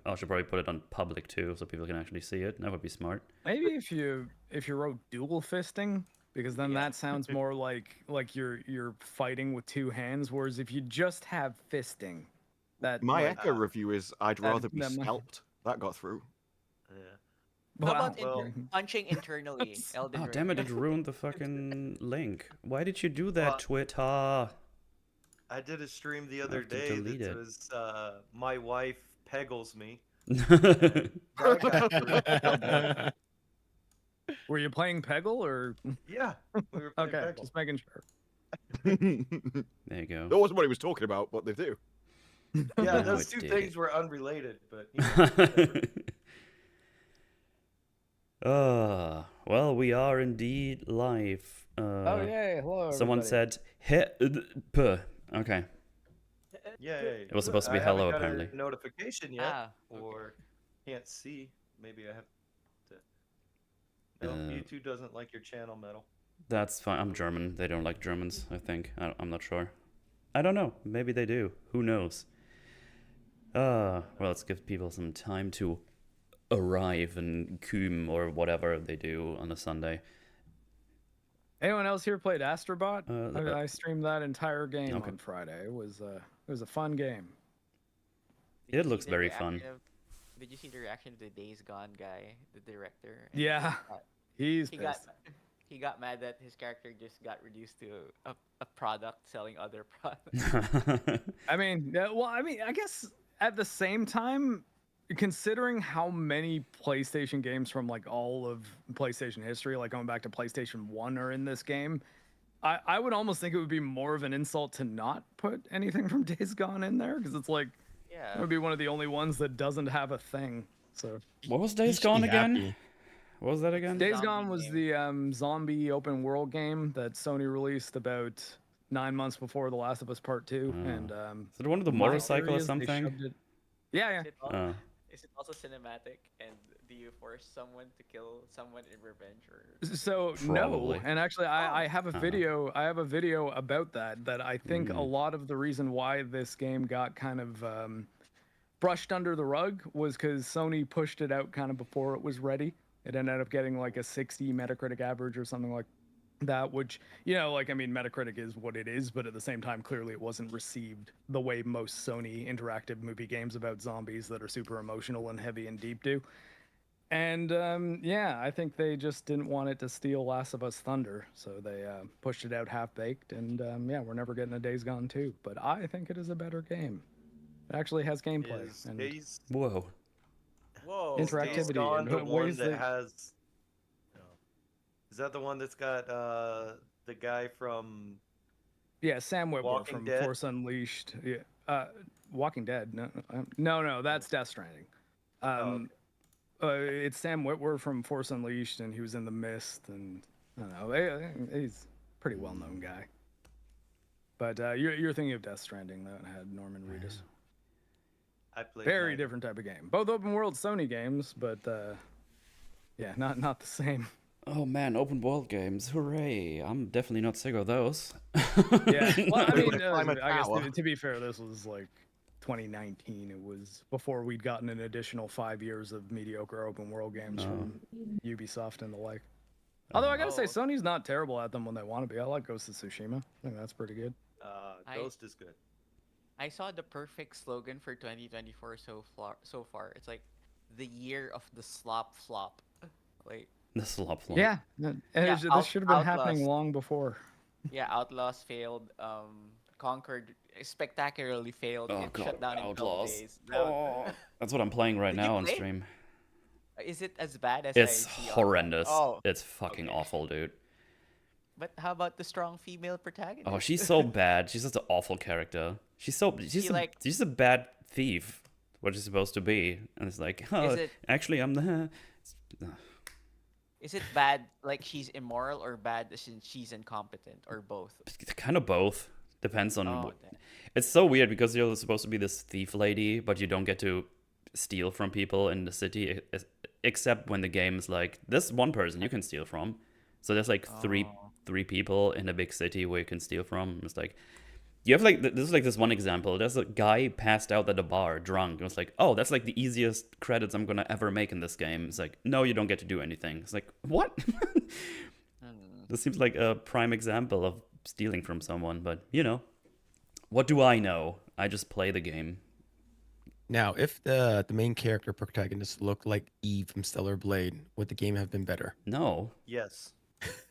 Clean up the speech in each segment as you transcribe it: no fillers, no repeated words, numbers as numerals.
I should probably put it on public too, so people can actually see it. That would be smart. Maybe if you wrote dual fisting, because then that sounds more like you're fighting with two hands. Whereas if you just have fisting, that My like, Echo review is I'd rather be that might- scalped. That got through. Yeah. How about okay. punching internally? Elden Oh, Ring. damn it, it ruined the fucking link. Why did you do that, Twitter? I did a stream the other have to day delete that it. was my wife peggles me. Were you playing Peggle or? Yeah, we were playing Okay, Peggle. just making sure. There you go. That wasn't what he was talking about, but they do. Yeah, No, those it two did. things were unrelated, but you know, whatever. Well, we are indeed live. Oh yay! Hello. Someone everybody. said hit. Okay. Yeah, It was supposed to be I haven't hello, got a apparently. notification yet, Ah, or can't see. Maybe I have to. No, YouTube doesn't like your channel, Metal. That's fine. I'm German. They don't like Germans, I think. I'm not sure. I don't know. Maybe they do. Who knows? Well, let's give people some time to arrive and cum or whatever they do on a Sunday. Anyone else here played Astrobot? Uh, I streamed that entire game okay. on Friday. It was a fun game. did you It see looks the very reaction fun. Did you see the reaction of the Days Gone guy, the director? And Yeah, he's He got, pissed. he got mad that his character just got reduced to a product selling other products. I mean, I guess at the same time, considering how many PlayStation games from like all of PlayStation history, like going back to PlayStation 1, are in this game, I would almost think it would be more of an insult to not put anything from Days Gone in there, because it's like it Yeah. would be one of the only ones that doesn't have a thing. So What was You Days should Gone be again? happy. What was that again? Days Zombie Gone was game. the zombie open world game that Sony released about 9 months before The Last of Us Part 2, Oh. and Is it one of the my motorcycle theory or is they something? shoved it- Yeah, Is yeah. it, al- Oh. is it also cinematic? And do you force someone to kill someone in revenge? Or So Probably. no, and actually, I have a Uh-huh. video. I have a video about that. That I think a lot of the reason why this game got kind of brushed under the rug was because Sony pushed it out kind of before it was ready. It ended up getting like a 60 Metacritic average or something like that, which, you know, like, I mean, Metacritic is what it is, but at the same time, clearly it wasn't received the way most Sony interactive movie games about zombies that are super emotional and heavy and deep do. And yeah, I think they just didn't want it to steal Last of Us thunder, so they pushed it out half-baked, and yeah, we're never getting a Days Gone 2, but I think it is a better game. It actually has gameplay. Is and Days, Whoa. whoa, is Interactivity Days Gone and the ways one that that- has? No. Is that the one that's got the guy from? Yeah, Sam Witwer Walking from Dead? Force Unleashed. Yeah, Walking Dead. No, that's Death Stranding. It's Sam Witwer from Force Unleashed, and he was in The Mist, and I don't know. He's a pretty well-known guy. But you're thinking of Death Stranding that had Norman Reedus. I played. Very neither. different type of game. Both open world Sony games, but yeah, not the same. Oh man, open world games. Hooray. I'm definitely not sick of those. Yeah. Well, I Wait, mean, wait, climb a I guess tower. to be fair, this was like 2019. It was before we'd gotten an additional 5 years of mediocre open world games from Ubisoft and the like. Although I gotta say, Oh. Sony's not terrible at them when they want to be. I like Ghost of Tsushima. I think that's pretty good. Ghost is good. I saw the perfect slogan for 2024 so far. It's like the year of the slop flop. Like, The slop flop. Yeah, this should have been happening Outlast. long before. yeah, Outlaws failed. Conquered spectacularly failed. Oh It god, shut down in 12 Outlaws. days. Oh, that's what I'm playing right Did you now on play? stream. Is it as bad as It's I see on- horrendous. Oh, It's fucking okay. awful, dude. but how about the strong female protagonist? Oh, she's so bad. She's such an awful character. She's a bad thief. What she's supposed to be, and it's like, oh, it- actually, I'm the. Is it bad like she's immoral or bad as in she's incompetent or both? Kind of both. Depends on. Oh, damn. It's so weird because you're supposed to be this thief lady, but you don't get to steal from people in the city, except when the game's like, this one person you can steal from. So there's like three people in a big city where you can steal from. It's like, You have like this is like this one example. There's a guy passed out at a bar, drunk. It was like, oh, that's like the easiest credits I'm gonna ever make in this game. It's like, no, you don't get to do anything. It's like, what? This seems like a prime example of stealing from someone. But you know, what do I know? I just play the game. Now, if the main character protagonist looked like Eve from Stellar Blade, would the game have been better? No, Yes.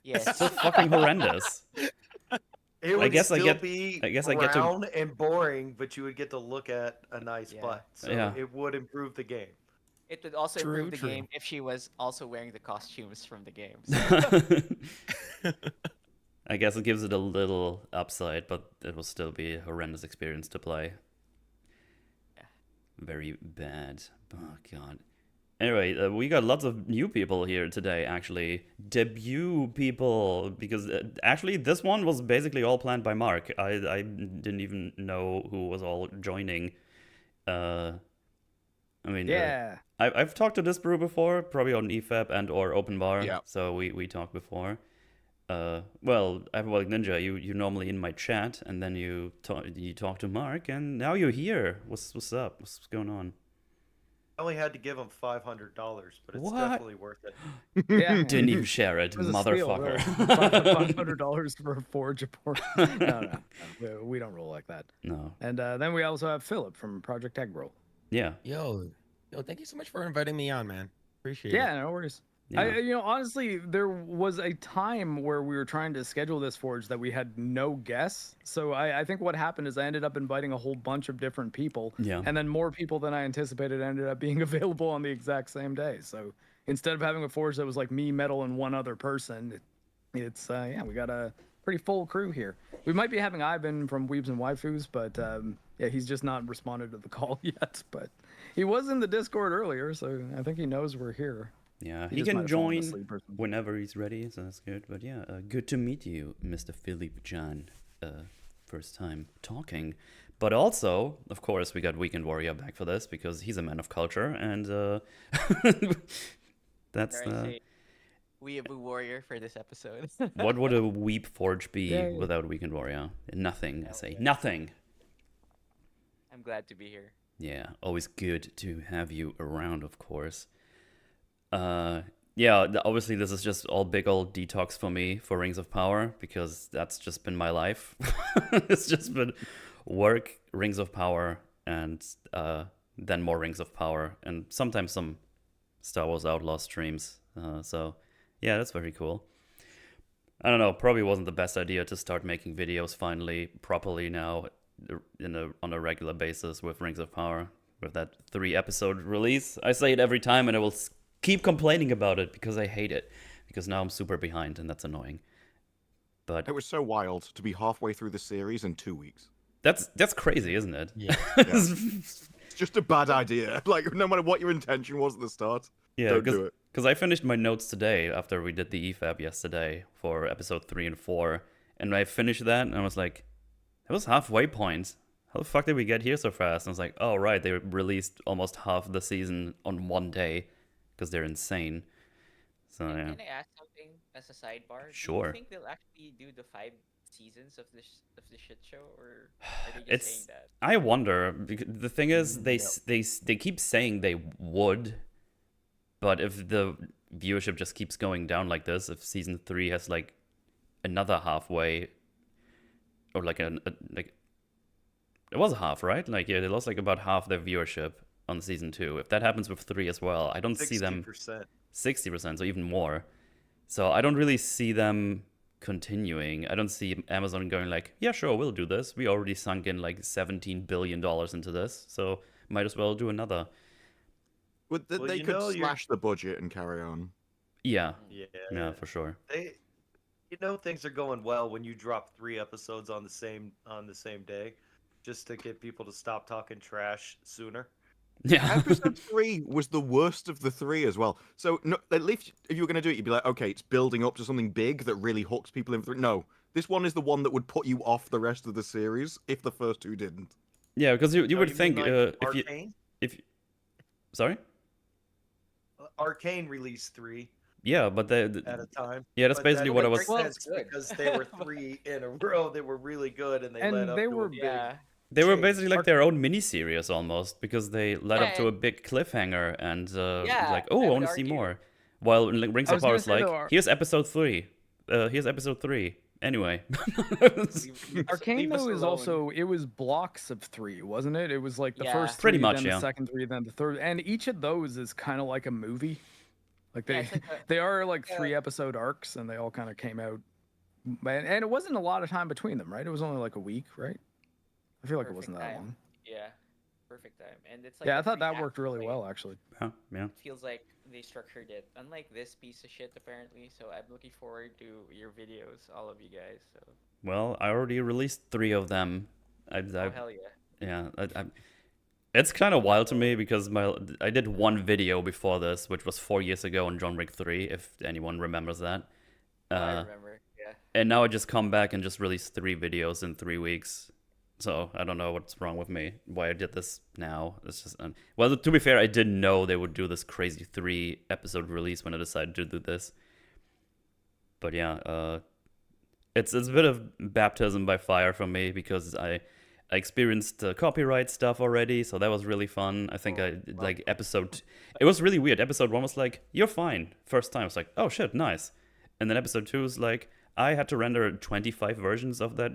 Yes. so fucking horrendous. It would guess I still get- be I guess I get to- brown and boring, but you would get to look at a nice Yeah. butt. So Yeah. it would improve the game. It would also True, improve the true. game if she was also wearing the costumes from the game. So, I guess it gives it a little upside, but it will still be a horrendous experience to play. Yeah. Very bad. Oh, God. Anyway, we got lots of new people here today, actually. Debut people, because actually this one was basically all planned by Mark. I didn't even know who was all joining. I mean, Yeah. I've talked to Disparu before, probably on EFAP and or Open Bar. Yeah. So we talked before. Well, Hyperbolic Ninja, you're normally in my chat, and then you talk to Mark, and now you're here. What's up? What's going on? I only had to give him $500, but it's What? definitely worth it. Yeah. Didn't even share it, It was a steal, motherfucker. really. $500 for a forge report. No. We don't roll like that. No. And then we also have Philip from Project Eggroll. Yeah. Yo, thank you so much for inviting me on, man. Appreciate it. Yeah, no worries. Yeah. Honestly, there was a time where we were trying to schedule this forge that we had no guests. So I think what happened is I ended up inviting a whole bunch of different people. Yeah. And then more people than I anticipated ended up being available on the exact same day. So instead of having a forge that was like me, Metal, and one other person, it's we got a pretty full crew here. We might be having Ivan from Weebs and Waifus, but yeah, he's just not responded to the call yet. But he was in the Discord earlier, so I think he knows we're here. Yeah, He he just might can have fallen join asleep or something. whenever he's ready, so that's good. But yeah, good to meet you, Mr. Philipchan. First time talking. But also, of course, we got WeekenWarrior back for this because he's a man of culture, and that's dare I say, we have a warrior for this episode. what would a Weep Forge be Yeah. without WeekenWarrior? Nothing, I say. Nothing. I'm glad to be here. Yeah, always good to have you around, of course. Yeah, obviously this is just all big old detox for me for Rings of Power because that's just been my life. It's just been work, Rings of Power, and then more Rings of Power, and sometimes some Star Wars Outlaw streams. So yeah, that's very cool. I don't know, probably wasn't the best idea to start making videos finally properly now on a regular basis with Rings of Power with that 3-episode release. I say it every time, and I will keep complaining about it because I hate it. Because now I'm super behind, and that's annoying. But It was so wild to be halfway through the series in 2 weeks. that's crazy, isn't it? Yeah. It's just a bad idea. Like, no matter what your intention was at the start, Yeah, don't do it. because I finished my notes today after we did the EFAB yesterday for episode 3 and 4, and I finished that, and I was like, that was halfway point. How the fuck did we get here so fast? And I was like, oh, right, they released almost half the season on one day, because they're insane. So, yeah. Can I ask something as a sidebar? Do Sure. you think they'll actually do the 5 seasons of the shit show, or are they just saying that? I wonder. Because the thing is, they keep saying they would, but if the viewership just keeps going down like this, if season 3 has like another halfway, or like like it was a half, right? Like yeah, they lost like about half their viewership on season 2. If that happens with 3 as well, I don't see them 60%, so even more. So I don't really see them continuing. I don't see Amazon going like, yeah, sure, we'll do this. We already sunk in like $17 billion into this, so might as well do another. Well, they you could know, you're- slash the budget and carry on. Yeah, Yeah. yeah, for sure. Things are going well when you drop 3 episodes on the same day, just to get people to stop talking trash sooner. Yeah. Episode 3 was the worst of the 3 as well. So no, at least if you were going to do it, you'd be like, okay, it's building up to something big that really hooks people in. No, this one is the one that would put you off the rest of the series if the first 2 didn't. Yeah, because you So would mean, think like, if you sorry. Arcane released 3. Yeah, but at a time. yeah, that's But basically that what I makes was. sense because they were 3 in a row. They were really good, and they And led up they to were a big. Yeah. They were change. basically like their own mini-series almost, because they led up Yeah, to a and- big cliffhanger and Yeah, like, oh, I I would want to see argue. more. While Rings I of was Power gonna is say, like, though, here's episode 3. Here's episode 3. Anyway. Arcane leave us though is alone. also it was blocks of 3, wasn't it? It was like the Yeah. first Pretty 3, much, then yeah. the second 3, then the third, and each of those is kind of like a movie. Like Yeah, they it's like a- they are like yeah. 3-episode arcs, and they all kind of came out. And it wasn't a lot of time between them, right? It was only like a week, right? I feel like it Perfect wasn't that time. long. Yeah. Perfect time. And it's like Yeah, I a thought free that app, worked really like, well, actually. Yeah, yeah. It feels like they structured it unlike this piece of shit apparently. So I'm looking forward to your videos, all of you guys. So Well, I already released 3 of them. oh hell yeah. Yeah, it's kind of wild to me because I did one video before this, which was 4 years ago on John Wick 3, if anyone remembers that. I remember. Yeah. And now I just come back and just release 3 videos in 3 weeks. So I don't know what's wrong with me, why I did this now. It's just well, to be fair, I didn't know they would do this crazy 3-episode release when I decided to do this. But yeah, it's a bit of baptism by fire for me because I experienced copyright stuff already, so that was really fun. I think like it was really weird. Episode 1 was like, you're fine. First time, it's like, oh shit, nice. And then episode 2 is like, I had to render 25 versions of that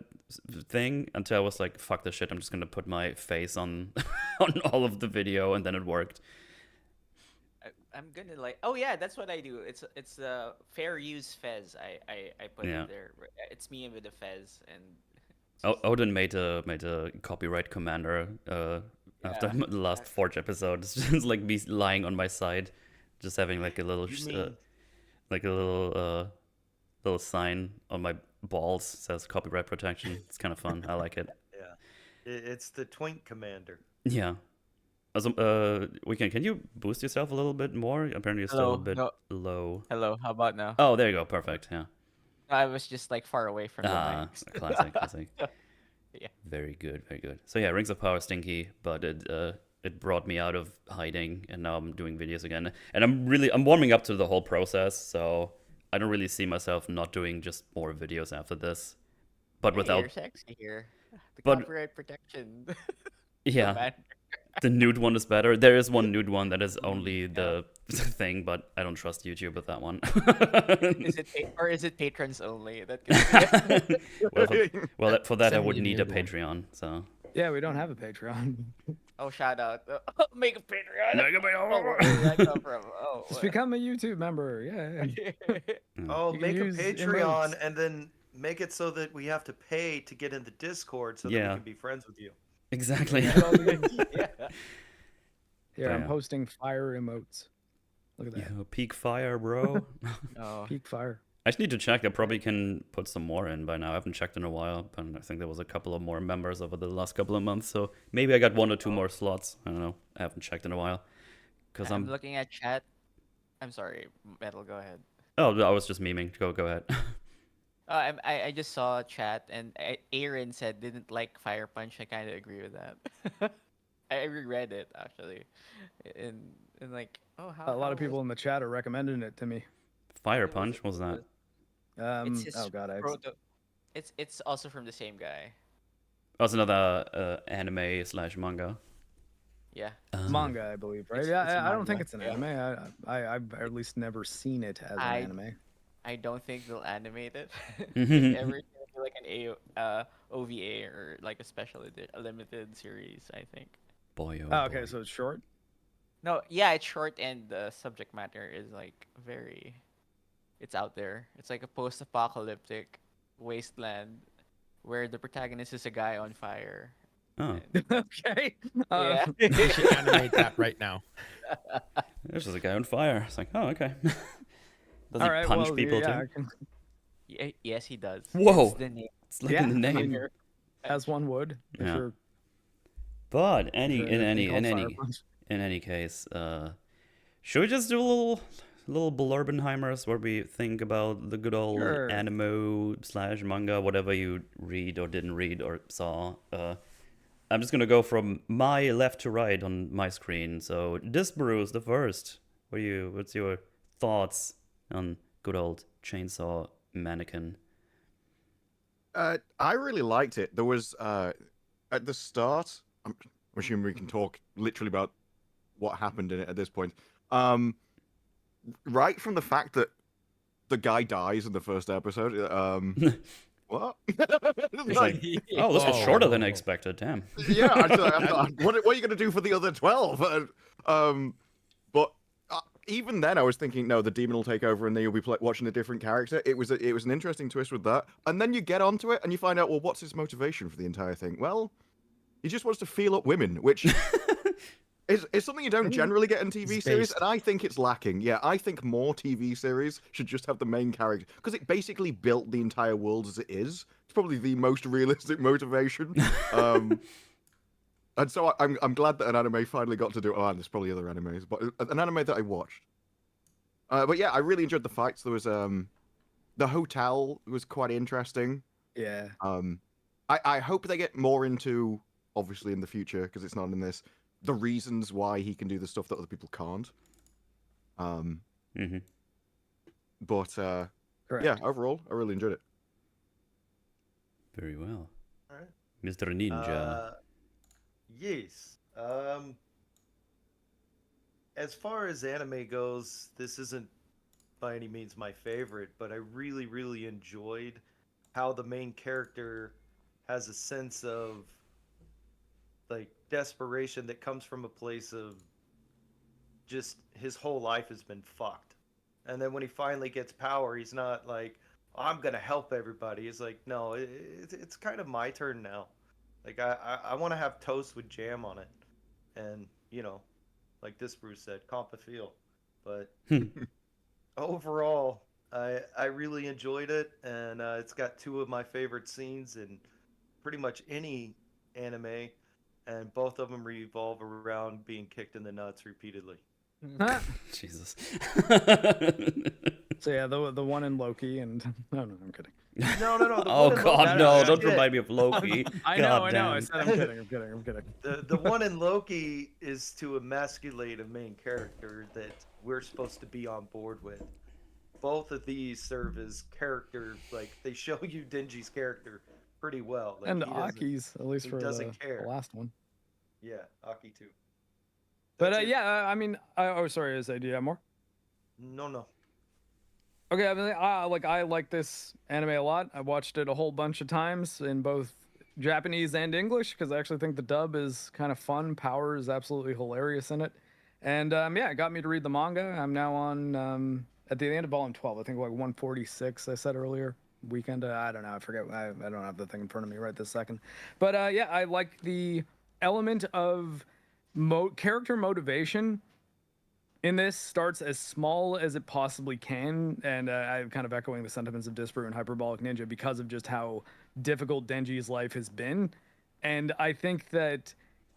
thing until I was like, fuck this shit, I'm just gonna put my face on on all of the video, and then it worked. I'm gonna like. Oh yeah, that's what I do. It's fair use Fez. I put Yeah. it there. It's me with the Fez and. Odin made a copyright commander after Yeah. the last Forge episode. It's just like me lying on my side, just having like a little You mean- like a little sign on my balls says copyright protection. It's kind of fun. I like it. Yeah, it's the Twink Commander. Yeah. Also, can you boost yourself a little bit more? Apparently, you're still a Hello, bit no. low. Hello, how about now? Oh, there you go. Perfect. Yeah. I was just like far away from the Ah, mic. classic. Yeah. Very good, very good. So yeah, Rings of Power stinky, but it brought me out of hiding, and now I'm doing videos again. And I'm warming up to the whole process, so I don't really see myself not doing just more videos after this. But Hey, without, you're sexy here. The but- copyright protection. yeah, Man. the nude one is better. There is one nude one that is only the thing, but I don't trust YouTube with that one. Is it patrons only? That could For that I Send me would a need a nude one. Patreon. So Yeah, we don't have a Patreon. Oh, shout out. Make a Patreon. Make a Patreon. Oh, where did that come from? Oh, Just what? become a YouTube member. Yeah. Oh, You can make a use Patreon emotes. and then make it so that we have to pay to get in the Discord so that Yeah. we can be friends with you. exactly. Yeah. Here, I'm Yeah. posting fire emotes. Look at that. Yeah, peak fire, bro. Oh. Peak fire. I just need to check. I probably can put some more in by now. I haven't checked in a while, but I think there was a couple of more members over the last couple of months. So maybe I got 1 or 2 more slots. I don't know. I haven't checked in a while. Because I'm looking at chat. I'm sorry, Metal. Go ahead. Oh, I was just memeing. Go ahead. I just saw chat and Aaron said didn't like Fire Punch. I kind of agree with that. I reread it actually, and like A lot of people in the chat are recommending it to me. Fire Punch, what was that? Um, It's his oh god, It's also from the same guy. Oh, it's another anime / manga. Yeah. manga, I believe, right? It's Yeah, I don't think manga, it's an yeah. anime. I've at least never seen it as an I- anime. I don't think they'll animate it. Mhm. Every like an OVA or like a a limited series, I think. Boy, oh, Oh, okay, boy. so it's short. No, yeah, it's short and the subject matter is like very. It's out there. It's like a post-apocalyptic wasteland where the protagonist is a guy on fire. Oh, and- Okay. yeah. You should animate that right now. there's just a guy on fire. It's like, oh, okay. Does he All right. punch Well, people yeah, too? I can, Yes, he does. Whoa. It's the name. It's like Yeah, in the I name. mean, as one would. If Yeah. you're, But if you're in thinking called Fire Punch. any case, should we just do a little blurbenheimers where we think about the good old Sure. anime / manga, whatever you read or didn't read or saw. I'm just gonna go from my left to right on my screen. So Disparu is the first. What's your thoughts on good old Chainsaw Mannequin? I really liked it. There was at the start. I'm assuming we can talk literally about what happened in it at this point. Right from the fact that the guy dies in the first episode. What? It's like, oh, this was Oh. shorter than I expected. Damn. Yeah, I thought, what are you going to do for the other 12? But even then, I was thinking, no, the demon will take over and then you'll be watching a different character. It was an interesting twist with that. And then you get onto it and you find out, well, what's his motivation for the entire thing? Well, he just wants to feel up women, which is something you don't generally get in TV series, and I think it's lacking. Yeah, I think more TV series should just have the main character, because it basically built the entire world as it is. It's probably the most realistic motivation. And so I'm glad that an anime finally got to do it. Oh, and there's probably other animes, but an anime that I watched. But yeah, I really enjoyed the fights. There was the hotel was quite interesting. Yeah. I hope they get more into, obviously in the future, because it's not in this, the reasons why he can do the stuff that other people can't. But yeah, overall, I really enjoyed it. Very well. All right. Mr. Ninja. Yes. As far as anime goes, this isn't by any means my favorite, but I really, really enjoyed how the main character has a sense of like desperation that comes from a place of just his whole life has been fucked. And then when he finally gets power, he's not like, oh, I'm going to help everybody. He's like, no, it's kind of my turn now. Like, I want to have toast with jam on it. And, you know, like Disparu said, comp a feel. But overall, I really enjoyed it. And it's got two of my favorite scenes in pretty much any anime. And both of them revolve around being kicked in the nuts repeatedly. Jesus. So yeah, the one in Loki and no, I'm kidding. No. Oh God, no! Don't remind me of Loki. I know. I said I'm kidding. The one in Loki is to emasculate a main character that we're supposed to be on board with. Both of these serve as character, like they show you Denji's character pretty well. Like, and Aki's, at least for the last one. Yeah, Aki too. But yeah, I mean, oh sorry, do you have more? No. Okay, I mean, I like this anime a lot. I watched it a whole bunch of times in both Japanese and English because I actually think the dub is kind of fun. Power is absolutely hilarious in it, and yeah, it got me to read the manga. I'm now on at the end of volume 12. I think like 146. I said earlier. Weekend. I don't know. I forget. I don't have the thing in front of me right this second. But yeah, I like the element of character motivation in this starts as small as it possibly can, and I'm kind of echoing the sentiments of Disparu and Hyperbolic Ninja because of just how difficult Denji's life has been. And I think that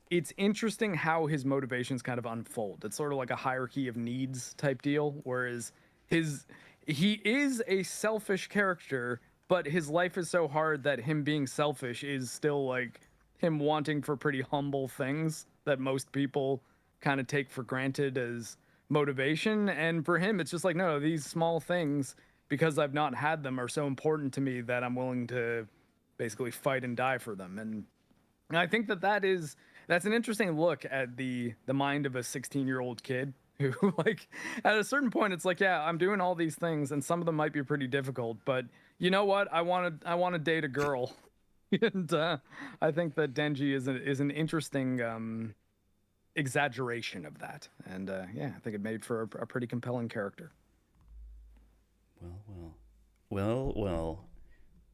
it's interesting how his motivations kind of unfold. It's sort of like a hierarchy of needs type deal, whereas he is a selfish character, but his life is so hard that him being selfish is still like him wanting for pretty humble things that most people kind of take for granted as motivation. And for him, it's just like, no, these small things, because I've not had them, are so important to me that I'm willing to basically fight and die for them. And I think that's an interesting look at the mind of a 16-year-old kid who, like, at a certain point, it's like, yeah, I'm doing all these things, and some of them might be pretty difficult, but you know what? I want to date a girl. And I think that Denji is an interesting exaggeration of that, and yeah, I think it made for a pretty compelling character. Well.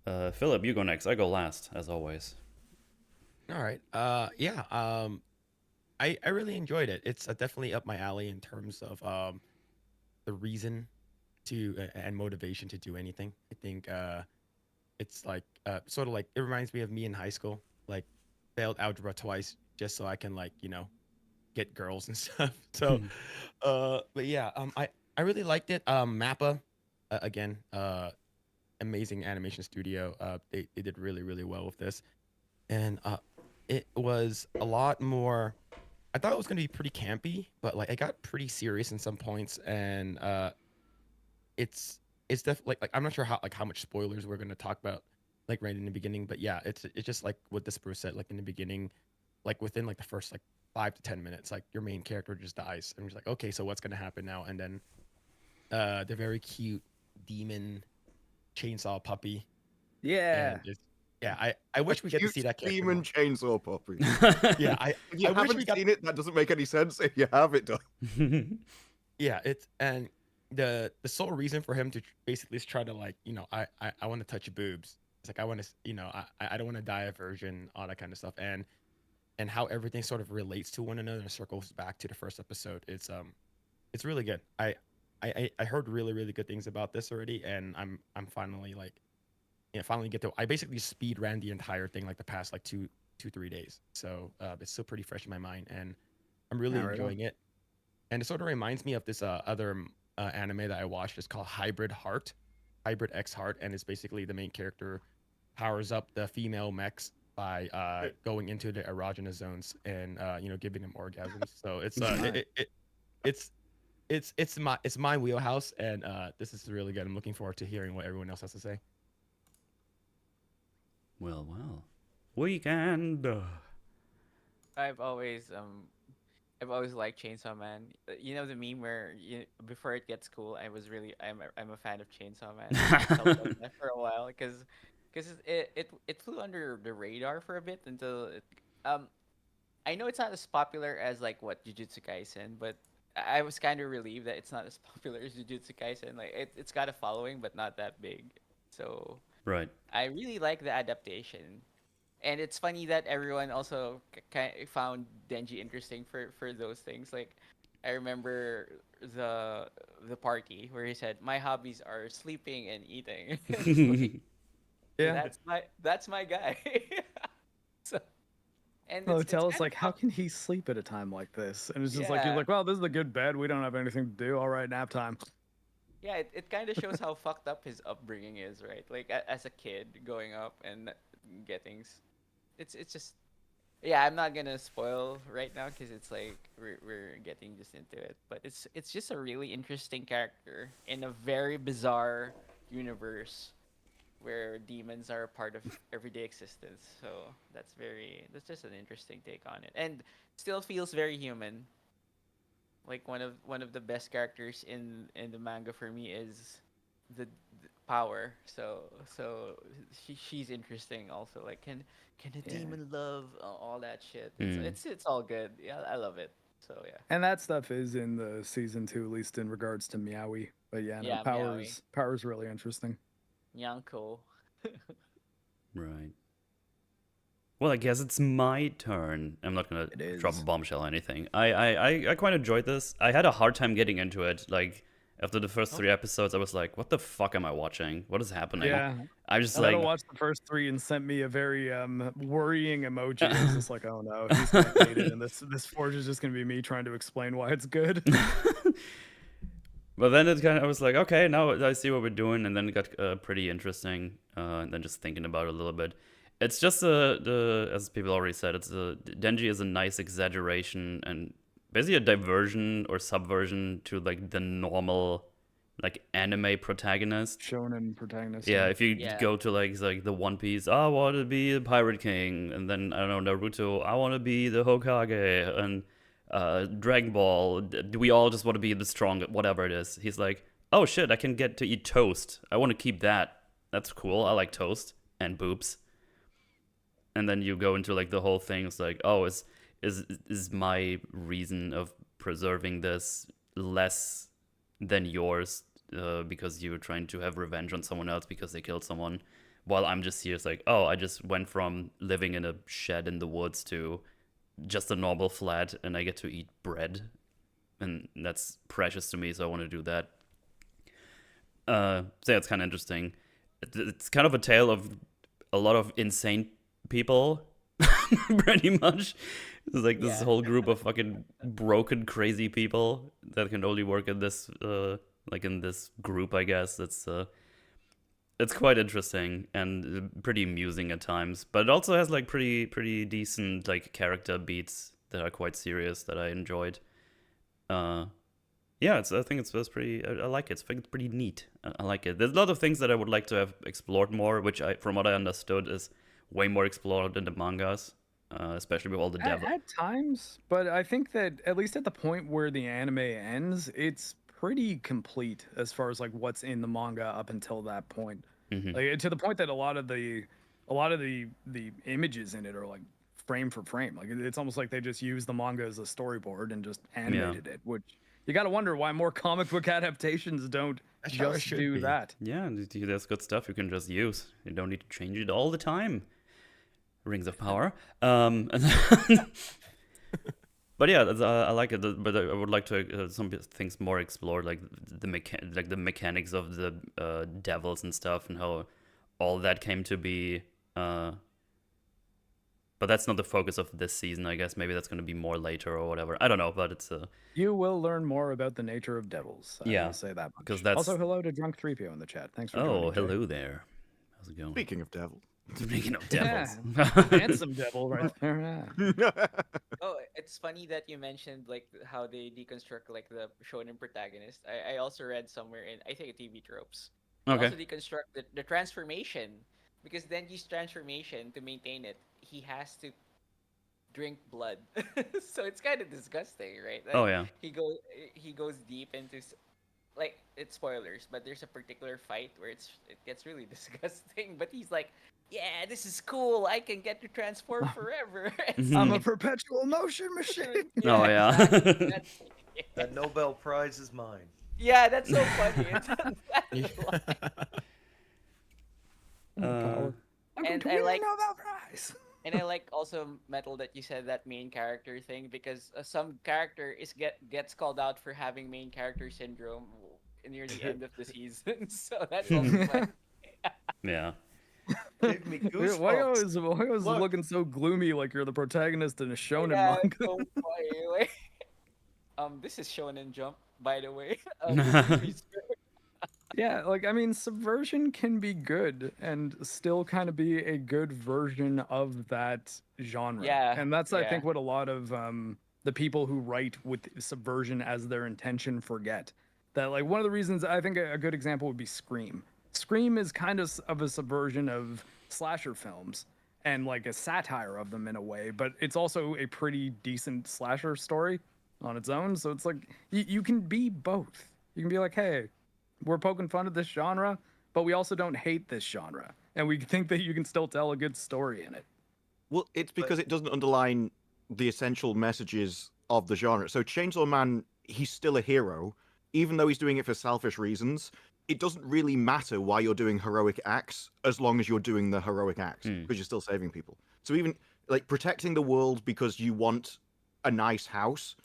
Philip, you go next. I go last, as always. All right. Yeah. I really enjoyed it. It's definitely up my alley in terms of the reason to and motivation to do anything. I think it's like sort of like it reminds me of me in high school. Like failed algebra twice just so I can like get girls and stuff. So, but yeah, I really liked it. Mappa, again, amazing animation studio. They did really really well with this, and it was a lot more. I thought it was gonna be pretty campy, but like it got pretty serious in some points, and it's definitely like I'm not sure how much spoilers we're gonna talk about like right in the beginning, but yeah, it's just like what Disparu said, like in the beginning, like within like the first like 5 to 10 minutes, like your main character just dies, and you're like, okay, so what's gonna happen now? And then the very cute demon chainsaw puppy, Yeah. and it's yeah, I wish we get to Cute see that character demon more. chainsaw puppy. Yeah, If you I wish haven't we got seen it, that doesn't make any sense. If you have, it does. yeah, it's and the sole reason for him to basically is try to like, I want to touch your boobs. It's like I want to, I don't want to die a virgin, all that kind of stuff, and how everything sort of relates to one another and circles back to the first episode. It's really good. I heard really really good things about this already, and I'm finally like, finally get to. I basically speed ran the entire thing like the past like 3 days, so it's still pretty fresh in my mind, and I'm really Yeah, right on. enjoying it. And it sort of reminds me of this other anime that I watched. It's called Hybrid X Heart, and it's basically the main character powers up the female mechs by going into the erogenous zones and giving them orgasms. So it's it's my wheelhouse, and this is really good. I'm looking forward to hearing what everyone else has to say. Well, weekend. I've always liked Chainsaw Man. You know the meme where before it gets cool, I'm a fan of Chainsaw Man. I felt like that for a while because it flew under the radar for a bit until I know it's not as popular as like what Jujutsu Kaisen, but I was kind of relieved that it's not as popular as Jujutsu Kaisen. Like it's got a following, but not that big. So Right. I really like the adaptation. And it's funny that everyone also found Denji interesting for those things. Like, I remember the party where he said, "My hobbies are sleeping and eating." It's like, Yeah. that's my guy. So, and Oh, it's tell us kind like of how can he sleep at a time like this? And it's just like you're yeah, like, well, this is a good bed. We don't have anything to do. All right, nap time. yeah. It kind of shows how fucked up his upbringing is, right? Like as a kid growing up and getting, it's just yeah, I'm not gonna spoil right now because it's like we're getting just into it, but it's just a really interesting character in a very bizarre universe where demons are a part of everyday existence. So that's just an interesting take on it, and still feels very human. Like one of the best characters in the manga for me is the power. She's interesting also. Like can a Yeah. demon love all that shit? Mm. It's all good. Yeah, I love it. So yeah. And that stuff is in the season 2, at least in regards to Meowie. But yeah, no, Yeah, Meowie. Power's really interesting. Nyanko. Right. Well, I guess it's my turn. I'm not gonna It drop a is. bombshell or anything. I quite enjoyed this. I had a hard time getting into it. Like after the first 3 episodes, I was like, "What the fuck am I watching? What is happening?" Yeah. I just Letta like, watched the first 3 and sent me a very worrying emoji. It was just like, oh no, he's gonna hate it, and this Forge is just gonna be me trying to explain why it's good. but then it kind of I was like, okay, now I see what we're doing, and then it got pretty interesting. And then just thinking about it a little bit. It's just the as people already said, Denji is a nice exaggeration and basically a diversion or subversion to like the normal like anime protagonist. Shonen protagonist. Yeah, if you Yeah. go to like the One Piece, I want to be the Pirate King, and then I don't know Naruto, I want to be the Hokage, and Dragon Ball, do we all just want to be the strong, whatever it is? He's like, oh shit, I can get to eat toast. I want to keep that. That's cool. I like toast and boobs. And then you go into like the whole thing. It's like, oh, is my reason of preserving this less than yours because you're trying to have revenge on someone else because they killed someone, while I'm just here. It's like, oh, I just went from living in a shed in the woods to just a normal flat, and I get to eat bread, and that's precious to me. So I want to do that. So yeah, it's kind of interesting. It's kind of a tale of a lot of insane people, pretty much. It's like this Yeah. whole group of fucking broken, crazy people that can only work in this, like in this group, I guess. It's quite interesting and pretty amusing at times, but it also has like pretty decent like character beats that are quite serious that I enjoyed. Yeah, Yeah, I think it's pretty. I like it. I think it's pretty neat. I like it. There's a lot of things that I would like to have explored more, which from what I understood, is way more explored in the mangas, especially with all the devil. At times, but I think that at least at the point where the anime ends, it's pretty complete as far as like what's in the manga up until that point. Mhm. Like to the point that a lot of the images in it are like frame for frame. Like it's almost like they just used the manga as a storyboard and just animated it, which you got to wonder why more comic book adaptations don't That's how it just should do be. that. Yeah, that's good stuff you can just use. You don't need to change it all the time. Rings of Power. But yeah, I like it. But I would like to some things more explored, like the mechanics of the devils and stuff, and how all that came to be. But that's not the focus of this season, I guess. Maybe that's going to be more later or whatever. I don't know, but it's You will learn more about the nature of devils. I Yeah, will say that much. because that's Also, hello to Drunk 3PO in the chat. Thanks for joining. oh, Jay. hello there. How's it going? Speaking of devil. Speaking of Yeah. devils. Handsome devil right there. Yeah. Oh, it's funny that you mentioned like how they deconstruct like the shonen protagonist. I also read somewhere in I think TV tropes. They Okay. also deconstruct the transformation because Denji's transformation to maintain it, he has to drink blood. So it's kind of disgusting, right? Like, Oh yeah. he goes deep into like it's spoilers, but there's a particular fight where it gets really disgusting. But he's like, yeah, this is cool. I can get to transform forever. I'm a perpetual motion machine. Oh yeah. exactly. That Nobel Prize is mine. Yeah, that's so funny. It's Power. and to I win a like- Nobel Prize. And I like also Metal that you said that main character thing because some character gets called out for having main character syndrome near the end of the season. So that's also funny. Yeah. Gave me goosebumps. Why always Look. looking so gloomy like you're the protagonist in a shonen Yeah, manga? so funny. Like, this is Shonen Jump, by the way. Yeah, like I mean, subversion can be good and still kind of be a good version of that genre. Yeah, and that's I yeah. think what a lot of the people who write with subversion as their intention forget. That like one of the reasons I think a good example would be Scream. Scream is kind of a subversion of slasher films and like a satire of them in a way, but it's also a pretty decent slasher story on its own. So it's like you can be both. You can be like, hey, we're poking fun at this genre, but we also don't hate this genre, and we think that you can still tell a good story in it. Well, it's because it doesn't underline the essential messages of the genre. So Chainsaw Man, he's still a hero, even though he's doing it for selfish reasons. It doesn't really matter why you're doing heroic acts as long as you're doing the heroic acts, because you're still saving people. So even like protecting the world because you want a nice house,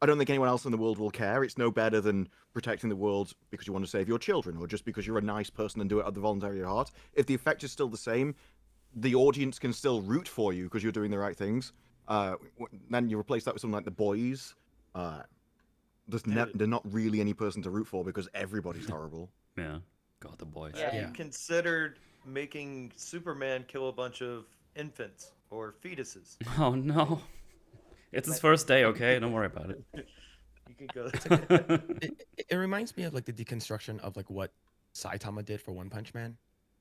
I don't think anyone else in the world will care. It's no better than protecting the world because you want to save your children or just because you're a nice person and do it out of the voluntary heart. If the effect is still the same, the audience can still root for you because you're doing the right things. Then you replace that with something like The Boys. They're not really any person to root for because everybody's horrible. Yeah. God, the boys. Yeah. Have you considered making Superman kill a bunch of infants or fetuses? Oh no. It's his first day, okay? Don't worry about it. You could go. It reminds me of like the deconstruction of like what Saitama did for One Punch Man,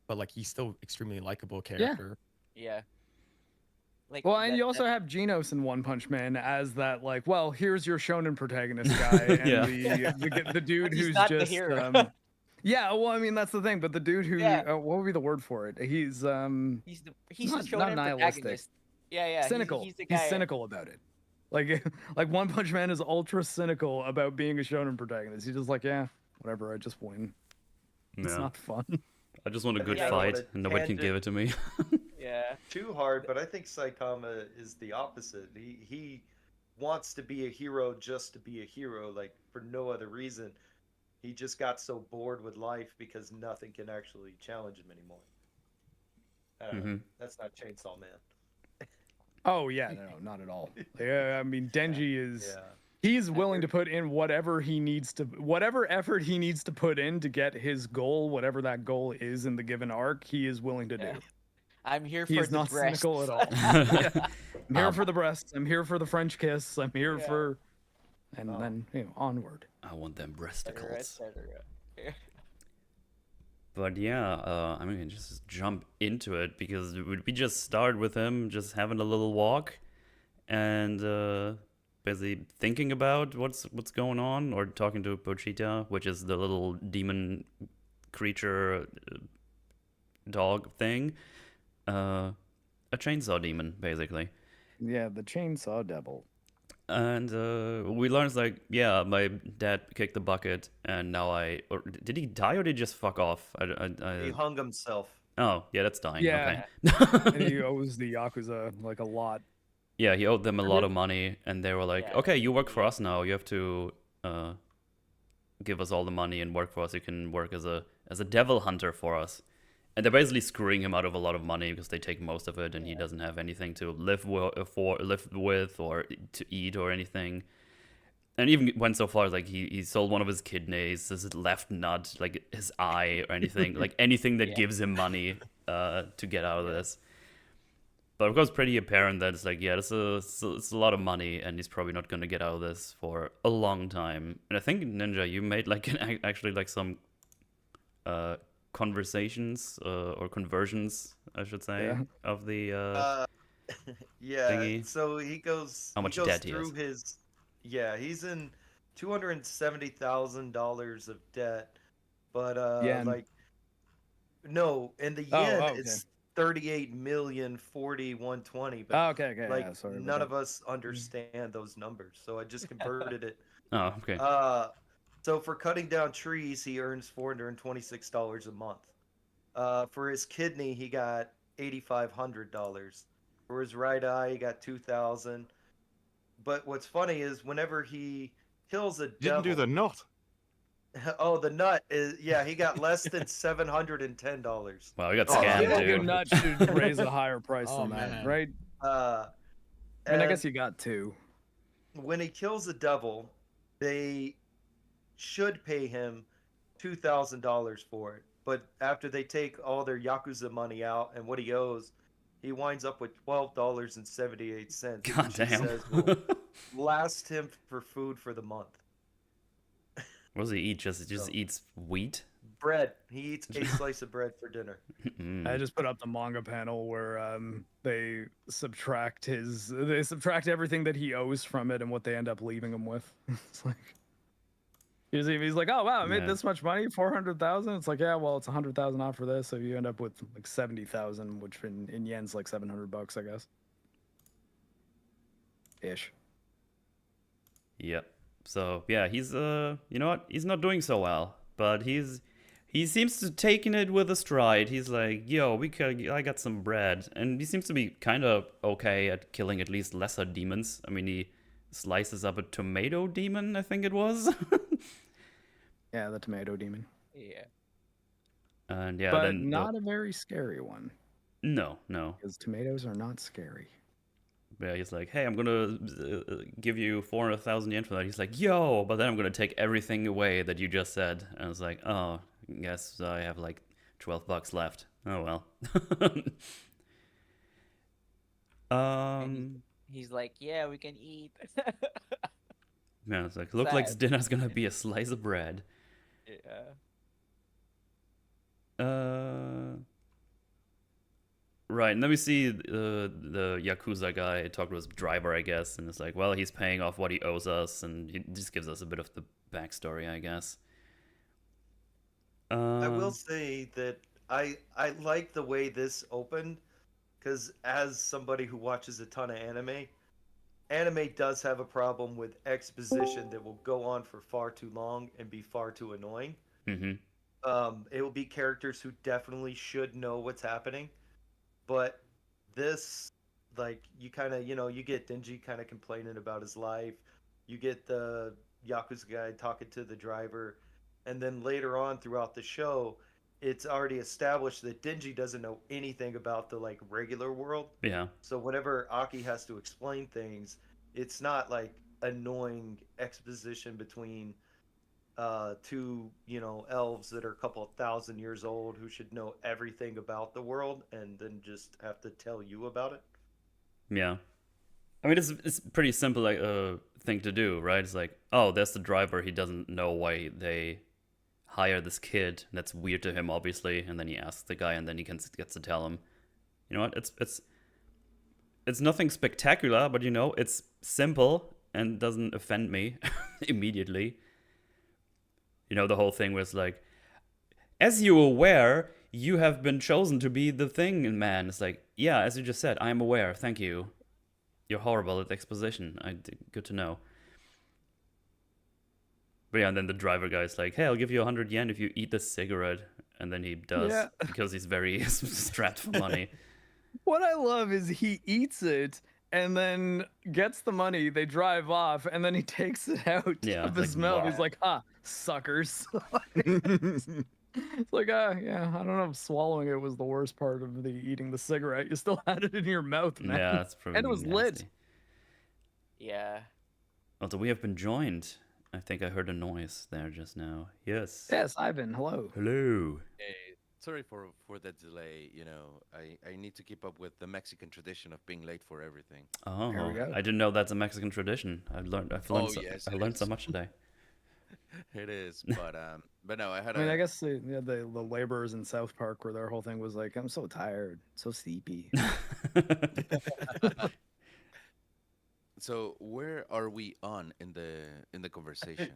but like he's still extremely likable character. Yeah. Like Well, and that- you also that- have Genos in One Punch Man as that, like, well, here's your shonen protagonist guy, and Yeah. the dude But he's who's not the just, hero. yeah, well, I mean, that's the thing, but the dude who, Yeah. what would be the word for it? He's he's not- the not shonen nihilistic. protagonist. Yeah. cynical. He's the guy. cynical about it. Like, like One Punch Man is ultra cynical about being a shonen protagonist. He's just like, yeah, whatever, I just win. It's Yeah. not fun. I just want a good Yeah, I fight, want a and nobody can give it to me. Yeah. Too hard, but I think Saitama is the opposite. He wants to be a hero just to be a hero, like for no other reason. He just got so bored with life because nothing can actually challenge him anymore. I don't know. That's not Chainsaw Man. Oh yeah, no, not at all. Yeah, I mean, Denji is. Yeah. He's willing to put in whatever effort he needs to put in to get his goal, whatever that goal is in the given arc. He is willing to do. Yeah. I'm here He for is the not breasts. cynical at all. Yeah. I'm here for the breasts. I'm here for the French kiss. I'm here Yeah. for. and then onward. I want them etc., breasticles. etc. But yeah, I mean, just jump into it because we just start with him just having a little walk and basically thinking about what's going on, or talking to Pochita, which is the little demon creature dog thing, a chainsaw demon basically. Yeah, the chainsaw devil. And we learn it's like, yeah, my dad kicked the bucket, and now or did he die or did he just fuck off? He hung himself. Oh, yeah, that's dying. Yeah. Okay. And he owes the Yakuza like a lot. Yeah, he owed them a lot of money, and they were like, Yeah, okay, you work for us now. You have to give us all the money and work for us. You can work as a devil hunter for us. And they're basically screwing him out of a lot of money because they take most of it, and he doesn't have anything to live with or to eat or anything. And even went so far as like he sold one of his kidneys, his left nut, like his eye or anything, like anything that gives him money to get out of this. But of course, pretty apparent that it's like, yeah, it's a lot of money, and he's probably not going to get out of this for a long time. And I think, Ninja, you made like actually like some conversations or conversions, I should say, of the Yeah. thingy. So he goes. How much he goes debt he through has. his. Yeah, he's in $270,000 of debt, but Yen. like, no, in the Oh, yen okay. it's 38,040,120. But Oh, okay, like, yeah, sorry about none that. of us understand those numbers, so I just converted it. Oh, okay. So for cutting down trees, he earns $426 a month. For his kidney, he got $8,500. For his right eye, he got $2,000. But what's funny is whenever he kills a You didn't do devil, the knot. oh, the nut is, yeah, he got less than $710. Wow, we got Oh, I scammed feel like too. your nut should raise a higher price Oh, than that, man. right? Uh, I mean, I and guess you got two. when he kills a devil, they should pay him $2,000 for it. But after they take all their Yakuza money out and what he owes, he winds up with $12.78, God which he damn. says will last him for food for the month. What does he eat? Just So- eats wheat? Bread. He eats a slice of bread for dinner. Mm. I just put up the manga panel where they subtract everything that he owes from it and what they end up leaving him with. It's like he's like, oh wow, I made Yeah. this much money, 400,000. It's like, yeah, well, it's 100,000 off for this, so you end up with like 70,000, which in yen's like $700, I guess. Ish. Yep. So yeah, he's you know what? He's not doing so well, but he seems to taking it with a stride. He's like, yo, I got some bread, and he seems to be kind of okay at killing at least lesser demons. I mean, he slices up a tomato demon, I think it was. Yeah, the tomato demon. Yeah. And yeah, But then not a very scary one, no. because tomatoes are not scary. Yeah, he's like, hey, I'm gonna give you 400,000 yen for that. He's like, yo, but then I'm gonna take everything away that you just said. And I was like, oh, I guess I have like $12 left. Oh well. He's like, yeah, we can eat. Man, it's like, look like Sad. dinner's gonna be a slice of bread. Yeah. Right, and then we see the Yakuza guy talk to his driver, I guess, and it's like, well, he's paying off what he owes us, and he just gives us a bit of the backstory, I guess. I will say that I like the way this opened, because as somebody who watches a ton of anime does have a problem with exposition that will go on for far too long and be far too annoying. Mm-hmm. It will be characters who definitely should know what's happening, but this, like, you kind of, you get Denji kind of complaining about his life, you get the Yakuza guy talking to the driver, and then later on throughout the show, it's already established that Denji doesn't know anything about the like regular world. Yeah. So whenever Aki has to explain things, it's not like annoying exposition between two, elves that are a couple of thousand years old who should know everything about the world and then just have to tell you about it. Yeah. I mean, it's pretty simple like thing to do, right? It's like, oh, there's the driver. He doesn't know why they hire this kid. That's weird to him, obviously. And then he asks the guy, and then he gets to tell him. You know what? It's nothing spectacular, but it's simple and doesn't offend me immediately. The whole thing was like, as you're aware, you have been chosen to be the thing, man. It's like, yeah, as you just said, I am aware. Thank you. You're horrible at exposition. Good to know. But yeah, and then the driver guy's like, hey, I'll give you 100 yen if you eat this cigarette. And then he does, because he's very strapped for money. What I love is he eats it and then gets the money. They drive off, and then he takes it out of his mouth. He's like, suckers. It's like, yeah, I don't know if swallowing it was the worst part of the eating the cigarette. You still had it in your mouth, man. Yeah, that's pretty And it was lit. Yeah. Also, we have been joined. I think I heard a noise there just now. Yes. Yes, Ivan, hello. Hello. Hey, sorry for that delay. I need to keep up with the Mexican tradition of being late for everything. Oh, There we go. I didn't know that's a Mexican tradition. I learned so much today. It is, but no, I I guess the laborers in South Park, where their whole thing was like, I'm so tired, so sleepy. So where are we on in the conversation?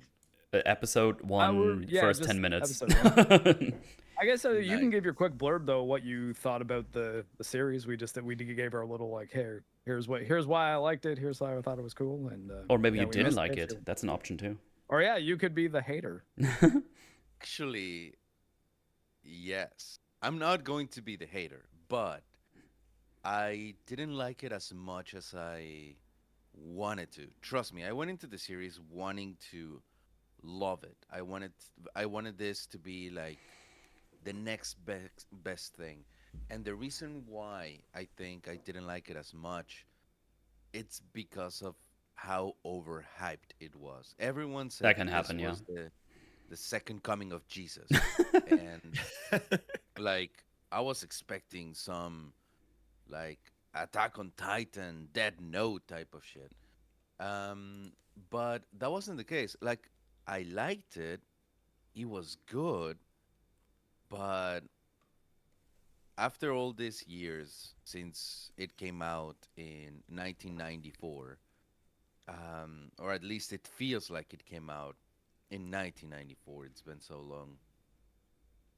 Episode 1, first just 10 minutes. episode I guess you can Nice. give your quick blurb though, what you thought about the series. We gave our little like, hey, here's why I liked it. Here's why I thought it was cool, and Or maybe yeah, you we didn't missed like it. it. That's an option too. Or yeah, you could be the hater. Actually, yes. I'm not going to be the hater, but I didn't like it as much as I wanted to. Trust me, I went into the series wanting to love it. I wanted this to be like the next best thing. And the reason why I think I didn't like it as much, it's because of how overhyped it was. Everyone said That can this happen, yeah. was the second coming of Jesus. And like I was expecting some like Attack on Titan, Dead Note type of shit. But that wasn't the case. Like I liked it. It was good, but after all these years since it came out in 1994, or at least it feels like it came out in 1994. It's been so long.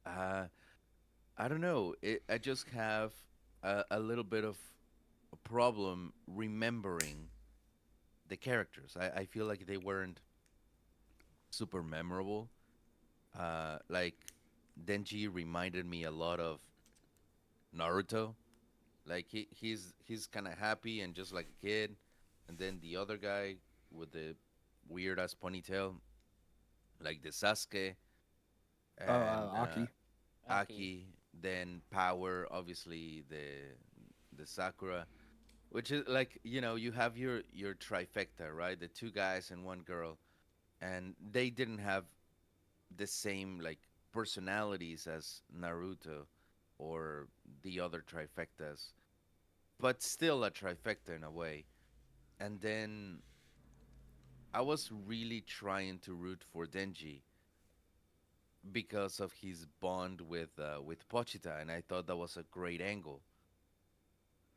I don't know. I just have a little bit of a problem remembering the characters. I feel like they weren't super memorable. Like Denji reminded me a lot of Naruto. Like he's kind of happy and just like a kid, and then the other guy with the weird ass ponytail, like the Sasuke, and Aki. Aki. Then Power, obviously the Sakura, which is like you have your trifecta, right? The two guys and one girl, and they didn't have the same like personalities as Naruto or the other trifectas, but still a trifecta in a way. And then I was really trying to root for Denji because of his bond with Pochita, and I thought that was a great angle.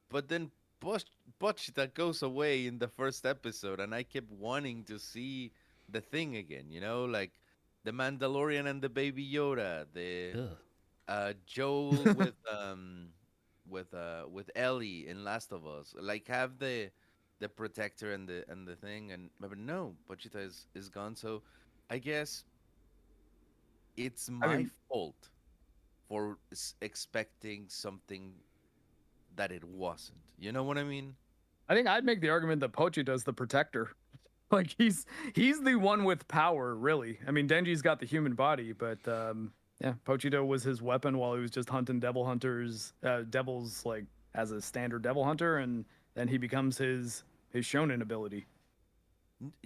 But then Pochita goes away in the first episode, and I kept wanting to see the thing again. Like the Mandalorian and the Baby Yoda, the Joel with Ellie in Last of Us, like have the protector and the thing, but no, Pochita is gone. So I guess it's my fault for expecting something that it wasn't. You know what I mean? I think I'd make the argument that Pochita's the protector. Like he's the one with power, really. I mean, Denji's got the human body, but yeah, Pochita was his weapon while he was just hunting devils like as a standard devil hunter, and then he becomes his shonen ability.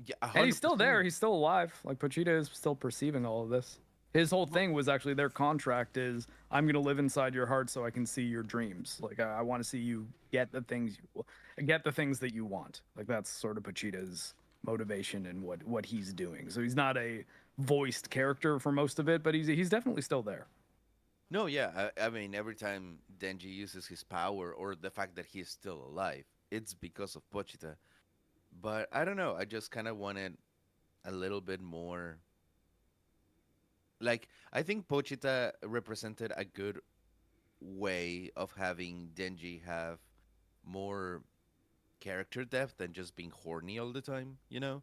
Yeah, And he's still 100%. there. He's still alive. Like Pochita is still perceiving all of this. His whole thing was actually their contract is I'm going to live inside your heart so I can see your dreams. Like I want to see you get the things that you want. Like that's sort of Pachita's motivation and what he's doing. So he's not a voiced character for most of it, but he's definitely still there. No, yeah. I mean, every time Denji uses his power or the fact that he's still alive, it's because of Pochita. But I don't know. I just kind of wanted a little bit more. Like, I think Pochita represented a good way of having Denji have more character depth than just being horny all the time, you know?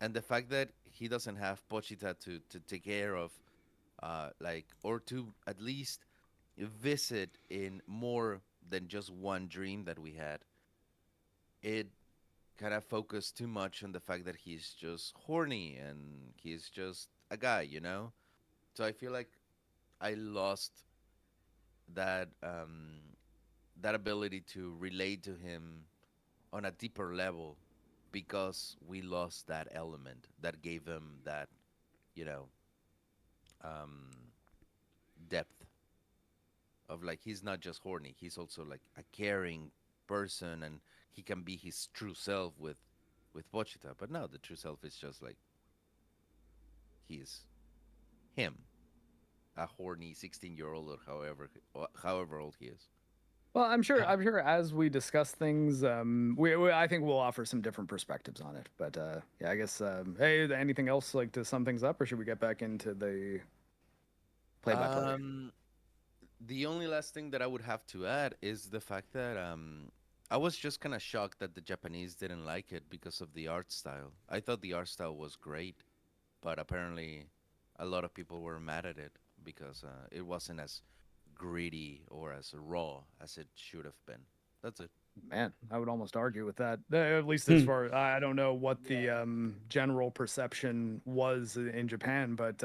And the fact that he doesn't have Pochita to take care of, like, or to at least visit in more than just one dream that we had, it kind of focused too much on the fact that he's just horny and he's just a guy, you know? So I feel like I lost that that ability to relate to him on a deeper level because we lost that element that gave him that, you know, um, depth of like he's not just horny, he's also like a caring person and he can be his true self with Pochita. But no, the true self is just like he's him, a horny 16-year-old or however old he is. Well, I'm sure as we discuss things, I think we'll offer some different perspectives on it. But yeah, I guess hey, anything else like to sum things up, or should we get back into the play-by-play? The only last thing that I would have to add is the fact that I was just kind of shocked that the Japanese didn't like it because of the art style. I thought the art style was great, but apparently a lot of people were mad at it because it wasn't as gritty or as raw as it should have been. That's it. Man, I would almost argue with that. At least as far I don't know what the general perception was in Japan, but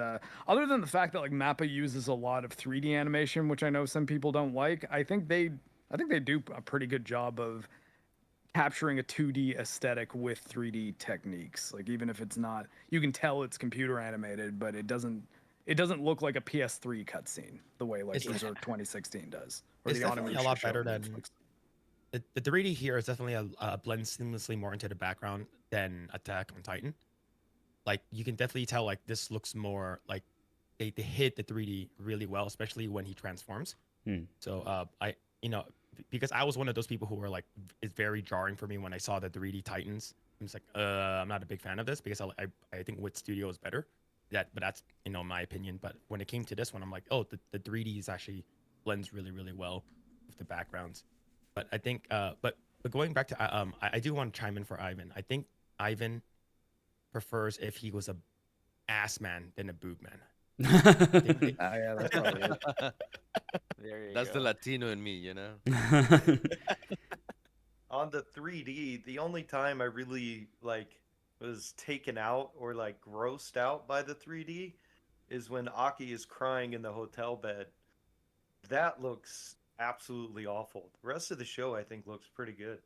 other than the fact that like Mappa uses a lot of 3D animation, which I know some people don't like, I think they do a pretty good job of capturing a 2D aesthetic with 3D techniques. Like even if it's not, you can tell it's computer animated, but it doesn't look like a PS3 cutscene the way like Berserk 2016 does. Or It's the definitely a Onimusha lot show better on than Netflix. the 3D here is definitely a blend seamlessly more into the background than Attack on Titan. Like you can definitely tell like this looks more like they hit the 3D really well, especially when he transforms. So I because I was one of those people who were like it's very jarring for me when I saw the 3D Titans. I'm just like I'm not a big fan of this because I think Wit Studio is better. But that's my opinion. But when it came to this one, I'm like, oh, the 3D is actually blends really really well with the backgrounds. But I think but going back to I do want to chime in for Ivan. I think Ivan prefers if he was a ass man than a boob man. Yeah, that's probably it. There you That's go. the Latino in me, you know? On the 3D, the only time I really like was taken out or like grossed out by the 3D is when Aki is crying in the hotel bed. That looks absolutely awful. The rest of the show I think looks pretty good.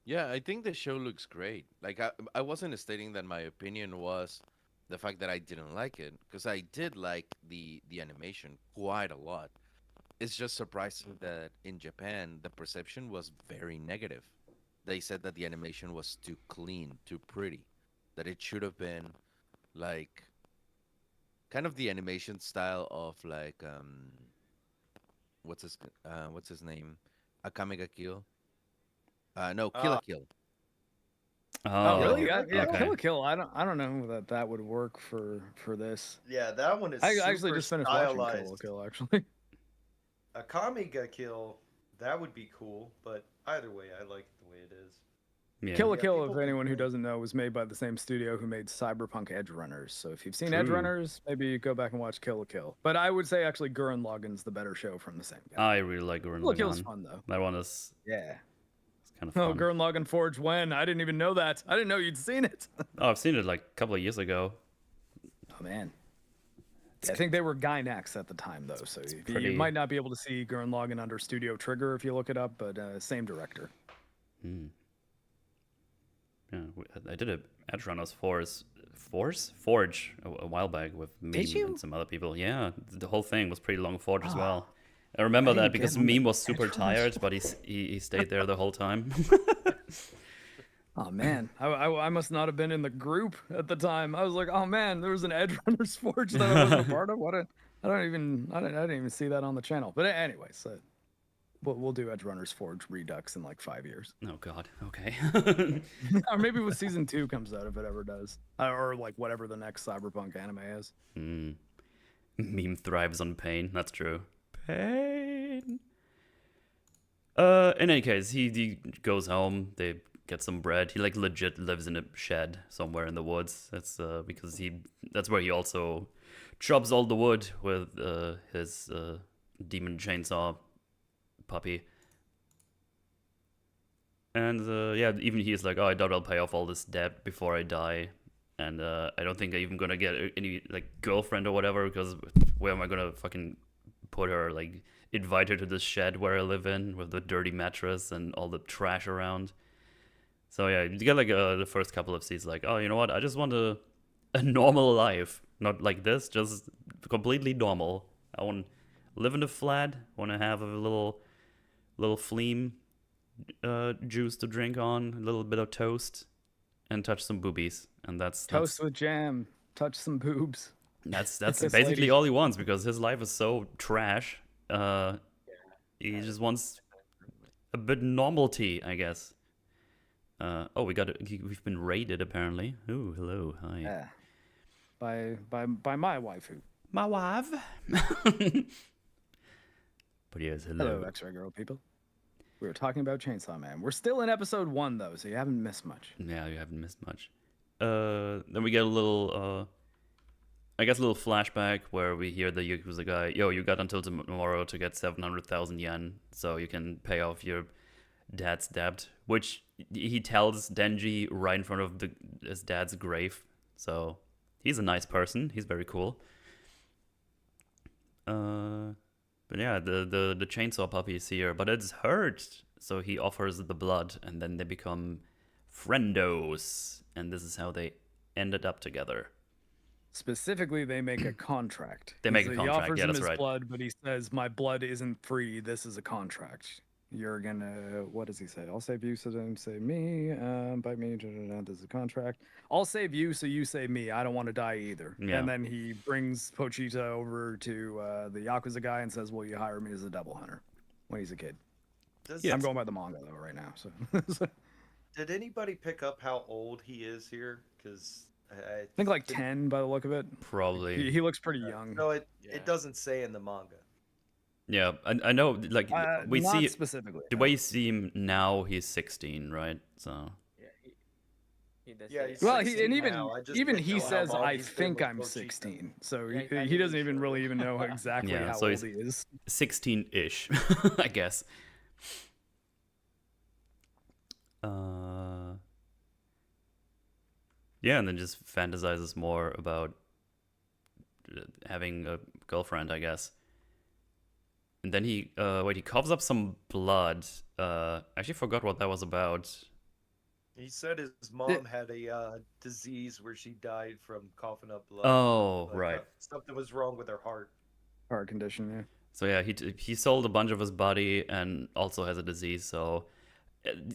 Yeah, I think the show looks great. Like I wasn't stating that my opinion was the fact that I didn't like it because I did like the animation quite a lot. It's just surprising that in Japan the perception was very negative. They said that the animation was too clean, too pretty, that it should have been like kind of the animation style of like what's his name? Akame ga Kill. No, Kill la Kill. Oh, really? yeah, Yeah, okay. Kill la Kill. I don't know that would work for this. Yeah, that one is I actually super just finished watching Kill la stylized. Kill actually. Akame ga Kill, that would be cool, but either way, I like it the way it is. Yeah. Kill la Yeah, Kill, people if anyone who complain. doesn't know, was made by the same studio who made Cyberpunk Edge Runners. So if you've seen True. Edge Runners, maybe go back and watch Kill la Kill. But I would say actually Gurren Lagann's the better show from the same guy. I really like Gurren Kill la Kill's Lagann. fun though. That one is Yeah. kind of Oh, fun. Gurren Lagann Forge when? I didn't even know that. I didn't know you'd seen it. Oh, I've seen it like a couple of years ago. Oh man. Yeah, I think they were Gynax at the time though, so pretty- you might not be able to see Gurren Lagann under Studio Trigger if you look it up, but same director. Hmm. Yeah, I did a Edge Runners 4 is Forge a while back with Meme you? and some other people. Yeah, the whole thing was pretty long Forge as Ah, well. I remember I that didn't because get on the Meme was super Edgerunners tired, but he stayed there the whole time. Oh man, I must not have been in the group at the time. I was like, oh man, there was an Edgerunners Forge that I wasn't a part of. What? I didn't even see that on the channel. But anyways, we'll do Edgerunners Forge Redux in like 5 years, Oh God. Okay. or maybe when season 2 comes out, if it ever does, or like whatever the next cyberpunk anime is. Meme thrives on pain. That's true. Pain. In any case, he goes home. They get some bread. He like legit lives in a shed somewhere in the woods. That's because that's where he also chops all the wood with his demon chainsaw puppy. And yeah, even he's like, oh, I doubt I'll pay off all this debt before I die. And I don't think I'm even gonna get any like girlfriend or whatever, because where am I gonna fucking put her? Like invite her to this shed where I live in with the dirty mattress and all the trash around. So yeah, you get like the first couple of seasons like, oh, you know what? I just want a normal life, not like this, just completely normal. I want to live in a flat. Want to have a little fleam juice to drink on, a little bit of toast, and touch some boobies. And that's Toast with jam, touch some boobs. That's This basically lady. all he wants, because his life is so trash. He just wants a bit normality, I guess. Oh, we've been raided apparently. Ooh, hello, hi. Yeah. By my waifu. My wife. But yes, Hello, X-Ray Girl people. We were talking about Chainsaw Man. We're still in episode 1 though, so you haven't missed much. Yeah, you haven't missed much. Then we get a little, I guess a little flashback where we hear the Yakuza guy, yo, you got until tomorrow to get 700,000 yen, so you can pay off your dad's debt, which he tells Denji right in front of his dad's grave. So he's a nice person. He's very cool. But yeah, the chainsaw puppy is here, but it's hurt. So he offers the blood, and then they become friendos. And this is how they ended up together. Specifically, they make a contract. They make a He contract, offers yeah, him that's his right. blood, but he says, my blood isn't free. This is a contract. You're gonna, what does he say? I'll save you, so don't save me. Bite me, this is a contract. I'll save you, so you save me. I don't want to die either. Yeah. And then he brings Pochita over to the Yakuza guy and says, will you hire me as a devil hunter when he's a kid? Does, Yeah. I'm going by the manga though right now. So Did anybody pick up how old he is here? Because I think like 10 by the look of it. Probably. He looks pretty young. No, it Yeah. doesn't say in the manga. Yeah, I know, like, we not see, specifically. the way you see him now, he's 16, right? So, Yeah, he does. Yeah, say he's that. Well, 16 and even now. I just even didn't he know how says, long "I he's been think with I'm Pochita. 16," so Yeah, he I'm doesn't pretty even sure. really even know exactly Yeah, how so old he's- he is. 16-ish, I guess. Yeah, and then just fantasizes more about having a girlfriend, I guess. And then he coughs up some blood. Actually forgot what that was about. He said his mom had a disease where she died from coughing up blood. Oh, Like, right. something was wrong with her heart. Heart condition, yeah. So yeah, he sold a bunch of his body and also has a disease. So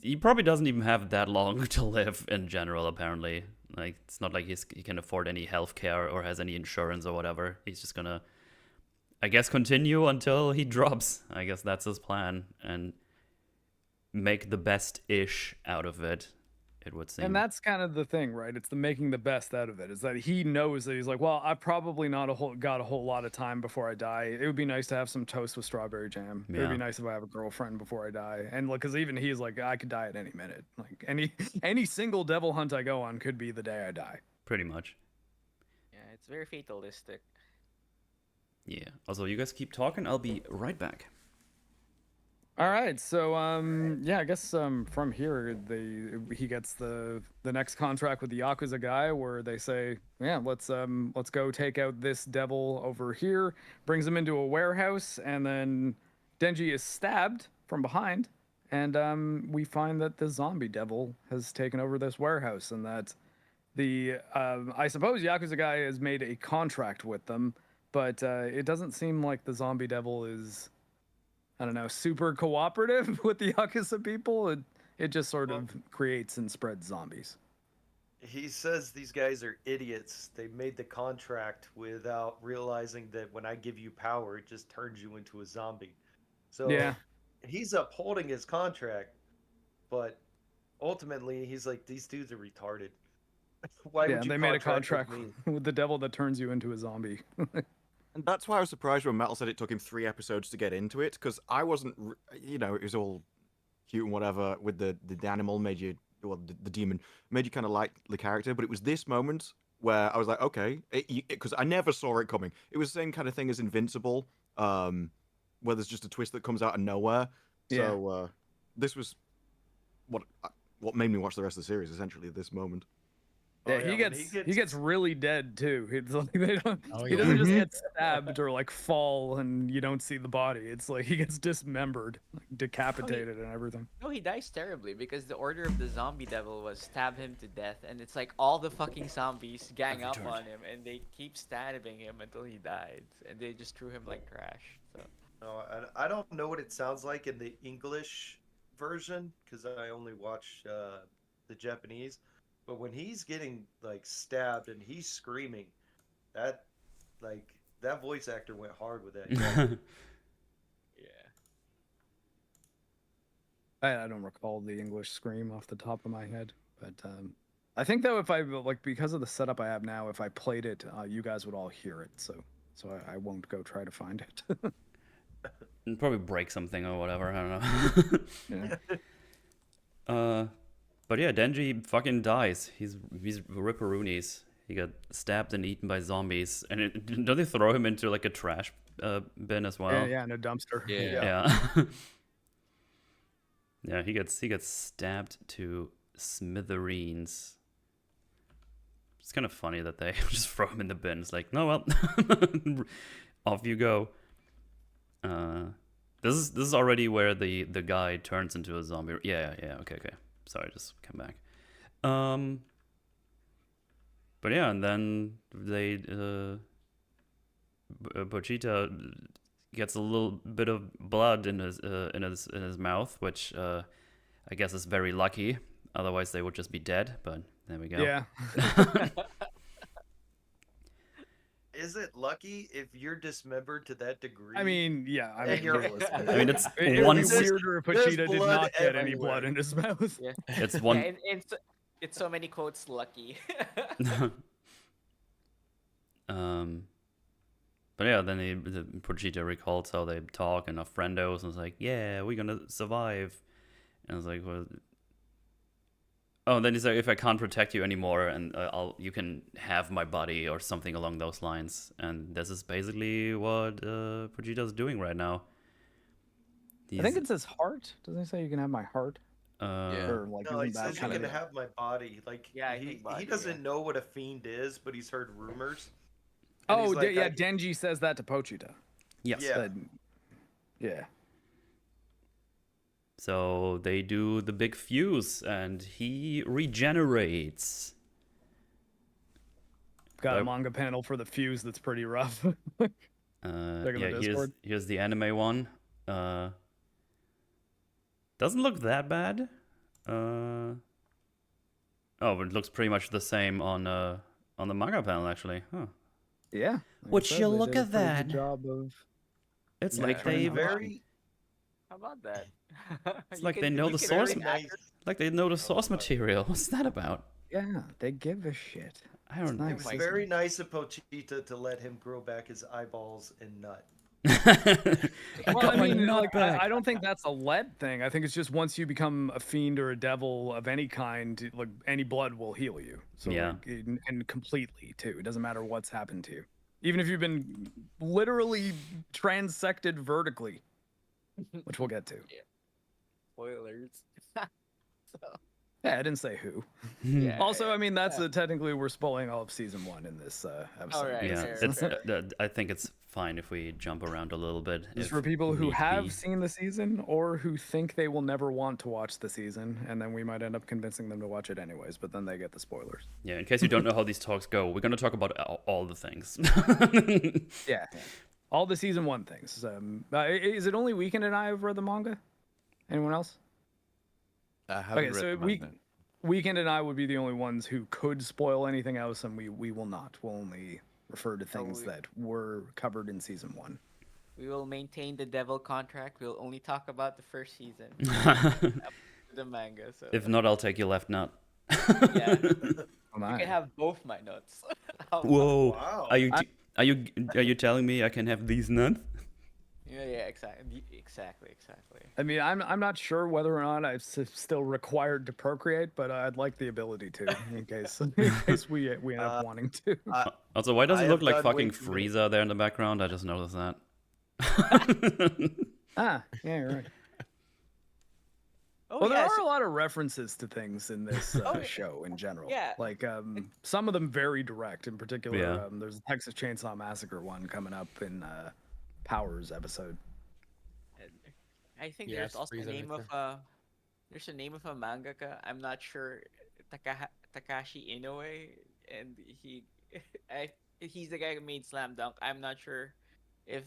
he probably doesn't even have that long to live in general. Apparently, like it's not like he can afford any health care or has any insurance or whatever. He's just gonna, I guess, continue until he drops. I guess that's his plan, and make the best-ish out of it. It would seem. And that's kind of the thing, right? It's the making the best out of it. Is that he knows that he's like, well, I've probably not got a whole lot of time before I die. It would be nice to have some toast with strawberry jam. It would Yeah. be nice if I have a girlfriend before I die. And like, because even he's like, I could die at any minute. Like any single devil hunt I go on could be the day I die. Pretty much. Yeah, it's very fatalistic. Yeah. Also, you guys keep talking. I'll be right back. All right, so yeah, I guess from here he gets the next contract with the Yakuza guy where they say, yeah, let's go take out this devil over here. Brings him into a warehouse, and then Denji is stabbed from behind, and we find that the zombie devil has taken over this warehouse, and that I suppose Yakuza guy has made a contract with them, but it doesn't seem like the zombie devil is, I don't know, super cooperative with the Yakuza people. It just sort of creates and spreads zombies. He says these guys are idiots. They made the contract without realizing that when I give you power, it just turns you into a zombie. So Yeah. he's upholding his contract, but ultimately he's like, these dudes are retarded. Why Yeah, would you they made a contract contract with me? with the devil that turns you into a zombie. And that's why I was surprised when Metal said it took him 3 episodes to get into it, because I wasn't, you know, it was all cute and whatever with the animal made you, well, the demon made you kind of like the character, but it was this moment where I was like, okay, because I never saw it coming. It was the same kind of thing as Invincible, where there's just a twist that comes out of nowhere. Yeah. So this was what made me watch the rest of the series, essentially, at this moment. Oh, Yeah, when he gets really dead too. It's like they don't, Oh, he yeah. doesn't just Mhm. get stabbed or like fall and you don't see the body. It's like he gets dismembered, like decapitated and everything. No, he dies terribly because the order of the zombie devil was stab him to death, and it's like all the fucking zombies gang up on him, and they keep stabbing him until he died, and they just threw him like trash. So No, I don't know what it sounds like in the English version because I only watch the Japanese. But when he's getting like stabbed and he's screaming, that voice actor went hard with that. yeah. I don't recall the English scream off the top of my head, but I think though if I like because of the setup I have now, if I played it, you guys would all hear it. So I won't go try to find it. And probably break something or whatever. I don't know. Yeah. But yeah, Denji fucking dies. He's ripperoonies. He got stabbed and eaten by zombies. And don't they throw him into like a trash bin as well? Yeah, in a dumpster. Yeah. Yeah. Yeah, he gets stabbed to smithereens. It's kind of funny that they just throw him in the bin. It's like, no, well, off you go. This is already where the guy turns into a zombie. Yeah, okay. Sorry, just come back. But yeah, and then they Pochita gets a little bit of blood in his mouth, which I guess is very lucky. Otherwise, they would just be dead. But there we go. Yeah. Is it lucky if you're dismembered to that degree? I mean, yeah. I And mean, you're realistically. I mean, it's It would one. be There's- weirder if there's Pochita did blood not get any everywhere. blood in his mouth. Yeah. It's one. Yeah, it's so many quotes lucky. But yeah, then the Pochita recalls how they talk and are friendos, and it's like, yeah, we're gonna survive. And I was like, well, oh, and then he's like, if I can't protect you anymore, and you can have my body or something along those lines. And this is basically what Pochita's doing right now. I think it's his heart. Doesn't he say you can have my heart? Yeah. Or like No, he isn't that says you kind can of have my body. Like, Yeah, I he think body, doesn't yeah. know what a fiend is, but he's heard rumors. And Oh, he's like, yeah, I- Denji says that to Pochita. Yes. Yeah. Said- yeah. So they do the big fuse, and he regenerates. Got a Yep. manga panel for the fuse that's pretty rough. Yeah, the Discord. here's the anime one. Doesn't look that bad. Oh, but it looks pretty much the same on the manga panel actually. Huh. Yeah. like I Would said, you they look did a at pretty that? good job of... It's Yeah, like trying they to- very, How about that? It's You like can- they know you the can source really nice. know the source material. What's that about? Yeah, they give a shit. I don't know. nice. it was Like- very nice of Pochita to let him grow back his eyeballs and nut. I Well, got my nut like, back. I don't think that's a lead thing. I think it's just once you become a fiend or a devil of any kind, like any blood will heal you. So Yeah. like, and completely too. It doesn't matter what's happened to you. Even if you've been literally transected vertically, which we'll get to. Spoilers. So, Yeah, I didn't say who. Yeah. Also, I mean, that's technically we're spoiling all of season 1 in this episode. Alright, Yeah, fair, it's. fair. I think it's fine if we jump around a little bit. Just if for people who need have be. seen the season or who think they will never want to watch the season, and then we might end up convincing them to watch it anyways, but then they get the spoilers. Yeah, in case you don't know how these talks go, we're gonna talk about all the things. Yeah. All the season 1 things. Is it only Weekend and I have read the manga? Anyone else? I haven't Okay, read so the manga. Weekend and I would be the only ones who could spoil anything else, and we will not. We'll only refer to things that were covered in season 1. We will maintain the devil contract. We'll only talk about the first season. The manga. So If not, I'll take your left nut. yeah, Oh, you can have both my nuts. Whoa! Wow. Are you telling me I can have these nuts? Yeah, exactly. I mean, I'm not sure whether or not I'm still required to procreate, but I'd like the ability to, in case we end up wanting to. Also, why does I it look have like done way fucking too many- Frieza there in the background? I just noticed that. Yeah, you're right. Oh Well, there yeah, are a lot of references to things in this yeah. show in general. Yeah. Like some of them very direct. In particular, Yeah. There's a Texas Chainsaw Massacre one coming up in Powers episode. I think Yeah, there's it's also the Frieza name right of there's a name of a mangaka. I'm not sure. Takashi Inoue, and he's the guy who made Slam Dunk. I'm not sure if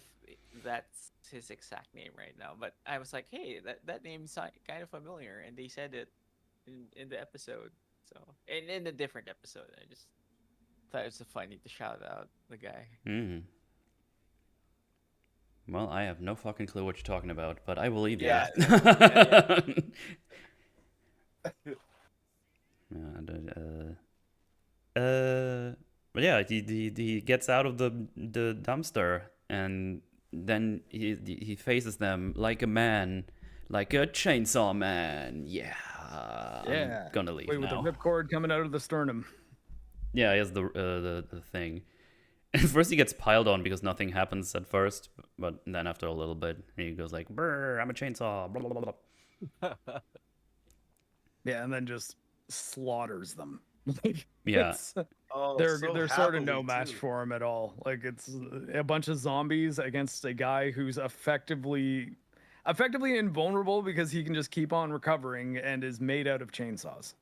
that's his exact name right now, but I was like, hey, that name's kind of familiar, and they said it in the episode. So in a different episode, I just thought it was funny to shout out the guy. Mm. Well, I have no fucking clue what you're talking about, but I believe you. Yeah. But yeah, he gets out of the dumpster, and then he faces them like a man, like a chainsaw man. Yeah. Yeah. I'm gonna leave Wait, with the now. ripcord coming out of the sternum. Yeah, he has the thing. And first he gets piled on because nothing happens at first, but then after a little bit, he goes like, "Brr, I'm a chainsaw." Blah, blah, blah. Yeah, and then just slaughters them. Like, Yeah. it's- Oh, they're so sort of no happily, match too. for him at all. Like it's a bunch of zombies against a guy who's effectively invulnerable because he can just keep on recovering and is made out of chainsaws.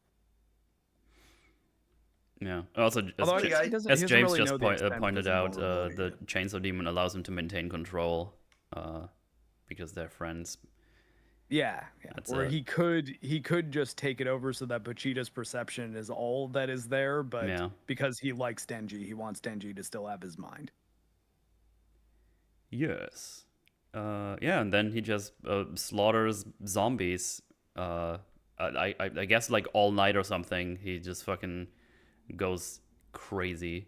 Yeah. Also, Although as, I guess he doesn't- as he doesn't James really just know the extent of pointed his out, the invulnerability, chainsaw demon allows him to maintain control, because they're friends. Yeah. That's Or a- he could just take it over so that Pochita's perception is all that is there, but Yeah. because he likes Denji, he wants Denji to still have his mind. Yes. Yeah, and then he just slaughters zombies. I guess like all night or something. He just fucking goes crazy.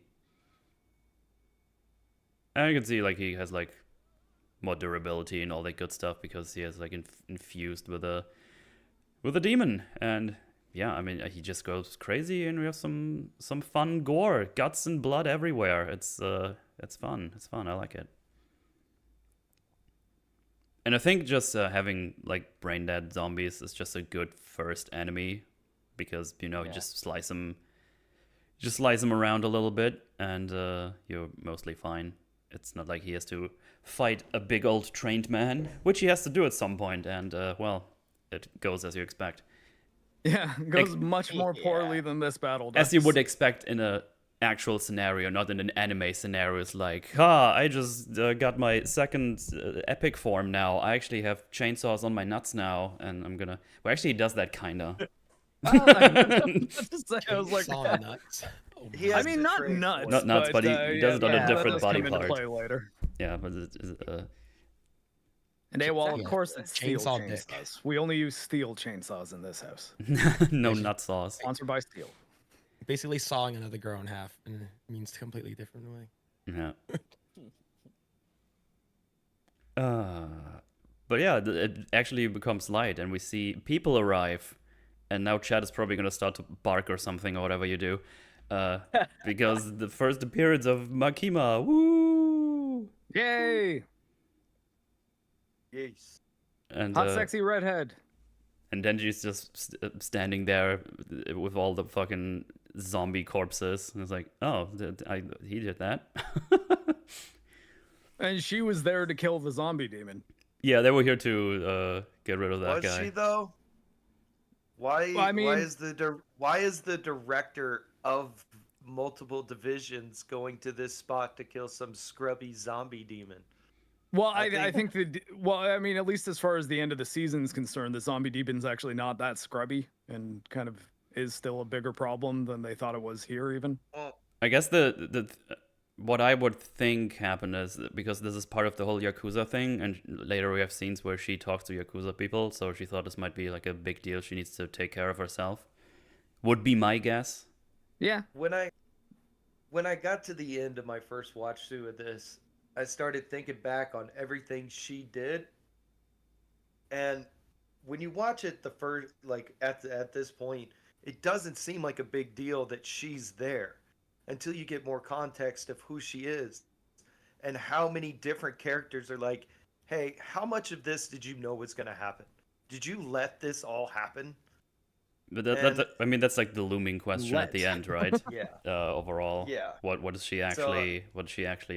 And you can see like he has like more durability and all that good stuff because he has like infused with a demon. And yeah, I mean he just goes crazy and we have some fun gore, guts and blood everywhere. It's fun. It's fun. I like it. And I think just having like brain dead zombies is just a good first enemy because you Yeah. just slice them around a little bit and you're mostly fine. It's not like he has to fight a big old trained man, which he has to do at some point, and well, it goes as you expect, Yeah, it goes much more poorly Yeah. than this battle does. as you would expect in a actual scenario, not in an anime scenario. It's like, I just got my second epic form now. I actually have chainsaws on my nuts now, and I'm gonna. Well, actually, he does that kinda. I was like, Saw nuts. Oh He my I has mean, to not train nuts. for Not nuts, but he does it on a that different does body come into part. play later. Yeah, but And AWOL, of Yeah. course, it's steel Chainsaw dick. chainsaws. We only use steel chainsaws in this house. no nut sauce. Sponsored by Steel. Basically sawing another girl in half and it means completely different way. Yeah. But yeah, it actually becomes light, and we see people arrive, and now Chad is probably gonna start to bark or something or whatever you do, because the first appearance of Makima. Woo! Yay! Yes. And Hot, sexy redhead. And Denji's just standing there with all the fucking zombie corpses. And it's like, oh, he did that. And she was there to kill the zombie demon. Yeah, they were here to get rid of that Was guy. she though? Why? Well, I mean- why is the director of multiple divisions going to this spot to kill some scrubby zombie demon? Well, I I think well, I mean, at least as far as the end of the season's concerned, the zombie demon's actually not that scrubby and kind of is still a bigger problem than they thought it was here, even. Well, I guess what I would think happened is that because this is part of the whole Yakuza thing, and later we have scenes where she talks to Yakuza people, so she thought this might be like a big deal. She needs to take care of herself. Would be my guess. Yeah. when I got to the end of my first watch through of this, I started thinking back on everything she did, and when you watch it the first, like at this point, it doesn't seem like a big deal that she's there until you get more context of who she is and how many different characters are like, hey, how much of this did you know was going to happen? Did you let this all happen? But And- I mean, that's like the looming question at the Let. end, right? Yeah. Overall, Yeah. what is she actually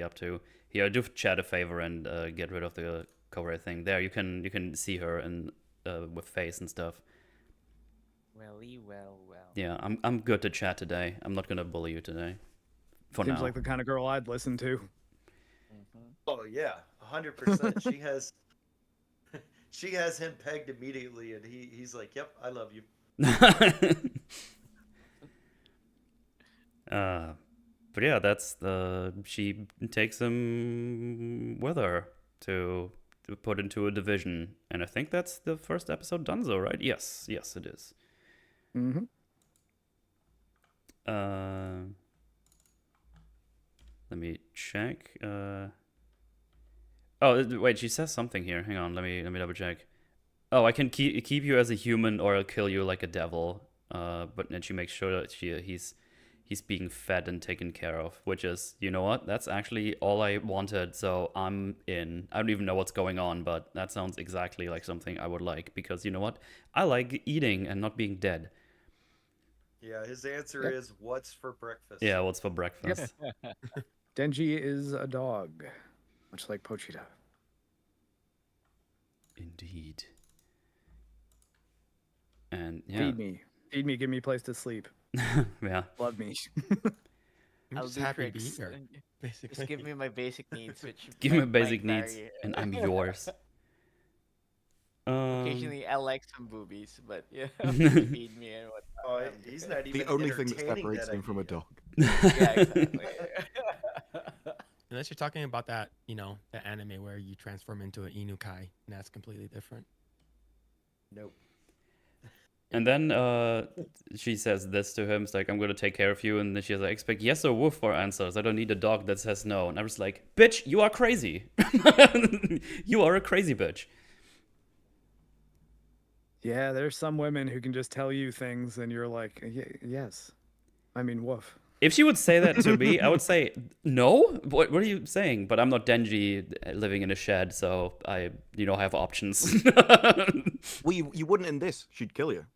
up to? Here, do chat a favor and get rid of the cover thing. There, you can see her and with face and stuff. Welly, well. Yeah, I'm good to chat today. I'm not gonna bully you today. For Seems now. like the kind of girl I'd listen to. Oh yeah, 100%. She has him pegged immediately, and he's like, "Yep, I love you." But yeah, that's she takes him with her to put into a division, and I think that's the first episode done, though, right? Yes, it is. Mm-hmm. Let me check. Oh wait, she says something here. Hang on, let me double check. Oh, I can keep you as a human, or I'll kill you like a devil. But then she makes sure that he's being fed and taken care of, which is, you know what? That's actually all I wanted, so I'm in. I don't even know what's going on, but that sounds exactly like something I would like, because you know what? I like eating and not being dead. Yeah, his answer is, "What's for breakfast?" Yeah, what's for breakfast? Denji is a dog, much like Pochita. Indeed. And yeah, Feed me, give me a place to sleep. yeah. Love me. I'm I'll just do happy to be tricks. here, basically. Just give me my basic needs, which Give me might basic needs, vary. and I'm yours. Occasionally, I like some boobies, but yeah, feed me and whatnot. Oh, I'm he's good. not even The only thing that entertaining separates him from a idea. dog. Yeah, exactly. Unless you're talking about that, the anime where you transform into an inukai, and that's completely different. Nope. And then she says this to him. It's like, I'm going to take care of you. And then she's like, expect yes or woof for answers. I don't need a dog that says no. And I was like, bitch, you are crazy. You are a crazy bitch. Yeah, there's some women who can just tell you things and you're like, yes. I mean, woof. If she would say that to me, I would say, no? What are you saying? But I'm not Denji living in a shed, so I have options. Well, you wouldn't in this. She'd kill you.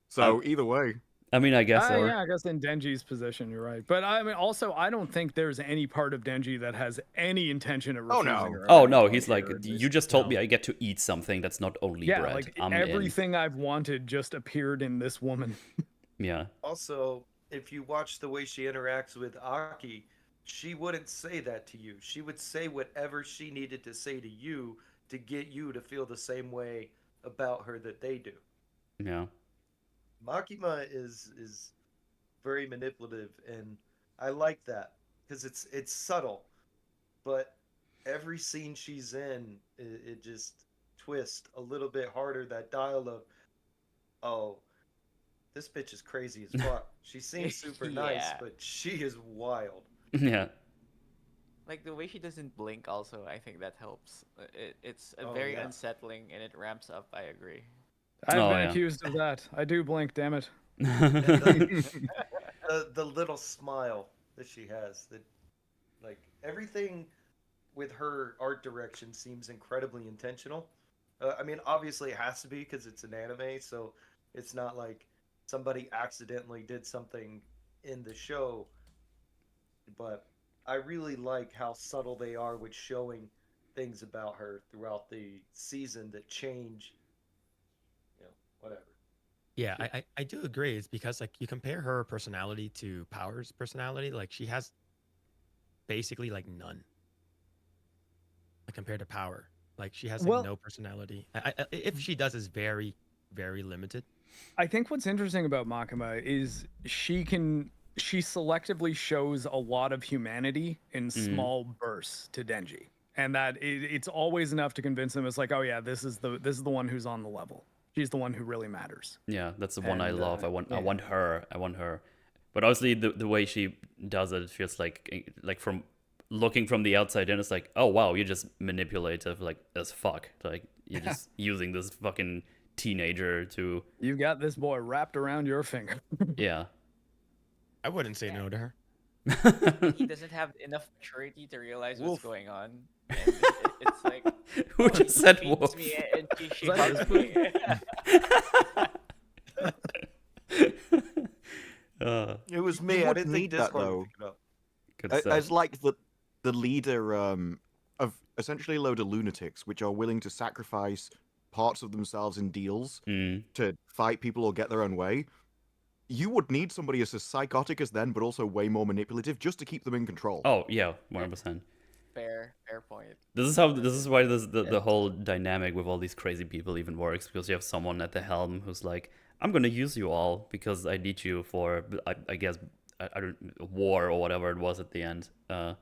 So either way. I mean, I guess so. Yeah, I guess in Denji's position, you're right. But I mean, also, I don't think there's any part of Denji that has any intention of Oh, refusing no. her. Oh, at no, any he's point like, here in you this, just told me I get to eat something that's not only Yeah, bread. like I'm in. everything I've wanted just appeared in this woman. Yeah. Also, if you watch the way she interacts with Aki, she wouldn't say that to you. She would say whatever she needed to say to you to get you to feel the same way about her that they do. Yeah. Makima is very manipulative, and I like that because it's subtle, but every scene she's in, it just twists a little bit harder that dial of, oh, this bitch is crazy as fuck. She seems super nice, Yeah. but she is wild. Yeah. Like the way she doesn't blink, also, I think that helps. It's Oh, very yeah. unsettling, and it ramps up. I agree. I've Oh, been yeah. accused of that. I do blink, damn it. The little smile that she has, that like everything with her art direction seems incredibly intentional, I mean, obviously it has to be because it's an anime, so it's not like somebody accidentally did something in the show. But I really like how subtle they are with showing things about her throughout the season that change, whatever. Yeah, I do agree. It's because like you compare her personality to Power's personality, like she has basically like none. Like compared to Power, like she has like Well- no personality. If she does, is very very limited. I think what's interesting about Makima is she selectively shows a lot of humanity in small bursts to Denji, and that it's always enough to convince him. It's like, oh yeah, this is the one who's on the level. She's the one who really matters. Yeah, that's the one I And, love. I want yeah. her. I want her. But obviously, the way she does it feels like from looking from the outside in, it's like, oh wow, you're just manipulative, like as fuck. Like you're just using this fucking teenager to. You've got this boy wrapped around your finger. Yeah. I wouldn't say no to her. He doesn't have enough maturity to realize Wolf. what's going on. And it's like Who just said feeds wolf? me and she Was that hugs me. It was You me. I would didn't think need that, Discord would though. pick it up. Good As stuff. like the leader of essentially a load of lunatics, which are willing to sacrifice parts of themselves in deals to fight people or get their own way. You would need somebody as psychotic as them, but also way more manipulative, just to keep them in control. Oh yeah, 100%. Fair point. This is why the whole dynamic with all these crazy people even works, because you have someone at the helm who's like, I'm gonna use you all because I need you for I guess I don't war or whatever it was at the end. Or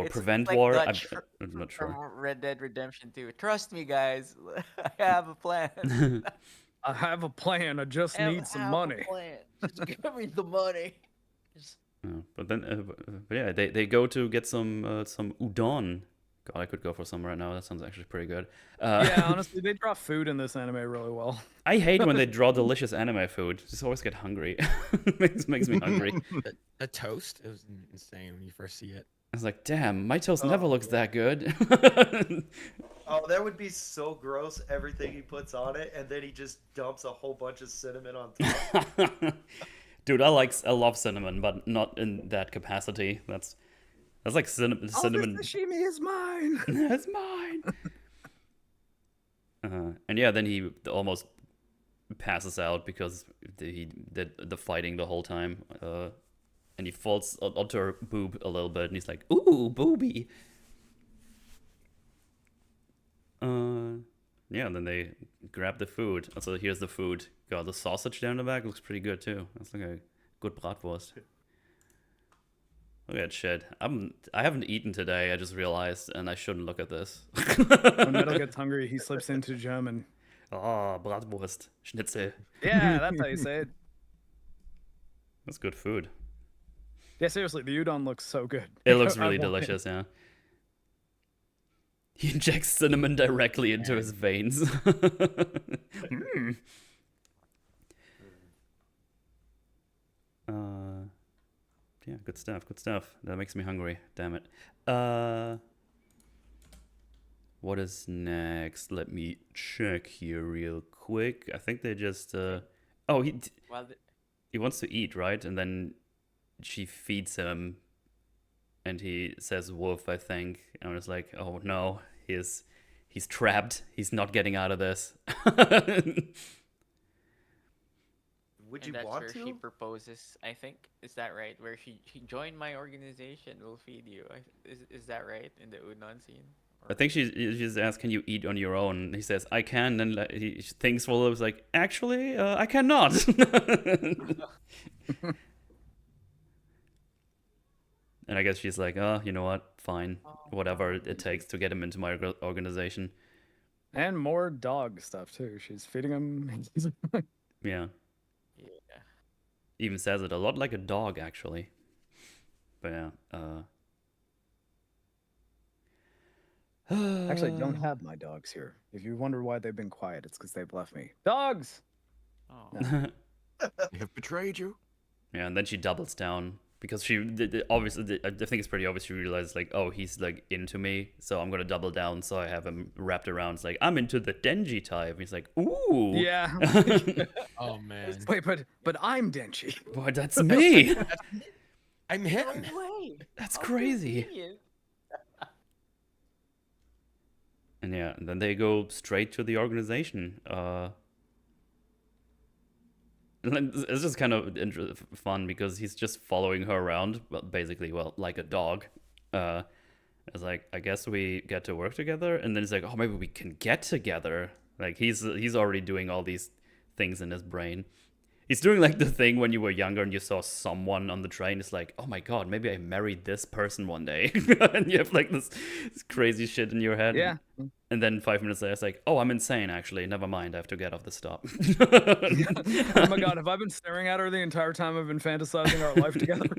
It's prevent like war. Dutch I'm not From sure. Red Dead Redemption 2. Trust me, guys. I have a plan. I have a plan. I just need some money. Just give me the money. Just- But then, but yeah, they go to get some udon. God, I could go for some right now. That sounds actually pretty good. Yeah, honestly, they draw food in this anime really well. I hate when they draw delicious anime food. Just always get hungry. makes me hungry. A toast, it was insane when you first see it. I was like, damn, my toast never looks that good. Oh, that would be so gross, everything he puts on it, and then he just dumps a whole bunch of cinnamon on top. Dude, I love cinnamon, but not in that capacity. That's like cinnamon. This sashimi is mine. That's mine. And yeah, then he almost passes out because he did the fighting the whole time. And he falls onto her boob a little bit, and he's like, "Ooh, booby." Yeah, and then they grab the food. Also, here's the food. God, the sausage down the back looks pretty good too. That's like a good bratwurst. Look at that shit. I haven't eaten today. I just realized, and I shouldn't look at this. When Metal gets hungry, he slips into German. Oh, Bratwurst, Schnitzel. Yeah, that's how you say it. That's good food. Yeah, seriously, the udon looks so good. It looks I really want it. delicious, yeah. He injects cinnamon directly into his veins. Yeah, good stuff, good stuff. That makes me hungry, damn it. What is next? Let me check here real quick. I think they just, oh, Well, he wants to eat, right? And then she feeds him, and he says wolf, I think. And I was like, oh no, he's trapped. He's not getting out of this. Would and you that's want where to? she proposes, I think. Is that right? Where she join my organization, we'll feed you. Is that right in the Udon scene? I think she just asks, can you eat on your own? He says, I can. And like, he thinks for a little, like, actually, I cannot. And I guess she's like, oh, you know what? Fine. Whatever it takes to get him into my organization. And more dog stuff, too. She's feeding him. Yeah. Yeah. Even says it a lot like a dog, actually. But yeah. Actually, I don't have my dogs here. If you wonder why they've been quiet, it's because they've left me. Dogs! Oh. They have betrayed you. Yeah, and then she doubles down because obviously, I think it's pretty obvious. She realized like, oh, he's like into me, so I'm gonna double down. So I have him wrapped around. It's like, I'm into the Denji type. He's like, ooh, Yeah. Oh man. Wait, but I'm Denji. boy, that's me. I'm him. No way. That's How crazy. convenient. And yeah, and then they go straight to the organization. And then it's just kind of fun because he's just following her around, basically, like a dog. It's like, I guess we get to work together, and then it's like, oh, maybe we can get together. Like he's already doing all these things in his brain. He's doing like the thing when you were younger and you saw someone on the train. It's like, oh my god, maybe I married this person one day, and you have like this crazy shit in your head. Yeah. And then 5 minutes later, it's like, oh, I'm insane, actually. Never mind, I have to get off the stop. Oh my god, have I been staring at her the entire time I've been fantasizing our life together?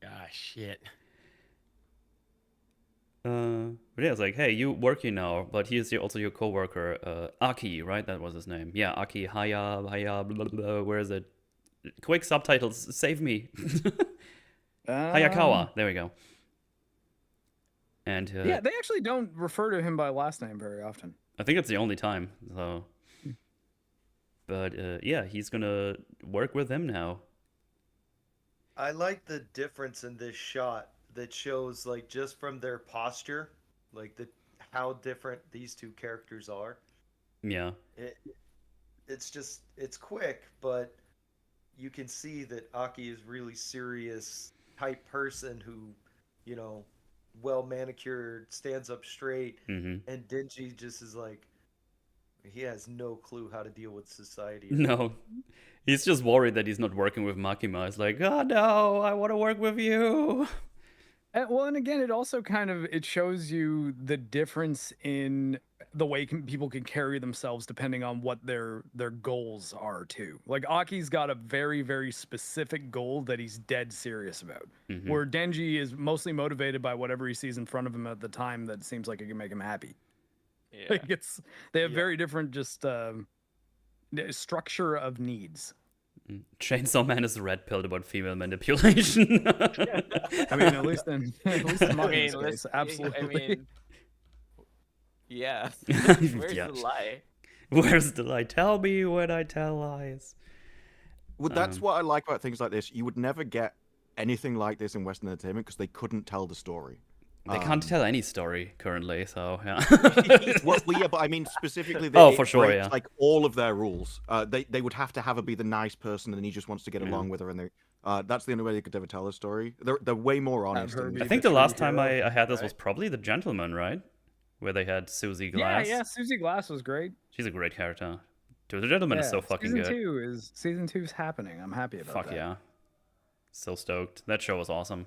Ah, shit. But yeah, it's like, hey, you work here now, but he's also your coworker, Aki, right? That was his name. Yeah, Aki, Haya, blah, blah, blah. Where is it? Quick subtitles, save me. Hayakawa, there we go. And yeah, they actually don't refer to him by last name very often. I think it's the only time. So, but yeah, he's gonna work with him now. I like the difference in this shot that shows like just from their posture, like how different these two characters are. Yeah. It's quick, but you can see that Aki is really serious type person who, you know, well manicured, stands up straight, and Denji just is like, he has no clue how to deal with society. No, he's just worried that he's not working with Makima. It's like, oh no, I want to work with you. Well, and again, it also it shows you the difference in the way people can carry themselves depending on what their goals are too. Like Aki's got a very, very specific goal that he's dead serious about. Where Denji is mostly motivated by whatever he sees in front of him at the time that seems like it can make him happy. Yeah. Like they have very different just structure of needs. Chainsaw Man is red pilled about female manipulation. I mean, at least in Martin's case, absolutely. I mean, yeah. Where's Yeah. the lie? Where's the lie? Tell me when I tell lies. Well, that's what I like about things like this. You would never get anything like this in Western entertainment because they couldn't tell the story. They can't tell any story currently, so yeah. well, yeah, but I mean specifically, for sure, yeah. Like all of their rules, they would have to have her be the nice person, and he just wants to get along with her, and that's the only way they could ever tell a story. They're way more honest. I think the last time I had this was probably The Gentleman, right? Where they had Susie Glass. Yeah, Susie Glass was great. She's a great character. Dude, The Gentleman is so fucking good. Season 2's happening. I'm happy about that. Fuck yeah. So stoked. That show was awesome.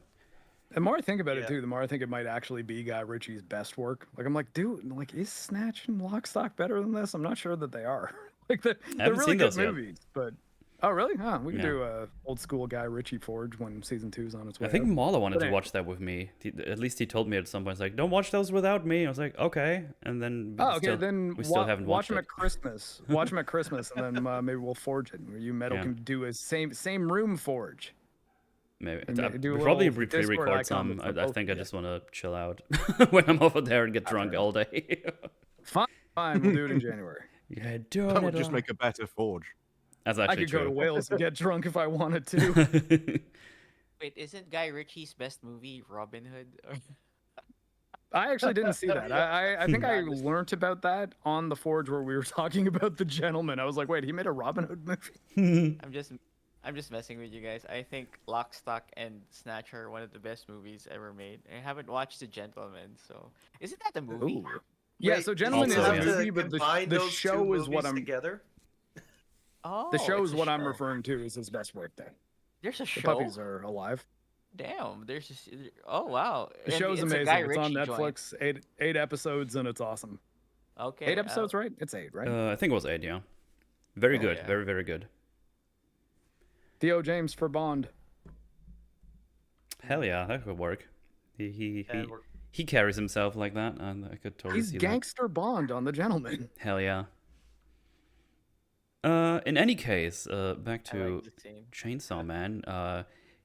The more I think about it too, the more I think it might actually be Guy Ritchie's best work. Like I'm like, dude, like is Snatch and Lock, Stock better than this? I'm not sure that they are. Like they're really good movies, but oh really? Huh? We can do a old school Guy Ritchie Forge when season 2's on its way. I think out. Marla wanted to watch that with me. At least he told me at some point, he's like, "Don't watch those without me." I was like, "Okay," and then we still haven't watched watch them it. at Christmas. Watch them at Christmas, and then maybe we'll forge it. Where you Metal can do a same room forge. Maybe do a we'll probably little Discord pre-record icon some. for I both think of I you. just want to chill out when I'm over there and get drunk all day. Fine, we'll do it in January. Yeah, do That would it. just make a better forge. That's I actually could go to true. Wales and get drunk if I wanted to. Wait, isn't Guy Ritchie's best movie Robin Hood? I actually didn't see that. I think I learnt about that on the Forge where we were talking about The Gentleman. I was like, wait, he made a Robin Hood movie? I'm just messing with you guys. I think Lock, Stock, and Snatch are one of the best movies ever made. I haven't watched The Gentleman, so isn't that the movie? Yeah, Wait, so Gentleman also, is a yeah. movie, but the show is what I'm together. Oh, the show it's is a what I'm show. referring to as his best work. Then There's a the show. puppies are alive. Damn, there's just oh wow. The And show's it's a amazing. Guy It's on Ritchie joint. Netflix. Eight episodes, and it's awesome. Okay. 8 episodes, right? It's 8, right? I think it was 8, yeah. Very good. yeah. Very, very good. Theo James for Bond. Hell yeah, that could work. He And we're- carries himself like that, and I could totally He's see gangster Bond on The Gentleman. that. Hell yeah. In any case, back I like to the scene. Chainsaw Man.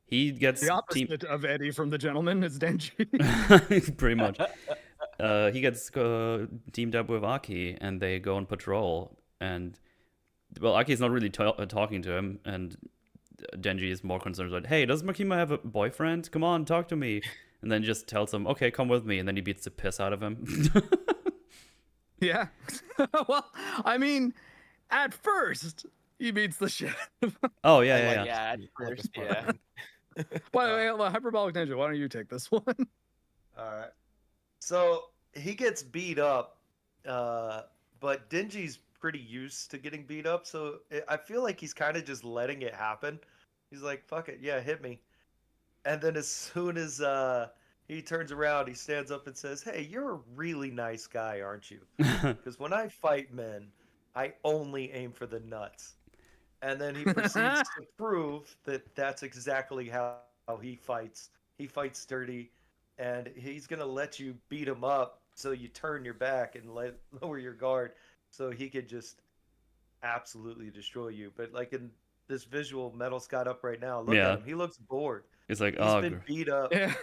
He gets The team- opposite of Eddie from The Gentleman is Denji. pretty much. He gets teamed up with Aki, and they go on patrol. And well, Aki's not really talking to him, and Denji is more concerned like, "Hey, does Makima have a boyfriend? Come on, talk to me." And then just tells him, "Okay, come with me." And then he beats the piss out of him. Yeah. Well, I mean, at first, he beats the shit. Oh Yeah, yeah. at first, yeah. By the way, Hyperbolic Ninja, why don't you take this one? All right. So he gets beat up, but Denji's pretty used to getting beat up, so I feel like he's kind of just letting it happen. He's like, "Fuck it, yeah, hit me." And then as soon as he turns around, he stands up and says, "Hey, you're a really nice guy, aren't you? Because when I fight men, I only aim for the nuts." And then he proceeds to prove that that's exactly how he fights. He fights dirty, and he's gonna let you beat him up so you turn your back and lower your guard, so he could just absolutely destroy you. But like in this visual, Metal's got up right now. Look Yeah. at him. He looks bored. It's like, He's oh, been beat up Yeah.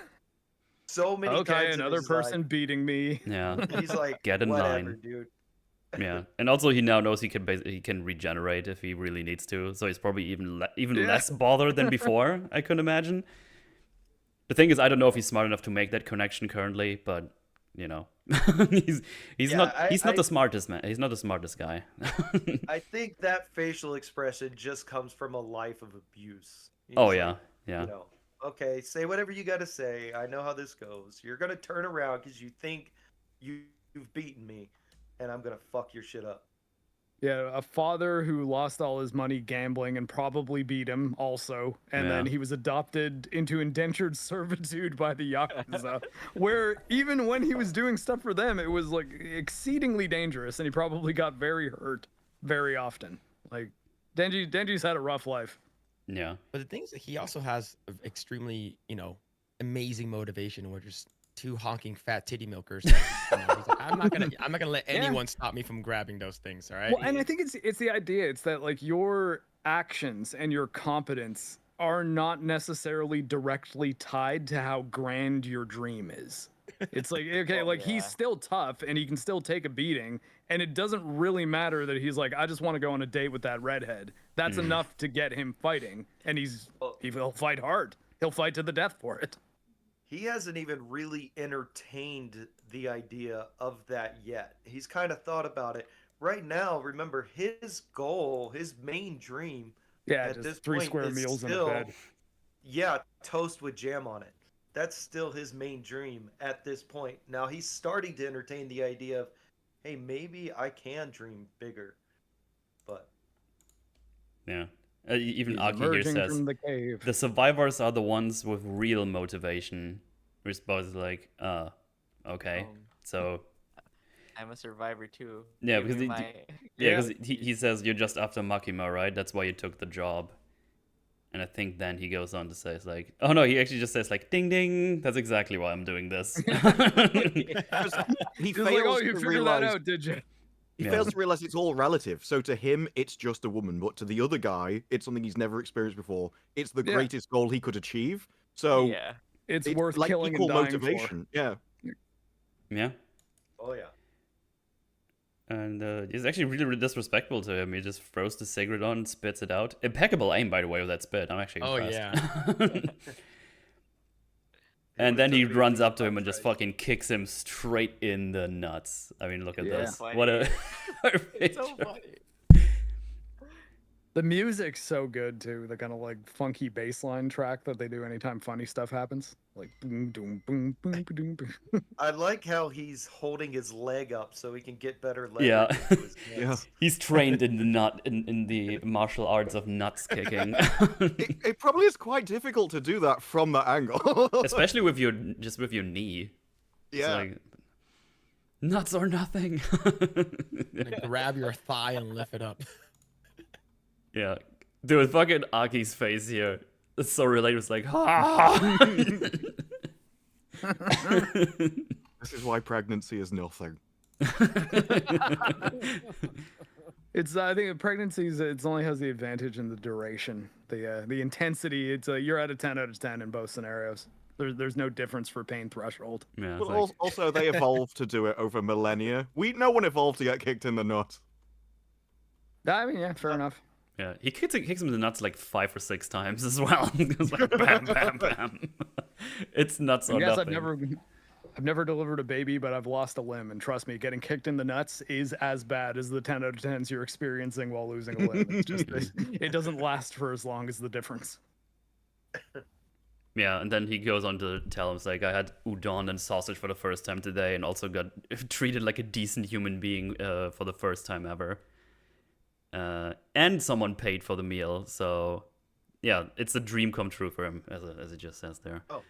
so many Okay, times. in another his person beating me. yeah. life. He's like, Get in whatever, line. dude. Yeah, and also he now knows he can regenerate if he really needs to, so he's probably even Yeah. less bothered than before. I could imagine. The thing is, I don't know if he's smart enough to make that connection currently, but you know, he's Yeah, not the smartest man. He's not the smartest guy. I think that facial expression just comes from a life of abuse. He's Oh like, yeah, yeah, You know, okay, say whatever you got to say. I know how this goes. You're gonna turn around because you think you've beaten me, and I'm gonna fuck your shit up. Yeah, a father who lost all his money gambling and probably beat him also. And then Yeah. he was adopted into indentured servitude by the Yakuza, where even when he was doing stuff for them, it was like exceedingly dangerous and he probably got very hurt very often. Like Denji's had a rough life. yeah. But the thing is that he also has extremely, amazing motivation. We're just two honking fat titty milkers. He's like, I'm not gonna let anyone stop me from grabbing those things. All right. Well, and I think it's the idea. It's that like your actions and your competence are not necessarily directly tied to how grand your dream is. It's like, okay, Oh, like he's yeah. still tough and he can still take a beating, and it doesn't really matter that he's like, I just want to go on a date with that redhead. That's enough to get him fighting, and he'll fight hard. He'll fight to the death for it. He hasn't even really entertained the idea of that yet. He's kind of thought about it. Right now, remember, his goal, his main dream Yeah, at just this 3 point square is meals in a still, bed. yeah, toast with jam on it. That's still his main dream at this point. Now he's starting to entertain the idea of, hey, maybe I can dream bigger. But Yeah. Even He's Aki here emerging says from the cave. the survivors are the ones with real motivation. Response is like, okay. So I'm a survivor too. Yeah, Give because me he- my... yeah, because he says you're just after Makima, right? That's why you took the job. And I think then he goes on to say, it's like, oh no, he actually just says like, ding ding. That's exactly why I'm doing this. He He's fails like, oh, you to figured realize that out, did you? he Yeah. fails to realize it's all relative. So to him, it's just a woman, but to the other guy, it's something he's never experienced before. It's the Yeah. greatest goal he could achieve. So Yeah. It's it's worth like killing equal and dying motivation. Yeah. Yeah. oh yeah, And he's actually really, really disrespectful to him. He just throws the cigarette on, spits it out. Impeccable aim, by the way, with that spit. I'm actually Oh, impressed. And then he runs up to him and just fucking kicks him straight in the nuts. I mean, look at Yeah. this. Funny. What a It's so funny. The music's so good too. The kind of like funky bass line track that they do anytime funny stuff happens. Like boom, boom, boom, boom, boom, boom. I like how he's holding his leg up so he can get better leverage. Yeah. into his Yeah. hands. He's trained in the in the martial arts of nuts kicking. It probably is quite difficult to do that from that angle. Especially with your knee. It's yeah. like, nuts or nothing. Like, grab your thigh and lift it up. Yeah. Dude, fucking Aki's face here. It's so relatable. It's like, ha! This is why pregnancy is nothing. It's I think pregnancies it only has the advantage in the duration, the intensity. It's you're at a 10 out of 10 in both scenarios. There's no difference for pain threshold. Yeah, it's Well, like, also they evolved to do it over millennia. No one evolved to get kicked in the nuts. I mean, yeah, fair enough. yeah, he kicks him in the nuts like 5 or 6 times as well. It's like bam, bam, bam. It's nuts or Yes, nothing. I've never delivered a baby, but I've lost a limb, and trust me, getting kicked in the nuts is as bad as the 10 out of 10s you're experiencing while losing a limb. It's just it doesn't last for as long as the difference. Yeah, and then he goes on to tell him, it's like, I had udon and sausage for the first time today, and also got treated like a decent human being for the first time ever. And someone paid for the meal, so yeah, it's a dream come true for him, as it just says there. Oh,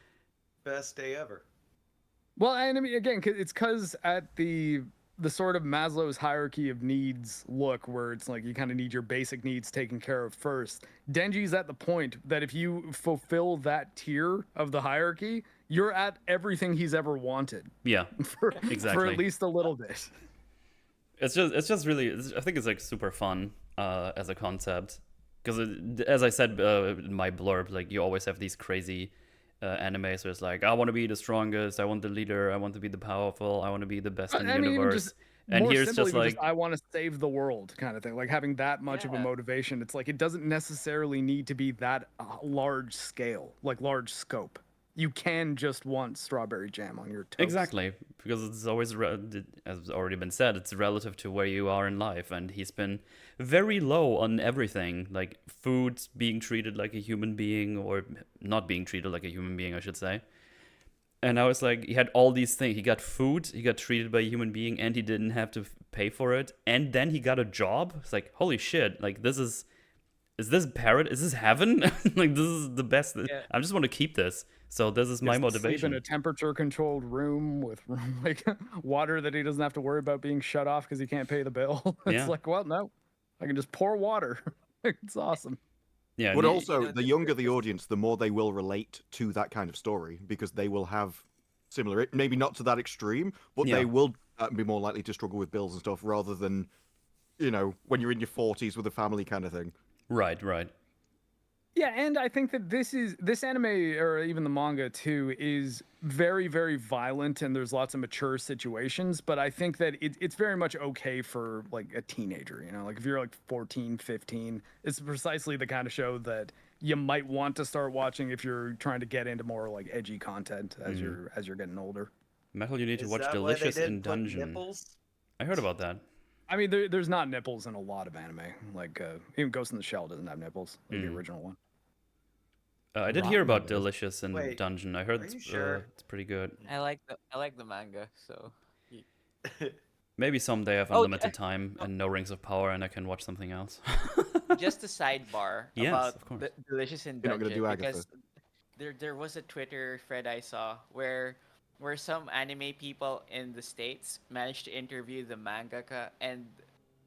best day ever. Well, and I mean, again, it's because at the sort of Maslow's hierarchy of needs look, where it's like you kind of need your basic needs taken care of first. Denji's at the point that if you fulfill that tier of the hierarchy, you're at everything he's ever wanted. Yeah, for exactly. at least a little bit. It's just really, I think it's like super fun as a concept, because as I said in my blurb, like you always have these crazy animes where it's like, I want to be the strongest, I want the leader, I want to be the powerful, I want to be the best in the universe. And more here's simply, just like, I want to save the world kind of thing. Like having that much of a Yeah. motivation. It's like it doesn't necessarily need to be that large scale, like large scope. You can just want strawberry jam on your toast. exactly, because it's always, as already been said, it's relative to where you are in life, and he's been very low on everything, like food, being treated like a human being, or not being treated like a human being, I should say. And I was like, he had all these things. He got food, he got treated by a human being, and he didn't have to pay for it. And then he got a job. It's like, holy shit, like this is this is this heaven? Like this is the best. Yeah. I just want to keep this. So this is my Gets to sleep motivation. in a temperature-controlled room with like water that he doesn't have to worry about being shut off because he can't pay the bill. It's Yeah. like, well, no, I can just pour water. It's awesome. Yeah, But and also, know, the younger the audience, the more they will relate to that kind of story, because they will have similar, maybe not to that extreme, but Yeah. they will be more likely to struggle with bills and stuff, rather than, when you're in your 40s with a family kind of thing. right. Yeah, and I think that this anime or even the manga too is very, very violent, and there's lots of mature situations, but I think that it's very much okay for like a teenager, like if you're like 14, 15, it's precisely the kind of show that you might want to start watching if you're trying to get into more like edgy content as you're getting older. Metal, you need to Is watch that why they Delicious in didn't put Dungeon. nipples? I heard about that. I mean, there's not nipples in a lot of anime. Like even Ghost in the Shell doesn't have nipples, like the original one. I did hear about Ramen is- Delicious in Wait, Dungeon. I heard are you sure? it's pretty good. I like the manga, so Maybe someday I have Oh, unlimited time and no Rings of Power, and I can watch something else. just a sidebar Yes, about of course. the Delicious in You're not gonna Dungeon do Agatha. because there was a Twitter thread I saw where some anime people in the States managed to interview the mangaka, and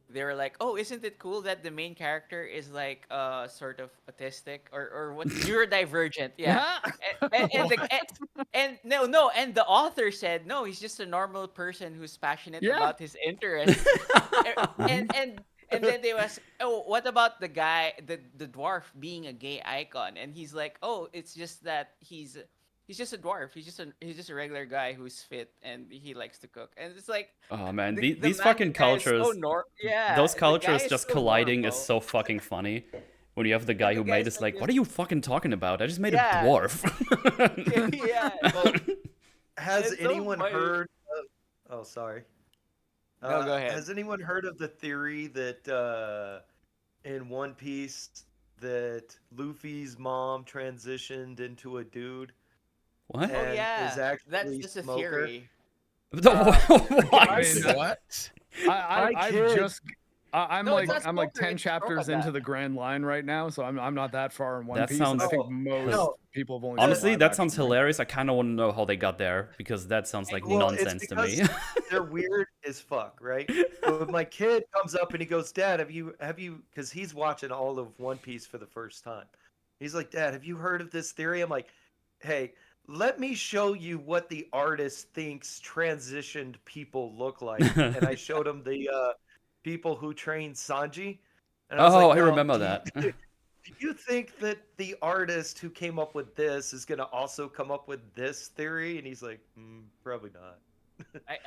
they were like, "Oh, isn't it cool that the main character is like sort of autistic or what neurodivergent?" Yeah. And the author said, "No, he's just a normal person who's passionate Yeah. about his interests." and then they was, "Oh, what about the guy, the dwarf being a gay icon?" And he's like, "Oh, it's just that he's just a dwarf. He's just a regular guy who's fit and he likes to cook." And it's like, Oh man, the these fucking manga is so cultures, yeah, those the guy cultures is just so colliding is normal. so fucking funny. When you have the guy the who made guy's this, like like, what this- are you fucking talking about? I just made Yeah. a dwarf. Yeah. Well, has It's so anyone funny. heard of... Oh, sorry. No, go ahead. Has anyone heard of the theory that in One Piece that Luffy's mom transitioned into a dude? What? Oh And yeah, is actually that's just a Smoker? theory. What? I mean, What? I've kid. just I'm No, it's like not I'm like Smoker, 10 it's chapters Crocodile. into the Grand Line right now, so I'm not that far in One That Piece. And I sounds- think Oh, most no. people have only seen Honestly, live that action, sounds right? hilarious. I kind of want to know how they got there, because that sounds like Well, it's nonsense to me. because they're weird as fuck, right? But my kid comes up and he goes, "Dad, have you?" Because he's watching all of One Piece for the first time. He's like, "Dad, have you heard of this theory?" I'm like, "Hey, let me show you what the artist thinks transitioned people look like." And I showed him people who trained Sanji. And Oh, like, I well, remember do you- that. Do you think that the artist who came up with this is gonna also come up with this theory? And he's like, probably not.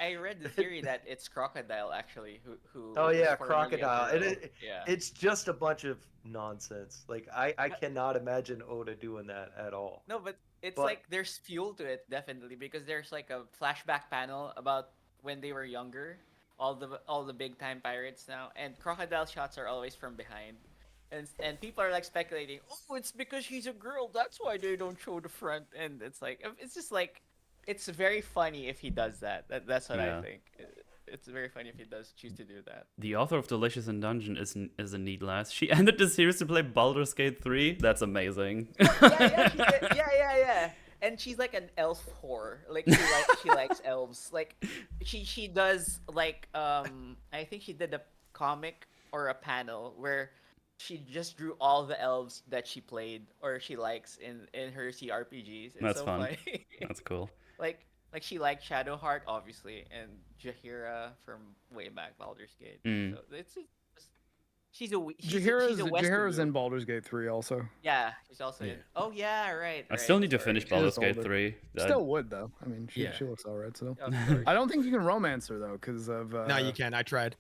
I read the theory that it's Crocodile actually who Oh was yeah, formerly a crocodile. And girl. it, Yeah. it's just a bunch of nonsense. Like I cannot imagine Oda doing that at all. No, but it's But- like there's fuel to it definitely because there's like a flashback panel about when they were younger, all the big time pirates now, and Crocodile shots are always from behind. And people are like speculating, oh, it's because she's a girl, that's why they don't show the front. And it's like, it's just like, it's very funny if he does that. That's what Yeah. I think. It's very funny if he does choose to do that. The author of Delicious in Dungeon is a neat lass. She ended the series to play Baldur's Gate 3. That's amazing. Yeah. And she's like an elf whore. Like she likes elves. Like she does like I think she did a comic or a panel where she just drew all the elves that she played or she likes in her CRPGs. It's That's so fun. funny. That's cool. like she liked Shadowheart obviously and Jaheira from way back Baldur's Gate. So it's just she's a Jaheira's in Westeroo. Baldur's Gate 3 also. Yeah, she's also in. Oh yeah, right. I still right, need to sorry. finish She's Baldur's just Gate older. 3. Still would though. I mean, she Yeah. looks alright still. Of course. I don't think you can romance her though, because of. No, you can. I tried.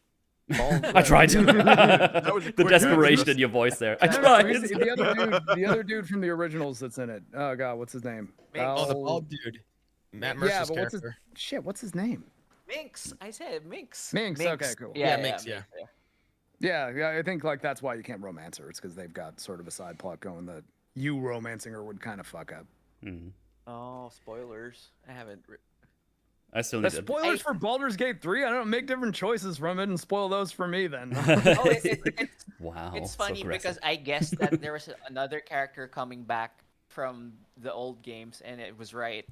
I tried. was a The quick desperation answer. in your voice there. I No, tried. the other dude from the originals that's in it. Oh god, what's his name? Minx. Oh, the Al- bald dude. Matt Yeah, Mercer's but character. what's his name? Minx. I said Minx. Minx. Okay, cool. Yeah, Minx, yeah. Yeah, I think like that's why you can't romance her. It's because they've got sort of a side plot going that you romancing her would kind of fuck up. Mhm. Oh, spoilers. I haven't. I still The need to. spoilers for Baldur's Gate 3. I don't make different choices from it and spoil those for me then. Oh, it's Wow. it's so funny because aggressive. I guessed that there was another character coming back from the old games, and it was right.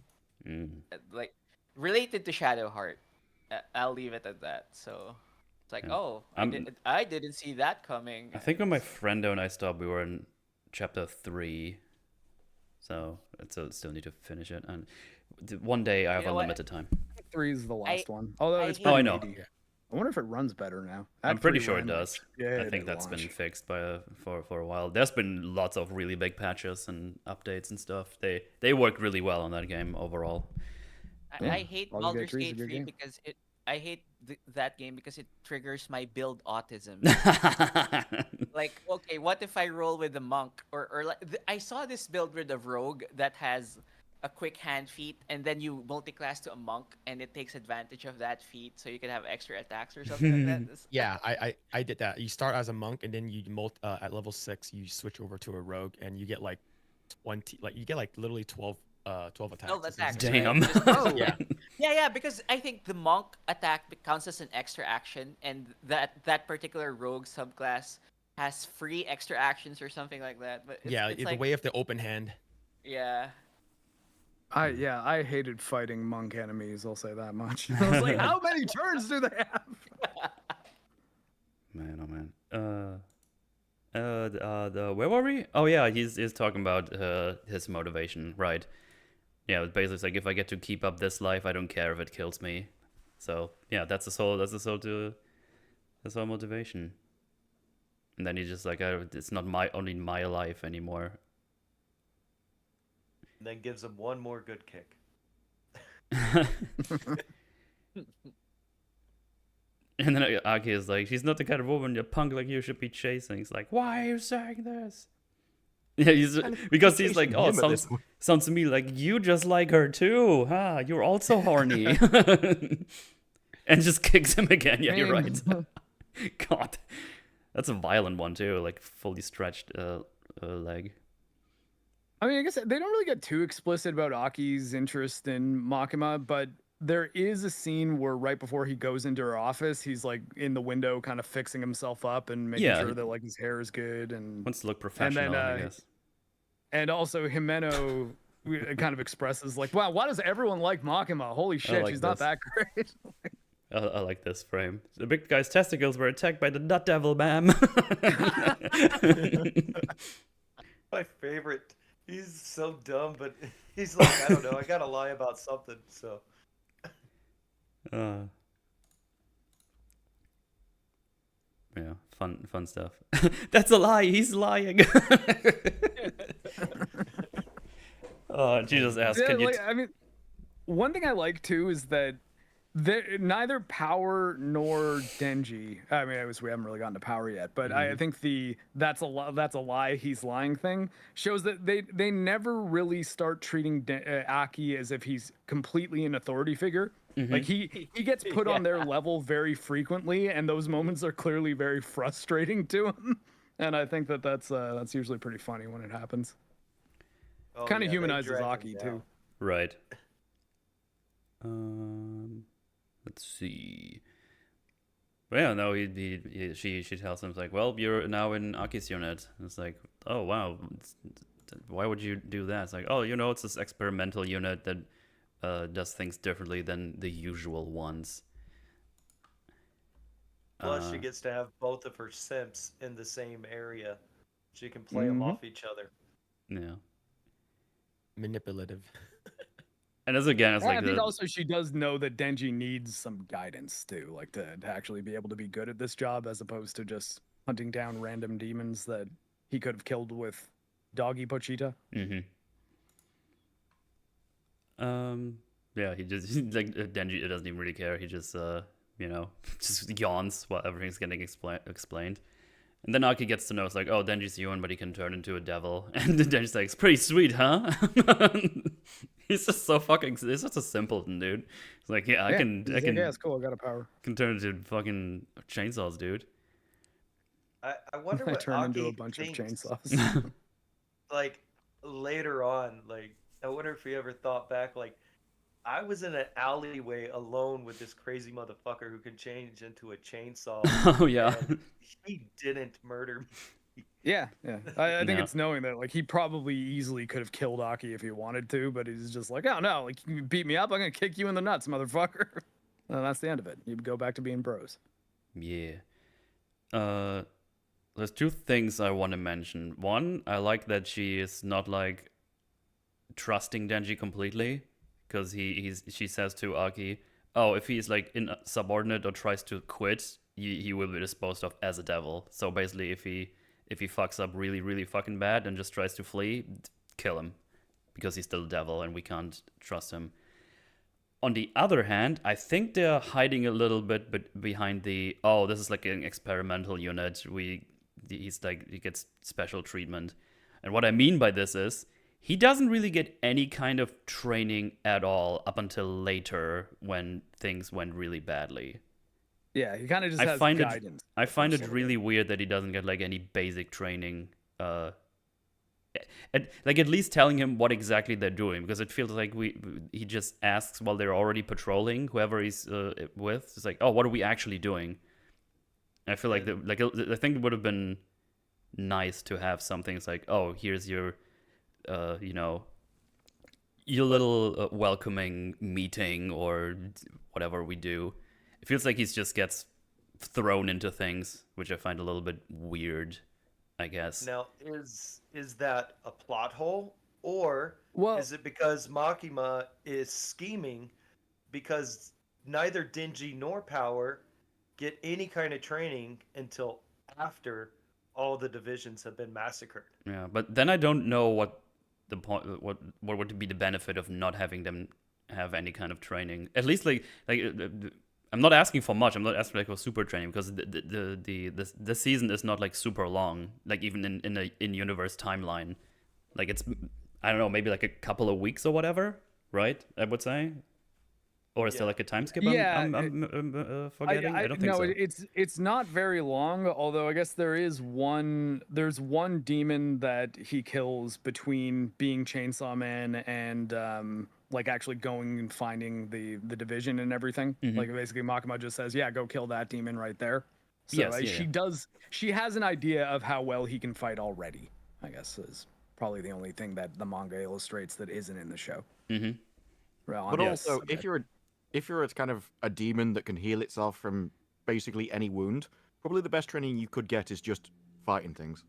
Like related to Shadowheart. I'll leave it at that. So it's like, Yeah. oh, I'm- I didn't see that coming. I think when my friend and I stopped, we were in chapter 3. So I still need to finish it. And one day I have You know what? unlimited time. 3 is the last one. Although I it's hate- Oh, I pretty know. meaty. I wonder if it runs better now. I'm That pretty 3 sure it ran, does. Yeah, I think that's been launch. fixed for a while. There's been lots of really big patches and updates and stuff. They worked really well on that game overall. Yeah. I hate Baldur's Baldur's Gate 3 is a Gate good 3 game. because I hate that game because it triggers my build autism. Like, okay, what if I roll with the monk or like I saw this build with a rogue that has a quick hand feat and then you multi-class to a monk and it takes advantage of that feat so you can have extra attacks or something like that. Yeah, I did that. You start as a monk and then you at level 6 you switch over to a rogue and you get like 20 you get like literally 12 attacks. 12 It's attacks. insane. Damn. Right? Yeah. Yeah, because I think the monk attack counts as an extra action, and that particular rogue subclass has free extra actions or something like that. But it's The like, way of the open hand. yeah. I hated fighting monk enemies. I'll say that much. I was like, how many turns do they have? Man, oh man. Where were we? Oh yeah, he's talking about his motivation, right? Yeah, it's basically like if I get to keep up this life, I don't care if it kills me. So yeah, that's his whole motivation. And then he's just like, it's not only my life anymore. And then gives him one more good kick. And then Aki is like, she's not the kind of woman a punk like you should be chasing. He's like, why are you saying this? Yeah, because he's like, oh, it sounds to me like you just like her too, huh? You're also horny. And just kicks him again. Yeah, you're right. God, that's a violent one too, like fully stretched leg. I mean, I guess they don't really get too explicit about Aki's interest in Makima, but there is a scene where right before he goes into her office, he's like in the window kind of fixing himself up and making Yeah. sure that like his hair is good and Wants to look professional, I guess. and also Himeno kind of expresses like, wow, why does everyone like Makima? Holy shit, like she's not this. that great. I like this frame. The big guy's testicles were attacked by the nut devil, ma'am. My favorite. He's so dumb, but he's like, I don't know, I gotta lie about something, so. Yeah, fun stuff. That's a lie. He's lying. Oh, Jesus asked, Yeah, can you? like, I mean, one thing I like too is that neither Power nor Denji. I mean, we haven't really gotten to Power yet, but I think that's a lie. He's lying thing shows that they never really start treating Aki as if he's completely an authority figure. Like he gets put on their level very frequently, and those moments are clearly very frustrating to him. And I think that's usually pretty funny when it happens. Oh, Kind of yeah, they humanizes drag him Aki down. too. Right. Let's see. But yeah, no, she tells him, like, well, you're now in Aki's unit. And it's like, oh wow, why would you do that? It's like, oh, it's this experimental unit that does things differently than the usual ones. Plus, she gets to have both of her simps in the same area. She can play them off each other. Yeah. Manipulative. And as again, it's I like think also she does know that Denji needs some guidance too, like to actually be able to be good at this job as opposed to just hunting down random demons that he could have killed with Doggy Pochita. Yeah, he just like Denji doesn't even really care. He just just yawns while everything's getting explained. And then Aki gets to know, it's like, oh, Denji's human, but he can turn into a devil. And then Denji's like, it's pretty sweet, huh? He's just so fucking, he's such a simpleton, dude. He's like, yeah, I can, yeah, it's cool, I got a power. Can turn into fucking chainsaws, dude. I wonder I what turn into Aki a bunch of thinks, chainsaws. like, later on, like, I wonder if he ever thought back, like, I was in an alleyway alone with this crazy motherfucker who can change into a chainsaw. Oh, yeah. And he didn't murder me. Yeah. I think No. it's knowing that, like, he probably easily could have killed Aki if he wanted to, but he's just like, oh no, like, you beat me up, I'm gonna kick you in the nuts, motherfucker. And that's the end of it. You go back to being bros. Yeah. There's two things I want to mention. One, I like that she is not like trusting Denji completely, because she says to Aki, oh, if he's like insubordinate or tries to quit, he will be disposed of as a devil. So basically, if he fucks up really, really fucking bad and just tries to flee, kill him, because he's still a devil and we can't trust him. On the other hand, I think they're hiding a little bit behind the, oh, this is like an experimental unit. He gets special treatment. And what I mean by this is, he doesn't really get any kind of training at all up until later when things went really badly. Yeah, he kind of just has guidance. I find it really weird that he doesn't get like any basic training. At least telling him what exactly they're doing, because it feels like he just asks while they're already patrolling whoever he's with. It's like, oh, what are we actually doing? And I feel like I think it would have been nice to have something. It's like, oh, here's your your little welcoming meeting or whatever we do. It feels like he just gets thrown into things, which I find a little bit weird, I guess. Now, is that a plot hole, or is it because Makima is scheming because neither Denji nor Power get any kind of training until after all the divisions have been massacred? Yeah, but then I don't know what the point, what would be the benefit of not having them have any kind of training. At least like I'm not asking for much. I'm not asking like for super training, because the season is not like super long. Like even in a in-universe timeline, like it's, I don't know, maybe like a couple of weeks or whatever, right? I would say. Or is there like a time skip? Yeah, I'm forgetting. I don't think no, so. it's not very long. Although I guess there's one demon that he kills between being Chainsaw Man and like actually going and finding the division and everything. Mm-hmm. Like basically Makima just says, yeah, go kill that demon right there. So Yes, she has an idea of how well he can fight already, I guess, is probably the only thing that the manga illustrates that isn't in the show. Mm-hmm. But also, if you're kind of a demon that can heal itself from basically any wound, probably the best training you could get is just fighting things,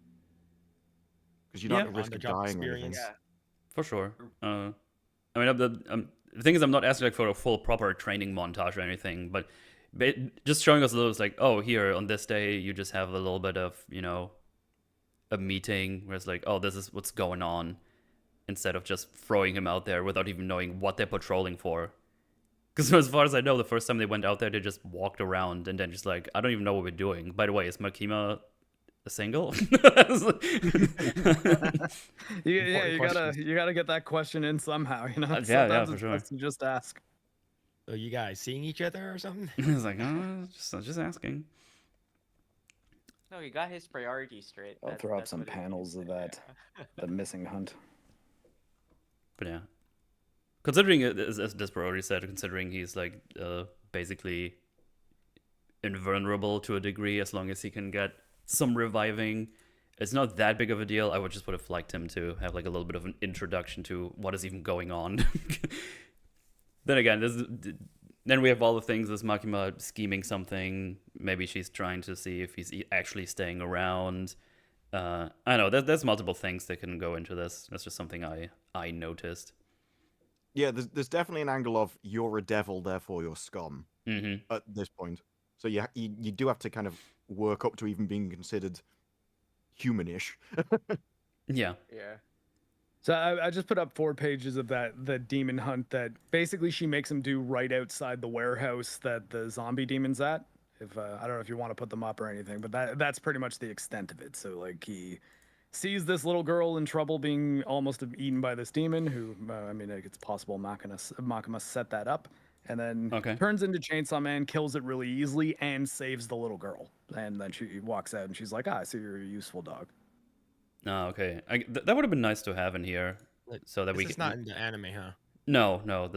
because you're not at risk of dying or anything. Yeah. For sure. I mean, the thing is, I'm not asking like for a full proper training montage or anything, but just showing us a little, it's like, oh, here on this day you just have a little bit of, you know, a meeting where it's like, oh, this is what's going on, instead of just throwing him out there without even knowing what they're patrolling for. Because as far as I know, the first time they went out there, they just walked around and then just like, I don't even know what we're doing. By the way, is Makima a single? You gotta get that question in somehow, you know. Yeah, Sometimes for it's sure. best to just ask. So you guys seeing each other or something? It's like, just asking. No, he got his priorities straight. I'll throw up some panels of that, the missing hunt. But yeah, considering as Disparu already said, considering he's like basically invulnerable to a degree, as long as he can get some reviving, it's not that big of a deal. I would have liked him to have like a little bit of an introduction to what is even going on. Then again, then we have all the things. There's Makima scheming something. Maybe she's trying to see if he's actually staying around. I know there's multiple things that can go into this. That's just something I noticed. Yeah, there's definitely an angle of you're a devil, therefore you're scum at this point. So you do have to kind of work up to even being considered humanish. Yeah. Yeah. So I just put up 4 pages of the demon hunt that basically she makes him do right outside the warehouse that the zombie demon's at. If I don't know if you want to put them up or anything, but that's pretty much the extent of it. So like he sees this little girl in trouble being almost eaten by this demon who, I mean, it's possible Makima set that up, and then turns into Chainsaw Man, kills it really easily, and saves the little girl. And then she walks out and she's like, I see you're a useful dog. Oh, okay. That would have been nice to have in here, so that This we is can. not in the anime, huh? No. No,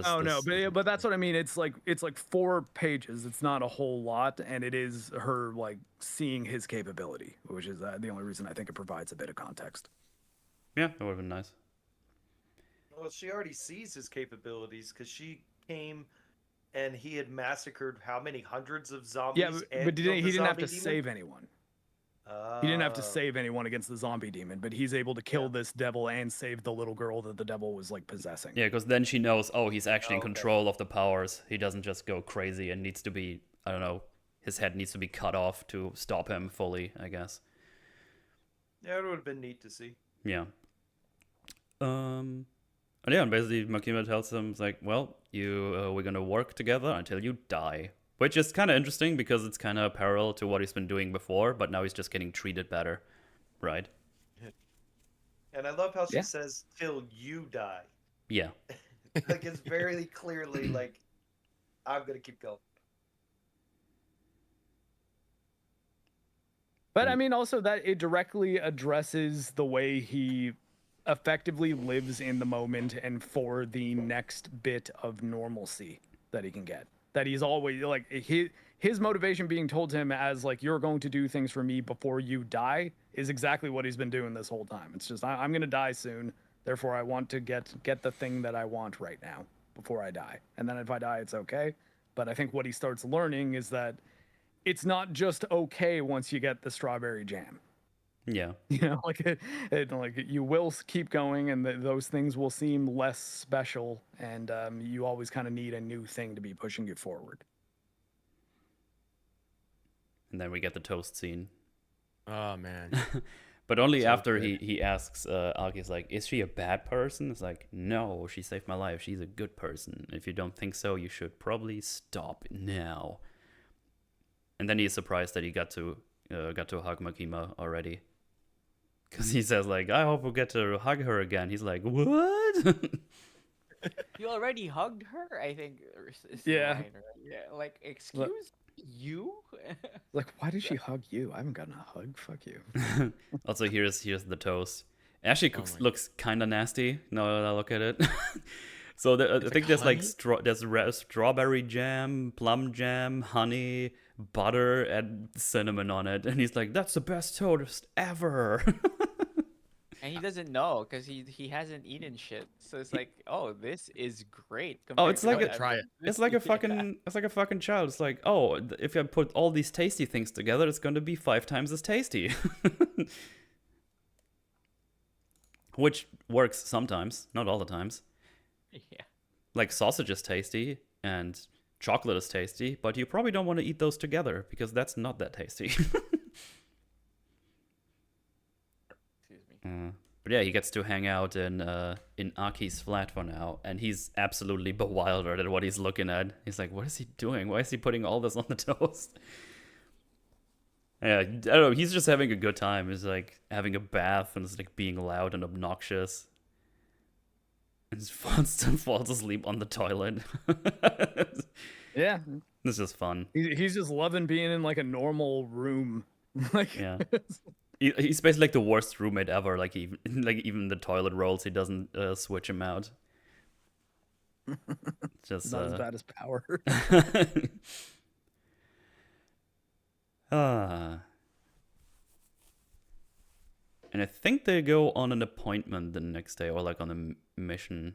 but that's what I mean. It's like 4 pages. It's not a whole lot, and it is her like seeing his capability, which is the only reason I think it provides a bit of context. Yeah, that would have been nice. Well, she already sees his capabilities because she came and he had massacred how many hundreds of zombies? Yeah, but he didn't have to save anyone. He didn't have to save anyone against the zombie demon, but he's able to kill this devil and save the little girl that the devil was like possessing. Yeah, because then she knows, oh, he's actually in control of the powers. He doesn't just go crazy and needs to be, I don't know, his head needs to be cut off to stop him fully, I guess. Yeah, it would have been neat to see. Yeah. And yeah, and basically Makima tells him, it's like, well, we're gonna work together until you die. Which is kind of interesting because it's kind of parallel to what he's been doing before, but now he's just getting treated better, right? And I love how she says, till you die. Yeah. Like, it's very clearly like, I'm going to keep going. But I mean, also that it directly addresses the way he effectively lives in the moment and for the next bit of normalcy that he can get. That he's always like his motivation being told to him as like, you're going to do things for me before you die is exactly what he's been doing this whole time. It's just I'm gonna die soon, therefore I want to get the thing that I want right now before I die, and then if I die it's okay. But I think what he starts learning is that it's not just okay once you get the strawberry jam. Yeah. You know, like like you will keep going, and those things will seem less special, and you always kind of need a new thing to be pushing you forward. And then we get the toast scene. Oh man. But only So after good. he asks Aki's like, is she a bad person? It's like, no, she saved my life. She's a good person. If you don't think so, you should probably stop now. And then he's surprised that he got to hug Makima already. Because he says, like, I hope we'll get to hug her again. He's like, what? You already hugged her, I think. Is the Yeah. line, right? Yeah. Like, excuse you? Like, why did she hug you? I haven't gotten a hug. Fuck you. Also, here's the toast. It actually looks kind of nasty. Now that I look at it. So I think there's like strawberry jam, plum jam, honey, butter, and cinnamon on it. And he's like, that's the best toast ever. And he doesn't know because he hasn't eaten shit. So it's like, oh, this is great. Oh, it's like Try it. It's like a fucking child. It's like, oh, if I put all these tasty things together, it's going to be 5 times as tasty. Which works sometimes, not all the times. Yeah. Like sausage is tasty, and chocolate is tasty, but you probably don't want to eat those together because that's not that tasty. Excuse me. But yeah, he gets to hang out in Aki's flat for now, and he's absolutely bewildered at what he's looking at. He's like, what is he doing? Why is he putting all this on the toast? Yeah, I don't know. He's just having a good time. He's like having a bath and it's like being loud and obnoxious. And just falls asleep on the toilet. Yeah, This is fun. he's just loving being in like a normal room. Like, Yeah. He's basically like the worst roommate ever. Like even the toilet rolls, he doesn't switch him out. Just not as bad as Power. And I think they go on an appointment the next day, or like on a mission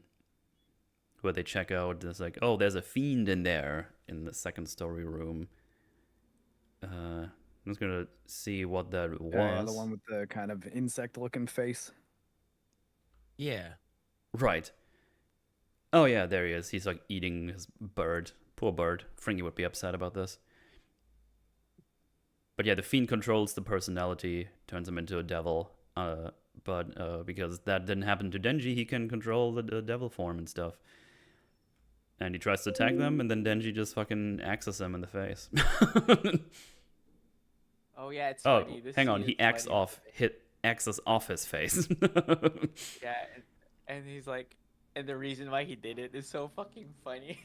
where they check out. There's like, oh, there's a fiend in there in the second story room. I'm just gonna see what that was. Yeah, the one with the kind of insect-looking face. Yeah. Right. Oh yeah, there he is. He's like eating his bird. Poor bird. Fringy would be upset about this. But yeah, the fiend controls the personality, turns him into a devil. But because that didn't happen to Denji, he can control the devil form and stuff. And he tries to attack them, and then Denji just fucking axes him in the face. Oh yeah, it's Oh, funny. This hang on. scene He is funny. axes off his face. Yeah, and he's like, and the reason why he did it is so fucking funny.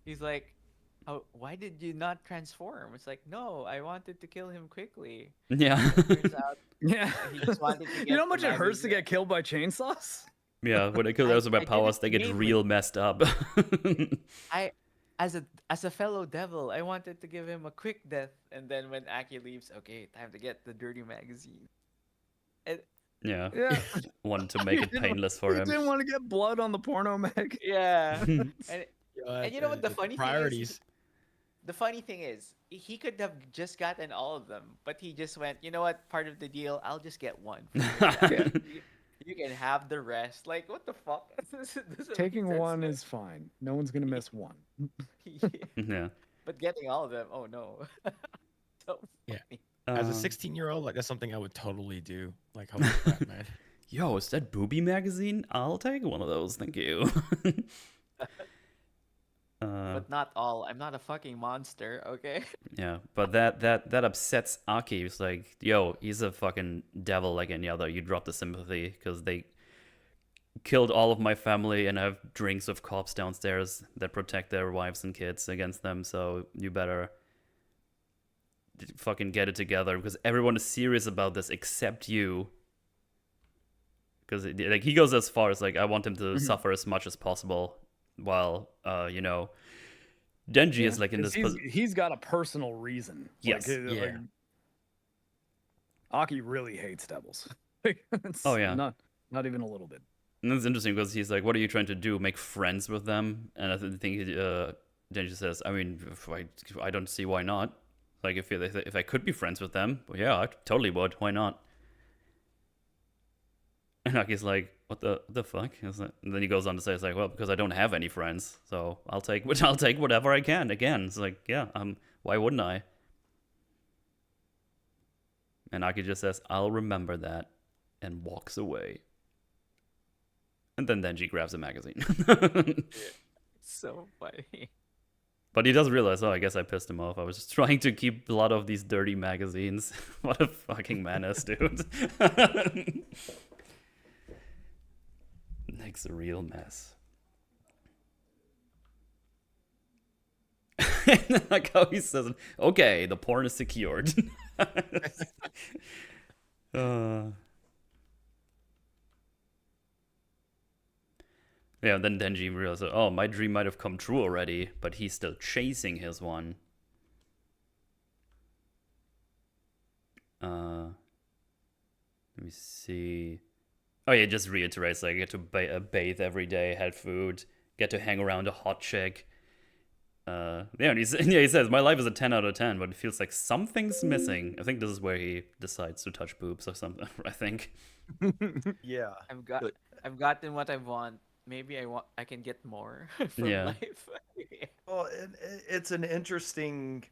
He's like, oh, why did you not transform? It's like, no, I wanted to kill him quickly. Yeah. Turns out Yeah. he just wanted to get You know how much the it hurts to magazine. get killed by chainsaws? Yeah, when they kill those I by did powers, it they get mainly- real messed up. As a fellow devil, I wanted to give him a quick death, and then when Aki leaves, okay, time to get the dirty magazine. And Yeah. Yeah. Wanted to make it painless for He him. didn't want to get blood on the porno mag. yeah, and you know what the The funny priorities. thing is? The funny thing is, he could have just gotten all of them, but he just went, you know what? Part of the deal, I'll just get one. You can have the rest. Like, what the fuck? Doesn't make Taking sense, one man. is fine. No one's gonna miss one. Yeah. But getting all of them, oh no. So Yeah. funny. As a Um, 16-year-old, like that's something I would totally do. Like, holy crap, man. Yo, is that Booby magazine? I'll take one of those, thank you. But not all. I'm not a fucking monster, okay? Yeah, but that upsets Aki. He's like, yo, he's a fucking devil like any other. You drop the sympathy because they killed all of my family and I have drinks of cops downstairs that protect their wives and kids against them. So you better fucking get it together because everyone is serious about this except you. Because like he goes as far as like I want him to suffer as much as possible, while Denji is like in 'Cause this. he's got a personal reason. Yes. Yeah. Aki really hates devils. Like, it's Oh, yeah. Not even a little bit. And that's interesting because he's like, "What are you trying to do? Make friends with them?" And I think Denji says, "I mean, I don't see why not. Like, if I could be friends with them, well, yeah, I totally would. Why not?" And Aki's like, "What the fuck?" And then he goes on to say, "It's like, well, because I don't have any friends, so I'll take whatever I can." Again, it's like, yeah, why wouldn't I? And Aki just says, "I'll remember that," and walks away. And then Denji grabs a magazine. So funny. But he does realize, oh, I guess I pissed him off. I was just trying to keep a lot of these dirty magazines. What a fucking menace, dude. Makes a real mess. Like how he says, okay, the porn is secured. Yeah, then Denji realizes, oh, my dream might have come true already, but he's still chasing his one. Let me see. Oh yeah, it just reiterates, like, I get to bathe every day, had food, get to hang around a hot chick. Yeah, and he says, my life is a 10 out of 10, but it feels like something's missing. I think this is where he decides to touch boobs or something, I think. Yeah. I've gotten what I want. maybe I can get more from Yeah. life. Well, it's an interesting,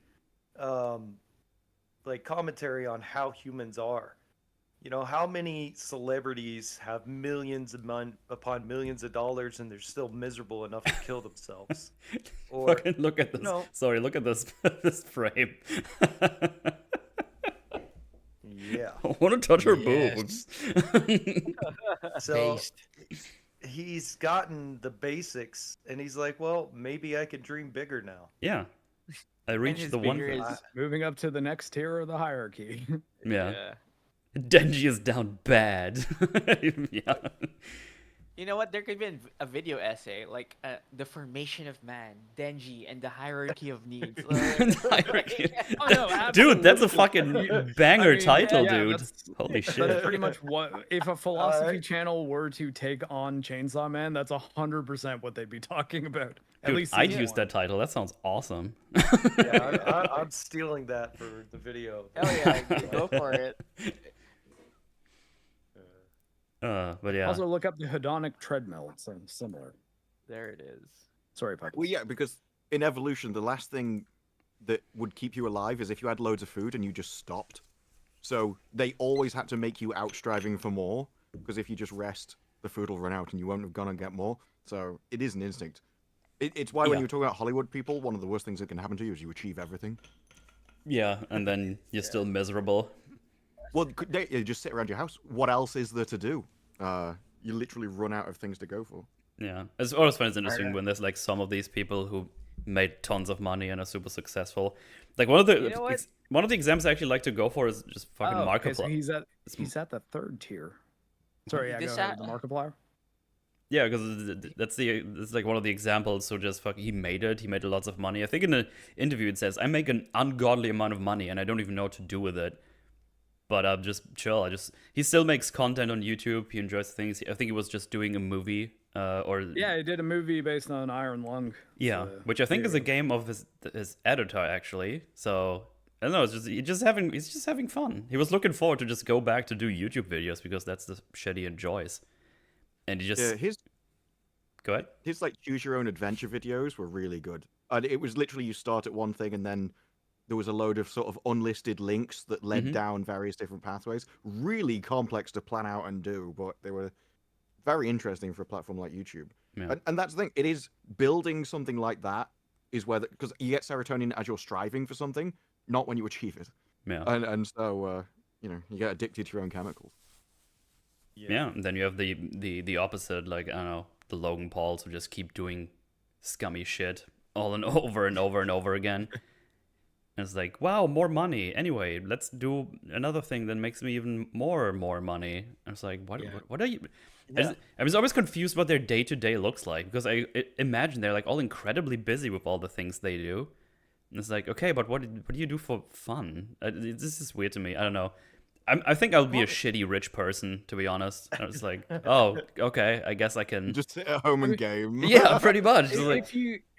like commentary on how humans are. You know, how many celebrities have millions upon millions of dollars and they're still miserable enough to kill themselves? Or, Fucking look at this. know- Sorry, look at this this frame. yeah. I want to touch her Yes. boobs. So Taste. he's gotten the basics and he's like, well, maybe I can dream bigger now. Yeah. I reached his the one figure thing. is- Moving up to the next tier of the hierarchy. Yeah. Denji is down bad. Yeah. You know what? There could be a video essay like the formation of man, Denji, and the hierarchy of needs. Hierarchy. Oh, no, Dude, that's a absolutely. fucking banger I mean, title, yeah, dude. that's- Holy That's shit. pretty much what if a philosophy Alright. channel were to take on Chainsaw Man, that's 100% what they'd be talking about. At Dude, least I'd season use one. that title. That sounds awesome. Yeah, I'm stealing that for the video. Hell yeah, go for it. But yeah. Also look up the hedonic treadmill. It's similar. There it is. Sorry, Puck. Well, yeah, because in evolution, the last thing that would keep you alive is if you had loads of food and you just stopped. So they always had to make you out striving for more, because if you just rest, the food will run out and you won't have gone and get more. So it is an instinct. It's why when Yeah. you talk about Hollywood people, one of the worst things that can happen to you is you achieve everything. Yeah, and then you're still miserable. Well, you just sit around your house. What else is there to do? You literally run out of things to go for. Yeah. It's always find it interesting when there's like some of these people who made tons of money and are super successful. Like one of the You know what? one of the examples I actually like to go for is just fucking okay, so Markiplier. he's at the third tier. Sorry, yeah, This go ahead. The Markiplier. Yeah, because that's like one of the examples. So just fuck, he made it. He made lots of money. I think in the interview it says, "I make an ungodly amount of money and I don't even know what to do with it." But I'm just chill. He still makes content on YouTube. He enjoys things. I think he was just doing a movie, or Yeah, he did a movie based on Iron Lung. yeah, which I think is a game of his editor actually. So I don't know. It's just he's just having fun. He was looking forward to just go back to do YouTube videos because that's the shit he enjoys. And he just Yeah, go ahead. his like choose your own adventure videos were really good. And it was literally you start at one thing and then there was a load of sort of unlisted links that led down various different pathways. Really complex to plan out and do, but they were very interesting for a platform like YouTube. Yeah. And that's the thing. It is building something like that is where because you get serotonin as you're striving for something, not when you achieve it. Yeah. And so you get addicted to your own chemicals. Yeah, and then you have the opposite, like, I don't know, the Logan Pauls who just keep doing scummy shit all and over and over and over again. And it's like, wow, more money. Anyway, let's do another thing that makes me even more money. And it's like, what are you? I was always confused what their day-to-day looks like, because I imagine they're like all incredibly busy with all the things they do. And it's like, okay, but what do you do for fun? This is weird to me. I don't know. I think I'll be a shitty rich person, to be honest. I was like, oh, okay, I guess I can. Just sit at home and game. Yeah, pretty much. It's like,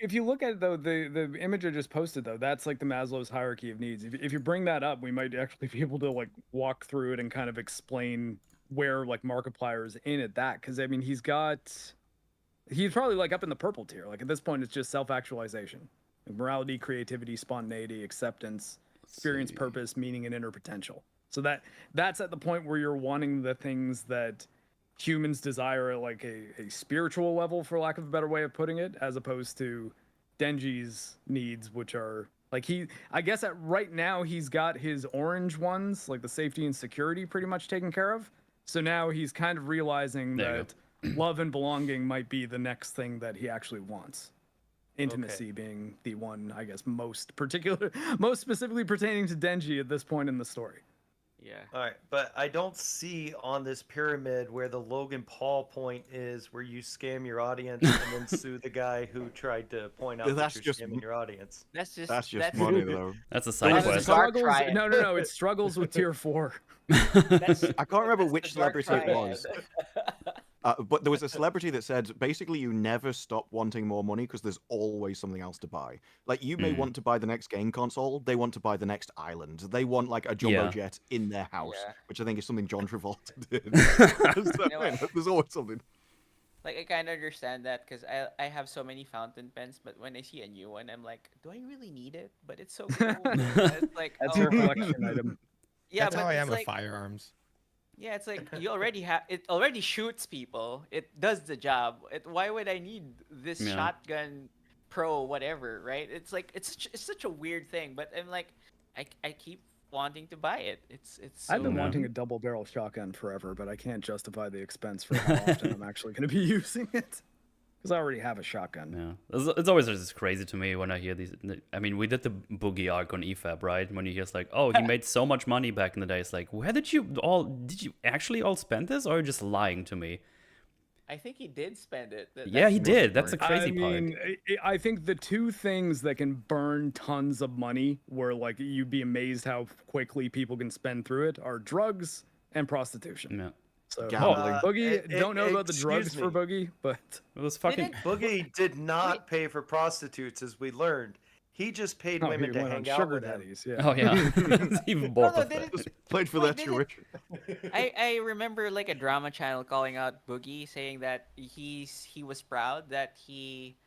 If you look at it, though, the image I just posted, though, that's like the Maslow's hierarchy of needs. If you bring that up, we might actually be able to like walk through it and kind of explain where like Markiplier is in at that, because I mean he's probably like up in the purple tier. Like at this point, it's just self-actualization, like morality, creativity, spontaneity, acceptance, experience, purpose, meaning, and inner potential. So that's at the point where you're wanting the things that humans desire at like a spiritual level, for lack of a better way of putting it, as opposed to Denji's needs, which are like I guess right now he's got his orange ones, like the safety and security, pretty much taken care of. So now he's kind of realizing There you that love and belonging might be the next thing that he actually wants. Intimacy being the one, I guess, most specifically pertaining to Denji at this point in the story. Yeah. All right, but I don't see on this pyramid where the Logan Paul point is, where you scam your audience and then sue the guy who tried to point out That's that you're just scamming your audience. That's just money, though. that's a side That's quest. dark triad. No, it struggles with tier 4. I can't remember That's which the dark celebrity it triad. was. But there was a celebrity that said basically you never stop wanting more money because there's always something else to buy. Like you may want to buy the next game console, they want to buy the next island. They want like a jumbo Yeah. jet in their house, Yeah. which I think is something John Travolta did. know what? There's always something. Like I kind of understand that because I have so many fountain pens, but when I see a new one, I'm like, do I really need it? But it's so cool. It's like, That's oh, your collection item. yeah, That's but how I it's am with like, firearms. yeah, it's like you already have it. Already shoots people. It does the job. Why would I need this Yeah. shotgun pro whatever? Right? It's like it's such a weird thing. But I'm like, I keep wanting to buy it. It's so. I've been Yeah. wanting a double barrel shotgun forever, but I can't justify the expense for how often I'm actually going to be using it. Because I already have a shotgun. Yeah, it's always just crazy to me when I hear these. I mean, we did the Boogie arc on EFAB, right? When you hear it's like, oh, he made so much money back in the day. It's like, where did you actually all spend this, or are you just lying to me? I think he did spend it. Yeah, he That's the did. worst That's the part. crazy I part. mean, I think the two things that can burn tons of money, where like you'd be amazed how quickly people can spend through it, are drugs and prostitution. Yeah, So Gambling. Boogie, don't know about the drugs excuse for me. Boogie, but it was fucking. Didn't- Boogie did not pay for prostitutes, as we learned. He just paid oh, women he to went on hang out sugar with him. daddies. Yeah. Oh yeah, it's even No, more no, pathetic. didn't, Played for Wait, their did it- tuition. I remember like a drama channel calling out Boogie, saying that he was proud that he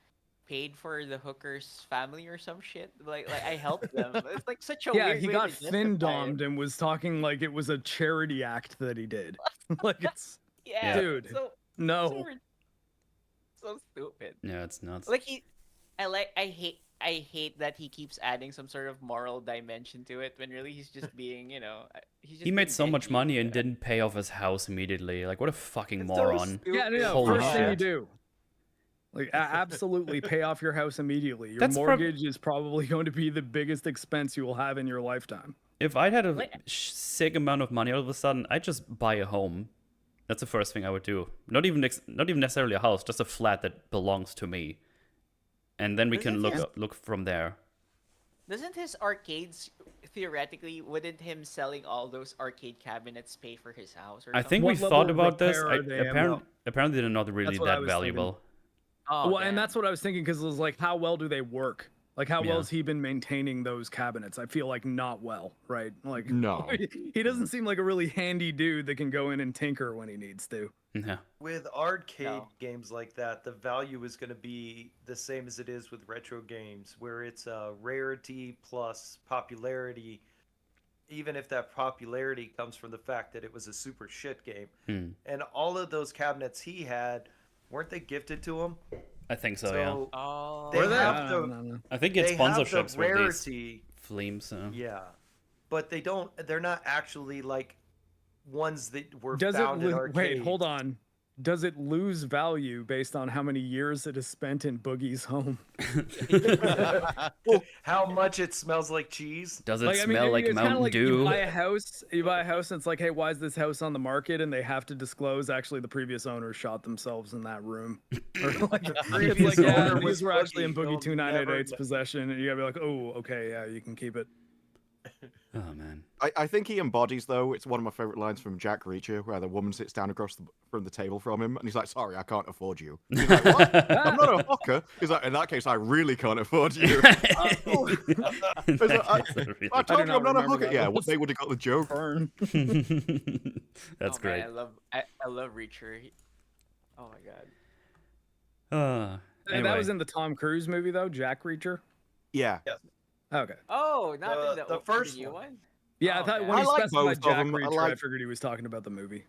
paid for the hooker's family or some shit. Like I helped them. It's like such a Yeah, weird he way got to justify fin it. domed and was talking like it was a charity act that he did. Like it's Yeah, Dude, So no. so stupid. Yeah, it's nuts. Like I hate that he keeps adding some sort of moral dimension to it when really he's just being, he's just He made being so much Denji. money and didn't pay off his house immediately. Like, what a fucking It's so moron. Yeah, no, Holy first thing you shit. do. Like absolutely pay off your house immediately. Your That's mortgage is probably going to be the biggest expense you will have in your lifetime. If I had a Like- sick amount of money all of a sudden, I'd just buy a home. That's the first thing I would do. Not even necessarily a house, just a flat that belongs to me. And then we can look from there. Doesn't his arcades theoretically wouldn't him selling all those arcade cabinets pay for his house? Or I think What we level thought of about this. repair are they in? Apparently they're not really That's what I that was thinking. valuable. Oh, Well, and damn. that's what I was thinking because it was like, how well do they work? Like, how well Yeah. has he been maintaining those cabinets? I feel like not well, right? Like, No. he doesn't seem like a really handy dude that can go in and tinker when he needs to. Yeah. With arcade No. games like that, the value is going to be the same as it is with retro games, where it's rarity plus popularity, even if that popularity comes from the fact that it was a super shit game. And all of those cabinets he had, weren't they gifted to him? I think so, yeah. Oh, they Were they? have No, the, no, no. I think it's they have the sponsorships with these rarity. flames. So. Yeah, but they're not actually like ones that were Does it found in wait, arcades. hold on. Does it lose value based on how many years it is spent in Boogie's home? How much it smells like cheese? Does it Like, I mean, smell like it's kinda Mountain like Dew? You buy a house, and it's like, hey, why is this house on the market? And they have to disclose actually the previous owner shot themselves in that room. Or like, it's previous like, yeah, owner these was were actually in Boogie. Boogie You'll never 2988's know. possession, and you gotta be like, oh, okay, yeah, you can keep it. Oh man. I think he embodies, though, it's one of my favorite lines from Jack Reacher, where the woman sits down across from the table from him, and he's like, sorry, I can't afford you. He's like, what? I'm not a hawker. He's like, in that case, I really can't afford you. He's like, I told you I'm not a hooker. Yeah, well, they would have got the joke. Burn. That's oh, great. Man, I love Reacher. Oh my god. And Anyway. that was in the Tom Cruise movie, though, Jack Reacher. Yeah. Okay. Oh, not The the first new one. one. Yeah, I Oh, thought man. when I he like specified both of Jack them. I Reacher, I like- figured he was talking about the movie.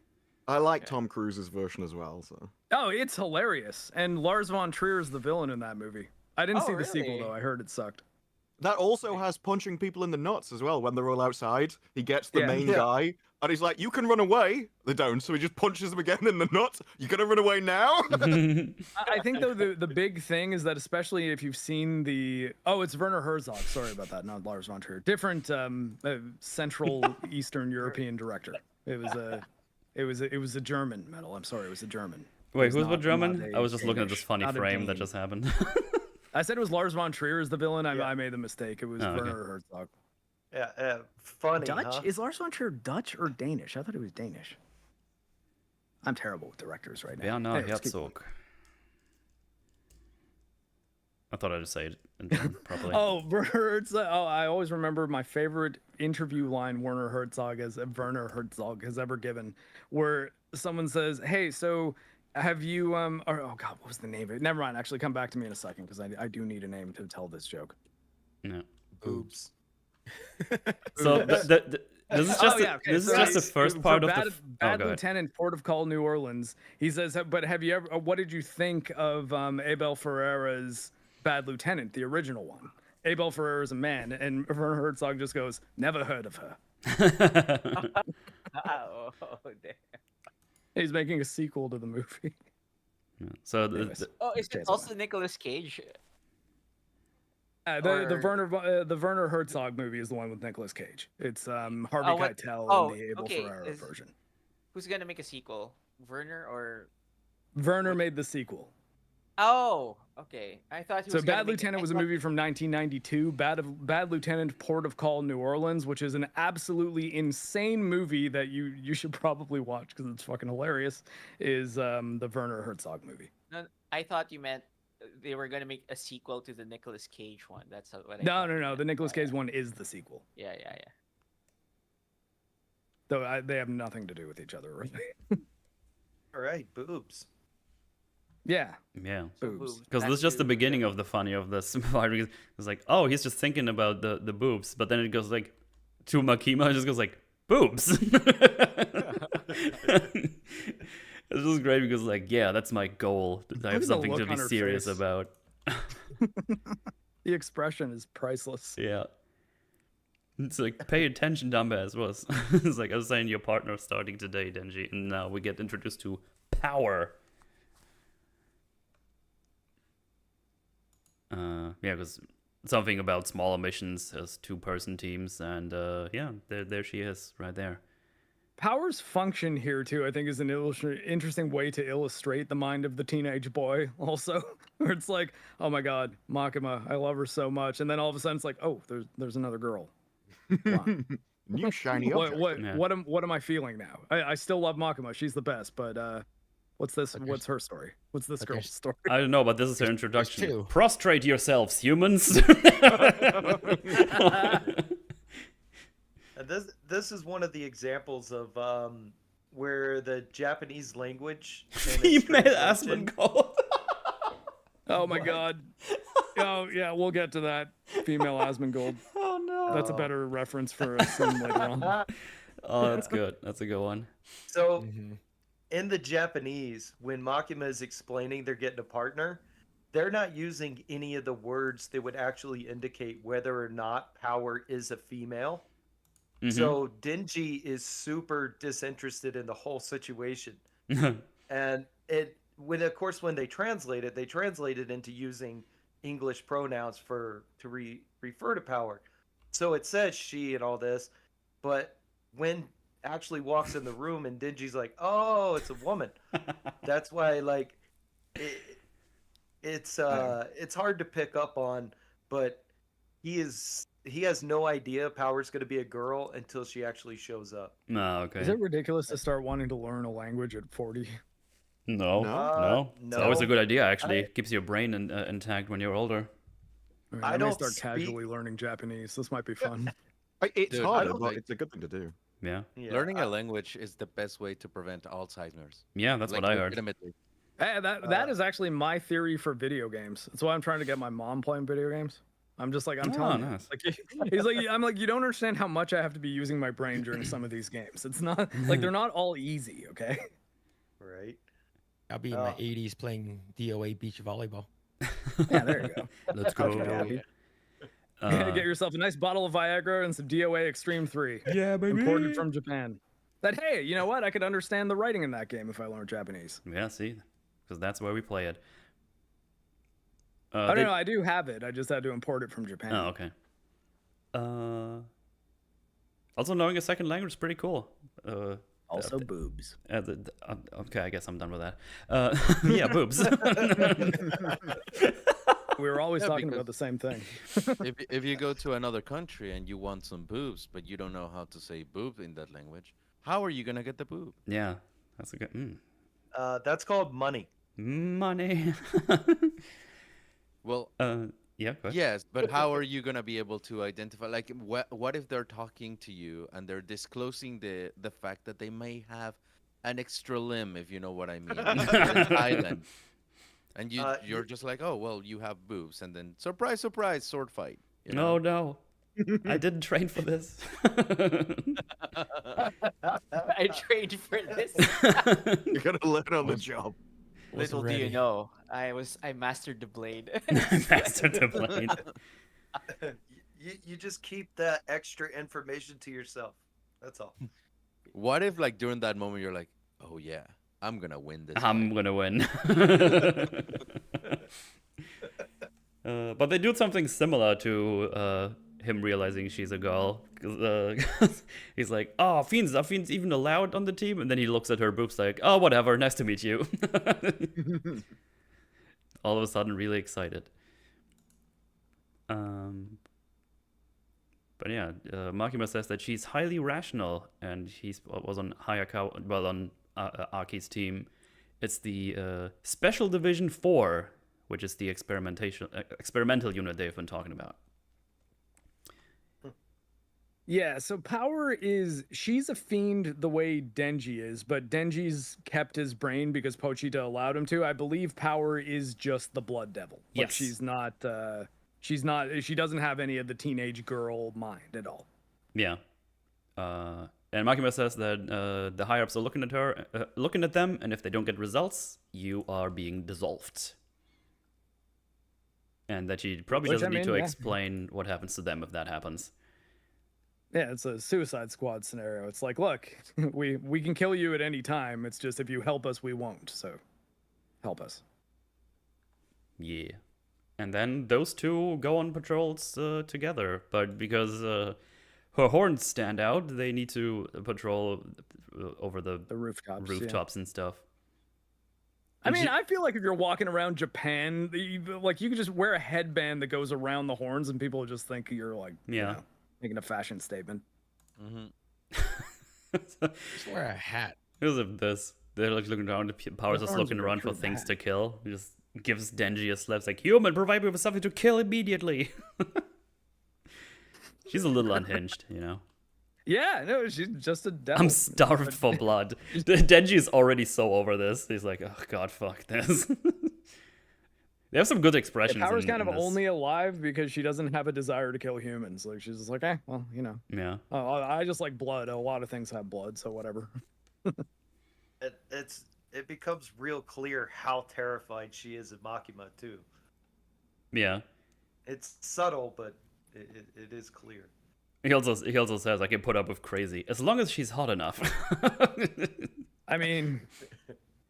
I like Tom Cruise's version as well, so. Oh, it's hilarious. And Lars von Trier is the villain in that movie. I didn't Oh, see the sequel, really? though. I heard it sucked. That also has punching people in the nuts as well when they're all outside. He gets the Yeah. main Yeah. guy, and he's like, you can run away. They don't, so he just punches them again in the nuts. You gonna run away now? I think, though, the big thing is that, especially if you've seen the... Oh, it's Werner Herzog. Sorry about that. Not Lars von Trier. Different Central Eastern European director. It was a German metal. I'm sorry, it was a German. Wait, It's who's not- what German? not I was just looking at Danish, this funny not a frame that Dane. just happened. I said it was Lars von Trier as the villain. Yeah. I made the mistake. It was Oh, okay. Werner Herzog. Yeah, funny, Dutch? huh? Is Lars von Trier Dutch or Danish? I thought he was Danish. I'm terrible with directors right now. Werner Hey, let's keep Herzog. I thought I'd just say it properly. Oh, Werner Herzog. Oh, I always remember my favorite interview line Werner Herzog has ever given, where someone says, "Hey, so Have you or, oh god, what was the name of it? Never mind. Actually, come back to me in a second because I do need a name to tell this joke. No. Boobs. So this is just this is just the first part of Bad, the. Bad Oh, go ahead. Lieutenant, Port of Call, New Orleans. He says, but have you ever? What did you think of Abel Ferreira's Bad Lieutenant, the original one? Abel Ferreira's a man, and Werner Herzog just goes, "Never heard of her." Oh, damn. He's making a sequel to the movie. So Anyways. Oh, is Chase it also Nicolas Cage? The Werner Herzog movie is the one with Nicolas Cage. It's Harvey Keitel and the Abel Ferreira version. Who's gonna make a sequel? Werner or? Werner made the sequel. Oh, okay. I thought he So was gonna Bad make Lieutenant I was a thought- movie from 1992. Bad Lieutenant, Port of Call, New Orleans, which is an absolutely insane movie that you should probably watch because it's fucking hilarious. Is the Werner Herzog movie? No, I thought you meant they were gonna make a sequel to the Nicolas Cage one. That's what I No, thought no, you no. meant. The Nicolas Cage one is the sequel. Yeah. Though they have nothing to do with each other, really. All right, boobs. Yeah, yeah. boobs. Because this is just the beginning of the funny of this part. It's like, oh, he's just thinking about the boobs, but then it goes like to Makima, and just goes like boobs. It's just great because like, yeah, that's my goal. I have at the something to look be on her serious face. about. The expression is priceless. Yeah. It's like, pay attention, dumbass. Was it's like I was saying, your partner starting today, Denji, and now we get introduced to power. Yeah, because something about smaller missions as two-person teams, and yeah, there she is, right there. Power's function here too, I think, is an interesting way to illustrate the mind of the teenage boy. Also, where it's like, oh my god, Makima, I love her so much, and then all of a sudden it's like, oh, there's another girl. New shiny What object. Yeah. what am I feeling now? I still love Makima, she's the best, but what's this? What's her story? What's this girl's story? I don't know, but this is her introduction. two. Prostrate yourselves, humans. And this is one of the examples of where the Japanese language and its Female translation- Asmongold. Oh my god. Oh yeah, we'll get to that. Female Asmongold. Oh no. That's a better reference for a scene later on. Oh, that's good. That's a good one. So in the Japanese, when Makima is explaining they're getting a partner, they're not using any of the words that would actually indicate whether or not Power is a female. Mhm. So Denji is super disinterested in the whole situation. And when they translate it into using English pronouns to refer to Power. So it says she and all this, but when actually walks in the room and Denji's like, "Oh, it's a woman." That's why like it's hard to pick up on, but he has no idea Power's going to be a girl until she actually shows up. No, okay. Is it ridiculous to start wanting to learn a language at 40? No, No? It's always a no. good idea, actually. Keeps your brain intact when you're older. Right, I I may don't start speak- casually learning Japanese. This might be fun. It's Dude, hard, I but like- it's a good thing to do. Yeah. Yeah, Learning a language is the best way to prevent Alzheimer's. Yeah, that's Like, what I heard. legitimately. Hey, that is actually my theory for video games. That's why I'm trying to get my mom playing video games. I'm just like, I'm Oh, telling nice. you. Like, he's like, I'm like, you don't understand how much I have to be using my brain during some of these games. It's not like they're not all easy, okay? right. I'll be in my 80s playing DOA beach volleyball. Yeah, there you go. Let's That's go. happy. Uh, Get yourself a nice bottle of Viagra and some DOA Extreme 3. yeah, Imported from Japan. That, hey, you know what? I could understand the writing in that game if I learned Japanese. Yeah, see? Because that's where we play it. Oh, no, I do have it. I just had to import it from Japan. Oh, okay. Also, knowing a second language is pretty cool. Also boobs. Okay, I guess I'm done with that. Yeah, boobs. We were always Yeah, talking because- about the same thing. If you go to another country and you want some boobs, but you don't know how to say boob in that language, how are you gonna get the boob? Yeah, that's a good. That's called money. Money. Well, Yeah, go ahead. yes, but how are you gonna be able to identify? Like, what if they're talking to you and they're disclosing the fact that they may have an extra limb, if you know what I mean, an island, and you're just like, oh well, you have boobs, and then surprise, surprise, sword fight. You No, know? no. I didn't train for this. I trained for this. You gotta learn on the Was- job. Wasn't Little do you ready. know, I mastered the blade. Master the blade. You just keep that extra information to yourself. That's all. What if like during that moment you're like, oh yeah, I'm gonna win this. I'm fight." gonna win. But they do something similar to him realizing she's a girl. 'Cause, he's like, "Oh, fiends! Are fiends even allowed on the team?" And then he looks at her boobs like, "Oh, whatever. Nice to meet you." All of a sudden, really excited. But yeah, Makima says that she's highly rational, and he was on on Aki's team. It's the Special Division 4, which is the experimental unit they've been talking about. Yeah, so Power she's a fiend the way Denji is, but Denji's kept his brain because Pochita allowed him to. I believe Power is just the Blood Devil. But Yes. she doesn't have any of the teenage girl mind at all. Yeah. And Makima says that the higher-ups are looking at them, and if they don't get results, you are being dissolved. And that she probably Which, doesn't I need to mean, yeah. explain what happens to them if that happens. Yeah, it's a Suicide Squad scenario. It's like, look, we can kill you at any time. It's just if you help us, we won't. So, help us. Yeah. And then those two go on patrols together, but because her horns stand out, they need to patrol over the rooftops. yeah. rooftops and stuff. I And mean, she- I feel like if you're walking around Japan, you can just wear a headband that goes around the horns, and people just think you're like, Yeah. making a fashion statement. Just wear a hat. Because of this, they're like looking around. Power's just horns looking are around for pretty things bad. to kill. He just gives Denji a slap. It's like, human, provide me with something to kill immediately. She's a little unhinged, you know. Yeah, no, she's just a devil. I'm starved for blood. Denji's already so over this. He's like, oh god, fuck this. They have some good expressions. Power's in kind of this. only alive because she doesn't have a desire to kill humans. Like she's just like, well, Yeah. I just like blood. A lot of things have blood, so whatever. It becomes real clear how terrified she is of Makima too. Yeah. It's subtle, but it is clear. He also says I can put up with crazy as long as she's hot enough. I mean,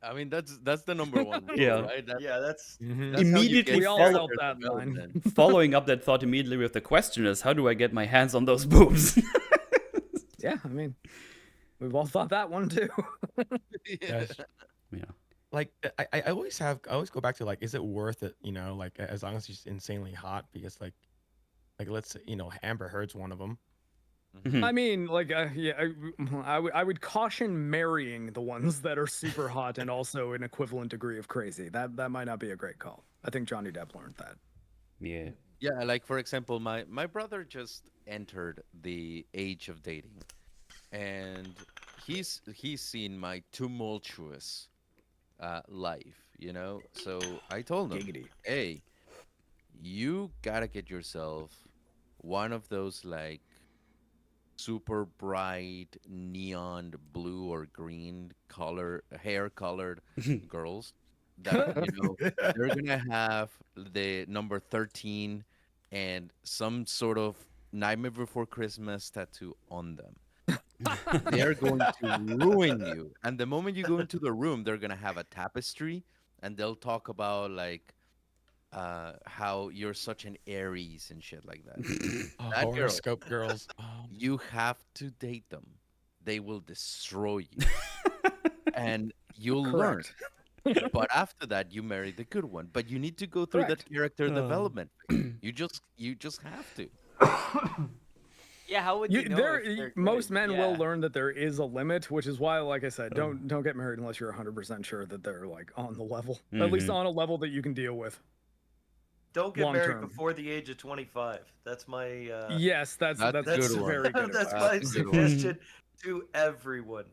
that's the number one rule, Yeah. right? Yeah, that's Mhm. That's how you Immediately get we all follow- felt that line. development. Following up that thought immediately with the question is, how do I get my hands on those boobs? Yeah, I mean, we've all thought that one too. Yes. Yeah. Like I always go back to like, is it worth it? Like as long as she's insanely hot, because like let's say, Amber Heard's one of them. Mhm. I mean, like, I would caution marrying the ones that are super hot and also an equivalent degree of crazy. That might not be a great call. I think Johnny Depp learned that. Yeah. Yeah, like for example, my brother just entered the age of dating, and he's seen my tumultuous life, So I told him, Giggity. hey, you gotta get yourself one of those like super bright neon blue or green hair colored girls that they're gonna have the number 13 and some sort of Nightmare Before Christmas tattoo on them. They're going to ruin you. And the moment you go into the room, they're gonna have a tapestry and they'll talk about like how you're such an Aries and shit like that. Oh, That girl. horoscope girls. Oh, You have to date them. They will destroy you. And you'll learn. Correct. But after that, you marry the good one. But you need to go through Correct. that character development. You just have to. Yeah, how would you know? if they're Most good? men will Yeah. learn that there is a limit, which is why, like I said, don't get married unless you're 100% sure that they're like on the level, at least Mhm. on a level that you can deal with. Don't get Long married term. before the age of 25. That's my Yes, that's That's a that's good one. very good. that's advice. my That's a good one. suggestion to everyone.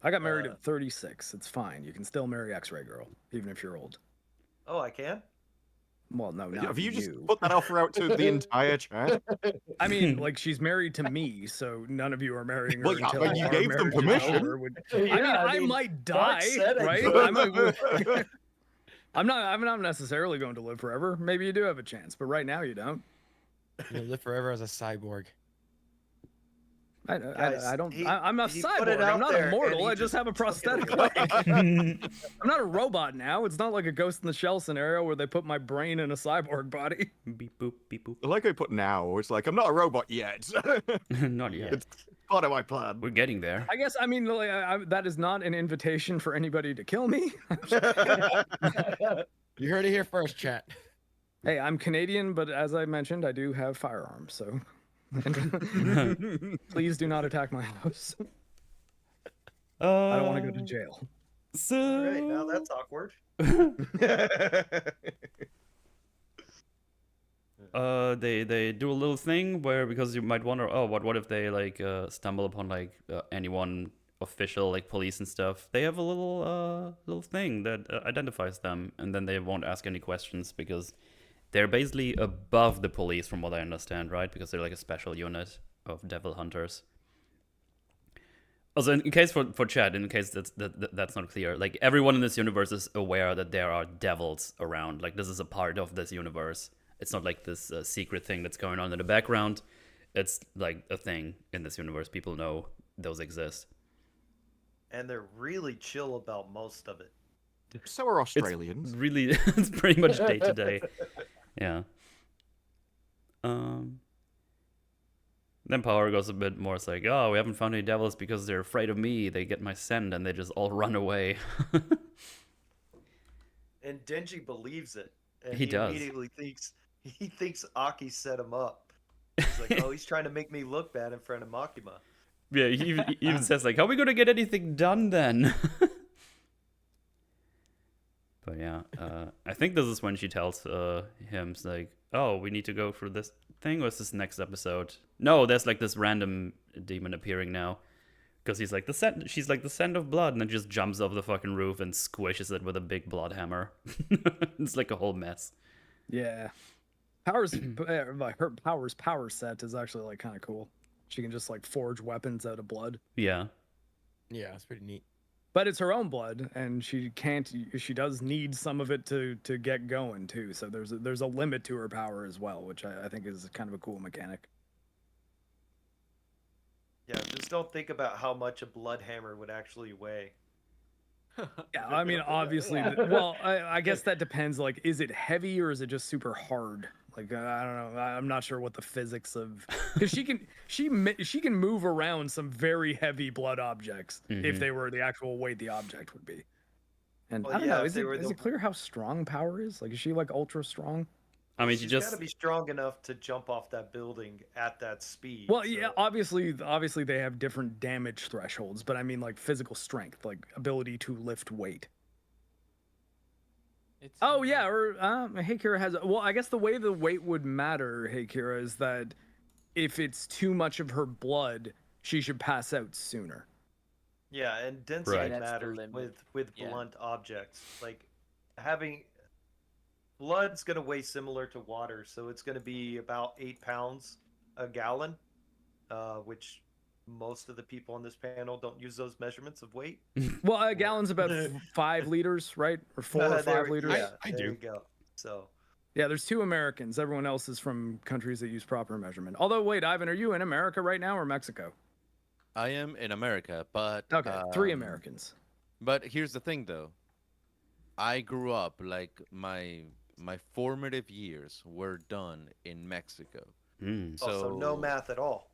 I got married at 36. It's fine. You can still marry X-Ray Girl, even if you're old. Oh, I can? Well, no, not Have you just you. put that offer out to the entire chat? I mean, like, she's married to me, so none of you are marrying her Well, yeah, until but you our gave them marriage is permission. over, which- Yeah, I mean, might Mark die, said it, right? but- I'm not necessarily going to live forever. Maybe you do have a chance, but right now you don't. You'll live forever as a cyborg. Guys, I don't. he- I'm a he put cyborg. it I'm out not there, immortal. and he I just have a just took it prosthetic away. leg. I'm not a robot now. It's not like a Ghost in the Shell scenario where they put my brain in a cyborg body. Beep boop, beep boop. I like how you put now. It's like, I'm not a robot yet. Not yet. It's part of my plan. We're getting there. I guess. I mean, like, that is not an invitation for anybody to kill me. You heard it here first, chat. Hey, I'm Canadian, but as I mentioned, I do have firearms. So please do not attack my house. I don't want to go to jail. So All right, now that's awkward. they do a little thing where, because you might wonder, oh, what if they like stumble upon like anyone official, like police and stuff. They have a little thing that identifies them, and then they won't ask any questions because they're basically above the police, from what I understand, right? Because they're like a special unit of devil hunters. Also, in case for chat, in case that's not clear, like everyone in this universe is aware that there are devils around. Like this is a part of this universe. It's not like this secret thing that's going on in the background. It's like a thing in this universe. People know those exist. And they're really chill about most of it. So are Australians. Really, it's pretty much day to day. Yeah. Then Power goes a bit more. It's like, oh, we haven't found any devils because they're afraid of me. They get my scent and they just all run away. And Denji believes it. And He does. Immediately thinks Aki set him up. He's like, oh, he's trying to make me look bad in front of Makima. Yeah, he even says like, how are we gonna get anything done then? But yeah, I think this is when she tells him, it's like, oh, we need to go through this thing, or is this next episode? No, there's like this random demon appearing now. Because he's like, she's like, the scent of blood, and then just jumps off the fucking roof and squishes it with a big blood hammer. It's like a whole mess. Yeah, like her power set is actually like kind of cool. She can just like forge weapons out of blood. Yeah. Yeah, it's pretty neat. But it's her own blood, and she can't. She does need some of it to get going too. So there's a limit to her power as well, which I think is kind of a cool mechanic. Yeah, just don't think about how much a blood hammer would actually weigh. Yeah, I mean, obviously. Well, I guess that depends. Like, is it heavy or is it just super hard? Like, I don't know. I'm not sure what the physics of, because she can move around some very heavy blood objects if they were the actual weight the object would be. And Well, I don't yeah, know. if Is they were it the- clear how strong power is? Like, is she like ultra strong? I mean, She's she got just to be strong enough to jump off that building at that speed. Well, yeah, so- obviously they have different damage thresholds, but I mean like physical strength, like ability to lift weight. It's Oh yeah, or Hey Kira has. Well, I guess the way the weight would matter, Hey Kira, is that if it's too much of her blood, she should pass out sooner. Yeah, and density Right. That's the matters limit. with Yeah. blunt objects. Like having blood's gonna weigh similar to water, so it's gonna be about 8 pounds a gallon, which most of the people on this panel don't use those measurements of weight. Well, a gallon's about 5 liters, right? Or 4 or There- 5 liters. Yeah, I there do. you go. So Yeah, there's 2 Americans. Everyone else is from countries that use proper measurement. Although, wait, Ivan, are you in America right now or Mexico? I am in America, but Okay, 3 Americans. But here's the thing, though. I grew up like my formative years were done in Mexico. also no math at all.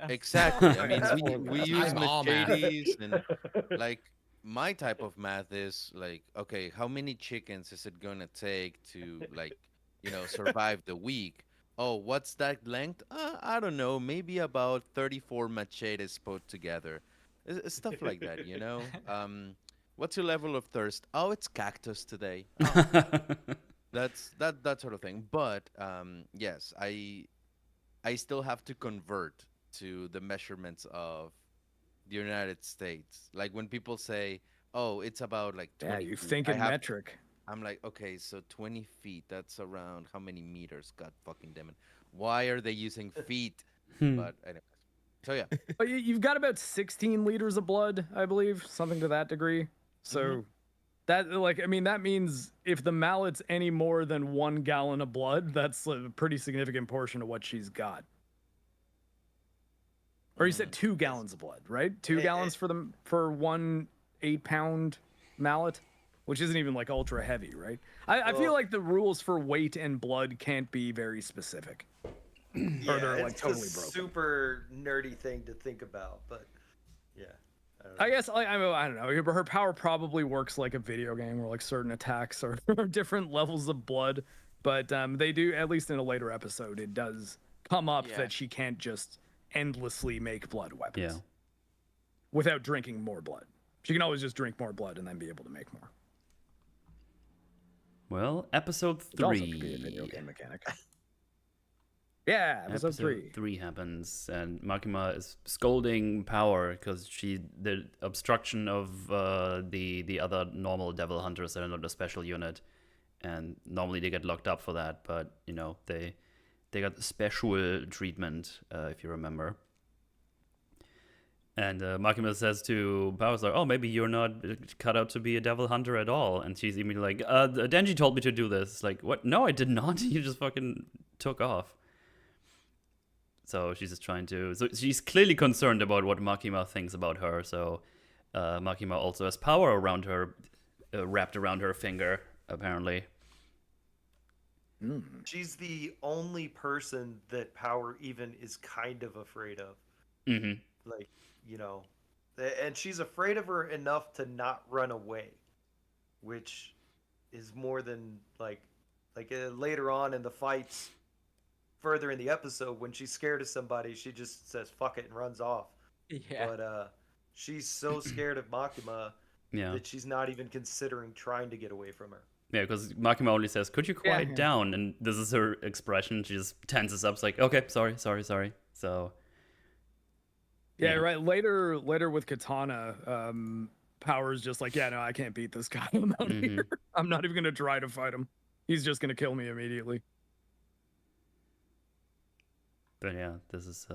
Exactly. I mean, we use I'm all math. machetes and like my type of math is like, okay, how many chickens is it gonna take to like, survive the week? Oh, what's that length? I don't know. Maybe about 34 machetes put together. It's stuff like that, you know. What's your level of thirst? Oh, it's cactus today. That's that sort of thing. But yes, I still have to convert to the measurements of the United States. Like when people say, "Oh, it's about like 20 Yeah, you feet," think in metric. I'm like, okay, so 20 feet, that's around how many meters? God fucking damn it. Why are they using feet? But anyway. So yeah. But you've got about 16 liters of blood, I believe, something to that degree. So that, like, I mean, that means if the mallet's any more than 1 gallon of blood, that's a pretty significant portion of what she's got. Or you said 2 gallons of blood, right? 2 gallons for 1 8-pound mallet, which isn't even like ultra heavy, right? I feel like the rules for weight and blood can't be very specific. Yeah, or they're like it's totally a broken. super nerdy thing to think about, but yeah. I guess I don't know. Her power probably works like a video game where like certain attacks are different levels of blood, but they do, at least in a later episode, it does come up that she can't just endlessly make blood weapons without drinking more blood. She can always just drink more blood and then be able to make more. Well, episode It also could 3. be a video game mechanic. Yeah, episode 3 happens, and Makima is scolding Power because the obstruction of the other normal devil hunters that are not a special unit, and normally they get locked up for that, but you know they got special treatment if you remember. And Makima says to Power's like, "Oh, maybe you're not cut out to be a devil hunter at all," and she's immediately like, "Denji told me to do this." Like, what? No, I did not. You just fucking took off. So she's just trying to... So she's clearly concerned about what Makima thinks about her. So Makima also has power around her, wrapped around her finger, apparently. She's the only person that Power even is kind of afraid of. Like, you know, and she's afraid of her enough to not run away, which is more than like later on in the fights. Further in the episode, when she's scared of somebody, she just says "fuck it" and runs off. Yeah. But she's so scared of Makima that she's not even considering trying to get away from her. Yeah, because Makima only says, "Could you quiet down?" And this is her expression. She just tenses up. It's like, "Okay, sorry." So. Yeah, right. Later with Katana, Power's just like, "Yeah, no, I can't beat this guy. I'm out here. I'm not even gonna try to fight him. He's just gonna kill me immediately." But yeah, this is,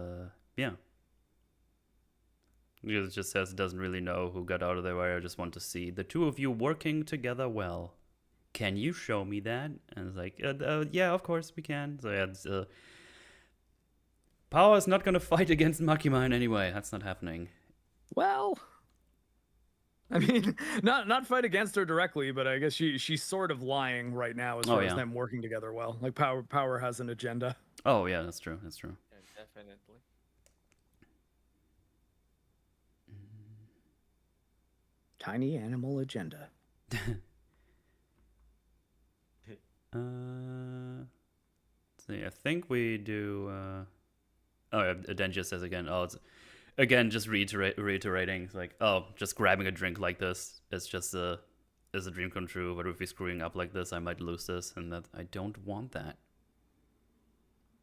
It just says it doesn't really know who got out of there. I just want to see the two of you working together well. Can you show me that? And it's like, yeah, of course we can. So yeah, it's, Power is not going to fight against Makima in any way. That's not happening. Well, I mean, not fight against her directly, but I guess she's sort of lying right now as far as them working together well. Like Power has an agenda. Oh yeah, that's true. Yeah, definitely. Tiny animal agenda. See, I think we do. Oh yeah, Denji says again. Oh, it's again just reiterating. It's like, oh, just grabbing a drink like this is just a dream come true. But if we're screwing up like this, I might lose this, and that I don't want that.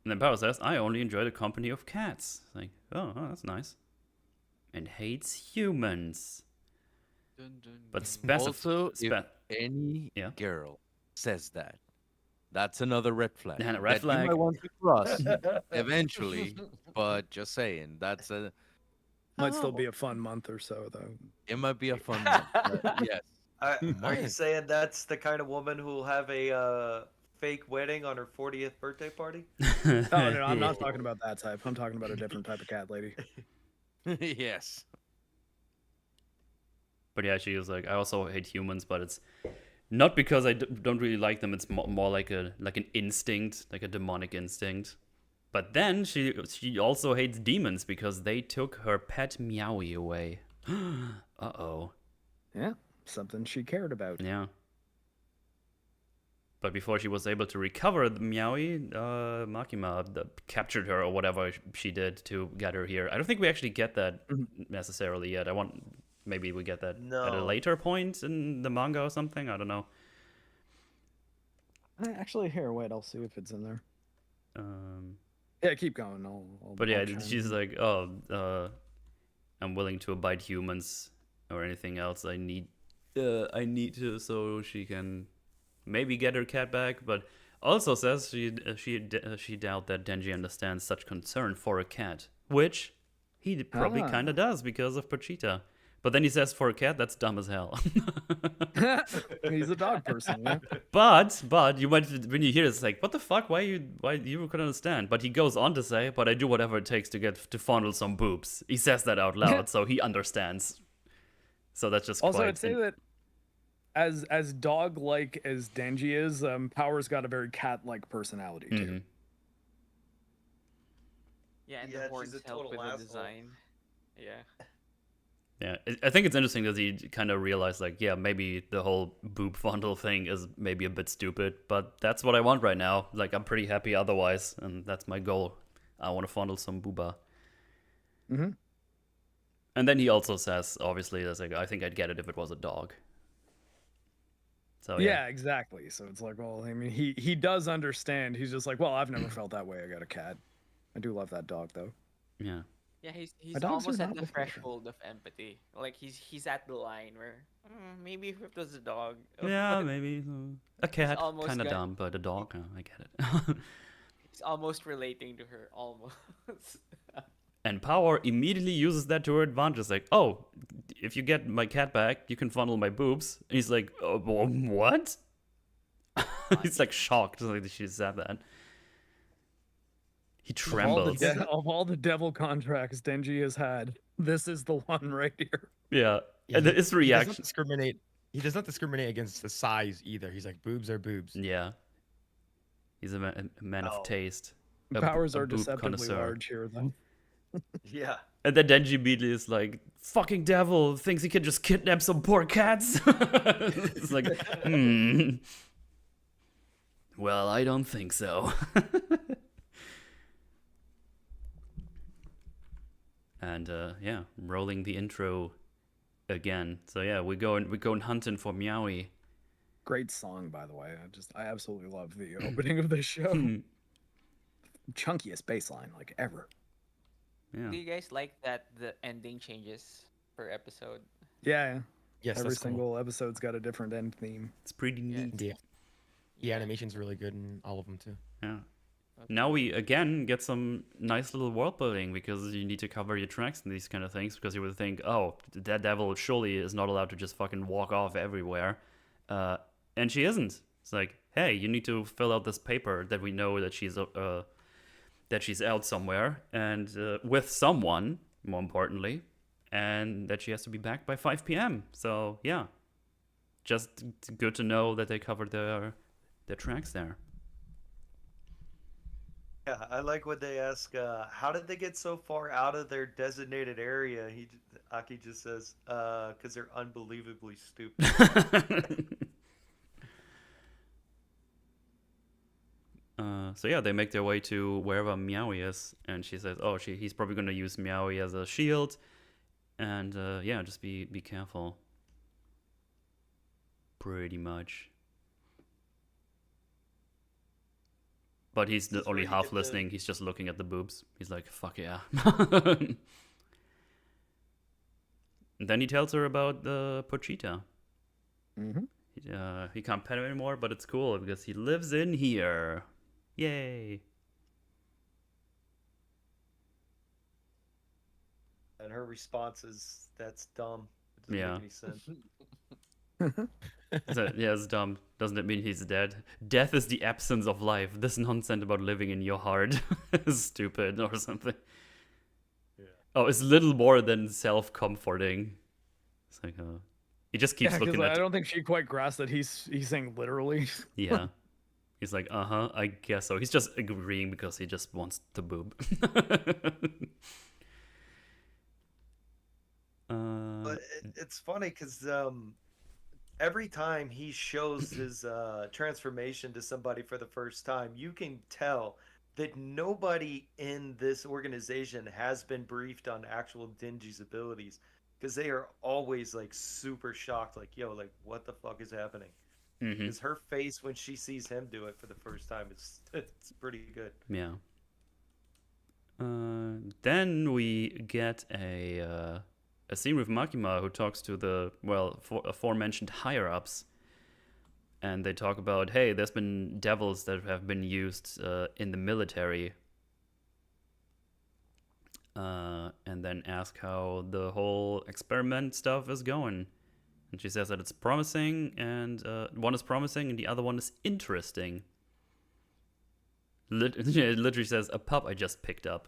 And then Power says, I only enjoy the company of cats. Like, oh, that's nice. And hates humans. But also, if any girl says that, that's another red flag. And a red flag. You might want to cross eventually, but just saying, that's a... Might still be a fun month or so, though. It might be a fun month. Yes. Are you saying that's the kind of woman who will have a fake wedding on her 40th birthday party? Oh, no, I'm not talking about that type. I'm talking about a different type of cat lady. Yes. But yeah, she was like, I also hate humans, but it's not because I don't really like them. It's more like an instinct, like a demonic instinct. But then she also hates demons because they took her pet Meowie away. Uh-oh. Yeah, something she cared about. Yeah. But before she was able to recover the Meowie, Makima captured her or whatever she did to get her here. I don't think we actually get that necessarily yet. Maybe we get that at a later point in the manga or something. I don't know. Actually, here, wait, I'll see if it's in there. Yeah, keep going. But yeah, she's like, oh, I'm willing to abide humans or anything else. I need to so she can maybe get her cat back, but also says she doubt that Denji understands such concern for a cat, which he probably kind of does because of Pochita. But then he says for a cat, that's dumb as hell. He's a dog person, yeah. But you might, when you hear it, it's like, what the fuck? Why you could understand? But he goes on to say, but I do whatever it takes to fondle some boobs. He says that out loud, so he understands. So that's just Also, quite I'd say that as dog-like as Denji is, Power's got a very cat-like personality too. Mhm. Yeah, and Yeah, the she's horns a help total with the asshole. design. Yeah. Yeah, I think it's interesting that he kind of realized, like, yeah, maybe the whole boob fondle thing is maybe a bit stupid, but that's what I want right now. Like, I'm pretty happy otherwise, and that's my goal. I want to fondle some booba. Mm-hmm. And then he also says, obviously, that's like, I think I'd get it if it was a dog. So Yeah, exactly. So it's like, well, I mean, he does understand. He's just like, well, I've never felt that way. I got a cat. I do love that dog, though. Yeah. Yeah, he's dogs are almost at not the with me, though. threshold of empathy. Like he's at the line where maybe if it was a dog. Yeah, maybe. A cat, almost kind of got- dumb, but a dog, I get it. He's almost relating to her, almost. And Power immediately uses that to her advantage. Like, oh, if you get my cat back, you can fondle my boobs. And he's like, oh, what? He's like shocked like she said that. He trembles. Of all the devil contracts Denji has had, this is the one right here. Yeah. And his He does reaction. not discriminate. He does not discriminate against the size either. He's like, boobs are boobs. Yeah. He's a man Oh. of taste. Powers a are boob deceptively connoisseur. large here, though. Yeah. And then Denji immediately is like, fucking devil, thinks he can just kidnap some poor cats. It's like, Well, I don't think so. And yeah, rolling the intro again. So yeah, we're going hunting for Meowie. Great song, by the way. I absolutely love the opening of this show. Chunkiest bass line like ever. Yeah. Do you guys like that the ending changes per episode? Yeah. Yes, Every that's cool. single episode's got a different end theme. It's pretty neat. Yeah. The animation's really good in all of them too. Yeah. Now we again get some nice little world building because you need to cover your tracks and these kind of things because you would think, oh, that devil surely is not allowed to just fucking walk off everywhere. And she isn't. It's like, hey, you need to fill out this paper that we know that she's out somewhere and with someone, more importantly, and that she has to be back by 5 p.m. So yeah, just good to know that they covered their tracks there. Yeah, I like when they ask, how did they get so far out of their designated area? Aki just says, because they're unbelievably stupid. So yeah, they make their way to wherever Meowie is, and she says, "Oh, he's probably gonna use Meowie as a shield, and yeah, just be careful." Pretty much. But he's This is only where you half get the- listening. He's just looking at the boobs. He's like, "Fuck yeah." And then he tells her about the Pochita. Mm-hmm. He can't pet him anymore, but it's cool because he lives in here. Yay! And her response is, "That's dumb. It doesn't Yeah. make any sense." Yeah, it's dumb. Doesn't it mean he's dead? Death is the absence of life. This nonsense about living in your heart is stupid or something. Yeah. Oh, it's little more than self-comforting. It's like, he just keeps Yeah, because looking I at. don't think she quite grasped that he's saying literally. Yeah. He's like, I guess so. He's just agreeing because he just wants the boob. But it's funny because every time he shows his transformation to somebody for the first time, you can tell that nobody in this organization has been briefed on actual Denji's abilities because they are always like super shocked, like, yo, like what the fuck is happening? Mhm. Because her face when she sees him do it for the first time, it's pretty good. Yeah. Then we get a a scene with Makima who talks to the aforementioned higher ups, and they talk about, hey, there's been devils that have been used in the military, and then ask how the whole experiment stuff is going. And she says that it's promising, and one is promising, and the other one is interesting. It literally says, a pup I just picked up.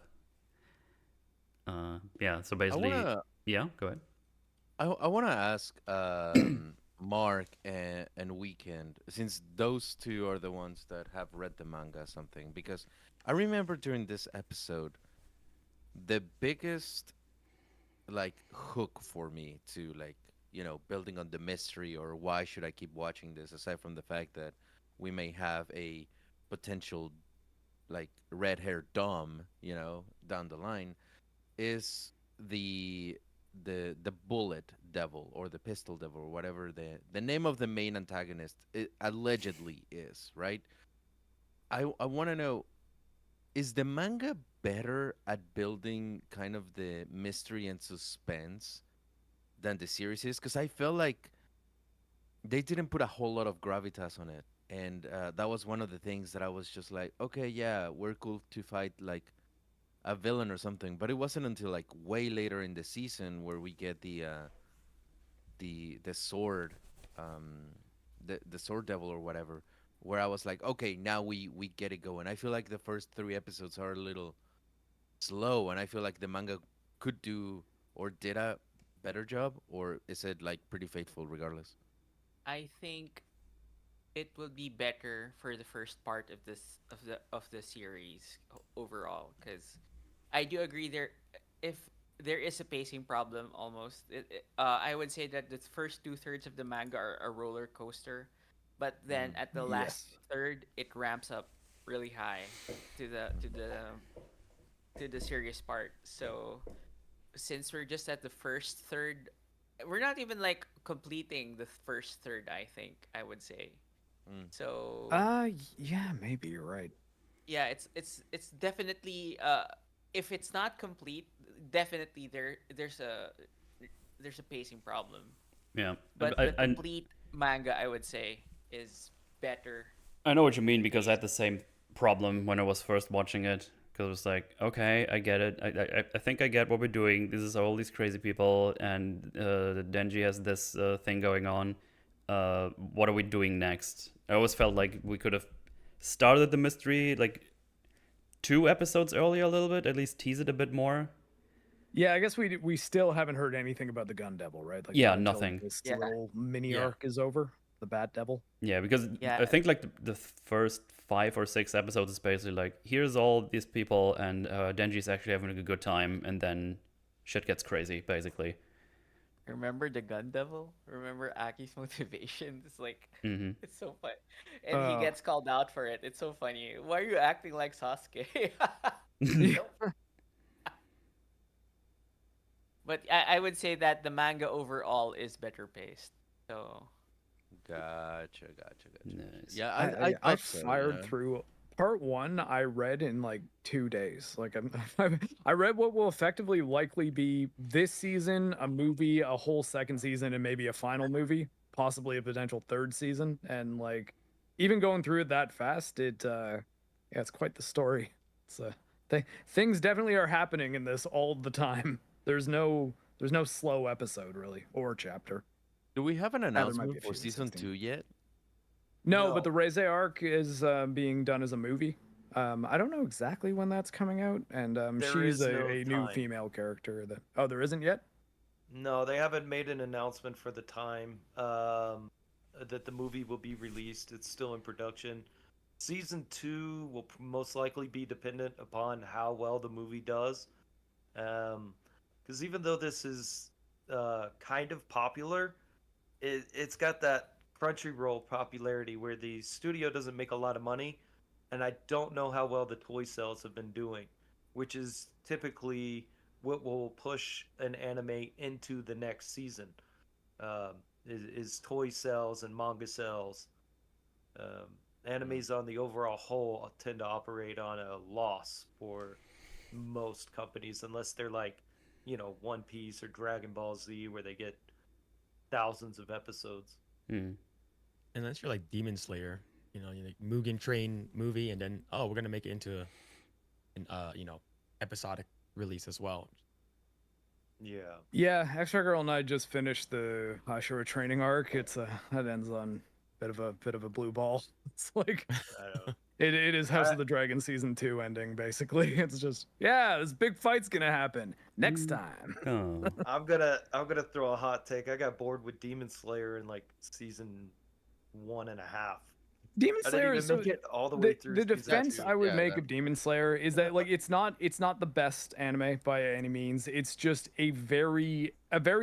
Yeah, so basically, yeah, go ahead. I want to ask Mark and Weekend, since those two are the ones that have read the manga, something, because I remember during this episode, the biggest like hook for me to like, you know, building on the mystery or why should I keep watching this, aside from the fact that we may have a potential like red haired Dom, you know, down the line, is the bullet devil or the pistol devil or whatever the name of the main antagonist allegedly is, right? I want to know, is the manga better at building kind of the mystery and suspense than the series is? Because I feel like they didn't put a whole lot of gravitas on it, and that was one of the things that I was just like, okay, yeah, we're cool to fight like a villain or something, but it wasn't until like way later in the season where we get the sword, um, the sword devil or whatever, where I was like, okay, now we get it going. I feel like the first 3 episodes are a little slow, and I feel like the manga could do or did a better job, or is it like pretty faithful regardless? I think it will be better for the first part of the series overall, because I do agree there. If there is a pacing problem, almost, I would say that the first 2/3 of the manga are a roller coaster, but then at the last Yes. third, it ramps up really high to the serious part. So since we're just at the first third, we're not even like completing the first third. I would say Mm. so. Yeah, maybe you're right. Yeah, it's definitely if it's not complete, definitely there's a pacing problem. Yeah, But I, the I, complete manga, I would say, is better. I know what you mean because I had Paced. the same problem when I was first watching it. Because it was like, okay, I get it. I think I get what we're doing. This is all these crazy people, and Denji has this thing going on. What are we doing next? I always felt like we could have started the mystery like 2 episodes earlier, a little bit, at least tease it a bit more. Yeah, I guess we still haven't heard anything about the Gun Devil, right? Like Yeah, not until nothing. this Yeah, little mini Yeah. arc is over, the Bat Devil. Yeah, because yeah. I think like the first 5 or 6 episodes is basically like, here's all these people, and Denji's actually having a good time, and then shit gets crazy, basically. Remember the Gun Devil? Remember Aki's motivation? It's like Hmm. it's so fun, and he Uh, gets called out for it. It's so funny. Why are you acting like Sasuke? yeah. So- but I would say that the manga overall is better paced. So Gotcha. Nice. Yeah, I I thought so, you fired know. through part one. I read in like 2 days. Like I read what will effectively likely be this season, a movie, a whole second season, and maybe a final movie, possibly a potential third season. And like even going through it that fast, yeah, it's quite the story. It's things definitely are happening in this all the time. There's no slow episode really or chapter. Do we have an There might be announcement a for few in season 16. 2 yet? No, but No. the Reze arc is being done as a movie. I don't know exactly when that's coming out, and There she's is no a new time. female character that. Oh, there isn't yet. No, they haven't made an announcement for the time that the movie will be released. It's still in production. Season 2 will most likely be dependent upon how well the movie does. Because even though this is kind of popular, it's got that Crunchyroll popularity where the studio doesn't make a lot of money, and I don't know how well the toy sales have been doing, which is typically what will push an anime into the next season. Is toy sales and manga sales. Um, Animes on the overall whole tend to operate on a loss for most companies, unless they're like One Piece or Dragon Ball Z, where they get thousands of episodes. Unless you're like Demon Slayer, you like Mugen Train movie, and then we're gonna make it into an episodic release as well. Yeah, Extra Girl and I just finished the Hashira training arc. That ends on bit of a blue ball. It's like it is House of the Dragon season 2 ending basically. It's just this big fight's gonna happen next time. Oh. I'm gonna throw a hot take. I got bored with Demon Slayer in like season 1.5. Demon I Slayer didn't is even make it all the way through. The season defense 2. I would make of Demon Slayer is that like it's not the best anime by any means. It's just a very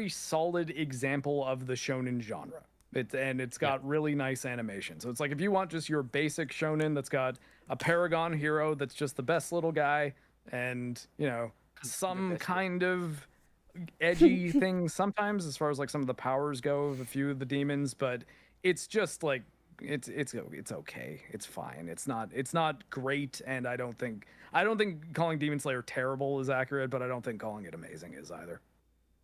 solid example of the shonen genre. It's got really nice animation. So it's like if you want just your basic shonen that's got a paragon hero that's just the best little guy and some kind of edgy thing sometimes as far as like some of the powers go of a few of the demons, but it's just like it's okay. It's fine. It's not great, and I don't think calling Demon Slayer terrible is accurate, but I don't think calling it amazing is either.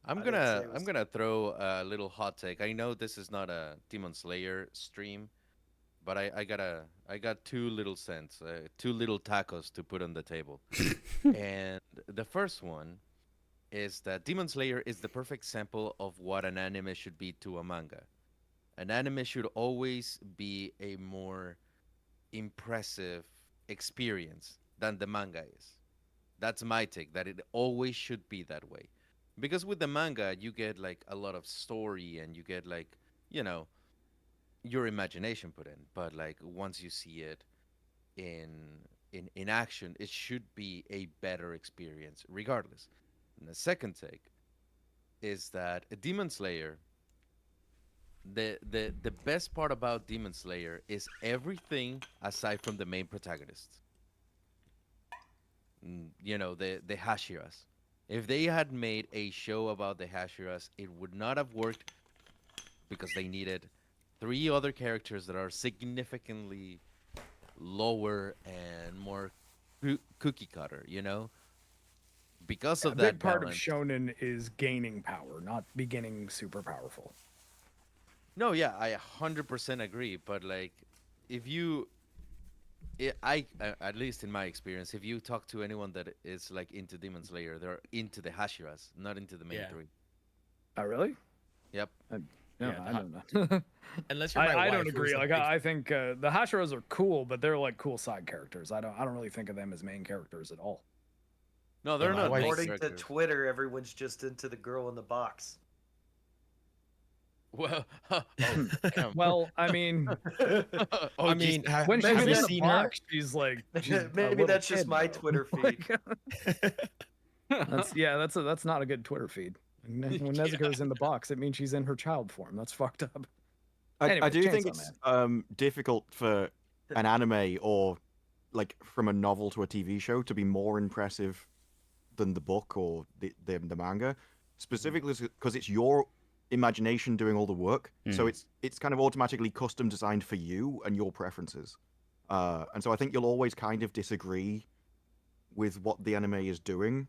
I'm gonna throw a little hot take. I know this is not a Demon Slayer stream, but I got two little cents, two little tacos to put on the table. And the first one is that Demon Slayer is the perfect sample of what an anime should be to a manga. An anime should always be a more impressive experience than the manga is. That's my take, that it always should be that way. Because with the manga, you get like a lot of story and you get like, your imagination put in. But like once you see it in action, it should be a better experience regardless. And the second take is that a Demon Slayer, the best part about Demon Slayer is everything aside from the main protagonist. The Hashiras. If they had made a show about the Hashiras, it would not have worked because they needed 3 other characters that are significantly lower and more cookie cutter, Because of a that big part balance, of shonen is gaining power, not beginning super powerful. No, yeah, I 100% agree. But like, if you, at least in my experience, if you talk to anyone that is like into Demon Slayer, they're into the Hashiras, not into the main 3. Oh, really? Yep. No, I don't know. Unless you're my I wife, don't who's agree. a Like big- I think the Hashiras are cool, but they're like cool side characters. I don't really think of them as main characters at all. No, they're my not. wife- main According to characters. Twitter, everyone's just into the girl in the box. Well, damn. Well, I mean, I mean, when she's have in you the seen her? box, she's like she's a Maybe little that's just kid, my though. Twitter feed. That's not a good Twitter feed. When Nezuko's in the box, it means she's in her child form. That's fucked up. I Anyways, do think Chainsaw it's difficult for an anime or like from a novel to a TV show to be more impressive than the book or the manga, specifically because it's your imagination doing all the work. So it's kind of automatically custom designed for you and your preferences. And so I think you'll always kind of disagree with what the anime is doing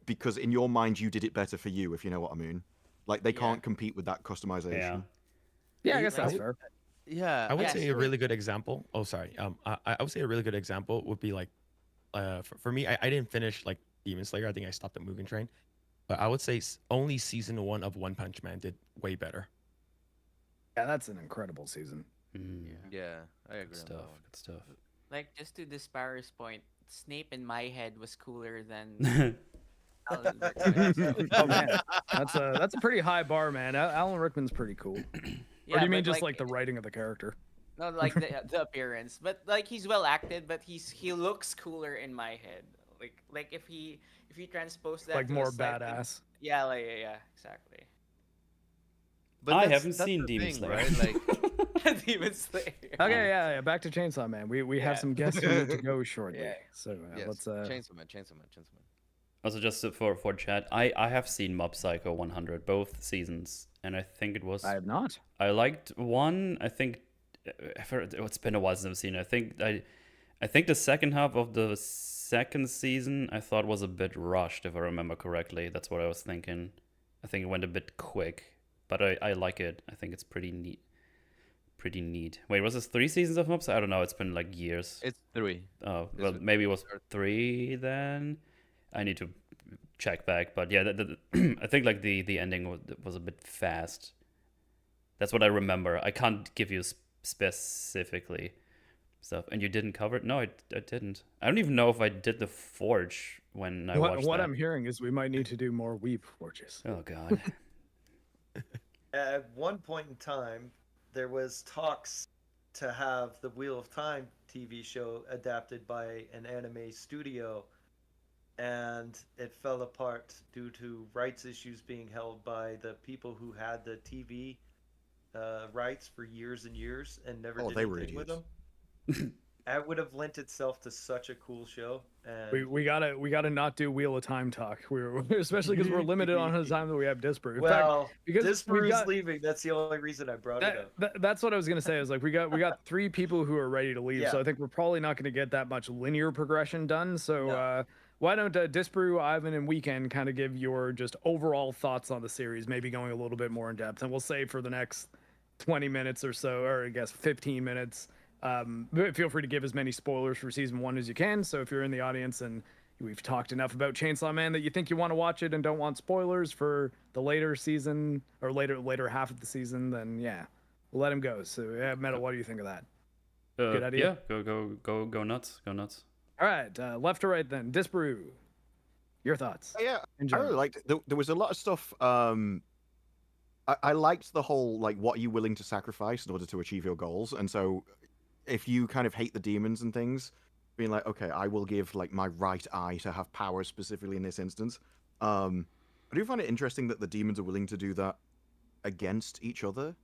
because in your mind you did it better for you, if you know what I mean. Like they can't compete with that customization. Yeah, I guess I that's would- fair. Yeah, I would Yeah, say a sure. really good example. Oh, sorry. I would say a really good example would be like, for me, I didn't finish like Demon Slayer. I think I stopped at Mugen Train, but I would say only season 1 of One Punch Man did way better. Yeah, that's an incredible season. yeah, I agree. Good on stuff. that one. Good stuff. Like just to Disparu's point, Snape in my head was cooler than Alan Rickman. Oh man, that's a pretty high bar, man. Alan Rickman's pretty cool. Yeah, Or do you mean but, just like the writing of the character? No, like the appearance, but like he's well acted, but he looks cooler in my head. Like if he transposed that Like to a more slightly- badass. Yeah, yeah, exactly. But I that's- haven't that's seen the Demon thing, Slayer. right? Like, Demon Slayer. Okay, yeah. Back to Chainsaw Man. We have Yeah. some guests who need to go shortly. Yeah. So yes, let's Chainsaw Man. Also, just for chat, I have seen Mob Psycho 100 both seasons, and I think it was I have not. I liked one. I think it's been a while since I've seen it. I think the second half of the second season I thought was a bit rushed, if I remember correctly. That's what I was thinking. I think it went a bit quick, but I like it. I think it's pretty neat. Pretty neat. Wait, was this 3 seasons of Mobs? I don't know. It's been like years. It's 3. Oh, This well, was maybe it the was third. 3 then. I need to check back, but yeah, I think like the ending was a bit fast. That's what I remember. I can't give you specifically stuff. And you didn't cover it? No, I didn't. I don't even know if I did the Forge when I watched What that. I'm hearing is we might need to do more Weep Forges. Oh God. At one point in time, there was talks to have the Wheel of Time TV show adapted by an anime studio, and it fell apart due to rights issues being held by the people who had the TV rights for years and years and never did they were anything with idiots. them. That would have lent itself to such a cool show. And We gotta not do Wheel of Time talk. Especially because we're limited on the time that we have Disparu. In fact, well, because Disparu's we've got- leaving. That's the only reason I brought it up. that's what I was gonna say. Is like we got 3 people who are ready to leave, so Yeah. I think we're probably not gonna get that much linear progression done. So No. why don't Disparu, Ivan, and Weekend kind of give your just overall thoughts on the series, maybe going a little bit more in depth, and we'll save for the next 20 minutes or so, or I guess 15 minutes. Feel free to give as many spoilers for season 1 as you can. So if you're in the audience and we've talked enough about Chainsaw Man that you think you want to watch it and don't want spoilers for the later season or later half of the season, then yeah, we'll let him go. So yeah, Metal, what do you think of that? Good idea? Yeah, go nuts. Go nuts. All right, left to right then. Disparu, your thoughts? Yeah, in I general. really liked it. There was a lot of stuff. I liked the whole like what are you willing to sacrifice in order to achieve your goals, and so if you kind of hate the demons and things, being like, okay, I will give like my right eye to have power specifically in this instance. I do find it interesting that the demons are willing to do that against each other.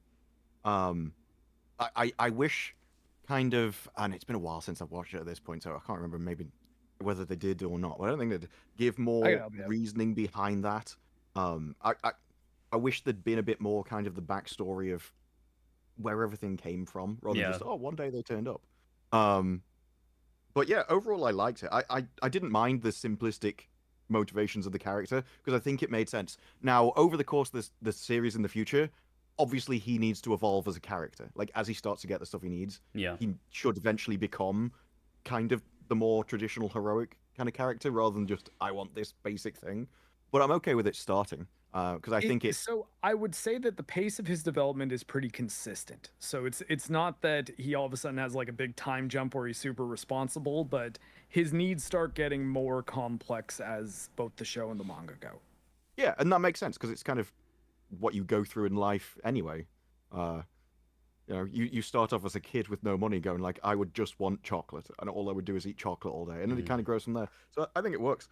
I wish kind of, and it's been a while since I've watched it at this point, so I can't remember maybe whether they did or not. But I don't think they'd give more help you out. reasoning behind that. I wish there'd been a bit more kind of the backstory of where everything came from, rather Yeah. than just, oh, one day they turned up. But yeah, overall I liked it. I didn't mind the simplistic motivations of the character because I think it made sense. Now, over the course of this series in the future, obviously he needs to evolve as a character. Like as he starts to get the stuff he needs, Yeah. he should eventually become kind of the more traditional heroic kind of character rather than just I want this basic thing. But I'm okay with it starting because I think it's so. I would say that the pace of his development is pretty consistent. So it's not that he all of a sudden has like a big time jump where he's super responsible, but his needs start getting more complex as both the show and the manga go. yeah, and that makes sense because it's kind of what you go through in life anyway. You know, you start off as a kid with no money, going like, I would just want chocolate, and all I would do is eat chocolate all day, and then it kind of grows from there. So I think it works.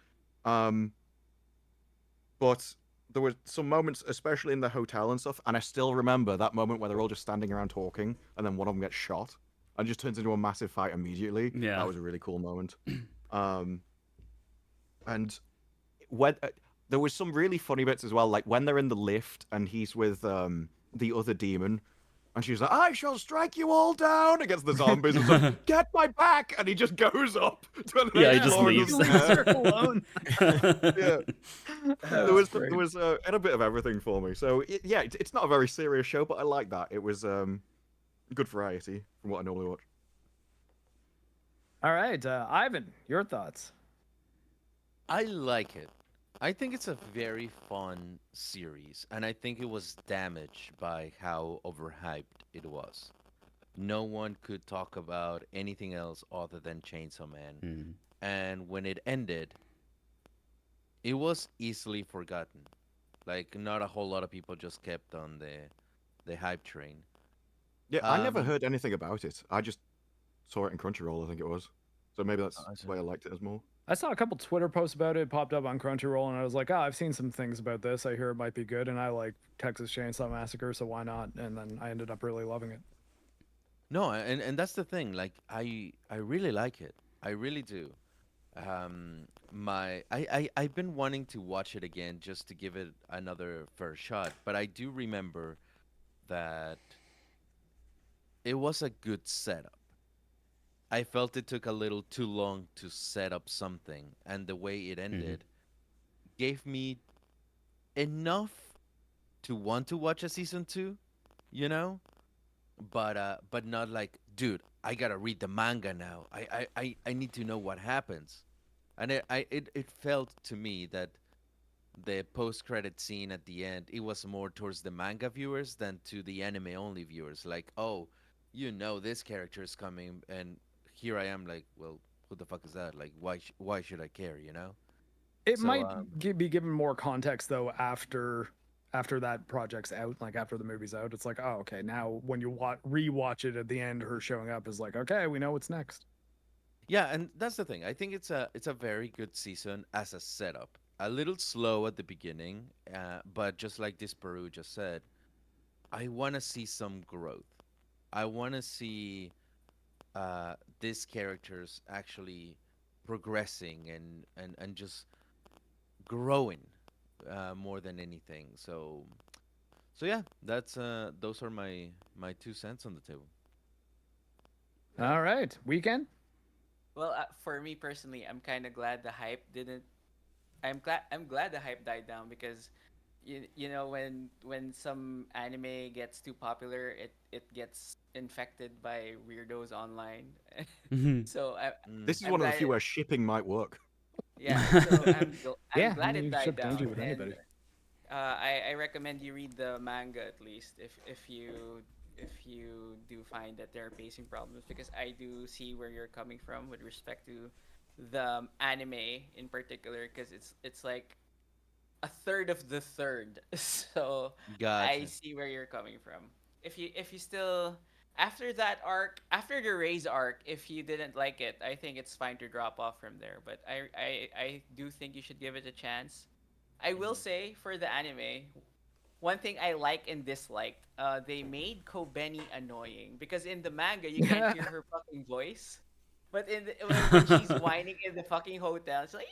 But there were some moments, especially in the hotel and stuff, and I still remember that moment where they're all just standing around talking, and then one of them gets shot, and just turns into a massive fight immediately. Yeah. That was a really cool moment. And when there was some really funny bits as well, like when they're in the lift and he's with the other demon, and she's like, "I shall strike you all down" against the zombies. And it's like, "Get my back!" And he just goes up. To the Yeah, he next just floor and leaves. doesn't care. alone. Yeah. There was had a bit of everything for me. So yeah, it's not a very serious show, but I like that. It was good variety from what I normally watch. All right, Ivan, your thoughts? I like it. I think it's a very fun series, and I think it was damaged by how overhyped it was. No one could talk about anything else other than Chainsaw Man. Mhm. And when it ended, it was easily forgotten. Like, not a whole lot of people just kept on the hype train. Yeah, I never Um, heard anything about it. I just saw it in Crunchyroll, I think it was. So maybe that's I see. why I liked it as more. I saw a couple Twitter posts about it. It popped up on Crunchyroll, and I was like, I've seen some things about this. I hear it might be good, and I like Texas Chainsaw Massacre, so why not? And then I ended up really loving it. No, and that's the thing. Like, I really like it. I really do. I've been wanting to watch it again just to give it another fair shot. But I do remember that it was a good setup. I felt it took a little too long to set up something, and the way it ended gave me enough to want to watch a season 2, you know? But not like, dude, I gotta read the manga now. I need to know what happens. And it felt to me that the post-credit scene at the end, it was more towards the manga viewers than to the anime only viewers. Like, oh, this character is coming, and here I am, like, well, who the fuck is that? Like, why should I care, you know? It So, might be given more context though after that project's out, like after the movie's out. It's like, oh, okay, now when you rewatch it at the end, her showing up is like, okay, we know what's next. Yeah, and that's the thing. I think it's a very good season as a setup. A little slow at the beginning, but just like Disparu just said, I want to see some growth. I want to see these characters actually progressing and just growing more than anything. So yeah, that's those are my 2 cents on the table. All right, Weekend. Well, for me personally, I'm kind of glad the hype didn't. I'm glad the hype died down because, you know, when some anime gets too popular, it gets infected by weirdos online. So This is I'm one of the glad few where shipping might work. yeah. So I'm glad you it died ship down. Denji with And, anybody. I recommend you read the manga at least if you do find that there are pacing problems, because I do see where you're coming from with respect to the anime in particular, because it's like a third of the third. So I Gotcha. see where you're coming from. If you still, after that arc, after the Raise arc, if you didn't like it, I think it's fine to drop off from there. But I do think you should give it a chance. I will say for the anime, one thing I like and disliked, they made Kobeni annoying because in the manga you can't hear her fucking voice, but when she's whining in the fucking hotel, it's like,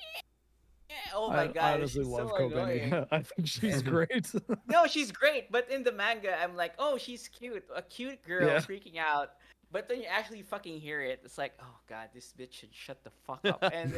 yeah, oh my I god, honestly she's love so Kobeni. annoying. I think she's great. No, she's great, but in the manga, I'm like, oh, she's cute, a cute girl Yeah. freaking out. But when you actually fucking hear it, it's like, oh god, this bitch should shut the fuck up. And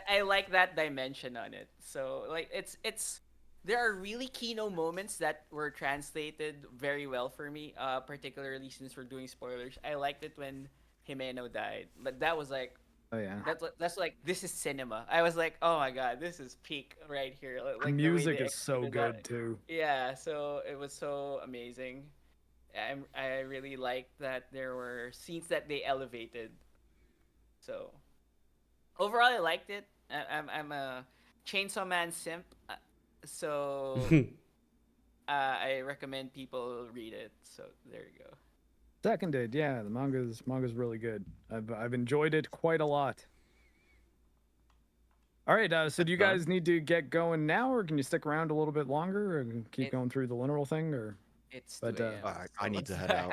I like that dimension on it. So like, it's there are really keynote moments that were translated very well for me. Particularly since we're doing spoilers, I liked it when Himeno died. But that was like, Oh yeah. that's like, this is cinema. I was like, oh my god, this is peak right here. Like The the way music they is so executed good that. too. Yeah, so it was so amazing. I really liked that there were scenes that they elevated. So overall, I liked it. I'm a Chainsaw Man simp, so I recommend people read it. So there you go. Seconded, yeah, the manga's really good. I've enjoyed it quite a lot. All right, so do you guys need to get going now, or can you stick around a little bit longer and keep going through the literal thing, or? It's But, 2 a.m. I need to head out.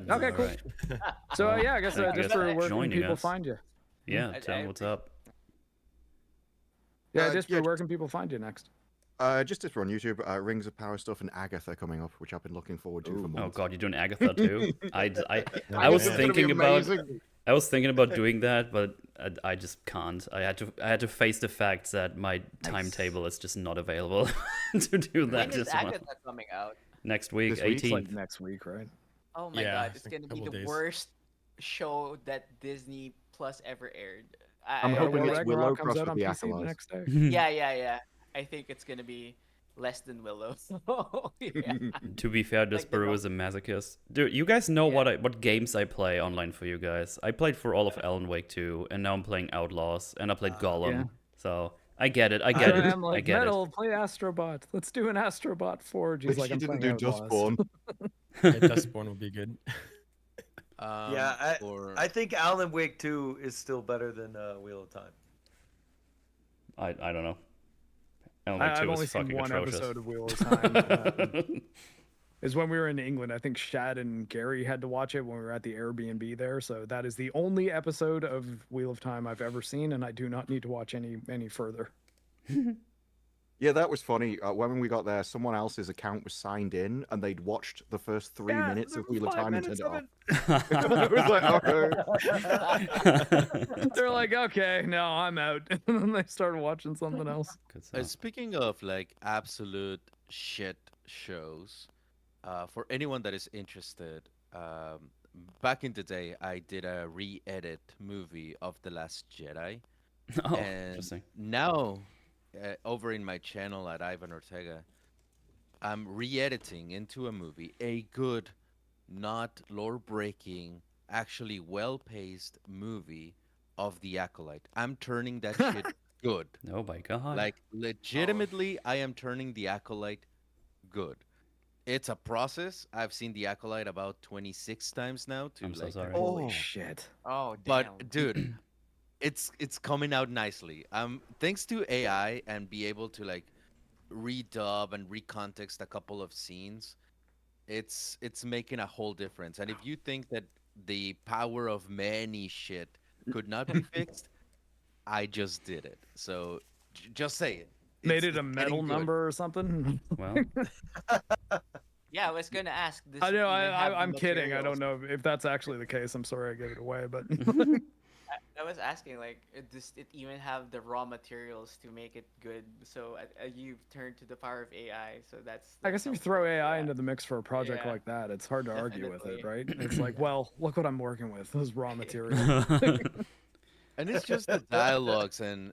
Okay, cool. Alright. So yeah, I guess Thank you just guys for for where can joining people us. find you? Yeah, tell them what's up. Yeah, just yeah, where can people find you next? Just this on YouTube, Rings of Power stuff and Agatha coming up, which I've been looking forward to for Oh months. god, you're doing Agatha too? I was Agatha's gonna be thinking about amazing. I was thinking about doing that, but I just can't. I had to face the fact that my timetable is just not available to do When that. is Just one. Agatha coming out? Next week, This week? It's like 18th. next week, right? Oh my Yeah, god, it's it's like a gonna be couple the days. worst show that Disney Plus ever aired. I'm I hoping really it's like- Willow Ragnarok comes crossed out with on the PC the Acolyte. next day. Yeah. I think it's gonna be less than Willow. So, yeah. To be fair, Like the Disparu Rock- is a masochist. Dude, you guys know Yeah. what games I play online for you guys. I played for all of Alan Wake 2, and now I'm playing Outlaws, and I played Gollum. Yeah. So I get it. I get it. I'm I like, get Metal, play Astrobot. Let's do an Astrobot Forge. He's Wish like, you I'm didn't playing do Outlaws. Dustborn. Yeah, Dustborn would be good. Yeah, For I think Alan Wake 2 is still better than Wheel of Time. I don't know. Alan Wake I've 2 only is seen fucking one atrocious. episode of Wheel of Time. Is when we were in England. I think Shad and Gary had to watch it when we were at the Airbnb there. So that is the only episode of Wheel of Time I've ever seen, and I do not need to watch any further. Yeah, that was funny. When we got there, someone else's account was signed in, and they'd watched the first 3 minutes of Wheel of Time and turned it off. It was like, okay. They're like, okay, no, I'm out. And then they started watching something else. Good stuff. Speaking of like absolute shit shows, for anyone that is interested, back in the day, I did a re-edit movie of The Last Jedi. Oh, And interesting. now, over in my channel at Ivan Ortega, I'm re-editing into a movie a good, not lore-breaking, actually well-paced movie of The Acolyte. I'm turning that shit good. Oh my god. Like, legitimately, I am turning The Acolyte good. It's a process. I've seen The Acolyte about 26 times now. I'm so like, sorry. Holy shit. Oh, damn. But dude, it's coming out nicely. Thanks to AI and be able to like redub and recontext a couple of scenes, it's making a whole difference. And if you think that the power of many shit could not be fixed, I just did it. So just say it. Made It's it a getting metal good. number or something? Well, Yeah, I was gonna ask. Does I it know, even have the I'm kidding. I don't materials? know if that's actually the case. I'm sorry I gave it away, but I was asking, like, does it even have the raw materials to make it good? So you've turned to the power of AI. So that's. I guess if you helpful. throw AI Yeah. into the mix for a project Yeah. like that, it's hard to argue with it, Definitely. right? It's like, well, look what I'm working with. This is raw material. And it's just the dialogues, and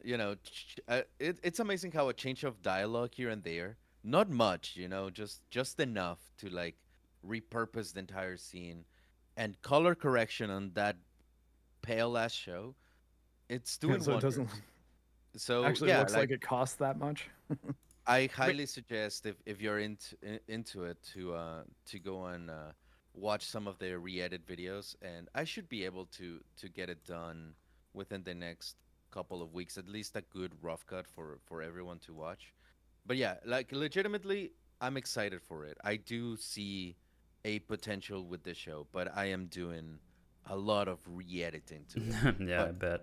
it's amazing how a change of dialogue here and there, not much, just enough to like repurpose the entire scene, and color correction on that pale ass show, it's doing So it wonders. doesn't So actually yeah, looks like like it costs that much. I highly suggest if you're into it to go and watch some of their re-edit videos, and I should be able to get it done within the next couple of weeks, at least a good rough cut for everyone to watch. But yeah, like legitimately, I'm excited for it. I do see a potential with this show, but I am doing a lot of re-editing to it. yeah, I But bet.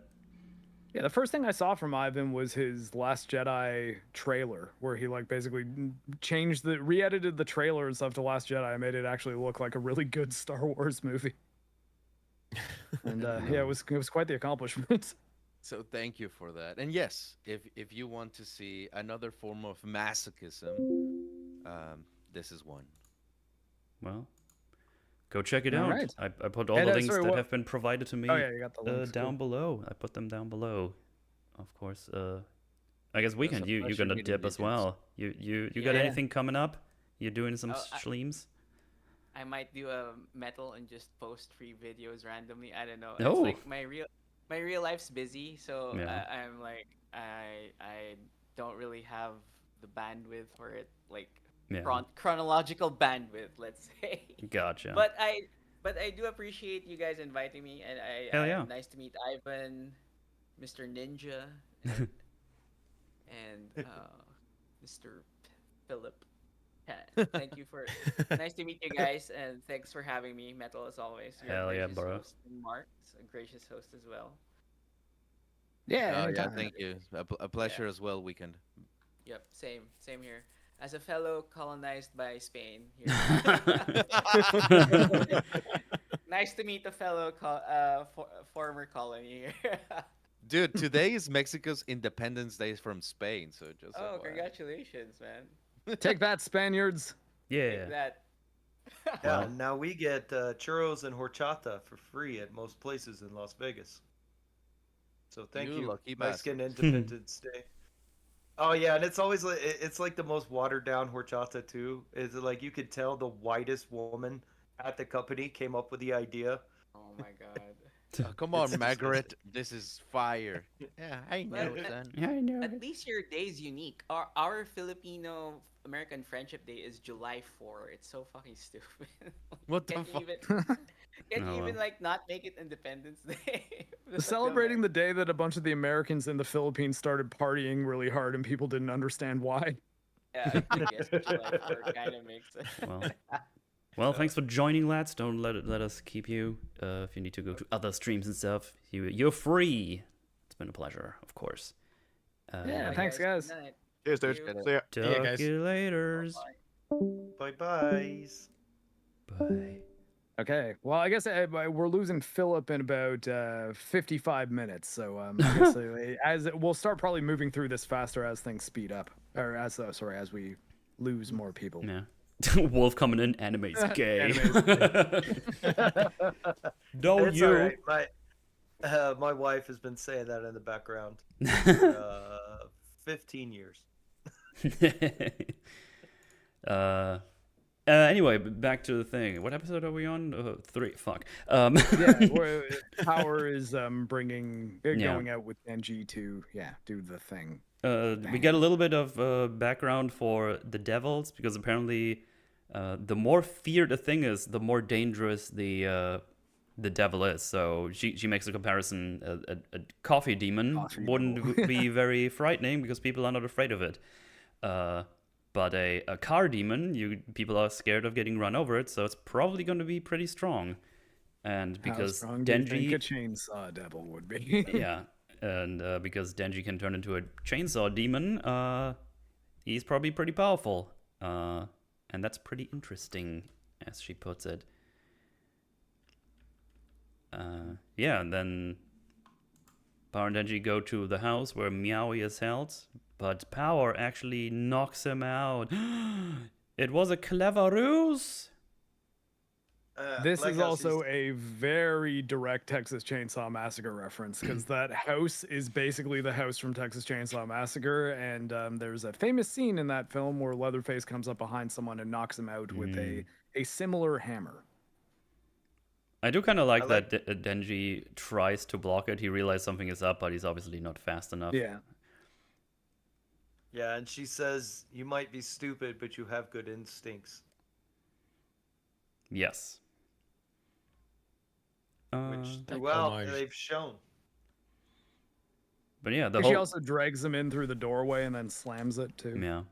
Yeah, the first thing I saw from Ivan was his Last Jedi trailer, where he like basically re-edited the trailer and stuff to Last Jedi and made it actually look like a really good Star Wars movie. And yeah, it was quite the accomplishment. So thank you for that. And yes, if you want to see another form of masochism, this is one. Well, go check it All out. right. I put all And, the links sorry, that what- have been provided to me Oh yeah, you got the links. down Cool. below. I put them down below. Of course. I guess Weekend, a you're pleasure gonna meeting dip you as guys. well. You got Yeah. anything coming up? You doing some Oh, streams? I might do a metal and just post free videos randomly. I don't know. Oh. It's like my real life's busy, so Yeah. I'm like I don't really have the bandwidth for it, like Yeah. chronological bandwidth, let's say. Gotcha. But I do appreciate you guys inviting me, and Hell yeah. nice to meet Ivan, Mr. Ninja, and Mr. Philip. Thank you for nice to meet you guys, and thanks for having me, Metal, as always. You're a Hell yeah, gracious bro. host, and Mark's a gracious host as well. Yeah, Oh yeah, anytime. thank you. A pleasure as well, Weekend. Yep, same here. As a fellow colonized by Spain, here. Nice to meet a fellow former colony here. Dude, today is Mexico's Independence Day from Spain, so just Oh, FYI. congratulations, man. Take that, Spaniards. yeah. That. Yeah, Wow. now we get churros and horchata for free at most places in Las Vegas. So thank You you, lucky Mexican bastards. Independence Day. Oh yeah, and it's always like it's like the most watered down horchata too. It's like you could tell the whitest woman at the company came up with the idea. Oh my god. Oh, come on, It's Margaret. This is fire. Yeah, I know, Well, son. Yeah, I know. At least your day is unique. Our Filipino American Friendship Day is July 4. It's so fucking stupid. What the Can't fuck? Can Oh, you even well. like not make it Independence Day? Celebrating the day that a bunch of the Americans in the Philippines started partying really hard and people didn't understand why. Yeah, I guess July 4 kind of makes sense. Well, thanks for joining, lads. Don't let us keep you. If you need to go to other streams and stuff, you're free. It's been a pleasure, of course. Yeah, thanks, guys. Good night. Cheers, dude. you. See ya. ya, guys. Talk you laters. Bye byes. Bye. Okay. Well, I guess we're losing Philip in about 55 minutes. So I guess we'll start probably moving through this faster as things speed up, or as we lose more people. Yeah. Wolf coming in, anime's gay. Don't It's you? all right. My wife has been saying that in the background for 15 years. Anyway, back to the thing. What episode are we on? 3. Fuck. Yeah, Power is going Yeah. out with Denji to do the thing. We get a little bit of background for the devils, because apparently the more feared a thing is, the more dangerous the devil is. So she makes a comparison. A coffee demon wouldn't be very frightening because people are not afraid of it. But a car demon, people are scared of getting run over it, so it's probably going to be pretty strong. And because How strong do you think Denji, a chainsaw devil would be. yeah, and because Denji can turn into a chainsaw demon, he's probably pretty powerful. And that's pretty interesting, as she puts it. Yeah, and then Power and Denji go to the house where Meowie is held, but Power actually knocks him out. It was a clever ruse. This like is how also she's- a very direct Texas Chainsaw Massacre reference, because that house is basically the house from Texas Chainsaw Massacre, and there's a famous scene in that film where Leatherface comes up behind someone and knocks him out with a similar hammer. I do kind of like like- that Denji tries to block it. He realizes something is up, but he's obviously not fast enough. Yeah. Yeah, and she says, "You might be stupid, but you have good instincts," Yes. which That throughout homage. they've shown. But yeah, the She whole also drags him in through the doorway and then slams it too. yeah.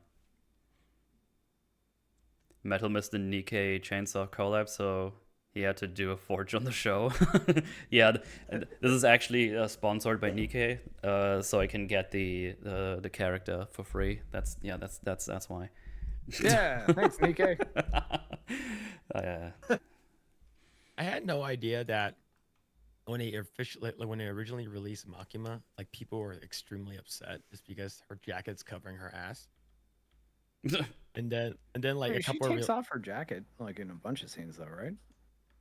Metal Mist and Nikkei chainsaw collab, so he had to do a forge on the show. Yeah, this is actually sponsored by Nikkei, so I can get the character for free. That's why. Yeah, thanks, Nikkei. I had no idea that when they originally released Makima, like people were extremely upset just because her jacket's covering her ass. And then like Wait, a she couple takes off her jacket like in a bunch of scenes though, right?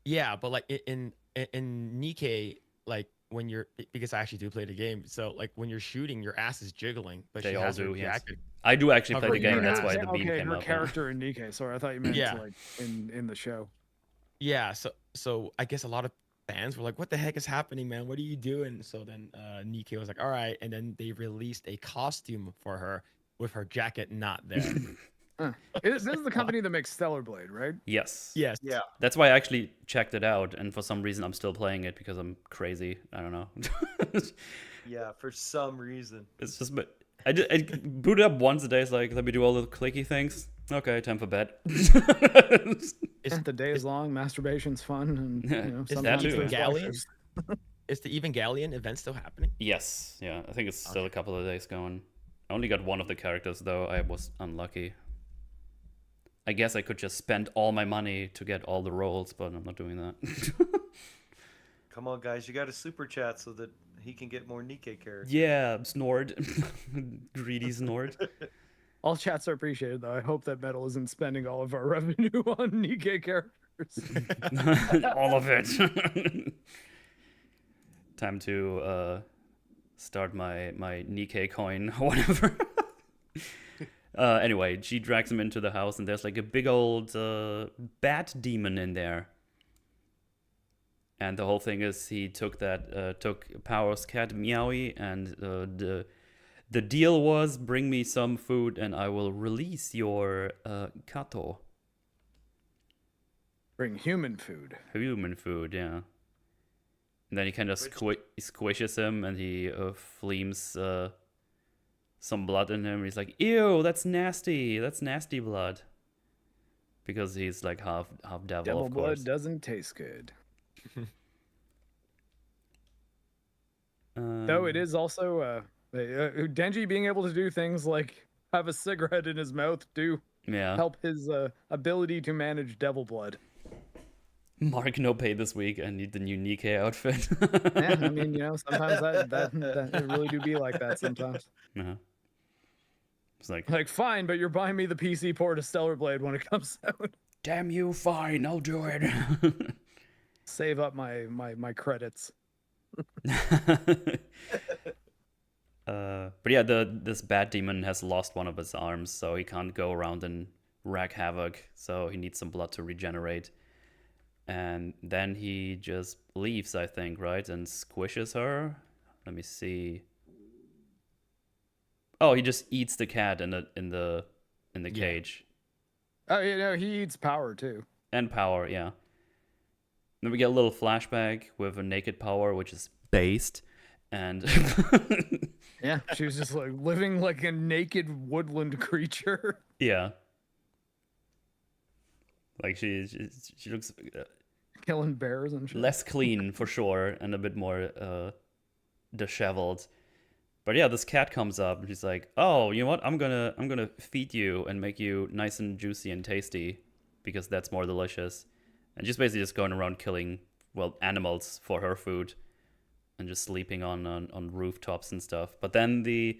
Yeah, but like in Nikkei, like when you're, because I actually do play the game, so like when you're shooting, your ass is jiggling, but They she all has her do, yes. jacket. I do actually play the Covering game. her That's ass. why the meme Okay, came her up. Yeah. character in Nikkei. Sorry, I thought you meant Yeah. like in the show. Yeah, so I guess a lot of fans were like, "What the heck is happening, man? What are you doing?" So then Nikkei was like, "All right," and then they released a costume for her with her jacket not there. This is the company that makes Stellar Blade, right? Yes. Yes. Yeah. That's why I actually checked it out, and for some reason I'm still playing it because I'm crazy. I don't know. Yeah, for some reason. It's just, but I boot it up once a day. It's like, let me do all the clicky things. Okay, time for bed. The day is long, masturbation's fun, and Yeah, you know, is that sometimes true? there's Evangelion? pleasures. Is the Evangelion event still happening? Yes, yeah. I think it's still a couple of days going. I only got one of the characters though. I was unlucky. I guess I could just spend all my money to get all the rolls, but I'm not doing that. Come on, guys, you got to super chat so that he can get more Nikkei characters. Yeah, Snort. Greedy Snort. All chats are appreciated, though. I hope that Metal isn't spending all of our revenue on Nikkei characters. All of it. Time to start my Nikkei coin or whatever. Anyway, she drags him into the house, and there's like a big old bat demon in there. And the whole thing is he took Power's cat Meowie, and the deal was bring me some food, and I will release your Kato. Bring human food. Human food, yeah. And then he kind of squishes him, and he fleams some blood in him. He's like, "Ew, that's nasty. That's nasty blood." Because he's like half devil, Devil of course. blood doesn't taste good. Though it is also Denji being able to do things like have a cigarette in his mouth to Yeah. help his ability to manage devil blood. Mark no pay this week. I need the new Nikkei outfit. Yeah, I mean, sometimes that it really do be like that sometimes. Uh-huh. It's like, Like, fine, but you're buying me the PC port of Stellar Blade when it comes out. damn you, fine, I'll do it. Save up my credits. But yeah, this bat demon has lost one of his arms, so he can't go around and wreak havoc. So he needs some blood to regenerate. And then he just leaves, I think, right? And squishes her. Let me see. Oh, he just eats the cat in the cage. Oh, he eats power too. And power, yeah. Then we get a little flashback with a naked power, which is based. And Yeah, she was just like living like a naked woodland creature. yeah. Like she looks Killing bears and shit. less clean for sure, and a bit more disheveled. But yeah, this cat comes up and she's like, "Oh, you know what? I'm gonna feed you and make you nice and juicy and tasty, because that's more delicious." And she's basically just going around killing animals for her food, and just sleeping on rooftops and stuff. But then the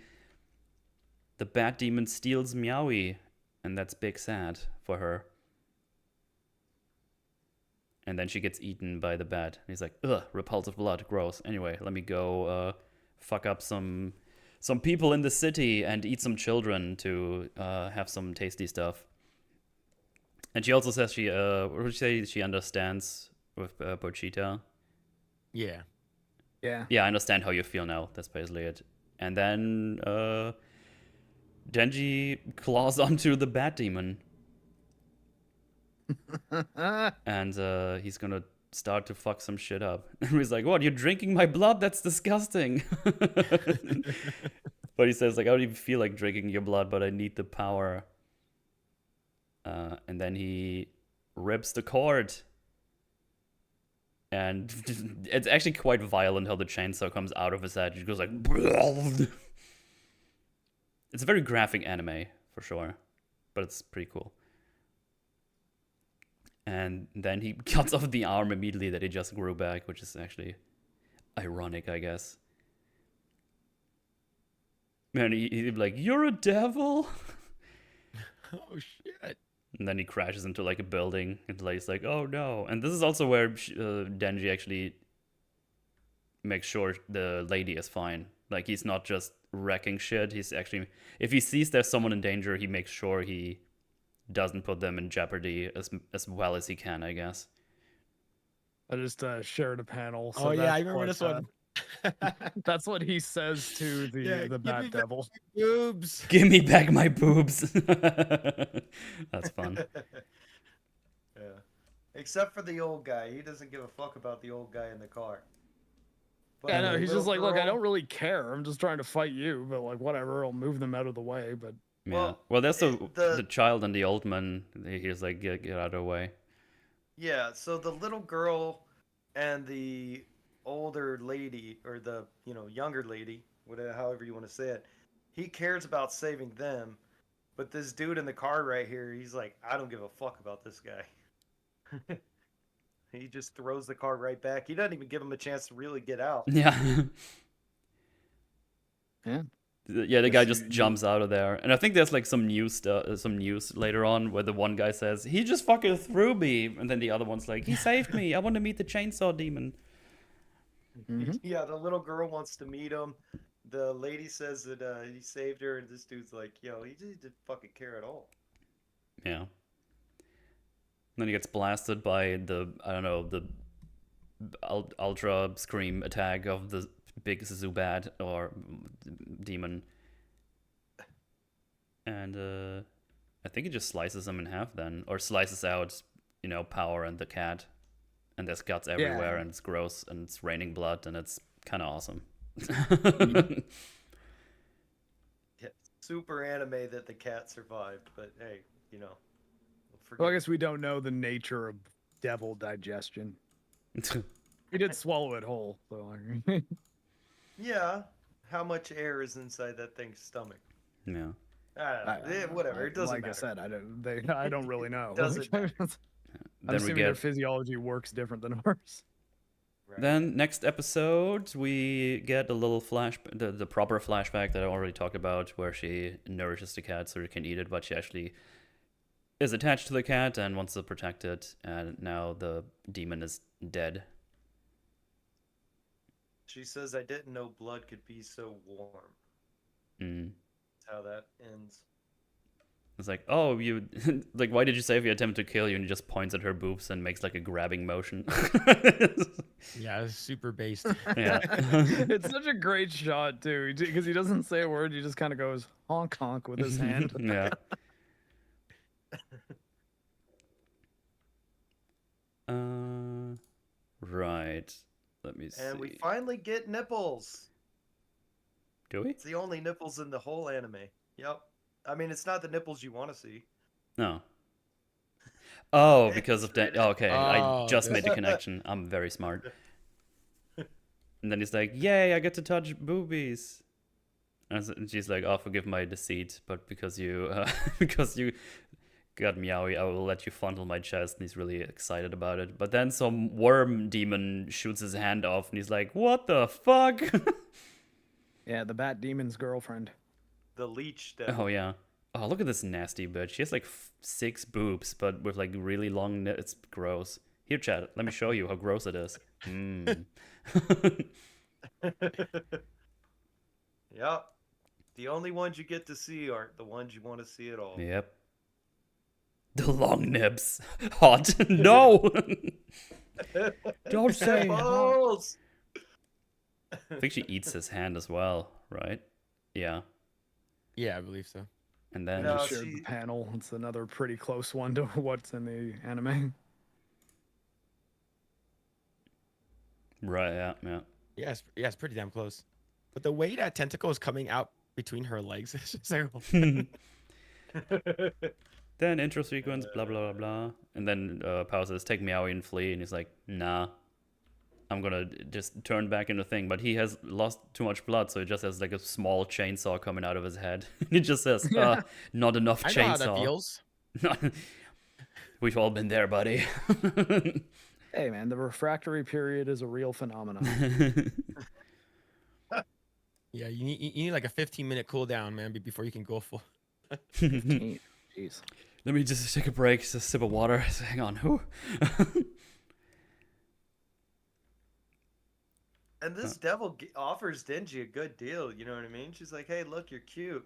bat demon steals Meowie, and that's big sad for her. And then she gets eaten by the bat. And he's like, ugh, repulsive blood, gross. Anyway, let me go fuck up some people in the city and eat some children to have some tasty stuff. And she also says what would you say? She understands with Pochita. Yeah. Yeah. Yeah, I understand how you feel now. That's basically it. And then Denji claws onto the bat demon. And he's gonna start to fuck some shit up. And he's like, "What? You're drinking my blood? That's disgusting." But he says, like, "I don't even feel like drinking your blood, but I need the power." And then he rips the cord. And it's actually quite violent how the chainsaw comes out of his head. He goes like... It's a very graphic anime, for sure. But it's pretty cool. And then he cuts off the arm immediately that he just grew back, which is actually ironic, I guess. Man, he'd be like, "You're a devil?" Oh shit. And then he crashes into like a building, and he's like, "Oh no!" And this is also where Denji actually makes sure the lady is fine. Like, he's not just wrecking shit. He's actually, if he sees there's someone in danger, he makes sure he doesn't put them in jeopardy as well as he can, I guess. I just shared a panel. Oh yeah, I remember this one. That's what he says to the Bat Devil. Boobs. Give me back my boobs. That's fun. Yeah. Except for the old guy. He doesn't give a fuck about the old guy in the car. But Yeah, no, the he's just little like, look, I girl- don't really care. I'm just trying to fight you, but like, whatever, I'll move them out of the way. But Yeah. Well, There's the- the child and the old man. He's like, get out of the way. Yeah, so the little girl and the older lady, or the, younger lady, whatever, however you want to say it, he cares about saving them. But this dude in the car right here, he's like, I don't give a fuck about this guy. He just throws the car right back. He doesn't even give him a chance to really get out. Yeah. Yeah. Yeah, the guy just jumps out of there. And I think there's like some news later on where the one guy says, "He just fucking threw me." And then the other one's like, "He saved me. I want to meet the chainsaw demon." Mhm. Yeah, the little girl wants to meet him. The lady says that he saved her, and this dude's like, yo, he just didn't fucking care at all. Yeah. Then he gets blasted by the ultra scream attack of the big Zubat or demon. And I think it just slices him in half then, or slices out, Power and the cat. And there's guts everywhere, and it's gross, and it's raining blood, and it's kind of awesome. Yeah, super anime that the cat survived, but hey, Well, I guess we don't know the nature of devil digestion. He did swallow it whole, so Yeah, how much air is inside that thing's stomach? Yeah. Whatever. It doesn't like matter. I said, I don't really know. Doesn't matter. I'm Then we assuming their get physiology works different than ours. Right. then next episode we get a little the proper flashback that I already talked about, where she nourishes the cat so she can eat it, but she actually is attached to the cat and wants to protect it, and now the demon is dead. She says, "I didn't know blood could be so warm." Mm. That's how that ends. It's like, oh, you like, why did you say if you attempt to kill you? And he just points at her boobs and makes like a grabbing motion. Yeah, it's super based. Yeah. It's such a great shot too, because he doesn't say a word. He just kind of goes honk honk with his hand. Yeah. Right. Let me see. And we finally get nipples. Do we? It's the only nipples in the whole anime. Yep. I mean, it's not the nipples you want to see. No. Oh, because of that. Oh, okay, I Oh, just this- made the connection. I'm very smart. And then he's like, "Yay, I get to touch boobies." And she's like, "Oh, forgive my deceit, but because you because you got meowy, I will let you fondle my chest." And he's really excited about it. But then some worm demon shoots his hand off, and he's like, "What the fuck?" Yeah, the bat demon's girlfriend. The leech devil. Oh yeah. Oh, look at this nasty bitch. She has like 6 boobs, but with like really long. It's gross. Here, chat. Let me show you how gross it is. Mm. Yep. The only ones you get to see aren't the ones you want to see at all. Yep. The long nibs. Hot. No. Don't say hot. Nipples! I think she eats his hand as well, right? Yeah. Yeah, I believe so. And then No, Shared the she- panel. It's another pretty close one to what's in the anime. right, yeah, yeah. Yeah, it's pretty damn close. But the way that tentacle is coming out between her legs is just like, Then intro sequence, blah blah blah blah, and then Pao says, "Take Meowie and flee," and he's like, "Nah, I'm gonna just turn back into thing." But he has lost too much blood, so he just has like a small chainsaw coming out of his head. He just says, "Not enough I know how that chainsaw." feels. We've all been there, buddy. Hey man, the refractory period is a real phenomenon. Yeah, you need like a 15-minute cooldown, man, before you can go full. 15. Jeez. Let me just take a break, just a sip of water. Hang on. Whew. And this devil offers Denji a good deal. You know what I mean? She's like, "Hey, look, you're cute.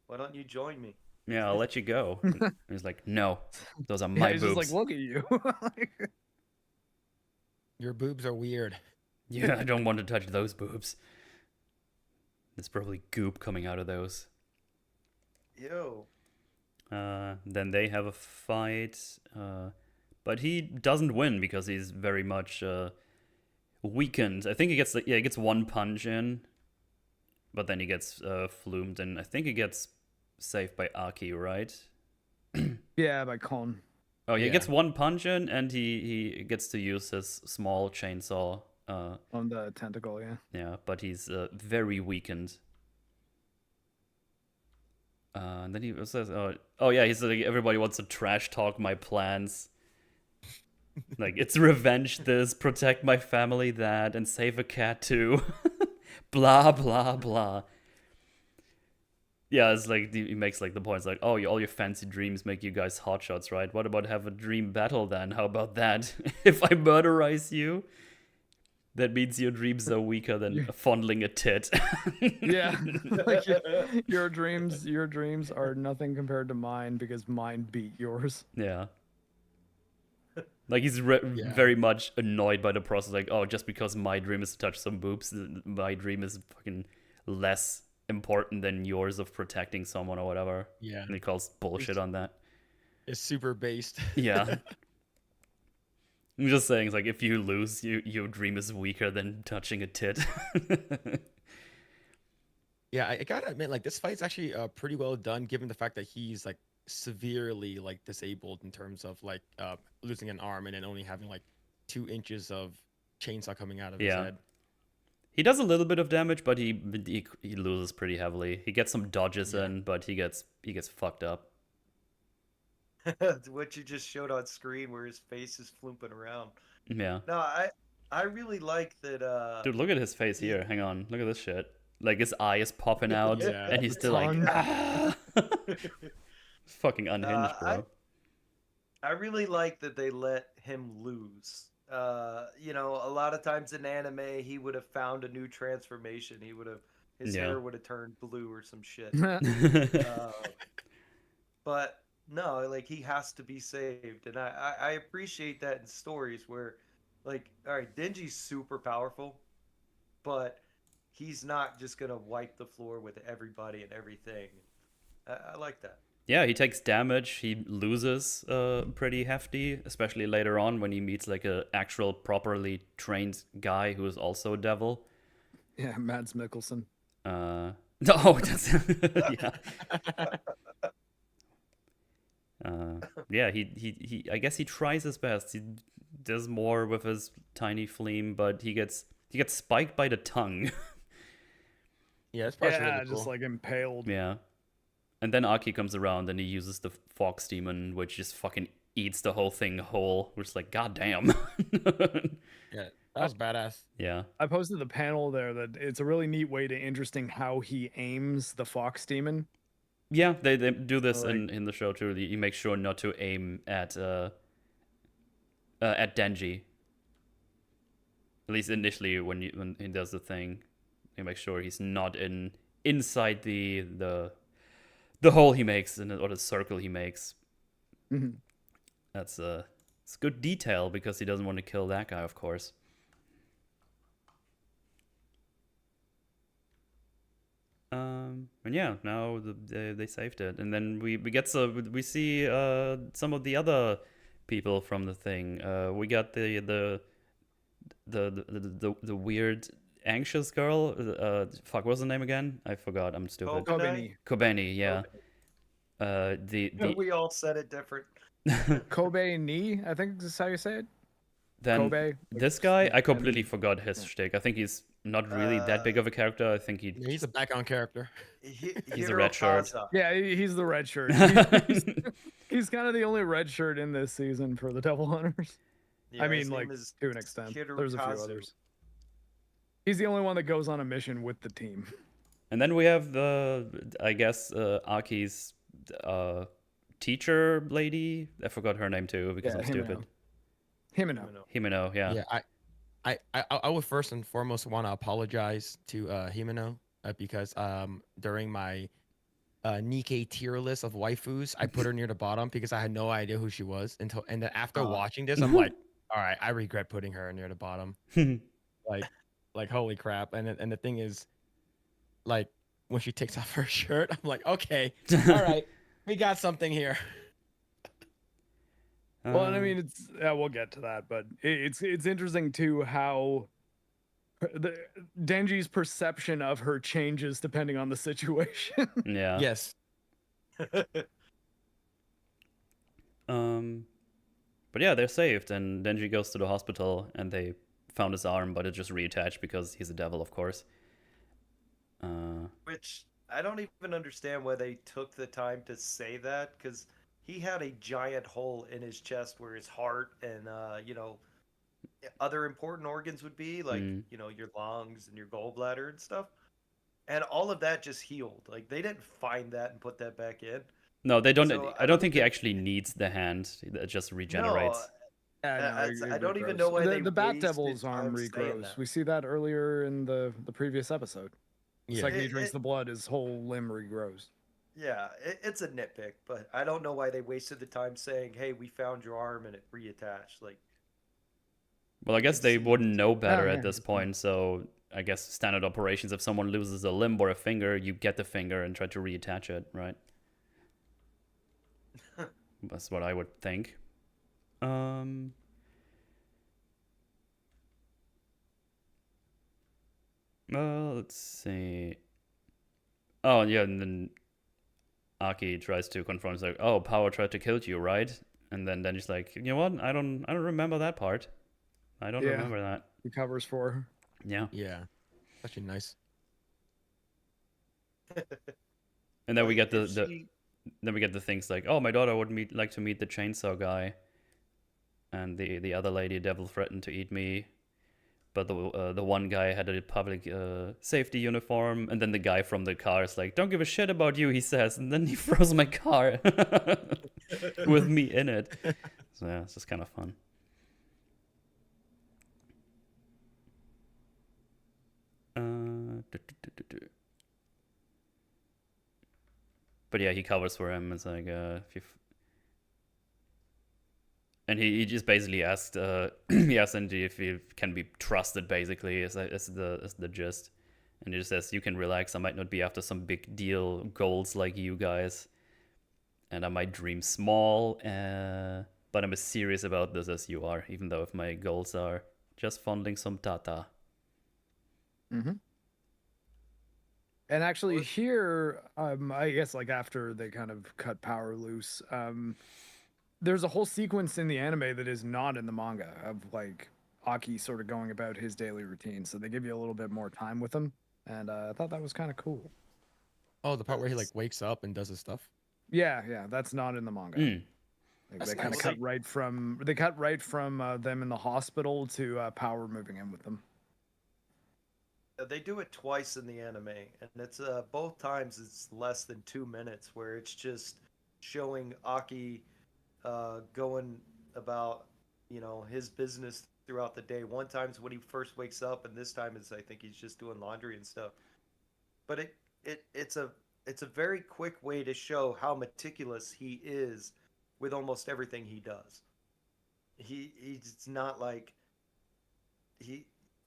Why don't you join me?" Yeah, I'll let you go. And he's like, "No, those are Yeah, my he's boobs." just like, look at you. Your boobs are weird. Yeah, I don't want to touch those boobs. There's probably goop coming out of those. Yo. Then they have a fight, but he doesn't win because he's very much weakened. I think he gets he gets one punch in, but then he gets flumed, and I think he gets saved by Aki, right? Yeah, by Kon. Oh, yeah, he Yeah. gets one punch in, and he gets to use his small chainsaw. On the tentacle, yeah. Yeah, but he's very weakened. And then he says, "Oh yeah," he said, like, "Everybody wants to trash talk my plans. Like it's revenge this, protect my family that, and save a cat too." Blah blah blah. Yeah, it's like he makes like the points like, "Oh, all your fancy dreams make you guys hotshots, right? What about have a dream battle then? How about that? If I murderize you, that means your dreams are weaker than fondling a tit." Yeah. Like, your dreams are nothing compared to mine because mine beat yours. Yeah. Like he's Yeah. very much annoyed by the process. Like, oh, just because my dream is to touch some boobs, my dream is fucking less important than yours of protecting someone or whatever. Yeah, And he calls bullshit on that. it's super based. Yeah. I'm just saying, it's like if you lose, your dream is weaker than touching a tit. Yeah, I gotta admit, like this fight's actually pretty well done, given the fact that he's like severely like disabled in terms of like losing an arm and then only having like 2 inches of chainsaw coming out of his Yeah. head. He does a little bit of damage, but he loses pretty heavily. He gets some dodges in, but he gets fucked up. What you just showed on screen, where his face is flooping around. Yeah. No, I really like that. Dude, look at his face here. Hang on. Look at this shit. Like, his eye is popping out, Yeah. and he's still like, tongue. ah! Fucking unhinged, bro. I really like that they let him lose. You know, a lot of times in anime, he would have found a new transformation. His Yeah. hair would have turned blue or some shit. But no, like, he has to be saved, and I appreciate that in stories where, like, all right, Denji's super powerful, but he's not just gonna wipe the floor with everybody and everything. I like that. Yeah, he takes damage. He loses pretty hefty, especially later on when he meets like a actual properly trained guy who is also a devil. Yeah, Mads Mikkelsen. No, that's yeah. Yeah, he I guess he tries his best. He does more with his tiny flame, but he gets spiked by the tongue. Yeah, it's probably Yeah, really cool. just like impaled. Yeah. And then Aki comes around and he uses the Fox Demon, which just fucking eats the whole thing whole. Which is like, goddamn. Yeah, that was badass. Yeah. I posted the panel there that it's a really neat way to interesting how he aims the Fox Demon. Yeah, they do this Like- in the show too. You make sure not to aim at Denji. At least initially when he does the thing, you make sure he's not inside the hole he makes or the circle he makes. Mhm. That's it's good detail because he doesn't want to kill that guy, of course. And yeah, now they saved it, and then we see some of the other people from the thing. We got the weird anxious girl. Fuck, what's the name again? I forgot. I'm stupid. Kobe. Kobe. Kobeni, yeah. We all said it different. Kobe Ni, I think is how you say it. Then Kobe. this guy, I completely forgot his shtick. I think he's not really that big of a character. I think Yeah, he's a background character. He's a red shirt. Hirokaza. Yeah, he's the red shirt. He's kind of the only red shirt in this season for the Devil Hunters. Yeah, I his mean, name like, is to an extent. There's a few Hirokazu. others. He's the only one that goes on a mission with the team. And then we have I guess Aki's teacher lady. I forgot her name too because I'm stupid. Himeno. Himeno, yeah. Yeah, I would first and foremost want to apologize to Himeno because during my Nikkei tier list of waifus, I put her near the bottom because I had no idea who she was and then after watching this, I'm like, all right, I regret putting her near the bottom. like holy crap! And the thing is, like when she takes off her shirt, I'm like, okay, all right, we got something here. Well, and I mean, it's we'll get to that, but it's interesting too how Denji's perception of her changes depending on the situation. Yeah. Yes. But yeah, they're saved, and Denji goes to the hospital, and they found his arm, but it just reattached because he's a devil, of course. Which I don't even understand why they took the time to say that, because he had a giant hole in his chest where his heart and other important organs would be, like your lungs and your gallbladder and stuff, and all of that just healed. Like, they didn't find that and put that back in. No, they don't. So, I don't think he actually needs the hand. It just regenerates. I don't even know why the Bat wasted Devil's arm time saying regrows. that. We see that earlier in the previous episode. The Yeah. second he drinks the blood, his whole limb regrows. Yeah, it's a nitpick, but I don't know why they wasted the time saying, "Hey, we found your arm and it reattached." Like, Well, I guess they wouldn't know better yeah. at this point, so I guess standard operations, if someone loses a limb or a finger, you get the finger and try to reattach it, right? That's what I would think. Well, let's see. Oh, yeah, and then Aki tries to confront. He's like, "Oh, Power tried to kill you, right?" And then he's like, "You know what? I don't remember that part. I don't Yeah. remember that." He covers for her. Yeah. Yeah. Actually, nice. And then we get If then we get the things like, oh, my daughter would like to meet the chainsaw guy, and the other lady devil threatened to eat me, but the one guy had a public safety uniform, and then the guy from the car is like, don't give a shit about you, he says, and then he throws my car with me in it. So yeah, it's just kind of fun. But yeah, he covers for him. It's like, and he just basically asked, he asked Denji if he can be trusted. Basically, is the gist. And he just says, "You can relax. I might not be after some big deal goals like you guys, and I might dream small, but I'm as serious about this as you are. Even though if my goals are just fondling some tata." Mm-hmm. And actually here, I guess like after they kind of cut power loose, there's a whole sequence in the anime that is not in the manga of like Aki sort of going about his daily routine. So they give you a little bit more time with him, and I thought that was kind of cool. Oh, the part where he like wakes up and does his stuff. Yeah, that's not in the manga. Like, they kind of cut right from them in the hospital to Power moving in with them. They do it twice in the anime, and it's both times it's less than 2 minutes, where it's just showing Aki going about his business throughout the day. One time's when he first wakes up, and this time is I think he's just doing laundry and stuff. But it's a very quick way to show how meticulous he is with almost everything he does. He's not like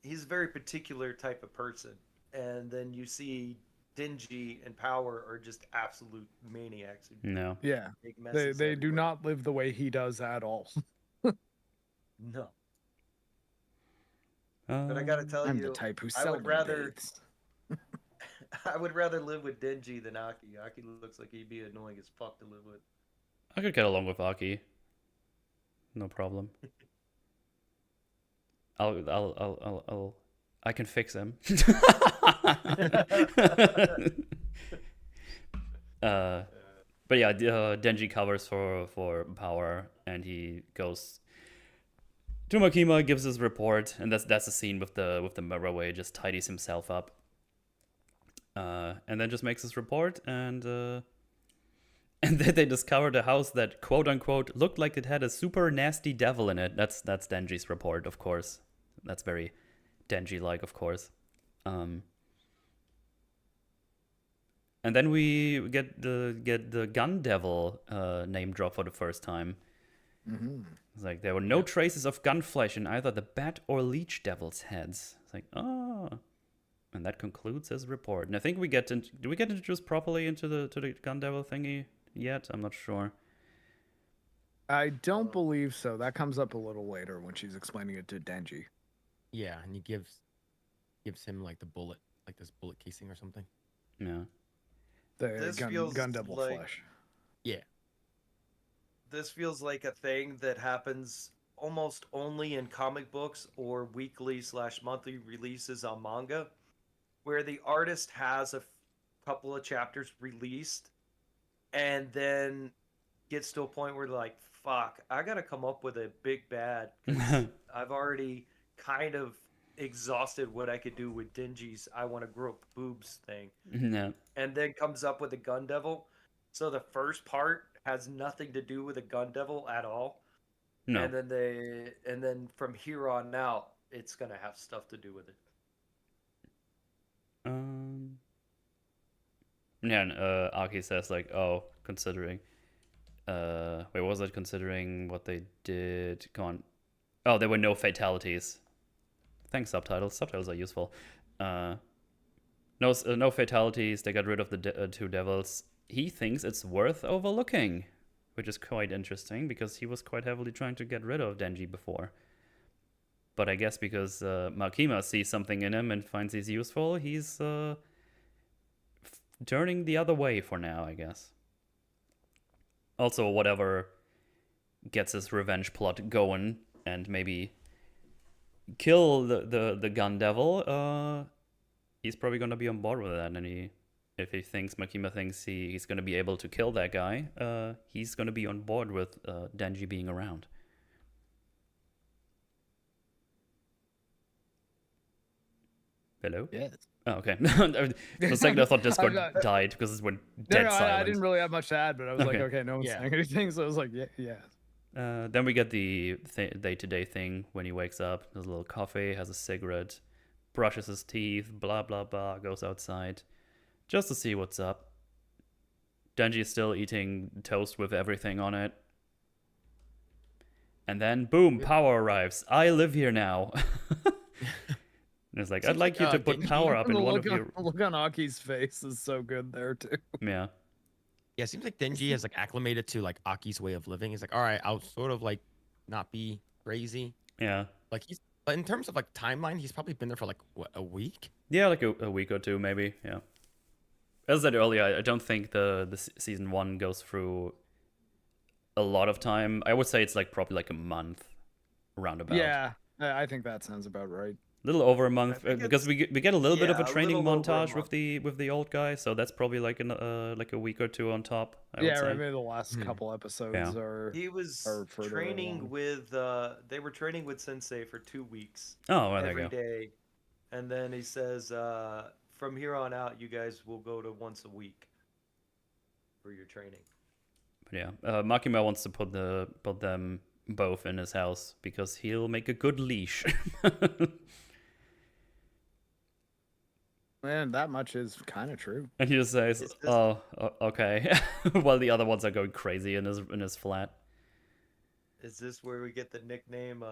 he's a very particular type of person. And then you see Denji and Power are just absolute maniacs. No. Yeah. They do not live the way he does at all. No. But I gotta tell I'm you, the type who I would rather bathes. I would rather live with Denji than Aki. Aki looks like he'd be annoying as fuck to live with. I could get along with Aki. No problem. I can fix him. But yeah, Denji covers for Power, and he goes to Makima, gives his report, and that's the scene with the mirror where he just tidies himself up, and then just makes his report, and then they discovered a house that quote unquote looked like it had a super nasty devil in it. That's Denji's report, of course. That's very Denji-like, of course. And then we get the gun devil name drop for the first time. Mm-hmm. It's like there were no traces of gun flesh in either the bat or leech devil's heads. It's like, oh, and that concludes his report. And I think do we get introduced properly into the gun devil thingy yet? I'm not sure. I don't believe so. That comes up a little later when she's explaining it to Denji. Yeah, and he gives him like the bullet, like this bullet casing or something. Yeah. The gun devil like, flesh. Yeah. This feels like a thing that happens almost only in comic books or weekly/monthly releases on manga, where the artist has a couple of chapters released and then gets to a point where they're like, fuck, I gotta come up with a big bad. I've already kind of exhausted what I could do with Denji's I want to grow up boobs thing. No. And then comes up with a gun devil. So the first part has nothing to do with a gun devil at all. No. And then from here on out, it's gonna have stuff to do with it. Yeah, and Aki says like, oh, considering wait, what was it? Considering what they did, come on. Oh, there were no fatalities. Thanks, subtitles. Subtitles are useful. No fatalities. They got rid of the two devils. He thinks it's worth overlooking, which is quite interesting because he was quite heavily trying to get rid of Denji before. But I guess because Makima sees something in him and finds he's useful, he's turning the other way for now, I guess. Also, whatever gets his revenge plot going and maybe kill the gun devil he's probably gonna be on board with that, and if he thinks Makima thinks he's gonna be able to kill that guy, he's gonna be on board with Denji being around. Hello? Yes. Oh, okay. For a second, I thought Discord died because it went dead silent. I didn't really have much to add, but I was like, Okay. okay, no one's saying anything, so I was like, yeah. Then we get the day-to-day thing when he wakes up. There's a little coffee, has a cigarette, brushes his teeth, blah, blah, blah, goes outside just to see what's up. Denji is still eating toast with everything on it. And then, boom, power arrives. I live here now. And it's like, I'd like you to put power up in one of your... The look on Aki's face is so good there, too. Yeah. Yeah, it seems like Denji has like acclimated to like Aki's way of living. He's like, all right, I'll sort of like not be crazy. Yeah. Like but in terms of like timeline, he's probably been there for like what, a week? Yeah, like a week or two, maybe. Yeah. As I said earlier, I don't think the season 1 goes through a lot of time. I would say it's like probably like a month, roundabout. Yeah, I think that sounds about right. A little over a month, because we get a little bit of a training little over a montage month. with the old guy, so that's probably like a week or two on top. I would Yeah, say. right. Maybe the last couple episodes are. He was Or further training along. with. They were training with Sensei for 2 weeks. Oh, well, there you every go. day, and then he says, from here on out, you guys will go to once a week for your training. But yeah, Makima wants to put them both in his house because he'll make a good leash. Man, that much is kind of true. And he just says, okay," while the other ones are going crazy in his flat. Is this where we get the nickname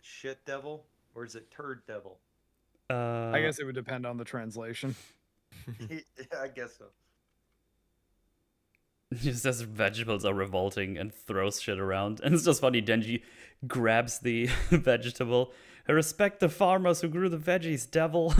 Shit Devil, or is it Turd Devil? I guess it would depend on the translation. I guess so. He just says vegetables are revolting and throws shit around. And it's just funny, Denji grabs the vegetable. Respect the farmers who grew the veggies, devil.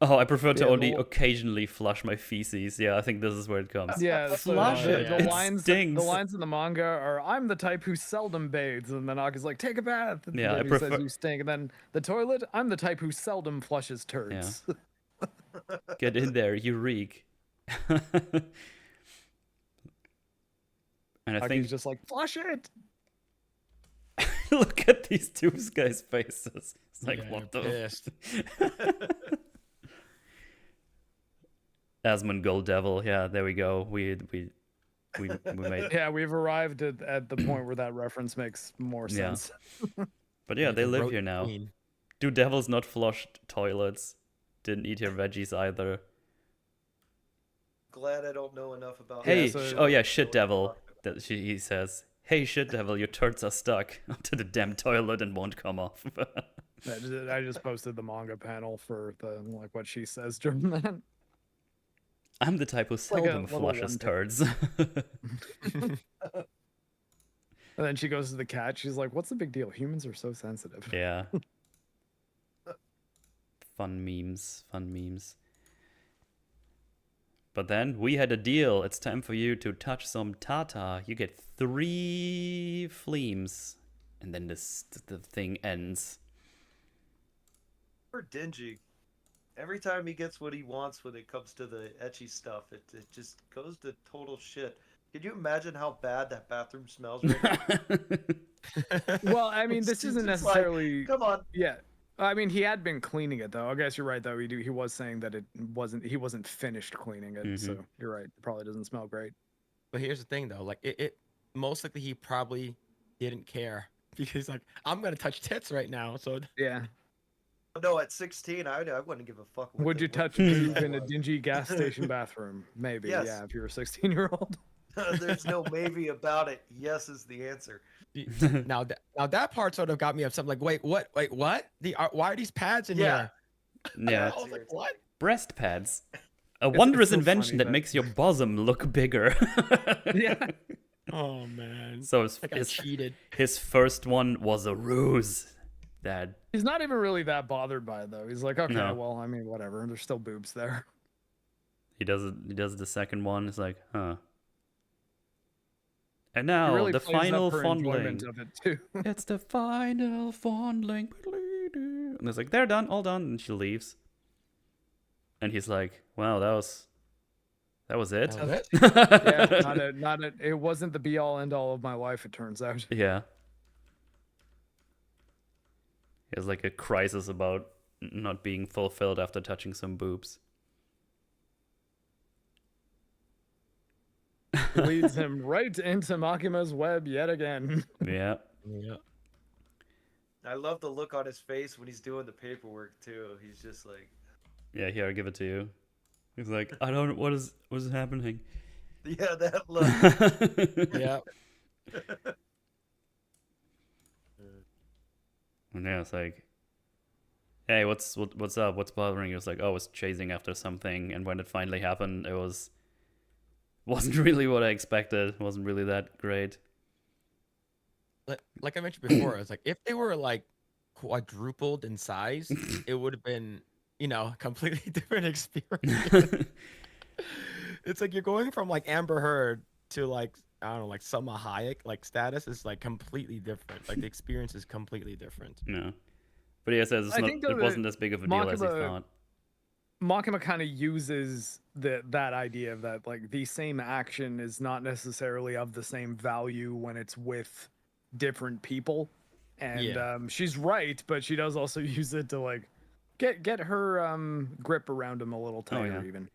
I prefer to only occasionally flush my feces. Yeah, I think this is where it comes. Yeah, Flush it. The It lines, stings. the lines in the manga are, "I'm the type who seldom bathes," and then Aki's like, "Take a bath." And Yeah, I then he prefer- says you stink. And then the toilet, "I'm the type who seldom flushes turds." Get in there, you reek. And I Aki's think just like, "Flush it." look at these two guys' faces. It's like, Yeah, what you're the? pissed. Asmund Gold Devil. Yeah, there we go. We made. Yeah, we've arrived at the point where that reference makes more Yeah. sense. But yeah, they The live road here now. queen. Do devils not flush toilets? Didn't eat your veggies either. Glad I don't know enough about. Hey, so- oh yeah, shit devil. He says, "Hey, shit devil, your turds are stuck to the damn toilet and won't come off." I just posted the manga panel for the what she says during that. I'm the type who like a seldom little flushes one. turds. And then she goes to the cat. She's like, "What's the big deal? Humans are so sensitive." Yeah. Fun memes. But then we had a deal. It's time for you to touch some Tata. You get 3 fleams. And then the thing ends. For Denji, every time he gets what he wants when it comes to the ecchi stuff, it just goes to total shit. Can you imagine how bad that bathroom smells right now? Well, I mean, this It's isn't just like, necessarily. Come on. Yeah. I mean, he had been cleaning it though. I guess you're right though. He was saying that he wasn't finished cleaning it. So you're right. It probably doesn't smell great. But here's the thing though, like it most likely he probably didn't care because he's like, I'm gonna touch tits right now. So Yeah. No, at 16, I wouldn't give a fuck. what Would the- you what touch the boob smell in a was. dingy gas station bathroom? Maybe. Yes. Yeah. If you were a 16-year-old. There's no maybe about it. Yes is the answer. now that part sort of got me upset. I'm like, wait, what? Why are these pads in Yeah. here? Yeah. I was like, what? Breast pads. A wondrous so invention funny that that- makes your bosom look bigger. Yeah. Oh man. So I got cheated. his first one was a ruse. That He's not even really that bothered by it though. He's like, okay, No. well, I mean, whatever. There's still boobs there. he does the second one. It's like, huh. And It now really the plays up final her enjoyment fondling. of it too. It's the final fondling. And it's like, they're done, all done. And she leaves. And he's like, wow, that was it? That was it? Yeah, it wasn't the be all end all of my life, it turns out. Yeah. He has like a crisis about not being fulfilled after touching some boobs. Leads him right into Makima's web yet again. Yeah. Yeah. I love the look on his face when he's doing the paperwork too. He's just like, Yeah, here, I give it to you. He's like, I don't, what is happening? yeah, that look. Yeah. And yeah, it's like, hey, what's up? What's bothering you? It's like, oh, I was chasing after something, and when it finally happened, it wasn't really what I expected. It wasn't really that great. Like I mentioned before, I was like, if they were like quadrupled in size, it would have been, a completely different experience. It's like you're going from like Amber Heard to like, I don't know, like Salma Hayek, like status is like completely different. Like the experience is completely different. No. But he says it wasn't as big of a deal as he thought. Makima kind of uses that idea of that, like, the same action is not necessarily of the same value when it's with different people. And she's right, but she does also use it to like get her grip around him a little tighter, even.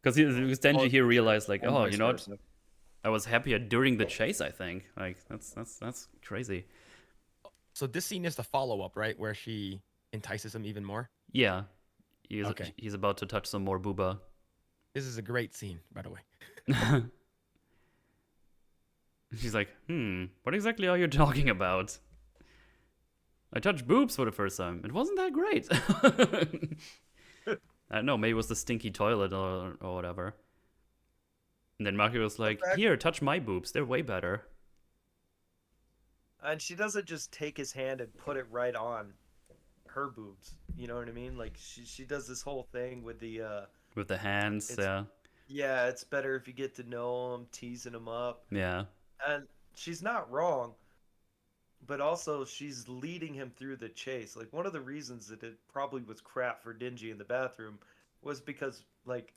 Because Denji here realized, like, and oh, vice you know what? versa. I was happier during the chase, I think. Like, that's crazy. So this scene is the follow-up, right? Where she entices him even more? Yeah. Okay. He's about to touch some more booba. This is a great scene, by the way. She's like, what exactly are you talking about? I touched boobs for the first time. It wasn't that great. I don't know, maybe it was the stinky toilet or whatever. And then Maki was like, here, touch my boobs. They're way better. And she doesn't just take his hand and put it right on her boobs. You know what I mean? Like she does this whole thing with the hands, yeah. Yeah, it's better if you get to know him, teasing him up. Yeah. And she's not wrong, but also she's leading him through the chase. Like, one of the reasons that it probably was crap for Denji in the bathroom was because, like,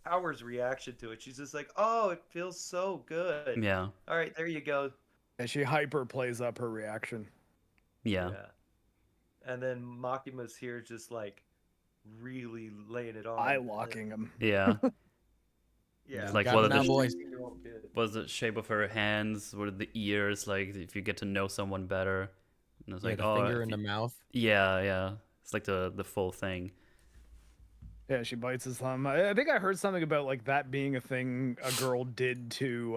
Power's reaction to it. She's just like, oh, it feels so good. Yeah. All right, there you go. And she hyper plays up her reaction. Yeah. And then Makima's here just, like, really laying it on. Eye locking him. Yeah. Yeah. It's like, Got what it now, boys. was the shape of her hands? What are the ears? Like, if you get to know someone better. And it's like, the finger in the mouth. Yeah. It's like the full thing. Yeah, she bites his thumb. I think I heard something about like that being a thing a girl did to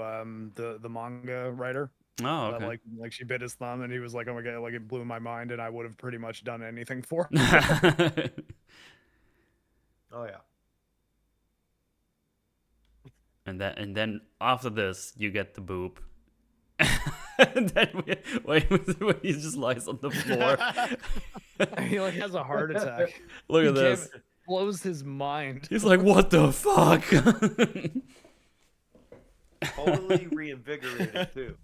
the manga writer. Oh, okay. Like she bit his thumb, and he was like, "Oh my god!" Like, it blew my mind, and I would have pretty much done anything for him. Oh yeah. And then after this, you get the boob. And then when he just lies on the floor. He like has a heart attack. Look at this. Blows his mind. He's like, what the fuck? Totally reinvigorated too.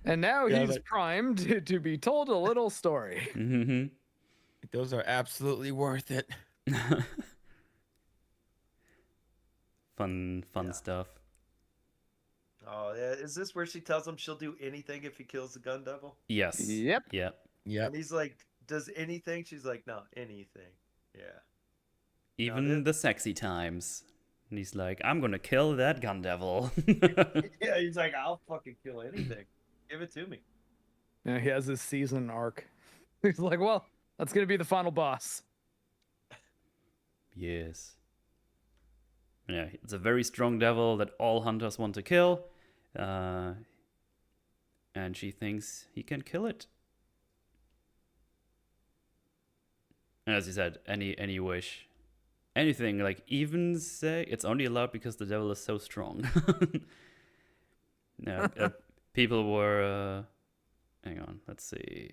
And now he's primed to be told a little story. Mm-hmm. Those are absolutely worth it. Fun stuff. Oh, yeah. Is this where she tells him she'll do anything if he kills the gun devil? Yes. Yep. Yep. And he's like, does anything? She's like, no, anything. Yeah. Even the sexy times. And he's like, I'm gonna kill that gun devil. Yeah, he's like, I'll fucking kill anything. Give it to me. Yeah, he has his season arc. He's like, well, that's gonna be the final boss. Yes. Yeah, it's a very strong devil that all hunters want to kill. And she thinks he can kill it. And as you said, any wish. Anything, like, even say it's only allowed because the devil is so strong. Yeah, people were... hang on, let's see.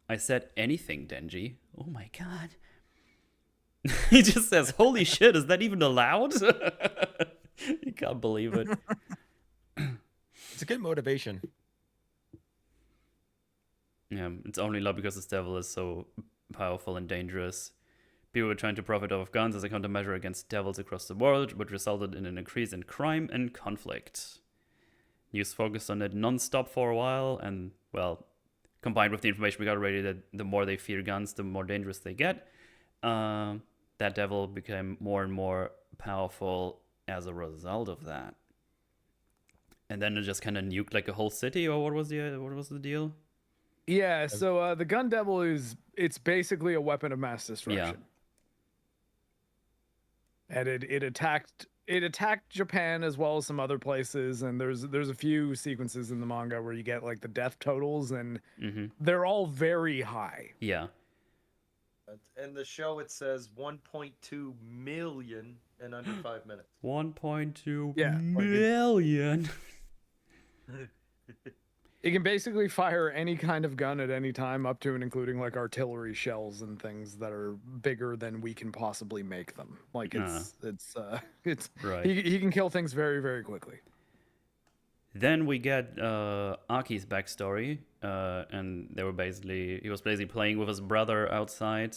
I said anything, Denji. Oh my god. He just says, holy shit, is that even allowed? You can't believe it. It's a good motivation. Yeah, it's only love because this devil is so powerful and dangerous. People were trying to profit off of guns as a countermeasure against devils across the world, which resulted in an increase in crime and conflict. News focused on it non-stop for a while, and, well, combined with the information we got already that the more they fear guns, the more dangerous they get, that devil became more and more powerful as a result of that. And then it just kind of nuked like a whole city, or what was the deal? Yeah, so the gun devil it's basically a weapon of mass destruction. And it attacked Japan as well as some other places, and there's a few sequences in the manga where you get like the death totals, and they're all very high. Yeah. And the show, it says 1.2 million in under 5 minutes. 1.2 Yeah, million. It can basically fire any kind of gun at any time, up to and including like artillery shells and things that are bigger than we can possibly make them. Like it's Right. He can kill things very, very quickly. Then we get Aki's backstory, and he was basically playing with his brother outside.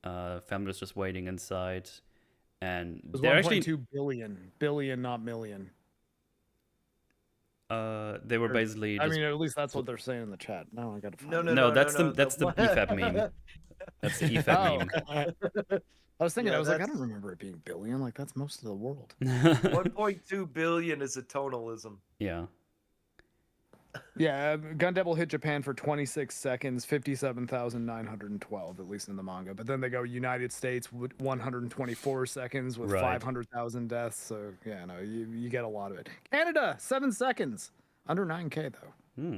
Family was just waiting inside, and It was they're 1.2 actually billion, not million. they were basically. I Just, mean, at least that's what they're saying in the chat. Now I gotta find it. no, that's the EFAP meme. That's the EFAP meme. I was thinking, Yeah, I was like, I don't remember it being billion. Like that's most of the world. 1.2 billion is a tonalism. Yeah. Yeah, Gun Devil hit Japan for 26 seconds, 57,912, at least in the manga. But then they go United States with 124 seconds with Right. 500,000 deaths. So yeah, no, you get a lot of it. Canada, 7 seconds, under 9K though.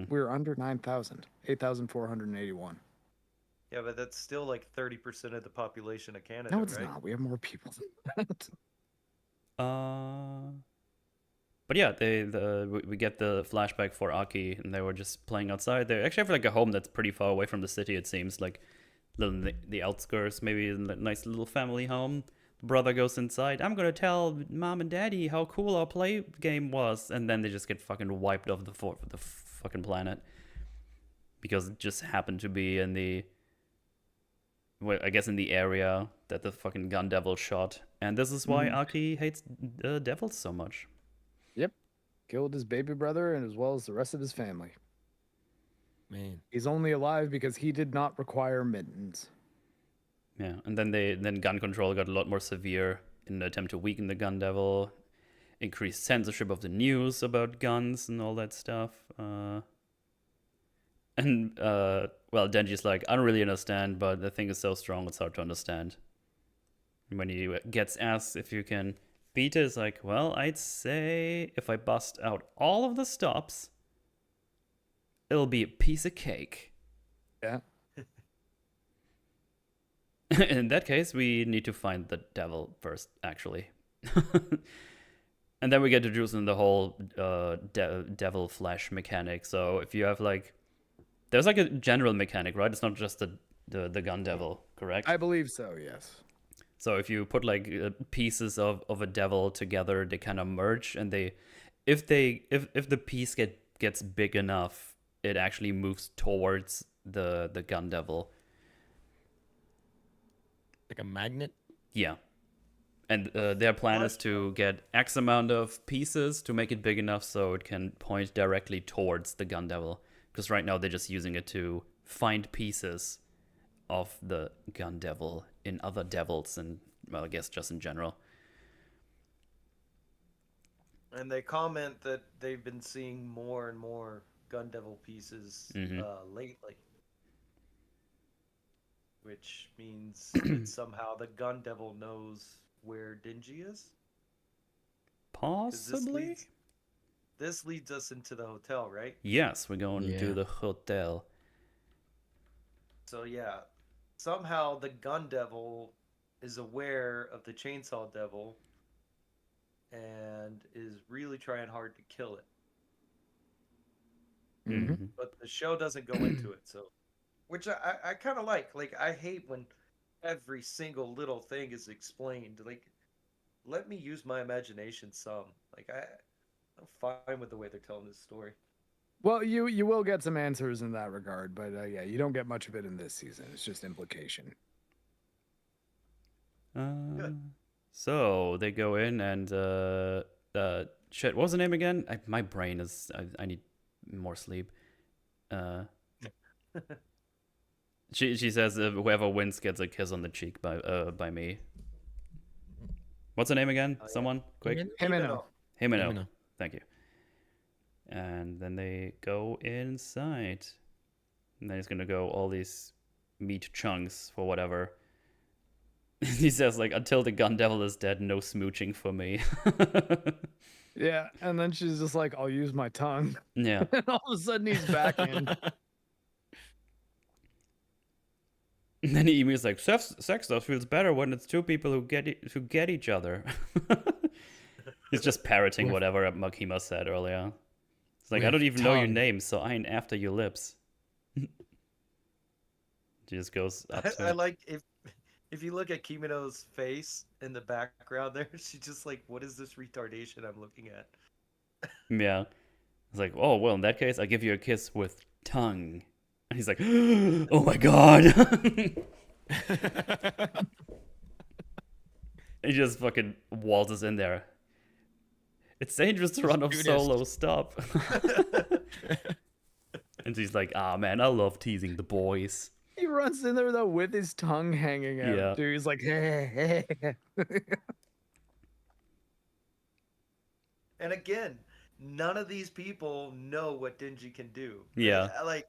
We're under 9,000, 8,481. Yeah, but that's still like 30% of the population of Canada, No, it's right? not. We have more people than that. But yeah, we get the flashback for Aki, and they were just playing outside. They actually have like a home that's pretty far away from the city. It seems like the outskirts, maybe a nice little family home. The brother goes inside. I'm gonna tell mom and daddy how cool our play game was, and then they just get fucking wiped off the fucking planet because it just happened to be in the, well, I guess in the area that the fucking gun devil shot, and this is why Aki hates devils so much. Yep, killed his baby brother and as well as the rest of his family. Man. He's only alive because he did not require mittens. Yeah, and then gun control got a lot more severe in an attempt to weaken the gun devil, increased censorship of the news about guns and all that stuff. Well, Denji's like, I don't really understand, but the thing is so strong it's hard to understand. And when he gets asked if you can beat it, it's like, well, I'd say if I bust out all of the stops, it'll be a piece of cake. Yeah. In that case, we need to find the devil first, actually. And then we get introduced in the whole devil flesh mechanic. So if you have there's like a general mechanic, right? It's not just the gun devil, correct? I believe so, yes. So if you put pieces of a devil together, they kind of merge, and if the piece gets big enough, it actually moves towards the gun devil. Like a magnet? Yeah. And their plan is to get X amount of pieces to make it big enough so it can point directly towards the gun devil. Because right now they're just using it to find pieces of the gun devil in other devils and, well, I guess just in general. And they comment that they've been seeing more and more gun devil pieces lately. Which means that somehow the gun devil knows where Denji is. 'Cause Possibly? This leads us into the hotel, right? Yes, we're going to the hotel. So yeah, somehow the gun devil is aware of the chainsaw devil and is really trying hard to kill it. Mm-hmm. But the show doesn't go into it, so which I kind of like. Like I hate when every single little thing is explained. Like let me use my imagination some. Like I'm fine with the way they're telling this story. Well, you will get some answers in that regard, but yeah, you don't get much of it in this season. It's just implication. So they go in and shit. What was the name again? My brain is. I need more sleep. She says whoever wins gets a kiss on the cheek by me. What's the name again? yeah. Someone quick. Himeno. Himeno. Thank you. And then they go inside. And then he's gonna go all these meat chunks for whatever. He says like, until the gun devil is dead, no smooching for me. Yeah, and then she's just like, I'll use my tongue. Yeah. And all of a sudden he's back in. And then he was like, sex stuff feels better when it's two people who get each other. He's just parroting whatever Makima said earlier. It's like, I don't even know your name, so I ain't after your lips. She just goes up to I like if you look at Kimino's face in the background there, she's just like, what is this retardation I'm looking at? Yeah. It's like, oh, well, in that case, I give you a kiss with tongue. And he's like, oh my god. He just fucking waltzes in there. It's dangerous to run off solo, stop. And she's like, ah, man, I love teasing the boys. He runs in there though with his tongue hanging out. Yeah. Dude, he's like, hey. And again, none of these people know what Denji can do. Yeah. Like,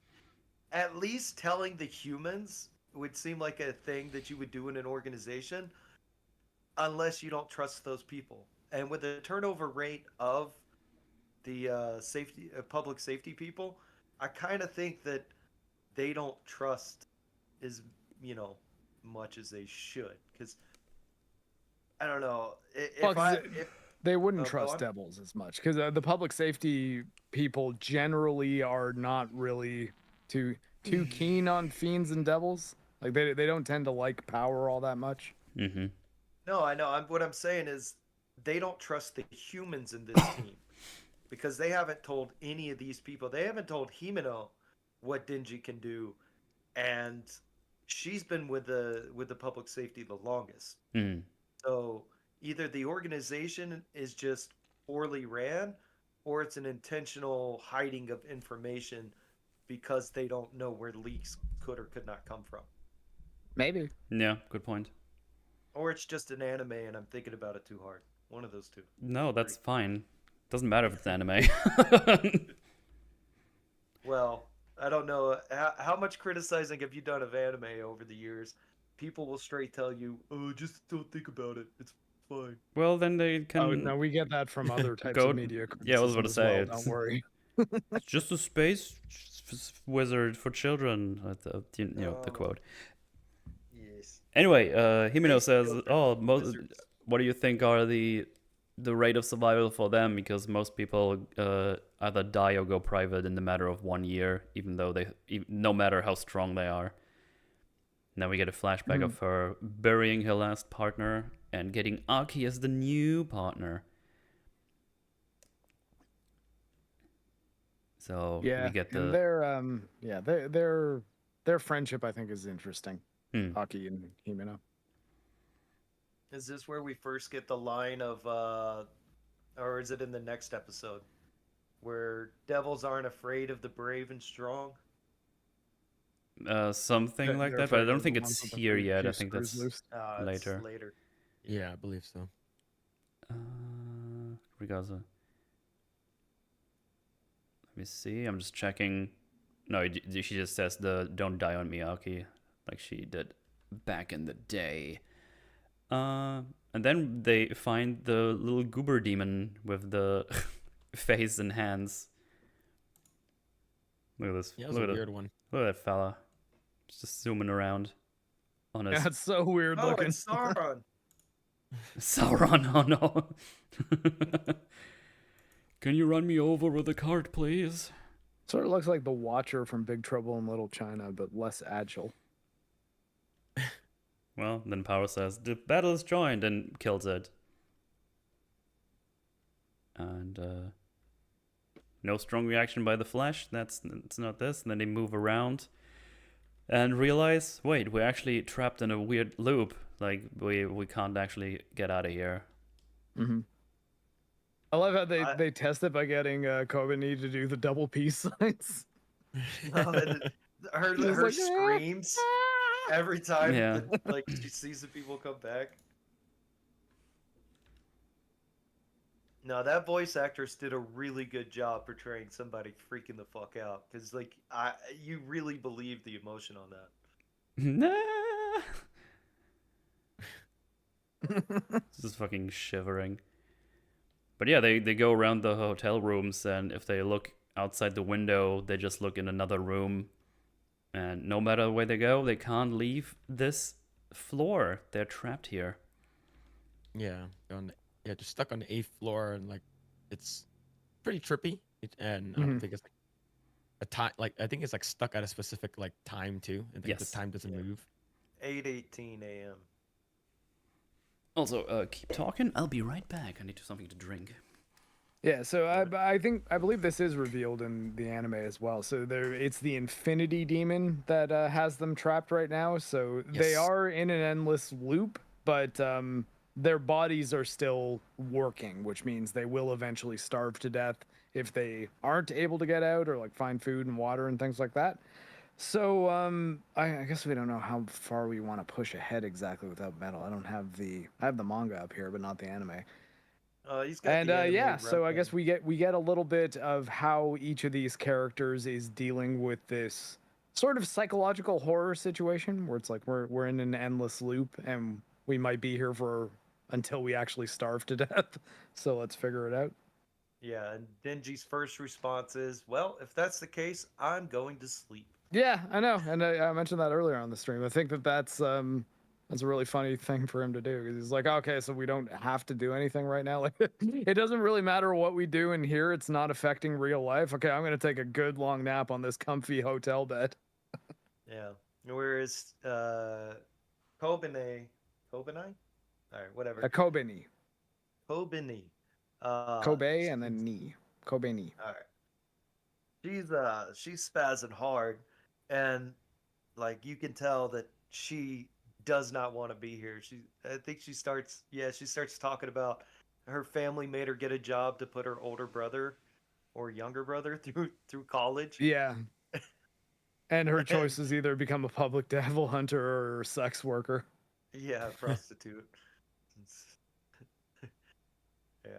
at least telling the humans would seem like a thing that you would do in an organization, unless you don't trust those people. And with the turnover rate of the public safety people, I kind of think that they don't trust as much as they should. Because I don't know if they wouldn't go trust on. devils as much because the public safety people generally are not really too keen on fiends and devils. Like they don't tend to like power all that much. Mm-hmm. No, I know. What I'm saying is they don't trust the humans in this team because they haven't told any of these people. They haven't told Himeno what Denji can do, and she's been with the public safety the longest. Mm. So either the organization is just poorly ran, or it's an intentional hiding of information because they don't know where leaks could or could not come from. Maybe. Yeah, good point. Or it's just an anime and I'm thinking about it too hard. One of those two. No, that's fine. Doesn't matter if it's anime. Well, I don't know. How much criticizing have you done of anime over the years? People will straight tell you, oh, just don't think about it. It's fine. Well, then they can... Oh, no, we get that from other types of media. Yeah, I was about to say. Well, don't worry. It's just a space wizard for children. The quote. Yes. Anyway, Himeno says, Children, "Oh, wizards. what do you think are the rate of survival for them? Because most people either die or go private in the matter of 1 year, even though no matter how strong they are." Now we get a flashback of her burying her last partner and getting Aki as the new partner. So Yeah, we get and their friendship I think is interesting. Aki and Himeno. Is this where we first get the line of, or is it in the next episode, where devils aren't afraid of the brave and strong? Something like that, but I don't think it's here yet. I think that's later. It's later. Yeah, I believe so. Rigaza. Let me see. I'm just checking. No, she just says "Don't die on me, Aki," like she did back in the day. And then they find the little goober demon with the face and hands. Look at this. Yeah, it was a weird one. Look at that fella. Just zooming around on his... That's so weird Oh, looking. it's Sauron. Sauron, oh no. Can you run me over with a cart, please? Sort of looks like the Watcher from Big Trouble in Little China, but less agile. Well, then Power says, the battle is joined, and kills it. and no strong reaction by the flesh. That's not this. And then they move around and realize, wait, we're actually trapped in a weird loop. Like we can't actually get out of here. Mm-hmm. I love how they test it by getting Kobani to do the double peace signs. Her like, screams every time Yeah. that, like, she sees the people come back. No, that voice actress did a really good job portraying somebody freaking the fuck out, because like you really believe the emotion on that. Nah. This is fucking shivering. But yeah, they go around the hotel rooms, and if they look outside the window, they just look in another room. And no matter where they go, they can't leave this floor. They're trapped here. Yeah, just stuck on the 8th floor, and like it's pretty trippy. And I don't think it's like a time. Like I think it's like stuck at a specific like time too. I think Yes. the time doesn't move. 8:18 a.m. Also, keep talking. I'll be right back. I need something to drink. Yeah, so I believe this is revealed in the anime as well. So it's the Infinity Demon that has them trapped right now. So they Yes. are in an endless loop, but their bodies are still working, which means they will eventually starve to death if they aren't able to get out or like find food and water and things like that. So I guess we don't know how far we want to push ahead exactly without metal. I have the manga up here, but not the anime. He's got And the anime yeah, so I rundown. guess we get a little bit of how each of these characters is dealing with this sort of psychological horror situation where it's like we're in an endless loop and we might be here for until we actually starve to death. So let's figure it out. Yeah, and Denji's first response is, "Well, if that's the case, I'm going to sleep." Yeah, I know, and I mentioned that earlier on the stream. I think that's a really funny thing for him to do because he's like, okay, so we don't have to do anything right now. Like, it doesn't really matter what we do in here; it's not affecting real life. Okay, I'm gonna take a good long nap on this comfy hotel bed. Yeah. Whereas Kobani, all right, whatever. A Kobeni, Kobani, Kobe, and then Ni, Kobeni. all right. She's spazzing hard, and like you can tell that she does not want to be here. I think she starts talking about her family made her get a job to put her older brother or younger brother through college. Yeah. And her choice is either become a public devil hunter or a sex worker. Yeah, prostitute. Yeah.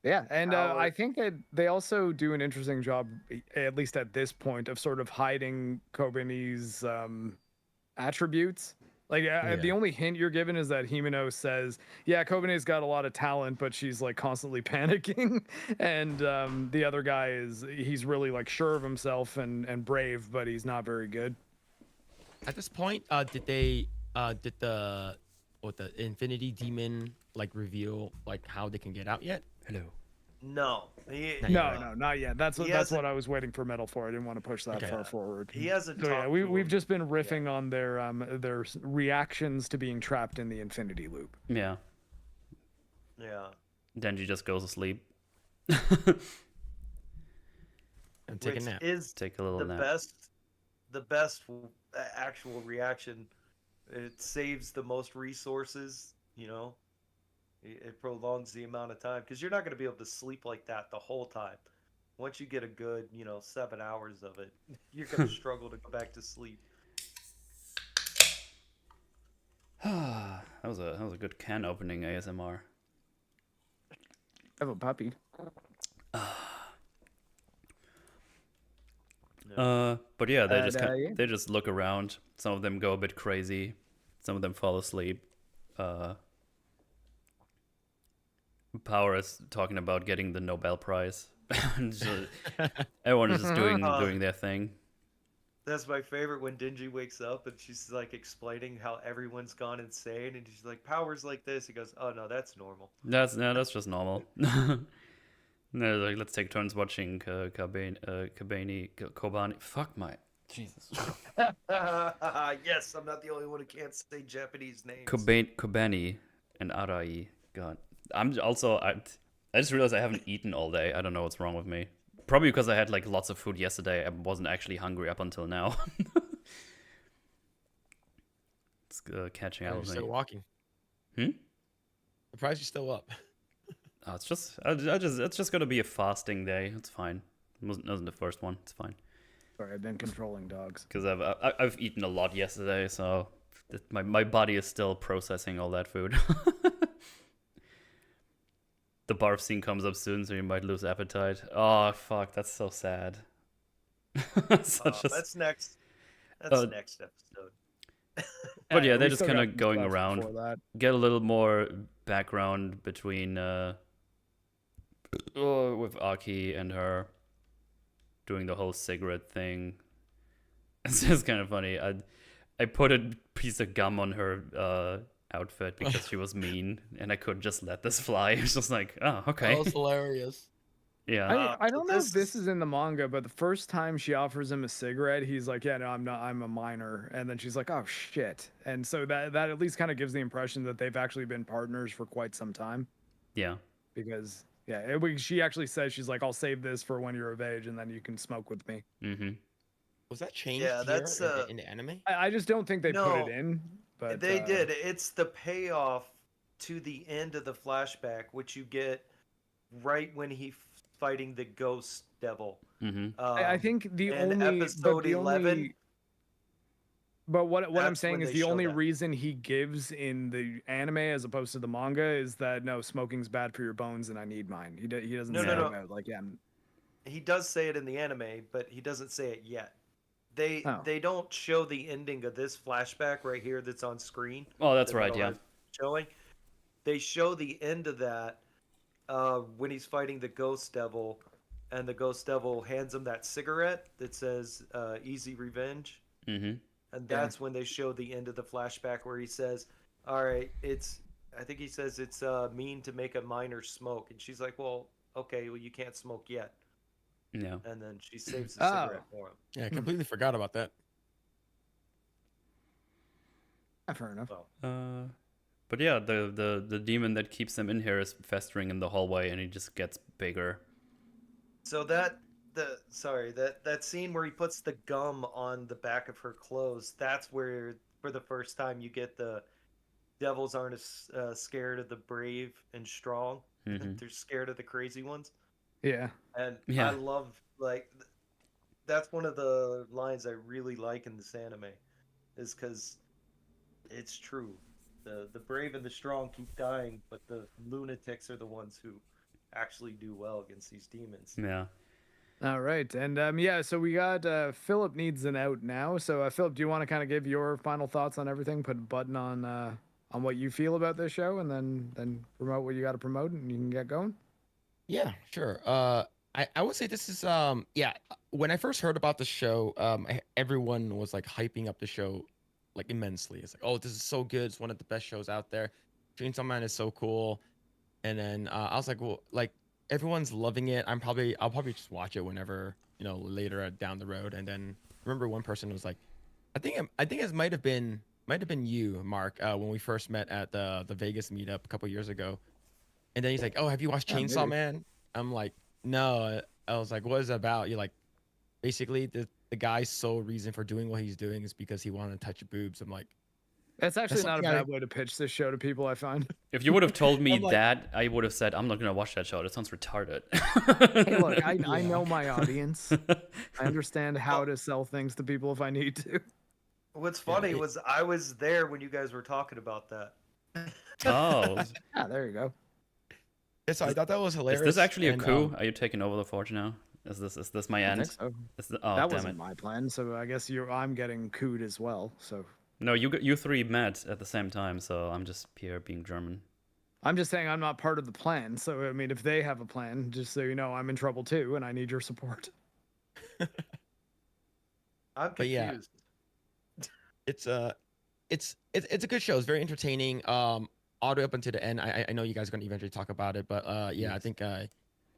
Yeah, and I Howard. think that they also do an interesting job, at least at this point, of sort of hiding Kobeni's attributes. Like the only hint you're given is that Himeno says, "Yeah, Kobeni's got a lot of talent, but she's like constantly panicking." And the other guy he's really like sure of himself and brave, but he's not very good. At this point, did the Infinity Demon like reveal like how they can get out yet? Hello. No. No, not yet. That's He what hasn't- I was waiting for metal for. I didn't want to push that far forward. He hasn't So yeah, talked to we've him. just been riffing on their reactions to being trapped in the infinity loop. Yeah. Yeah. Denji just goes to sleep. And take Which a nap. is Take a little the nap. best actual reaction. It saves the most resources, you know. It prolongs the amount of time because you're not going to be able to sleep like that the whole time. Once you get a good, 7 hours of it, you're going to struggle to go back to sleep. that was a good can opening ASMR. I have a puppy. But yeah, they just yeah. they just look around. Some of them go a bit crazy. Some of them fall asleep. Power is talking about getting the Nobel Prize. Everyone is just doing their thing. That's my favorite when Denji wakes up and she's like explaining how everyone's gone insane, and she's like, "Powers like this." He goes, "Oh no, that's normal." That's just normal. No, like let's take turns watching Kobani. Fuck my Jesus. Yes, I'm not the only one who can't say Japanese names. Kobani and Arai. God, I'm also I just realized I haven't eaten all day. I don't know what's wrong with me. Probably because I had like lots of food yesterday. I wasn't actually hungry up until now. It's catching up You're with still me. walking. Hmm? Surprised you're still up. Oh, it's just it's just gonna be a fasting day. It's fine. It wasn't the first one. It's fine. Sorry, I've been controlling dogs. Because I've eaten a lot yesterday, so my body is still processing all that food. The barf scene comes up soon, so you might lose appetite. Oh fuck, that's so sad. That's next. That's next episode. But yeah, we they're just still kind got of some going stuff around, before that. get a little more background between with Aki and her doing the whole cigarette thing. It's just kind of funny. I put a piece of gum on her outfit because she was mean, and I couldn't just let this fly. It's just like, oh, okay. That was hilarious. Yeah. I don't know if this is in the manga, but the first time she offers him a cigarette, he's like, "Yeah, no, I'm not. I'm a minor." And then she's like, "Oh shit!" And so that at least kind of gives the impression that they've actually been partners for quite some time. Yeah. Because she actually says she's like, "I'll save this for when you're of age, and then you can smoke with me." Mm-hmm. Was that changed Yeah, here that's, in the anime? I just don't think they put No, it in. But they did. It's the payoff to the end of the flashback, which you get right when he's fighting the ghost devil. Mm-hmm. I think the in only episode the 11. Only, but what I'm That's saying when is they the show only that. reason he gives in the anime as opposed to the manga is that no, smoking's bad for your bones and I need mine. He doesn't No, say no, no. about like He does say it in the anime, but he doesn't say it yet. Oh. They don't show the ending of this flashback right here that's on screen. Oh, that's that right. Metal Yeah. has Showing. They show the end of that when he's fighting the ghost devil, and the ghost devil hands him that cigarette that says "Easy Revenge," Mm-hmm. and that's when they show the end of the flashback where he says, "All right, I think he says it's mean to make a minor smoke," and she's like, "Well, okay, well you can't smoke yet," Yeah. and then she saves the Oh. cigarette for him. Yeah, I completely forgot about that. fair enough. Well, But yeah, the demon that keeps them in here is festering in the hallway, and he just gets bigger. so that scene where he puts the gum on the back of her clothes, that's where for the first time you get the devils aren't as scared of the brave and strong. Mhm. They're scared of the crazy ones. Yeah. And Yeah. I love that's one of the lines I really like in this anime, is because it's true. The brave and the strong keep dying, but the lunatics are the ones who actually do well against these demons. Yeah. All right, and so we got Philip needs an out now. So Philip, do you want to kind of give your final thoughts on everything? Put a button on what you feel about this show, and then promote what you got to promote, and you can get going. Yeah, sure. I would say this is when I first heard about the show, everyone was like hyping up the show like immensely. It's like, oh, this is so good. It's one of the best shows out there. Chainsaw Man is so cool. And then I was like, well, like everyone's loving it. I'll probably just watch it whenever, later down the road. And then remember one person was like, I think it might have been you, Mark, when we first met at the Vegas meetup a couple years ago. And then he's like, oh, have you watched Chainsaw Man? I'm like, no. I was like, what is it about? You're like, basically the guy's sole reason for doing what he's doing is because he wanted to touch boobs. I'm like, It's actually That's not a something bad way to pitch this show to people, I find. If you would have told me I'm like- that, I would have said, I'm not gonna watch that show. That sounds retarded. Hey, look, I Yeah. know my audience. I understand how to sell things to people if I need to. What's funny it- was I was there when you guys were talking about that. Oh, Ah, there you go. Yeah, so I thought that was is hilarious. this actually a and, coup? Are you taking over the forge now? Is this my I end? think so. Oh, That damn wasn't it! my plan, so I guess I'm getting cooed as well. So No, you three met at the same time, so I'm just here being German. I'm just saying I'm not part of the plan. So I mean, if they have a plan, just so you know, I'm in trouble too, and I need your support. I'm But yeah. confused. it's a good show. It's very entertaining. All the way up until the end. I know you guys are gonna eventually talk about it, but I think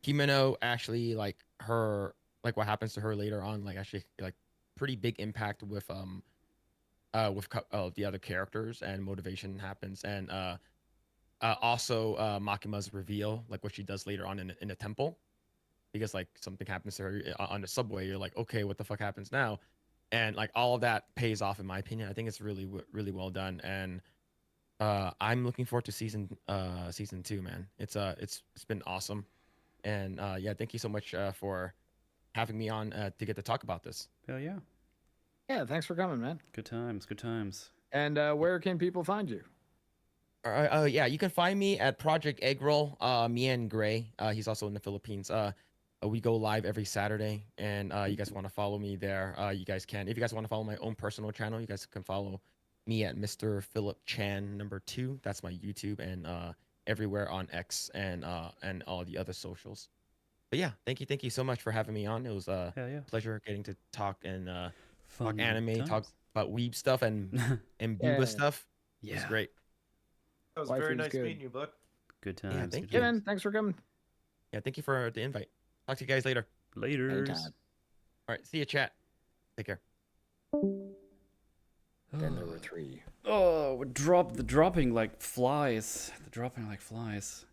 Himeno actually like what happens to her later on, like actually like pretty big impact with the other characters, and motivation happens. And Also, Makima's reveal, like what she does later on in the temple, because like something happens to her on the subway. You're like, okay, what the fuck happens now? And like all of that pays off, in my opinion. I think it's really well done, and I'm looking forward to season 2, man. It's been awesome, and yeah, thank you so much for having me on to get to talk about this. Hell yeah. Yeah, thanks for coming, man. Good times, good times. And where can people find you? Yeah, you can find me at Project Eggroll, Mian Gray. He's also in the Philippines. We go live every Saturday, and you guys want to follow me there, you guys can. If you guys want to follow my own personal channel, you guys can follow me at Mr. Philipchan #2. That's my YouTube, and everywhere on X and all the other socials. But yeah, thank you so much for having me on. It was a Hell yeah. pleasure getting to talk and talk Fun anime, talk times. about weeb stuff and booba Yeah. stuff. It was Yeah. great. That was Life very is nice good. meeting you, bud. Good times. thank good you. Yeah, times. man. Thanks for coming. Yeah, thank you for the invite. Talk to you guys later. Laters. Anytime. All right, see you, chat. Take care. Then there were 3. Oh, the dropping like flies. The dropping like flies.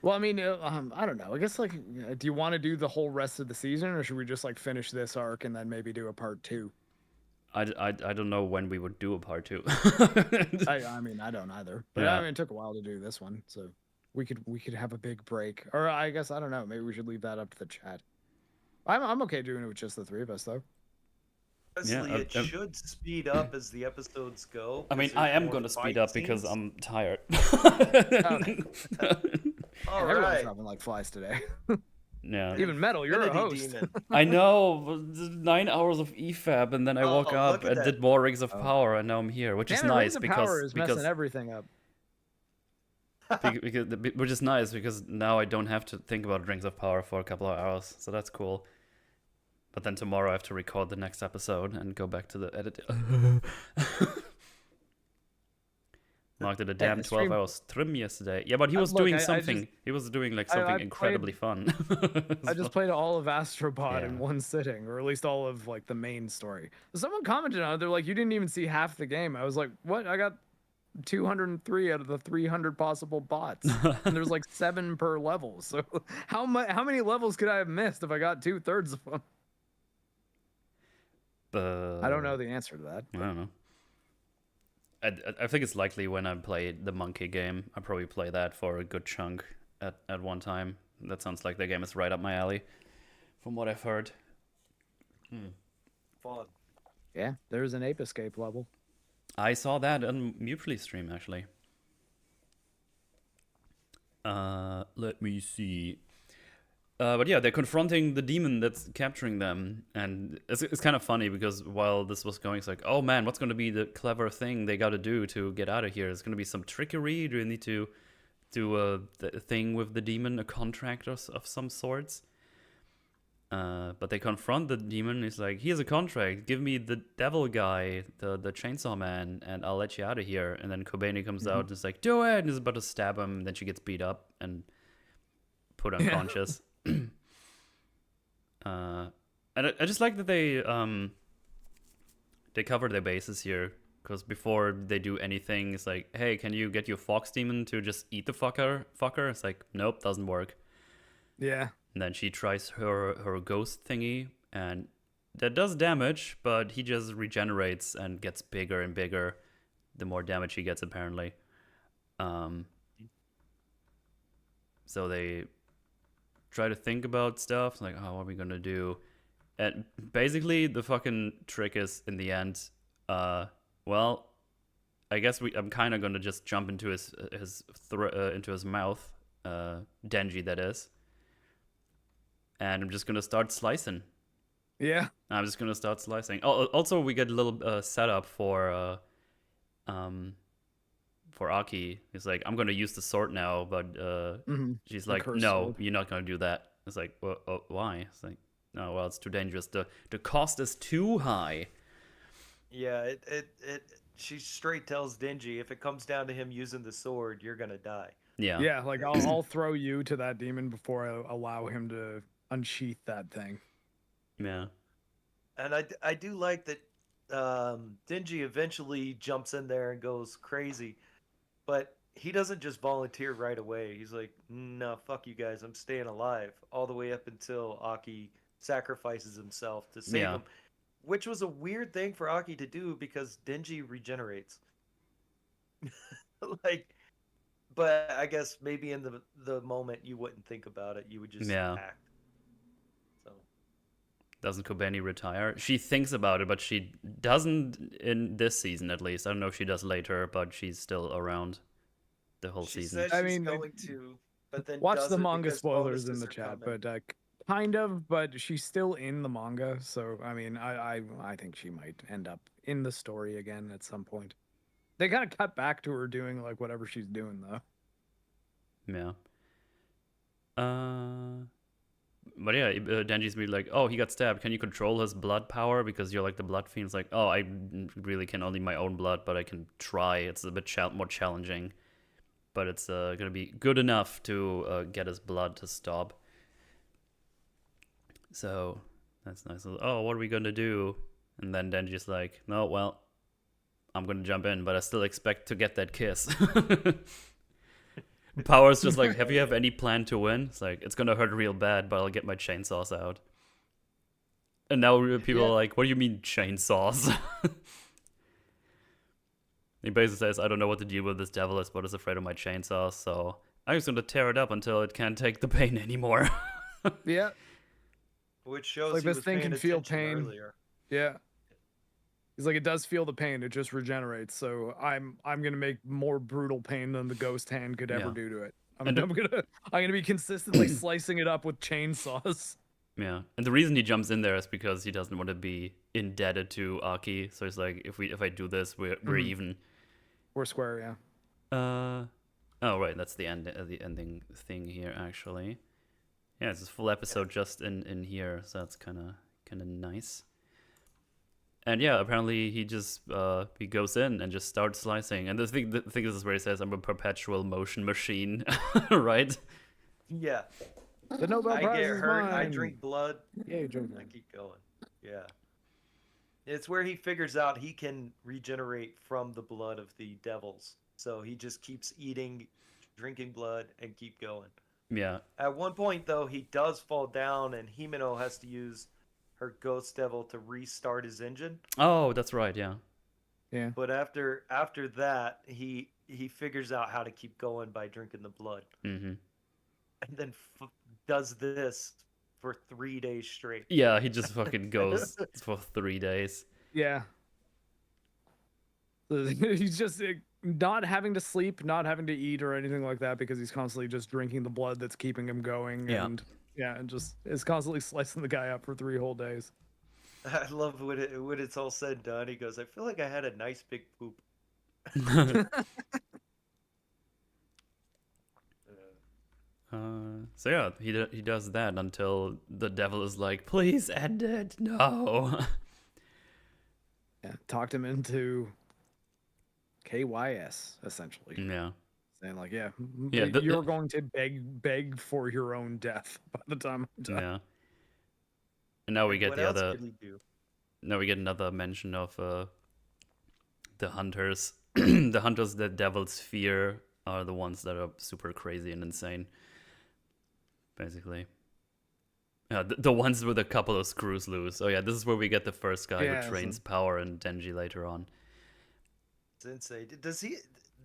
Well, I mean, I don't know. I guess like, do you want to do the whole rest of the season, or should we just like finish this arc and then maybe do a part 2? I don't know when we would do a part 2. I mean, I don't either. But Yeah. I mean, it took a while to do this one, so we could have a big break, or I guess I don't know. Maybe we should leave that up to the chat. I'm okay doing it with just the 3 of us though. Honestly, Yeah, it should speed up as the episodes go. I mean, 'cause I there's am more going to speed fight up because scenes. I'm tired. All Everyone's right. dropping like flies today. Yeah. Even Metal, you're a Infinity host. Demon. I know, 9 hours of EFAB, and then I woke Oh, up look at and that. did more Rings of Oh. Power, and now I'm here, which is Damn it, Rings nice of because Power is messing everything up. which is nice because now I don't have to think about Rings of Power for a couple of hours, so that's cool. But then tomorrow I have to record the next episode and go back to the edit. Mark did a damn the 12 stream- hour stream yesterday. Yeah, but he was Look, doing I just- something. He was doing like I something played- incredibly fun. I just played all of Astrobot Yeah. in one sitting, or at least all of like the main story. Someone commented on it. They're like, "You didn't even see half the game." I was like, "What? I got 203 out of the 300 possible bots, and there's like 7 per level. So how many levels could I have missed if I got 2/3 of them?" I don't know the answer to that. I don't know. I think it's likely when I play the monkey game, I probably play that for a good chunk at one time. That sounds like the game is right up my alley, from what I've heard. Fun. Yeah, there's an Ape Escape level. I saw that on Mutually stream actually. Let me see. But yeah, they're confronting the demon that's capturing them, and it's kind of funny because while this was going, it's like, oh man, what's going to be the clever thing they got to do to get out of here? Is going to be some trickery? Do you need to do a thing with the demon, a contract of some sorts? But they confront the demon. He's like, here's a contract. Give me the devil guy, the chainsaw man, and I'll let you out of here. And then Kobeni comes out and is like, do it! And is about to stab him. And then she gets beat up and put unconscious. And I just like that they cover their bases here, because before they do anything, it's like, hey, can you get your fox demon to just eat the fucker? It's like, nope, doesn't work. Yeah. And then she tries her ghost thingy, and that does damage, but he just regenerates and gets bigger and bigger the more damage he gets, apparently. So they try to think about stuff, like, oh, what are we gonna do? And basically, the fucking trick is, in the end, well, I guess I'm kind of gonna just jump into into his mouth, Denji, that is. And I'm just gonna start slicing. Yeah. I'm just gonna start slicing. Oh, also, we get a little setup for Aki. He's like, I'm gonna use the sword now, but she's The like, cursed no, sword. you're not gonna do that. It's like, well, why? It's like, no, well, it's too dangerous. The cost is too high. Yeah, she straight tells Denji, if it comes down to him using the sword, you're gonna die. Yeah. Yeah, like I'll throw you to that demon before I allow him to unsheath that thing. Yeah. And I do like that Denji eventually jumps in there and goes crazy, but he doesn't just volunteer right away. He's like, no, fuck you guys, I'm staying alive, all the way up until Aki sacrifices himself to save Yeah. him, which was a weird thing for Aki to do because Denji regenerates. Like, but I guess maybe in the moment you wouldn't think about it, you would just Yeah. act. So Doesn't Kobeni retire? She thinks about it, but she doesn't in this season, at least. I don't know if she does later, but she's still around the whole she season. says I she's mean, going to, but then watch the doesn't manga because spoilers in bonuses the are chat, coming. but kind of. But she's still in the manga, so I mean, I think she might end up in the story again at some point. They kind of cut back to her doing like whatever she's doing though. Yeah. But yeah, Denji's be like, oh, he got stabbed. Can you control his blood power? Because you're like the blood fiend. It's like, oh, I really can only my own blood, but I can try. It's a bit more challenging. But it's going to be good enough to get his blood to stop. So that's nice. Oh, what are we going to do? And then Denji's like, no, well, I'm going to jump in, but I still expect to get that kiss. Power's just like, have you have any plan to win? It's like, it's gonna hurt real bad, but I'll get my chainsaws out. And now people are like, what do you mean chainsaws? He basically says, I don't know what to deal with this devil is, but is afraid of my chainsaws, so I'm just gonna tear it up until it can't take the pain anymore. Yeah, Which shows like he this was thing paying can feel attention pain. earlier. yeah. He's like, it does feel the pain. It just regenerates. So I'm gonna make more brutal pain than the ghost hand could ever Yeah. do to it. And I'm gonna be consistently slicing it up with chainsaws. Yeah, and the reason he jumps in there is because he doesn't want to be indebted to Aki. So he's like, if I do this, we're even. We're square, yeah. Oh right, that's the ending thing here actually. Yeah, it's a full episode just in here, so that's kind of nice. And yeah, apparently he just he goes in and just starts slicing. And the thing is where he says, "I'm a perpetual motion machine," right? Yeah. The Nobel I Prize get is hurt, I mine. drink blood, Yeah, you drink I blood. keep going. Yeah. It's where he figures out he can regenerate from the blood of the devils. So he just keeps eating, drinking blood, and keep going. Yeah, At one point, though, he does fall down, and Himeno has to use her ghost devil to restart his engine. oh, that's right, yeah. Yeah. But after that, he figures out how to keep going by drinking the blood, Mm-hmm. and then does this for 3 days straight. Yeah, he just fucking goes for 3 days. Yeah. He's just not having to sleep, not having to eat or anything like that because he's constantly just drinking the blood that's keeping him going. Yeah. And just is constantly slicing the guy up for 3 whole days. I love when it's all said and done. He goes, "I feel like I had a nice big poop." So yeah, he does that until the devil is like, please end it, no. Yeah. Talked him into KYS, essentially. Yeah. Saying like, Yeah, you're going to beg for your own death by the time I'm done. Yeah. And now we get What the else other. could he do? Now we get another mention of the hunters. The hunters that devils fear are the ones that are super crazy and insane. Basically. Yeah, the ones with a couple of screws loose. Oh yeah, this is where we get the first guy Yeah, who trains Power and Denji later on. Sensei. Does he?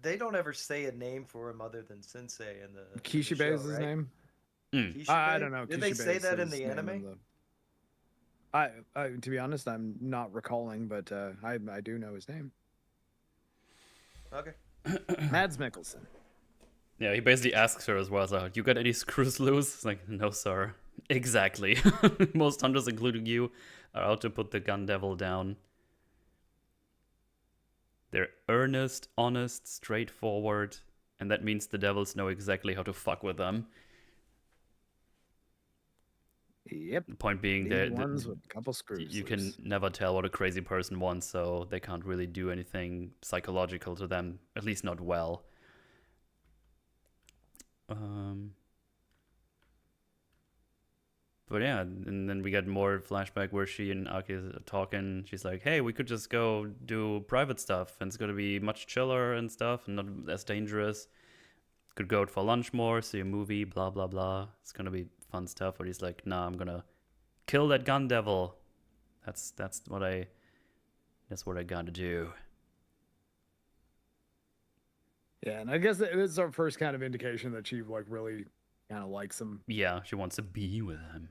They don't ever say a name for him other than Sensei in the Kishibe show, is his right? name. Kishibe? I don't know. Did they Kishibe say is that in his the name anime? I to be honest, I'm not recalling, but I do know his name. Okay. Mads Mikkelsen. Yeah, he basically asks her as well, so, you got any screws loose? It's like, no, sir. Exactly. Most hunters, including you, are out to put the gun devil down. They're earnest, honest, straightforward, and that means the devils know exactly how to fuck with them. Yep. The point being Big that ones with a couple screws. you can loose. never tell what a crazy person wants, so they can't really do anything psychological to them, at least not well. But yeah, and then we get more flashback where she and Aki is talking. She's like, hey, we could just go do private stuff, and it's gonna be much chiller and stuff, and not as dangerous. Could go out for lunch more, see a movie, blah blah blah. It's gonna be fun stuff. But he's like, nah, I'm gonna kill that gun devil. That's what I gotta do. Yeah, and I guess it's our first kind of indication that she like really kind of likes him. Yeah, she wants to be with him.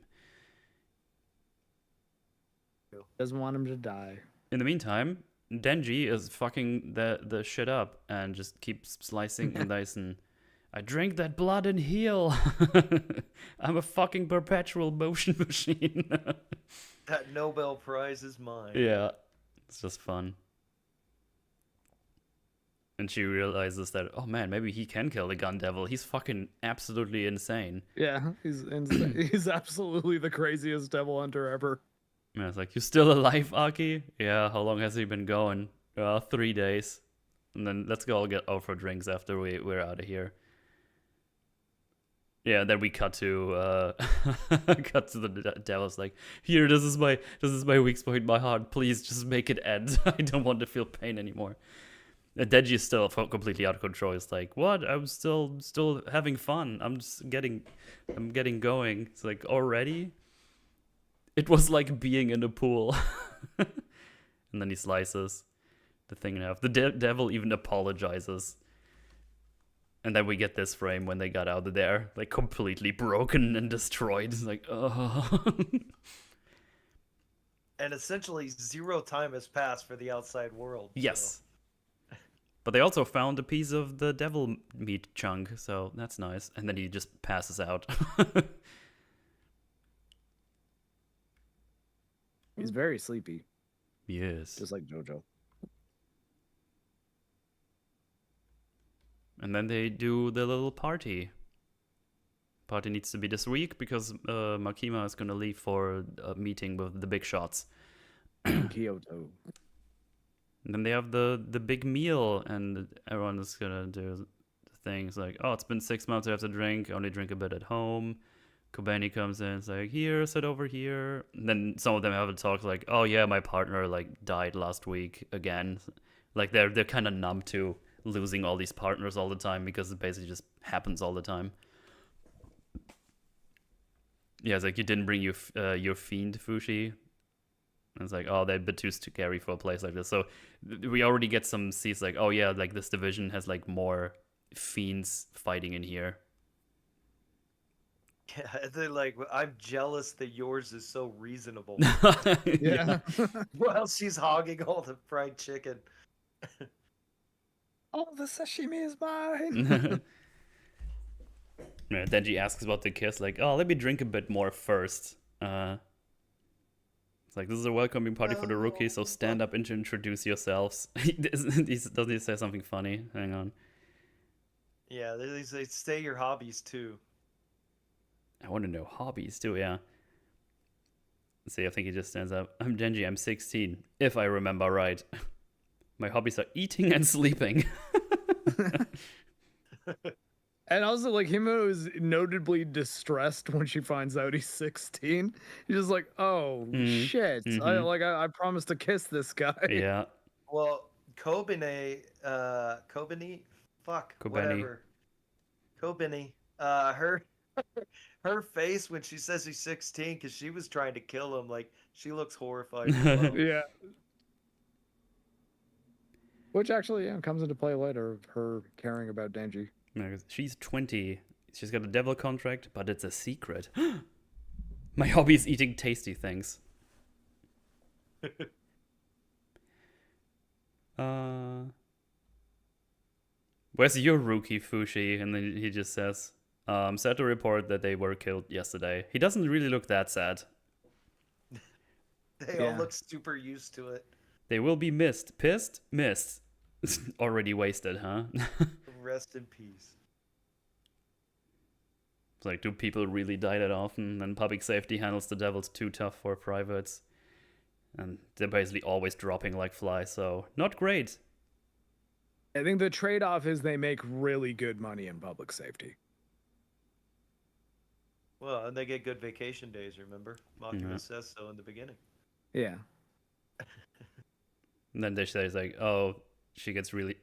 Doesn't want him to die. In the meantime, Denji is fucking the shit up and just keeps slicing and dicing. I drink that blood and heal. I'm a fucking perpetual motion machine. That Nobel Prize is mine. Yeah, it's just fun. And she realizes that, oh man, maybe he can kill the gun devil. He's fucking absolutely insane. Yeah, he's insane. He's absolutely the craziest devil hunter ever. Yeah, it's like, you still alive, Aki? Yeah, how long has he been going? 3 days. And then let's go all get out for drinks after we're out of here. Yeah, then we cut to the devil's like, here, this is my weak point, my heart. Please just make it end. I don't want to feel pain anymore. Denji is still completely out of control. It's like, what? I'm still having fun. I'm getting going. It's like, already? It was like being in a pool. And then he slices the thing in half. The devil even apologizes. And then we get this frame when they got out of there, like completely broken and destroyed. It's like, oh. And essentially 0 time has passed for the outside world. Yes. But they also found a piece of the devil meat chunk, so that's nice. And then he just passes out. He's very sleepy, Yes. just like JoJo. And then they do the little party. Party needs to be this week because Makima is going to leave for a meeting with the big shots. Kyoto. And then they have the big meal, and everyone is gonna do things like, oh, it's been 6 months I have to drink, I only drink a bit at home. Kobeni comes in, it's like, here, sit over here. And then some of them have a talk like, oh yeah, my partner like died last week again. Like they're kind of numb to losing all these partners all the time because it basically just happens all the time. Yeah, it's like, you didn't bring your fiend, Fushi. And it's like, oh, they're a bit too scary for a place like this. So we already get some seeds like, oh yeah, like this division has like more fiends fighting in here. Yeah, they're like, I'm jealous that yours is so reasonable. Yeah. While she's hogging all the fried chicken. All the sashimi is mine. Yeah, Denji asks about the kiss, like, oh, let me drink a bit more first. It's like, this is a welcoming party for the rookies, so stand up and introduce yourselves. Doesn't he say something funny? Hang on. Yeah, they say stay your hobbies too. I want to know hobbies too, yeah. Let's see, I think he just stands up. I'm Denji, I'm 16, if I remember right. My hobbies are eating and sleeping. And also, like, Himeko is notably distressed when she finds out he's 16. He's just like, oh, shit. I promised to kiss this guy. Yeah. Well, Kobeni, whatever. Kobeni, her face when she says he's 16 because she was trying to kill him, like, she looks horrified. Yeah. Which actually comes into play later, of her caring about Denji. She's 20. She's got a devil contract, but it's a secret. My hobby is eating tasty things. Where's your rookie, Fushi? And then he just says, sad to report that they were killed yesterday. He doesn't really look that sad. They all look super used to it. They will be missed. Pissed? Missed. Already wasted, huh? Rest in peace. It's like, do people really die that often? And public safety handles the devils too tough for privates. And they're basically always dropping like flies, so not great. I think the trade-off is they make really good money in public safety. Well, and they get good vacation days. Remember, Makima says so in the beginning. Yeah. And then they say it's like, oh, she gets really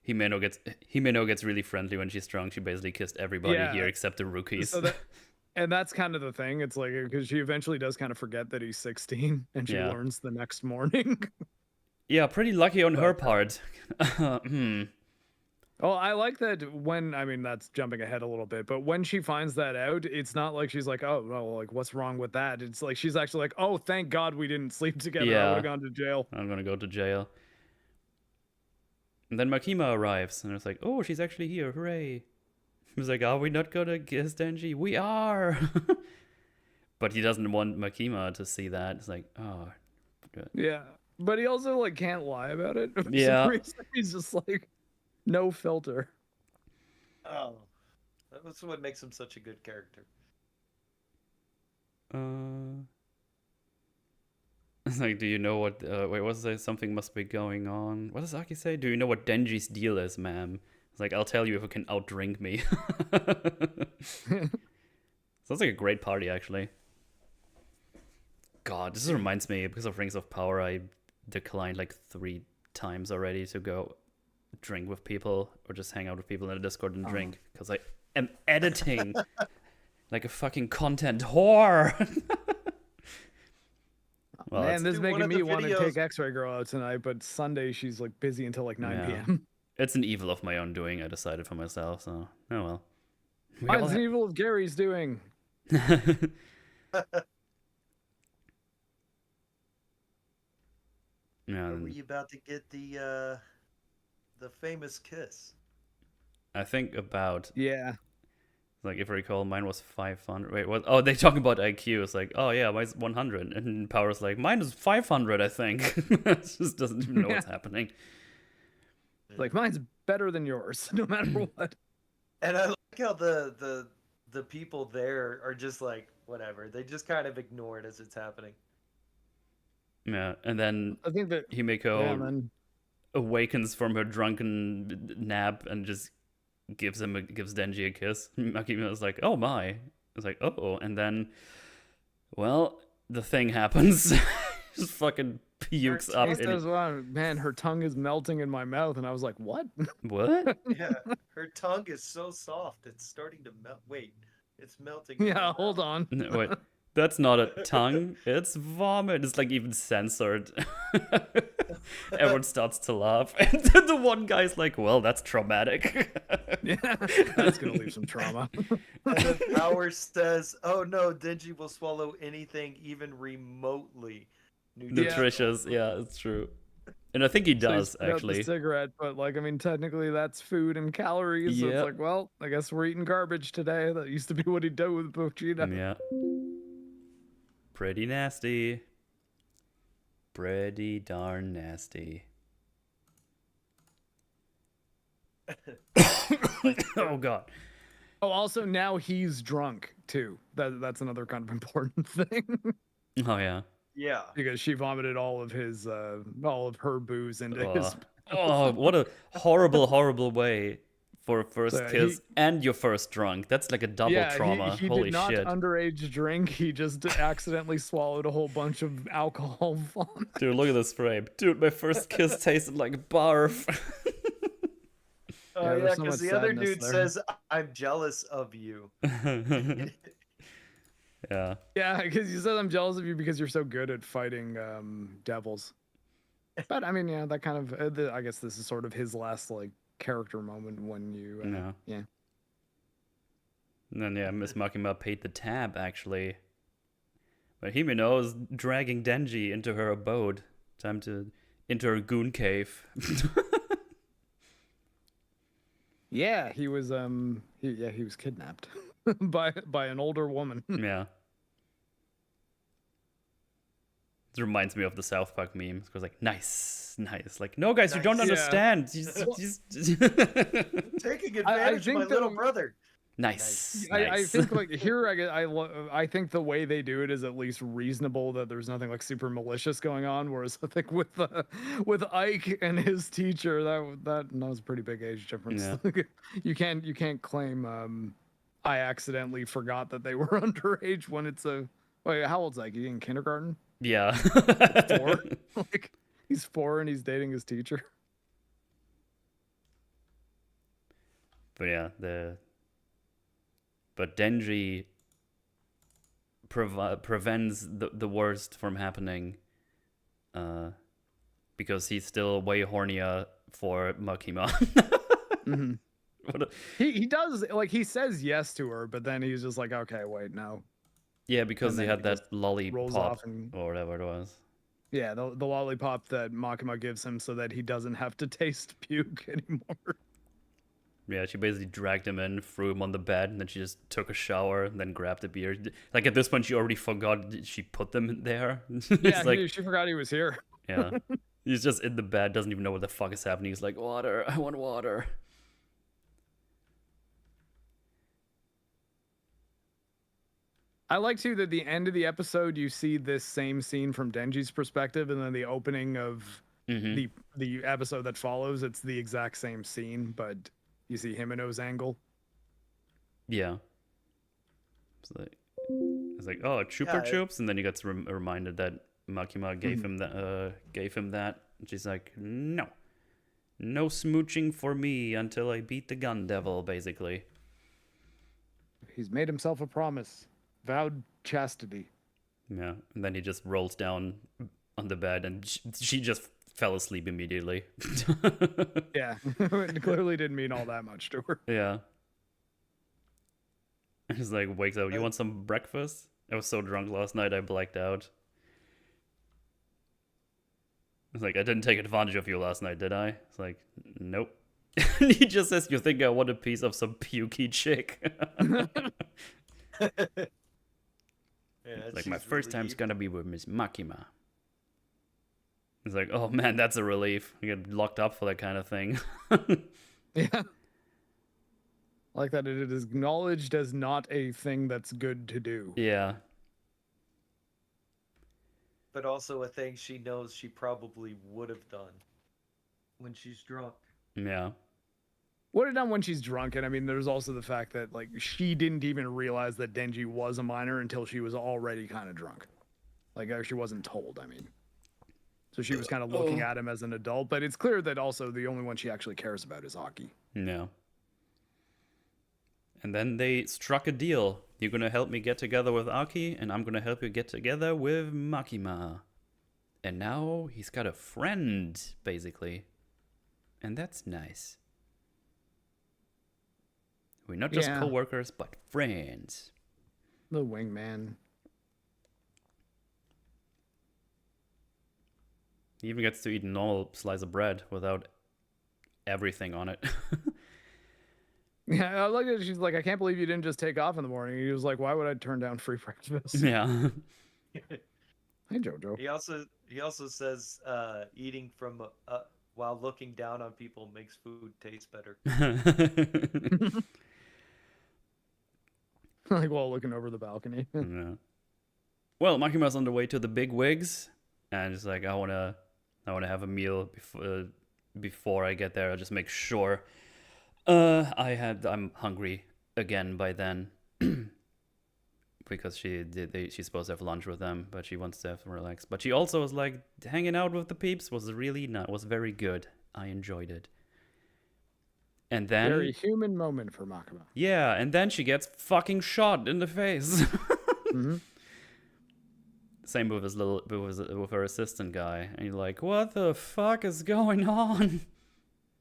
Himeno gets really friendly when she's strong. She basically kissed everybody Yeah. here except the rookies. So and that's kind of the thing. It's like because she eventually does kind of forget that he's 16, and she Yeah. learns the next morning. Yeah, pretty lucky on her part. Oh, I like that when, I mean, that's jumping ahead a little bit, but when she finds that out, it's not like she's like, oh, well, like, what's wrong with that? It's like she's actually like, oh, thank God we didn't sleep together. I Yeah. would have gone to jail. I'm gonna go to jail. And then Makima arrives, and it's like, oh, she's actually here, hooray. He's like, are we not gonna kiss Denji? We are! But he doesn't want Makima to see that. It's like, oh. Good. Yeah. But he also, like, can't lie about it. For some Yeah. reason. He's just like, no filter. Oh, that's what makes him such a good character. It's like, do you know what, wait, what's that? Something must be going on. What does Aki say? Do you know what Denji's deal is, ma'am? It's like, I'll tell you if you can outdrink me. Sounds like a great party, actually. God, this reminds me, because of Rings of Power, I declined like 3 times already to go drink with people or just hang out with people in a Discord and drink, because I am editing like a fucking content whore. Well, Man, this is do one making of me the want to videos- take X-Ray Girl out tonight, but Sunday she's like busy until like 9 Yeah. p.m. it's an evil of my own doing, I decided for myself, so oh well. We all Mine's an evil of Gary's doing. Yeah, Are we about to get the famous kiss? I think about, Yeah. like, if I recall, mine was 500. Wait, what? Oh, they talk about IQ. It's like, oh yeah, mine's 100, and Power's like, mine is 500, I think. It just doesn't even know what's happening. Like, mine's better than yours, no matter what. And I like how the people there are just like whatever. They just kind of ignore it as it's happening. Yeah, and then I think that, Himeko yeah, man. awakens from her drunken nap and just gives Denji a kiss. Makima's like, oh my. It's like, oh, and then, well, the thing happens. Just fucking pukes up. Taste as well. Man, her tongue is melting in my mouth, and I was like, what? What? Yeah, her tongue is so soft. It's starting to melt. Wait, it's melting. in my Yeah, hold mouth. on. No, wait, that's not a tongue. It's vomit. It's like even censored. Everyone starts to laugh, and then the one guy's like, "Well, that's traumatic." Yeah, that's gonna leave some trauma. And then Power says, "Oh no, Denji will swallow anything even remotely Nutritious. Yeah, it's true. And I think he So he does spit out the actually. cigarette, but like, I mean, technically that's food and calories. So Yep. it's like, well, I guess we're eating garbage today. That used to be what he'd do with Pochita. Yeah. Pretty nasty. Pretty darn nasty. Oh god. Oh, also now he's drunk too. That's another kind of important thing Oh yeah. Yeah. because she vomited all of her booze into his. Oh, what a horrible, horrible way for a first So, kiss and your first drunk. That's like a double Yeah, trauma. he Holy did not shit. underage drink. He just accidentally swallowed a whole bunch of alcohol vomit. Dude, look at this frame. Dude, my first kiss tasted like barf. Oh Yeah, yeah, there's so because much the other sadness dude there. says, "I'm jealous of you." Yeah. Yeah, because he said I'm jealous of you because you're so good at fighting devils. But I mean, yeah, that kind of. I guess this is sort of his last like character moment when you. Yeah. Yeah. And then, yeah, Miss Makima paid the tab, actually. But Himeno is dragging Denji into her abode. Time to enter her goon cave. Yeah, he was he was kidnapped by an older woman. Yeah. It reminds me of the South Park meme. It goes like, nice, nice. Like, no, guys, you don't Nice. Yeah. understand. Taking advantage of my think little that- brother. Nice. I nice. think like here I think the way they do it is at least reasonable, that there's nothing like super malicious going on. Whereas I think with Ike and his teacher, that was a pretty big age difference. Yeah. You can't claim I accidentally forgot that they were underage when it's a. Wait, how old's like? He in kindergarten? Yeah. 4? Like, he's 4 and he's dating his teacher. But yeah, but Denji prevents the worst from happening, because he's still way hornier for Makima. Mm-hmm. What a- He does, like, he says yes to her, but then he's just like, okay, wait, no. Yeah, because And he then had he that just rolls lollipop off and or whatever it was. yeah, the lollipop that Makima gives him so that he doesn't have to taste puke anymore. Yeah, she basically dragged him in, threw him on the bed, and then she just took a shower and then grabbed the beer. Like at this point, she already forgot she put them in there. Yeah, like, she forgot he was here. yeah, he's just in the bed, doesn't even know what the fuck is happening. He's like, water, I want water. I like too that the end of the episode you see this same scene from Denji's perspective, and then the opening of Mm-hmm. the episode that follows, it's the exact same scene, but you see Himeno's angle. Yeah. It's like, oh, Chupa Yeah, Chups, and then he gets reminded that Makima gave him that. Gave him that. And she's like, no, no smooching for me until I beat the gun devil, basically. He's made himself a promise, vowed chastity. Yeah, and then he just rolls down on the bed, and she just fell asleep immediately. Yeah, it clearly didn't mean all that much to her. Yeah. He's like, wakes up, you want some breakfast? I was so drunk last night, I blacked out. It's like, I didn't take advantage of you last night, did I? It's like, nope. He just says, you think I want a piece of some pukey chick? Yeah, Like, my she's first time's relieved. gonna be with Miss Makima. It's like, oh man, that's a relief. You get locked up for that kind of thing. Yeah. Like that it is acknowledged as not a thing that's good to do. Yeah. But also a thing she knows she probably would have done when she's drunk. Yeah. Would have done when she's drunk, and I mean, there's also the fact that like she didn't even realize that Denji was a minor until she was already kind of drunk. Like she wasn't told. I mean, so she was kind of looking at him as an adult. But it's clear that also the only one she actually cares about is Aki. Yeah. And then they struck a deal. You're gonna help me get together with Aki, and I'm gonna help you get together with Makima. And now he's got a friend, basically. And that's nice. We're not just Yeah. co-workers, but friends. The wingman. He even gets to eat a normal slice of bread without everything on it. Yeah, I like that she's like, I can't believe you didn't just take off in the morning. He was like, why would I turn down free breakfast? Yeah. Hey, Jojo. He also says eating from while looking down on people makes food taste better. Like while looking over the balcony. Yeah. Well, Makima's on the way to the big wigs, and it's like, I wanna have a meal before I get there. I'll just make sure. I'm hungry again by then, because she's supposed to have lunch with them, but she wants to have some relax. But she also was like, hanging out with the peeps was very good. I enjoyed it. And then Very human moment for Makima. yeah, and then she gets fucking shot in the face. Mm-hmm. Same with with her assistant guy, and you're like, what the fuck is going on?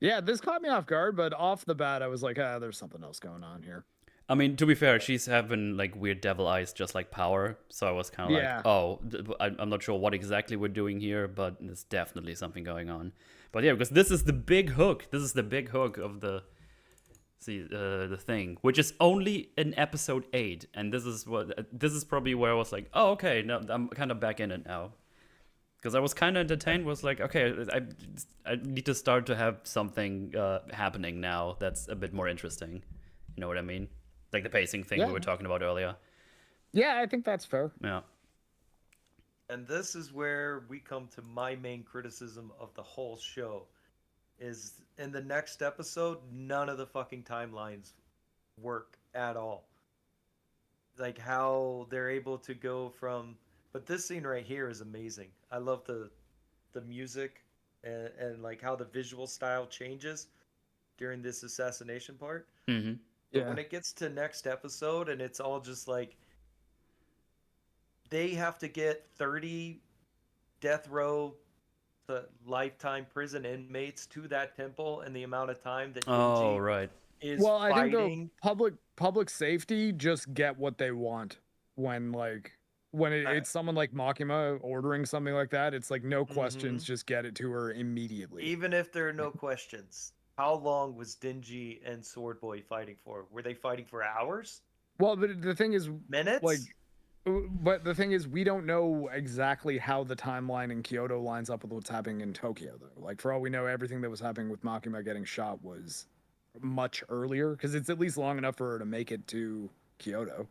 Yeah, this caught me off guard, but off the bat, I was like, there's something else going on here. I mean, to be fair, she's having like weird devil eyes, just like Power. So I was kind of Yeah. like, oh, I'm not sure what exactly we're doing here, but there's definitely something going on. But yeah, because this is the big hook. This is the big hook of the thing, which is only in episode 8, and this is probably where I was like, oh, okay, no, I'm kind of back in it now. Because I was kind of entertained, was like, okay, I need to start to have something happening now that's a bit more interesting. You know what I mean? Like the pacing thing we were talking about earlier. Yeah, I think that's fair. Yeah. And this is where we come to my main criticism of the whole show. Is in the next episode, none of the fucking timelines work at all. like how they're able to go from. But this scene right here is amazing. I love the music and like how the visual style changes during this assassination part. Mm-hmm. But when it gets to next episode and it's all just like they have to get 30 death row to lifetime prison inmates to that temple and the amount of time that Oh, Denji right. is Well, I think fighting. the public safety just get what they want when it's someone like Makima ordering something like that. It's like no questions, just get it to her immediately. Even if there are no questions, how long was Denji and Sword Boy fighting for? Were they fighting for hours? Well, but the thing is, Minutes? like, but the thing is, we don't know exactly how the timeline in Kyoto lines up with what's happening in Tokyo, though. Like, for all we know, everything that was happening with Makima getting shot was much earlier, because it's at least long enough for her to make it to Kyoto.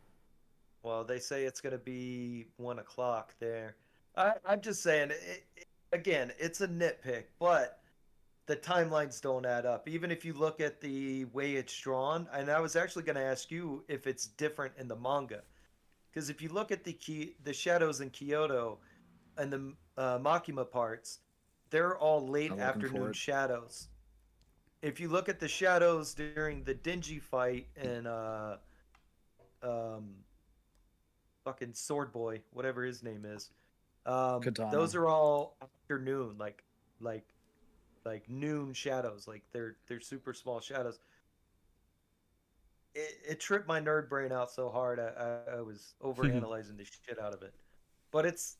Well, they say it's going to be 1 o'clock there. I'm just saying, again, it's a nitpick, but the timelines don't add up. Even if you look at the way it's drawn, and I was actually going to ask you if it's different in the manga. Because if you look at the shadows in Kyoto and the Makima parts, they're all late afternoon shadows. If you look at the shadows during the Denji fight and fucking Sword Boy, whatever his name is, those are all afternoon, like noon shadows, like they're super small shadows. It tripped my nerd brain out so hard I was overanalyzing the shit out of it. But it's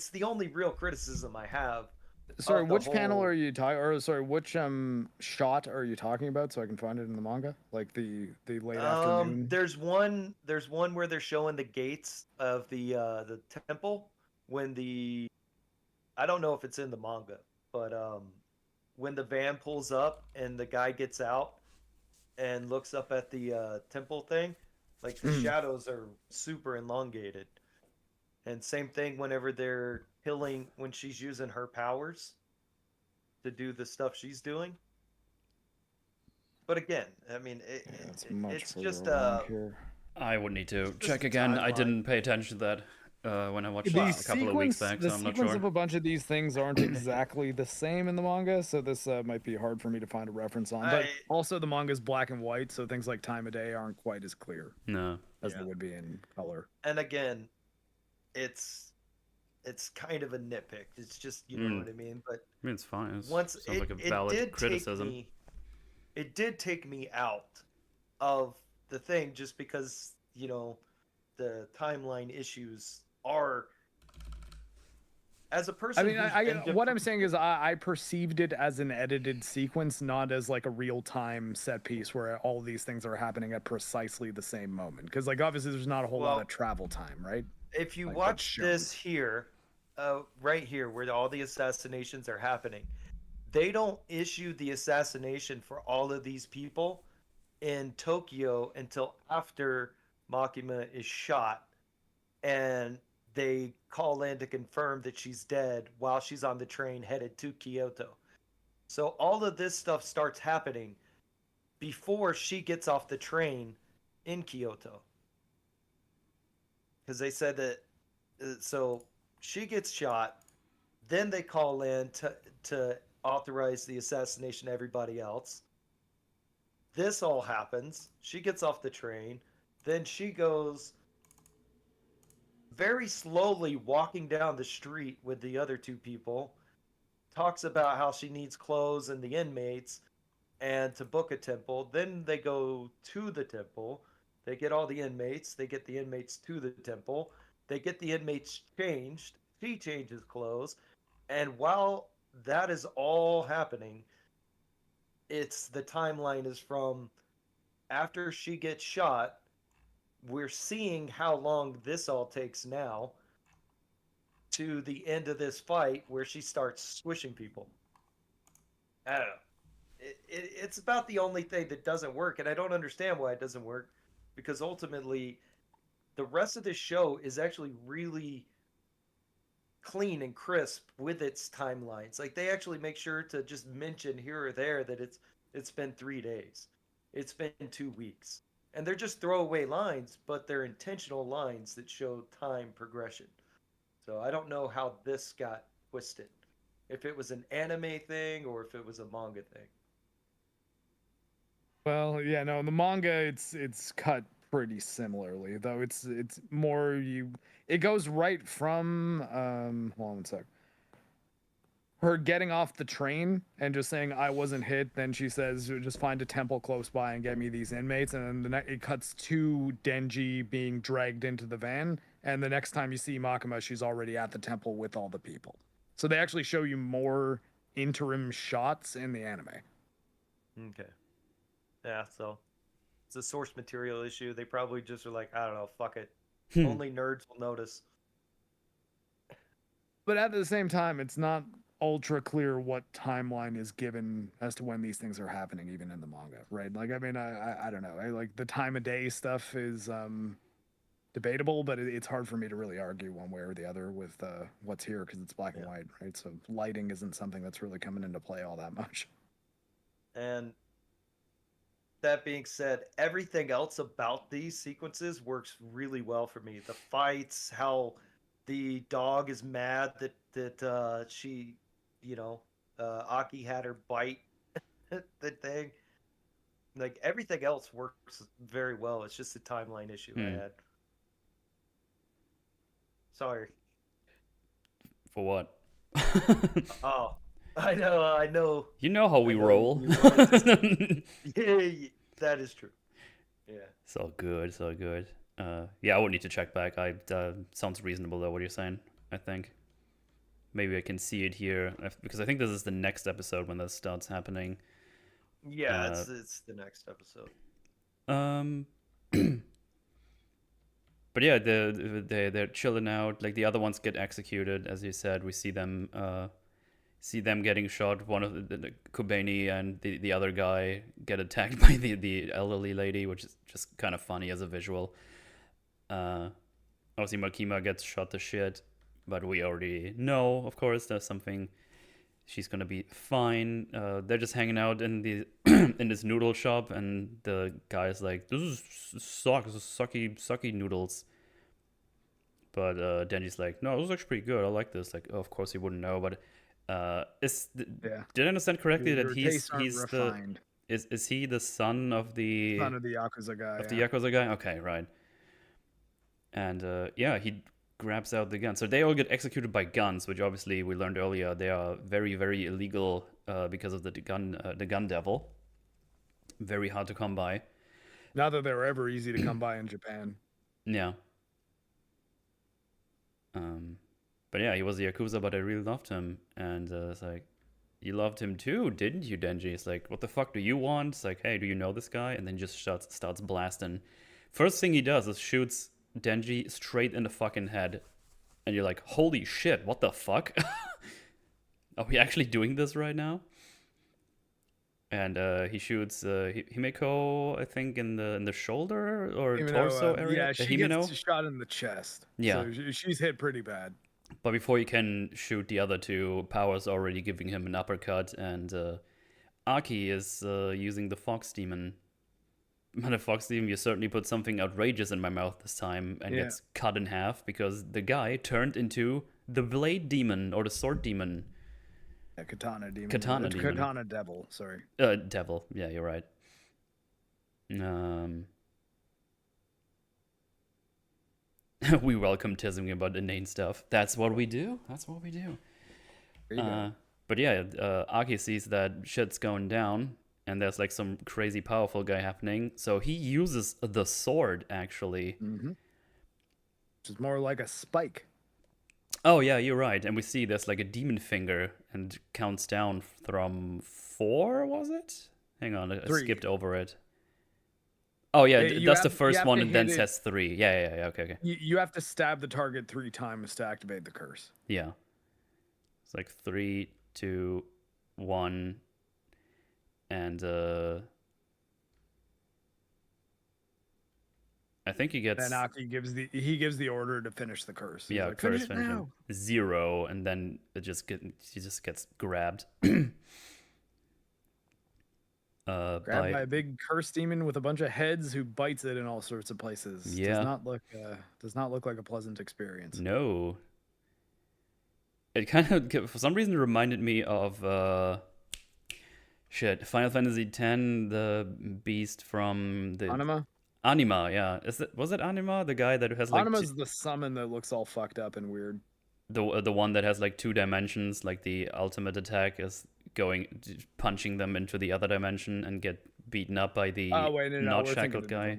the only real criticism I have. Sorry, which panel are you talking? Or sorry, which shot are you talking about? So I can find it in the manga, like the late afternoon. There's one where they're showing the gates of the temple when I don't know if it's in the manga, but when the van pulls up and the guy gets out and looks up at the temple thing, like the shadows are super elongated. And same thing whenever they're killing, when she's using her powers to do the stuff she's doing. But again, I mean, it's just I would need to check again. I didn't pay attention to that when I watched it a couple of weeks back, so I'm not sure. The sequence of a bunch of these things aren't exactly the same in the manga, so this might be hard for me to find a reference on. But also, the manga's black and white, so things like time of day aren't quite as clear as they would be in color. And again, it's kind of a nitpick. It's just, you know what I mean. But I mean, it's fine. It sounds like a valid criticism. It did take me out of the thing just because, you know, the timeline issues are. As a person, I mean, what I'm saying is I perceived it as an edited sequence, not as like a real-time set piece where all these things are happening at precisely the same moment. Because, like, obviously there's not a whole lot of travel time, right? If you watch this here, right here, where all the assassinations are happening, they don't issue the assassination for all of these people in Tokyo until after Makima is shot, and they call in to confirm that she's dead while she's on the train headed to Kyoto. So all of this stuff starts happening before she gets off the train in Kyoto. Because they said that, so she gets shot, then they call in to authorize the assassination of everybody else. This all happens. She gets off the train. Then she goes very slowly walking down the street with the other two people, talks about how she needs clothes and the inmates and to book a temple. Then they go to the temple. They get all the inmates. They get the inmates to the temple. They get the inmates changed. She changes clothes. And while that is all happening, it's the timeline is from after she gets shot. We're seeing how long this all takes now to the end of this fight where she starts squishing people. I don't know. It's about the only thing that doesn't work, and I don't understand why it doesn't work, because ultimately the rest of this show is actually really clean and crisp with its timelines. Like, they actually make sure to just mention here or there that it's been 3 days. It's been 2 weeks. And they're just throwaway lines, but they're intentional lines that show time progression. So I don't know how this got twisted. If it was an anime thing or if it was a manga thing. Well, yeah, no, in the manga it's cut pretty similarly, though it's more it goes right from hold on one sec. Her getting off the train and just saying I wasn't hit, then she says just find a temple close by and get me these inmates, and then it cuts to Denji being dragged into the van, and the next time you see Makima, she's already at the temple with all the people. So they actually show you more interim shots in the anime. Okay. Yeah, so it's a source material issue. They probably just are like, I don't know, fuck it. Only nerds will notice. But at the same time, it's not ultra clear what timeline is given as to when these things are happening, even in the manga, right? Like, I mean, I don't know. Like the time of day stuff is debatable, but it's hard for me to really argue one way or the other with what's here because it's black and white, right? So lighting isn't something that's really coming into play all that much. And that being said, everything else about these sequences works really well for me. The fights, how the dog is mad that she, Aki had her bite the thing. Like everything else works very well. It's just a timeline issue I had. Sorry. For what? Oh, I know. You know how we roll. Yeah, that is true. Yeah. So good, so good. Yeah, I would need to check back. Sounds reasonable though. What you're saying, I think. Maybe I can see it here because I think this is the next episode when that starts happening. Yeah, it's the next episode. But yeah, they're chilling out. Like the other ones get executed, as you said. We see them getting shot. One of the Kobeni and the other guy get attacked by the elderly lady, which is just kind of funny as a visual. Obviously, Makima gets shot to shit, but we already know, of course, there's something. She's gonna be fine. They're just hanging out in the in this noodle shop, and the guy's like, "This sucks. This is sucky noodles." But Denji's like, "No, this is actually pretty good. I like this." Like, oh, of course he wouldn't know, but did I understand correctly that he's refined. Is he the son of the Yakuza guy? The Yakuza guy? Okay, right. And yeah, he grabs out the gun. So they all get executed by guns, which obviously we learned earlier they are very, very illegal because of the gun devil. Very hard to come by. Not that they're ever easy to come by in Japan. Yeah. But yeah, he was the Yakuza, but I really loved him. And it's like, you loved him too, didn't you, Denji? It's like, what the fuck do you want? It's like, hey, do you know this guy? And then just starts blasting. First thing he does is shoots Denji straight in the fucking head. And you're like, holy shit, what the fuck? Are we actually doing this right now? And he shoots Himeko, I think, in the shoulder or torso area. Yeah, she gets shot in the chest. Yeah. So she's hit pretty bad. But before he can shoot the other two, Power's already giving him an uppercut, and Aki is using the Fox Demon. But the Fox Demon, you certainly put something outrageous in my mouth this time, and gets cut in half because the guy turned into the Blade Demon, or the Sword Demon. Yeah, Katana Demon. Katana Demon. Katana Devil, sorry. Devil, yeah, you're right. We welcome teasing about inane stuff. That's what we do. But yeah, Aki sees that shit's going down, and there's like some crazy powerful guy happening. So he uses the sword, actually. Mm-hmm. Which is more like a spike. Oh, yeah, you're right. And we see there's like a demon finger and counts down from 4, was it? Hang on, I skipped over it. Oh, yeah, that's the first one and then says 3. Yeah, okay. You have to stab the target 3 times to activate the curse. Yeah. It's like 3, 2, 1, and I think he gets. Then Aki gives the order to finish the curse. He's like, curse finishing 0, and then he just gets grabbed. Grabbed by a big curse demon with a bunch of heads who bites it in all sorts of places. Yeah. Does not look like a pleasant experience. No. It kind of, for some reason, reminded me of Final Fantasy X, the beast from the Anima, yeah. Was it Anima, the guy that has like Anima's the summon that looks all fucked up and weird. The one that has like 2 dimensions, like the ultimate attack is punching them into the other dimension and get beaten up by the not shackled guy.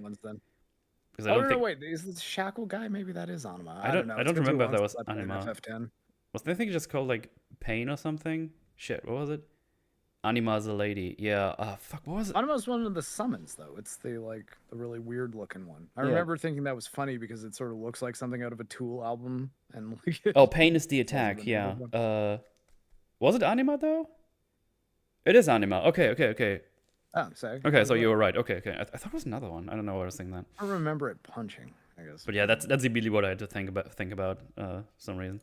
Because I don't think. Wait, is this shackled guy? Maybe that is Anima. I don't know. I don't remember if that was Anima. FF10. Was the thing just called like Pain or something? Shit, what was it? Anima's a lady. Yeah. Fuck. What was it? Anima's one of the summons though. It's the really weird looking one. I remember thinking that was funny because it sort of looks like something out of a Tool album and like. Oh, Pain is the attack. Yeah. Was it Anima though? It is Anima. Okay. Oh, sorry. Okay, so you were right. Okay. I thought it was another one. I don't know what I was thinking that. I remember it punching, I guess. But yeah, that's immediately what I had to think about for some reason.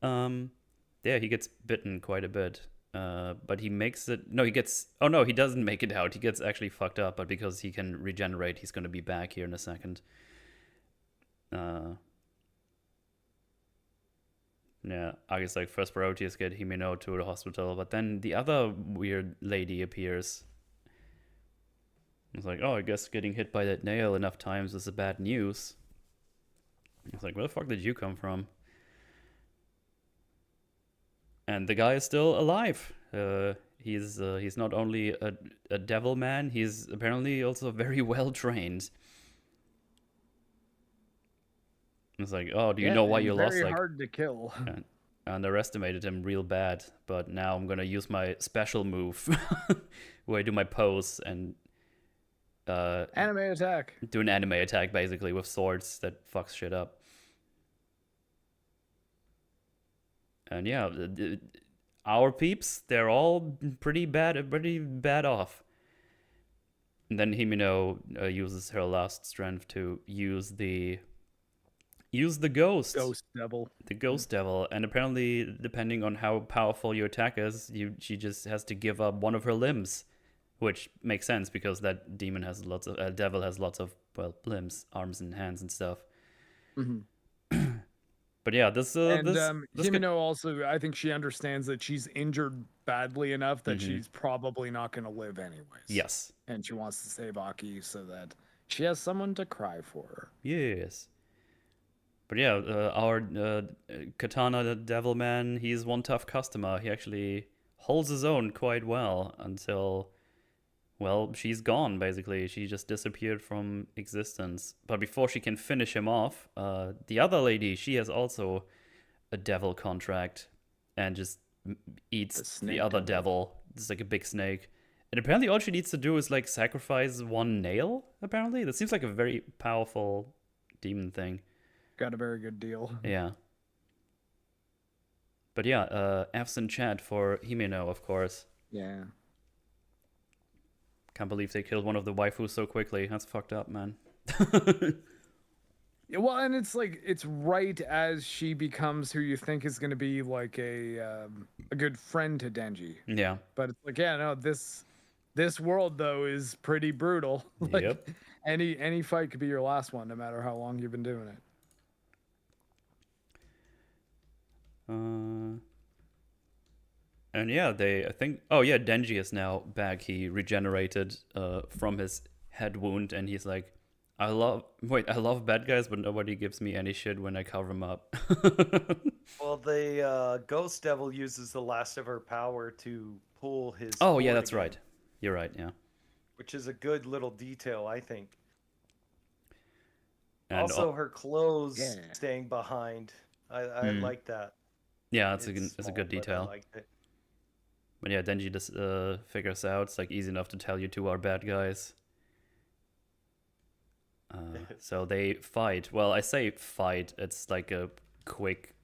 Yeah, he gets bitten quite a bit. But he makes it. No, he gets. Oh no, he doesn't make it out. He gets actually fucked up. But because he can regenerate, he's gonna be back here in a second. Yeah, I guess like first priority is get Himeno to the hospital. But then the other weird lady appears. It's like, oh, I guess getting hit by that nail enough times is a bad news. It's like, where the fuck did you come from? And the guy is still alive. He's not only a devil man, he's apparently also very well trained. It's like, oh, do you know why you lost? Very hard to kill. I underestimated him real bad, but now I'm gonna use my special move, where I do my pose and anime attack. Do an anime attack basically with swords that fucks shit up. And yeah, our peeps, they're all pretty bad off. And then Himeno uses her last strength to use the ghost. Ghost devil. The ghost devil. And apparently, depending on how powerful your attack is, she just has to give up one of her limbs. Which makes sense because that demon has devil has lots of, limbs, arms and hands and stuff. Mm-hmm. But yeah, Himeno also, I think she understands that she's injured badly enough that she's probably not going to live anyways. Yes. And she wants to save Aki so that she has someone to cry for her. Yes. But yeah, our Katana the Devil Man, he's one tough customer. He actually holds his own quite well until, she's gone, basically. She just disappeared from existence. But before she can finish him off, the other lady, she has also a devil contract and just eats the other devil. It's like a big snake. And apparently all she needs to do is like sacrifice one nail, apparently. That seems like a very powerful demon thing. Got a very good deal. Yeah. But yeah, F's in chat for Himeno, of course. Yeah. Can't believe they killed one of the waifus so quickly. That's fucked up, man. Yeah, well, and it's like, it's right as she becomes who you think is going to be like a good friend to Denji. Yeah. But it's like, yeah, no, this world though is pretty brutal. Like, yep. Any fight could be your last one, no matter how long you've been doing it. And yeah, Denji is now back. He regenerated from his head wound, and he's like, I love bad guys, but nobody gives me any shit when I cover them up. Well, the Ghost Devil uses the last of her power to pull his. Oh yeah, that's right. You're right. Yeah. Which is a good little detail, I think. And also, her clothes staying behind. I like that. Yeah, it's a good detail. I liked it. But yeah, Denji just figures out it's like easy enough to tell you two are bad guys. So they fight. Well, I say fight. It's like a quick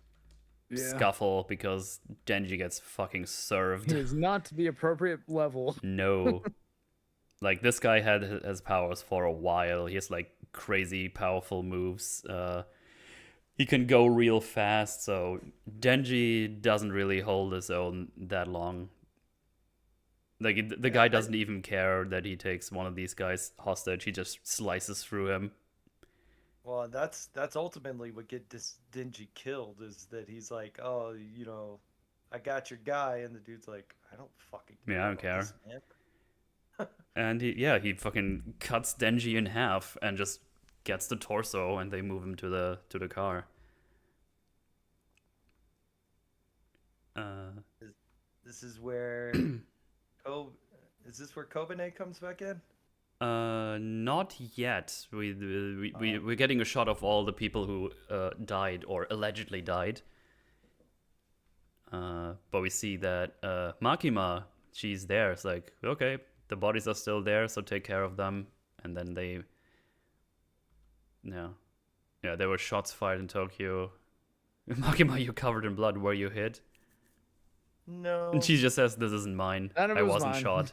scuffle because Denji gets fucking served. It is not the appropriate level. No. Like, this guy has powers for a while. He has like crazy powerful moves. He can go real fast, so Denji doesn't really hold his own that long. Like the guy doesn't even care that he takes one of these guys hostage. He just slices through him. Well, that's ultimately what get Denji killed is that he's like, oh, you know, I got your guy, and the dude's like, I don't fucking care. Yeah, I don't about care. this, man. And he fucking cuts Denji in half and just gets the torso, and they move him to the car. This is where is this where Kobane comes back in? Not yet. We're getting a shot of all the people who died or allegedly died. But we see that Makima, she's there. It's like, okay, the bodies are still there, so take care of them. And then there were shots fired in Tokyo. Makima, you're covered in blood. Were you hit? No. And she just says, "This isn't mine. None of I it was wasn't mine." shot."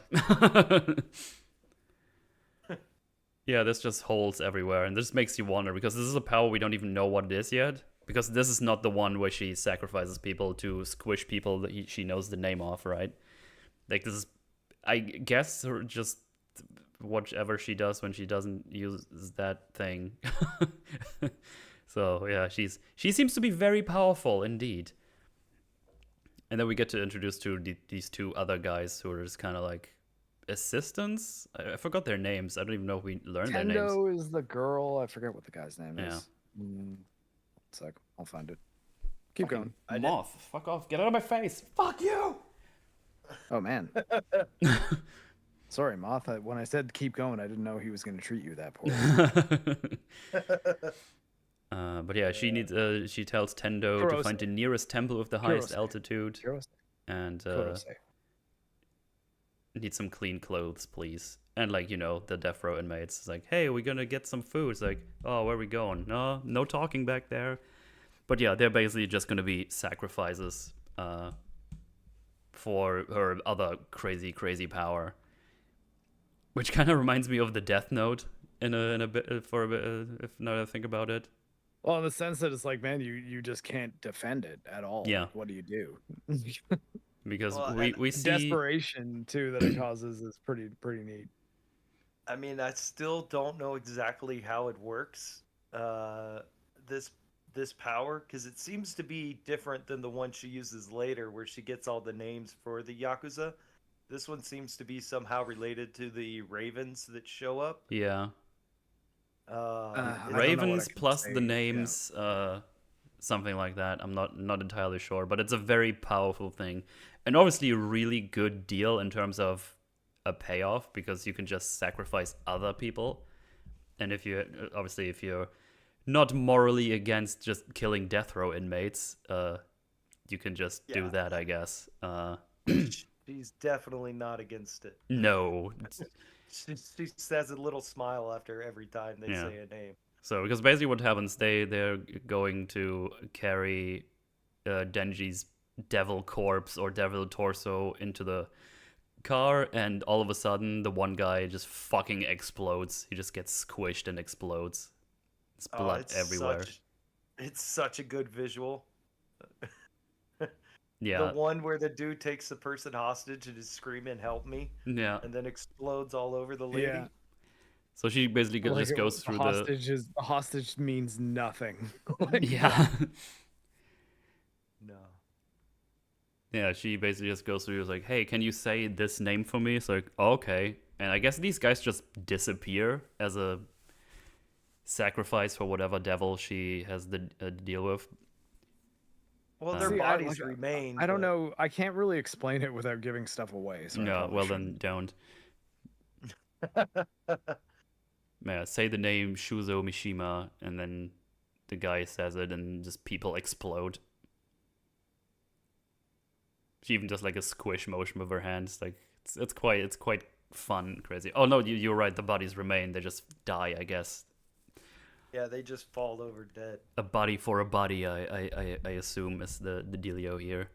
Yeah, there's just holes everywhere, and this makes you wonder, because this is a power we don't even know what it is yet. Because this is not the one where she sacrifices people to squish people that she knows the name of, right? Like, this is, I guess, just whatever she does when she doesn't use that thing. So yeah, she seems to be very powerful indeed. And then we get to introduce to these two other guys who are just kind of like assistants. I forgot their names. I don't even know if we learned their names. Tendo is the girl. I forget what the guy's name Yeah. is. One sec, I'll find it. Keep going. Moth, fuck off. Get out of my face. Fuck you. Oh man. Sorry, Moth. When I said keep going, I didn't know he was going to treat you that poorly. But yeah, she needs. She tells Tendo to find the nearest temple with the highest altitude, and need some clean clothes, please. And like, you know, the death row inmates. It's like, hey, we're gonna get some food. It's like, oh, where are we going? No talking back there. But yeah, they're basically just gonna be sacrifices for her other crazy power, which kind of reminds me of the Death Note in a bit, if now that I think about it. Well, in the sense that it's like, man, you just can't defend it at all. Yeah. Like, what do you do? Because Well, we see Desperation too that it causes is pretty neat. I mean, I still don't know exactly how it works. This power, because it seems to be different than the one she uses later, where she gets all the names for the Yakuza. This one seems to be somehow related to the ravens that show up. yeah. I don't know what I Ravens can plus say, the names, something like that. I'm not entirely sure, but it's a very powerful thing, and obviously a really good deal in terms of a payoff, because you can just sacrifice other people, and if you're not morally against just killing death row inmates, you can just do that, I guess. She's definitely not against it. No. She says a little smile after every time they say a name. So, because basically what happens, they're going to carry Denji's devil corpse or devil torso into the car, and all of a sudden the one guy just fucking explodes. He just gets squished and explodes. It's blood everywhere. It's such a good visual. Yeah. The one where the dude takes the person hostage and is screaming, "Help me!" Yeah. And then explodes all over the lady. Yeah. So she basically just goes through the hostage means nothing. Yeah. No. Yeah, she basically just goes through. It's like, hey, can you say this name for me? It's like, oh, okay. And I guess these guys just disappear as a sacrifice for whatever devil she has the deal with. Well, their bodies remain. I don't know. I can't really explain it without giving stuff away. So No, well then don't. Yeah, say the name Shuzo Mishima, and then the guy says it, and just people explode. She even does like a squish motion with her hands. Like it's quite fun, crazy. Oh no, you're right. The bodies remain. They just die, I guess. Yeah, they just fall over dead. A body for a body, I assume, is the dealio here.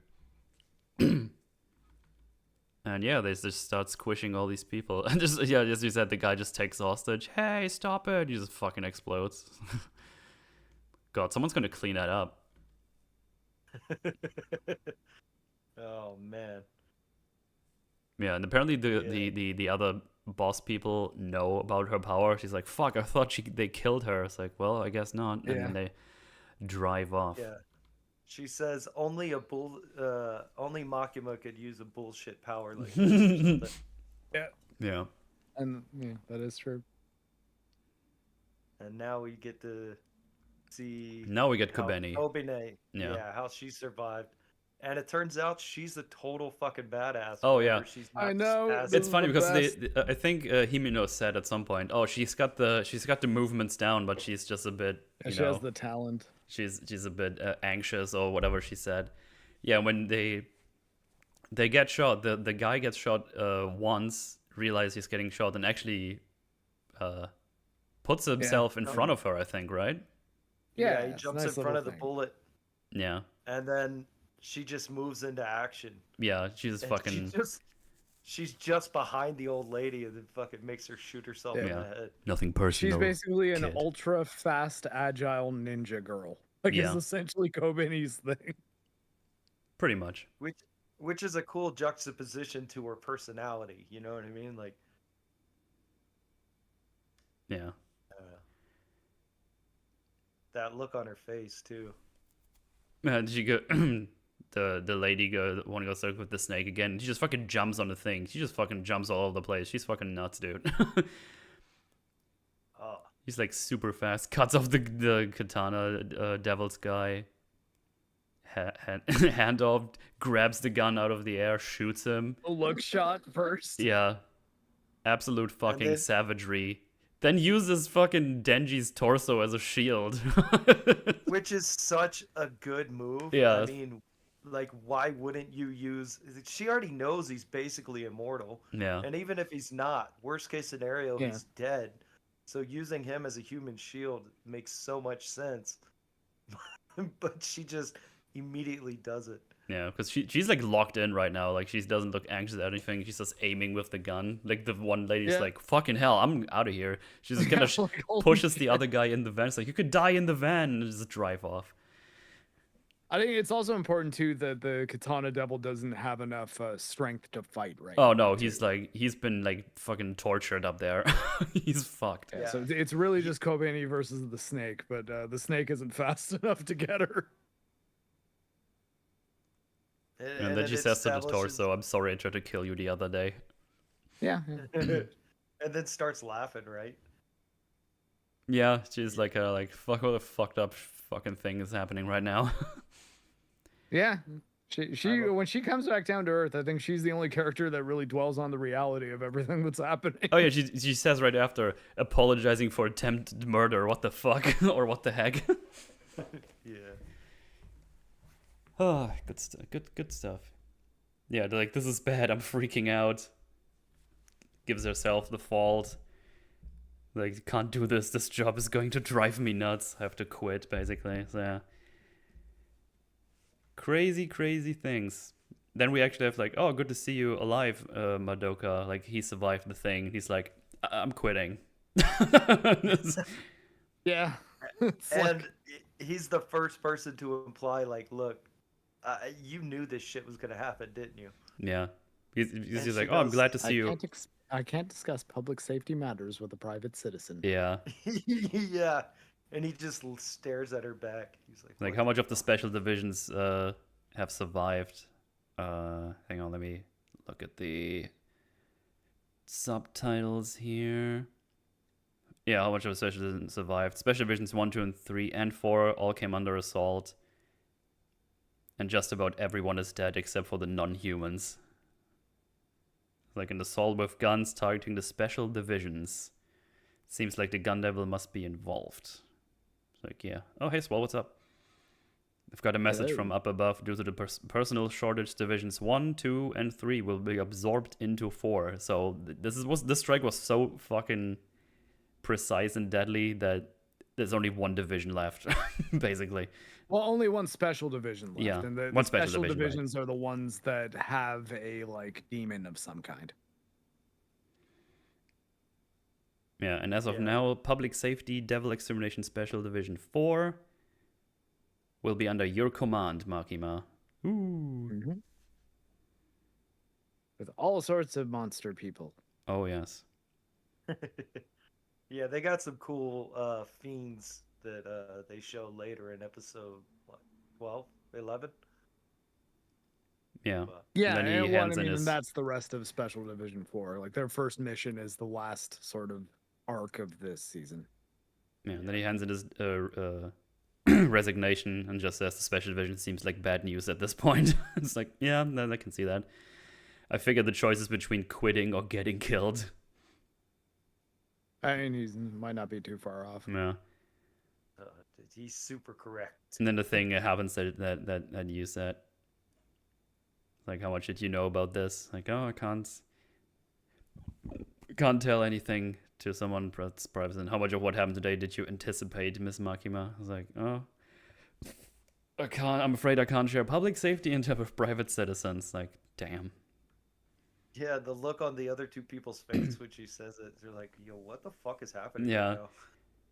And yeah, they just start squishing all these people. And just, yeah, as you said, the guy just takes hostage. Hey, stop it! He just fucking explodes. God, someone's gonna clean that up. Oh man. Yeah, and apparently the other boss people know about her power. She's like, "Fuck! I thought they killed her." It's like, well, I guess not. And Yeah. then they drive off. Yeah. She says only only Makima could use a bullshit power like this or something. Yeah. And yeah, that is true. And now we get to see Now we get how Kobeni. Kobeni, Yeah. how she survived. And it turns out she's a total fucking badass. Oh, whenever yeah. She's I not know, as- this It's is funny the because best. I think Himeno said at some point, "Oh, she's got the movements down, but she's just a bit, She has the talent. she's a bit anxious or whatever she said." Yeah, when they get shot, the guy gets shot once, realizes he's getting shot, and actually puts himself in front of her. I think, right? Yeah, he it's a jumps nice in front little of the thing. bullet, Yeah, and then she just moves into action. yeah. She's And fucking she's just behind the old lady, and then fucking makes her shoot herself in Yeah. the head. nothing She's personal. basically an kid. ultra fast, agile ninja girl. Like, Yeah. it's essentially Kobeni's thing. Pretty much. Which is a cool juxtaposition to her personality. You know what I mean? Like, Yeah. that look on her face too. Did you go? The lady the one goes with the snake again. She just fucking jumps on the thing. She just fucking jumps all over the place. She's fucking nuts, dude. Oh, He's like super fast. Cuts off the katana devil's guy. Hand off. Grabs the gun out of the air. Shoots him. A look shot first. Yeah. Absolute fucking then- savagery. Then uses fucking Denji's torso as a shield. which is such a good move. Yeah. I mean, like, why wouldn't you use? She already knows he's basically immortal, Yeah. and even if he's not, worst case scenario, Yeah. he's dead. So using him as a human shield makes so much sense. But she just immediately does it. Yeah, because she's like locked in right now. Like she doesn't look anxious at anything. She's just aiming with the gun. Like the one lady's Yeah. like, "Fucking hell, I'm out of here." She's just kind of Like, holy pushes the shit. other guy in the van. It's like, "You could die in the van," and just drive off. I think it's also important too that the Katana Devil doesn't have enough strength to fight right Oh now, no, too. he's been like fucking tortured up there. He's fucked. Yeah, so it's really just Kobeni versus the snake, but the snake isn't fast enough to get her. And then she it says to the establishes- torso, "I'm sorry I tried to kill you the other day." Yeah. and then starts laughing, right? Yeah, she's like, fuck, what a fucked up fucking thing is happening right now. Yeah. She when she comes back down to earth, I think she's the only character that really dwells on the reality of everything that's happening. Oh yeah, she says right after, apologizing for attempted murder. What the fuck, or what the heck? Yeah. Oh, good stuff. Good stuff. Yeah, they're like, this is bad. I'm freaking out. Gives herself the fault. Like, can't do this. This job is going to drive me nuts. I have to quit, basically. So yeah. Crazy, crazy things. Then we actually have like, oh, good to see you alive, Madoka. Like, he survived the thing. He's like, I'm quitting. Yeah. It's like- And he's the first person to imply, like, look, you knew this shit was gonna happen, didn't you? Yeah. He's And just she like, oh, I'm goes, glad to see you. I can't discuss public safety matters with a private citizen. Yeah. Yeah. And he just stares at her back. He's like, Like, "What how the much of the special divisions have survived? Hang on, let me look at the subtitles here. Yeah, how much of the special divisions survived? Special divisions 1, 2, and 3, and 4 all came under assault. And just about everyone is dead except for the non-humans. Like an assault with guns targeting the special divisions. Seems like the gun devil must be involved. It's like, yeah. Oh, hey, Swell, what's up? I've got a message Hello. from up above. Due to the personal shortage, divisions 1, 2, and 3 will be absorbed into 4. So this strike was so fucking precise and deadly that there's only one division left, basically. Well, only one special division left. Yeah, And the one special special division, right. divisions are the ones that have a like demon of some kind. Yeah, and as of Yeah. now, Public Safety Devil Extermination Special Division 4 will be under your command, Makima. Ooh. with all sorts of monster people. Oh yes. Yeah, they got some cool fiends that they show later in episode what, 12, 11. Yeah. But Yeah, then he and, well, I hands in mean, his- and that's the rest of Special Division 4. Like, their first mission is the last sort of arc of this season. Yeah. And then he hands in his resignation and just says the special division seems like bad news at this point. It's like, yeah, then I can see that. I figured the choice is between quitting or getting killed. I mean, he might not be too far off. Yeah. he's super correct. And then the thing happens that you said. Like, how much did you know about this? Like, oh, I can't tell anything to someone that's private. And how much of what happened today did you anticipate, Miss Makima? I was like, oh, I'm afraid I can't share public safety intel with private citizens. Like, damn. Yeah, the look on the other two people's face when she says it, they're like, "Yo, what the fuck is happening?" Yeah. Right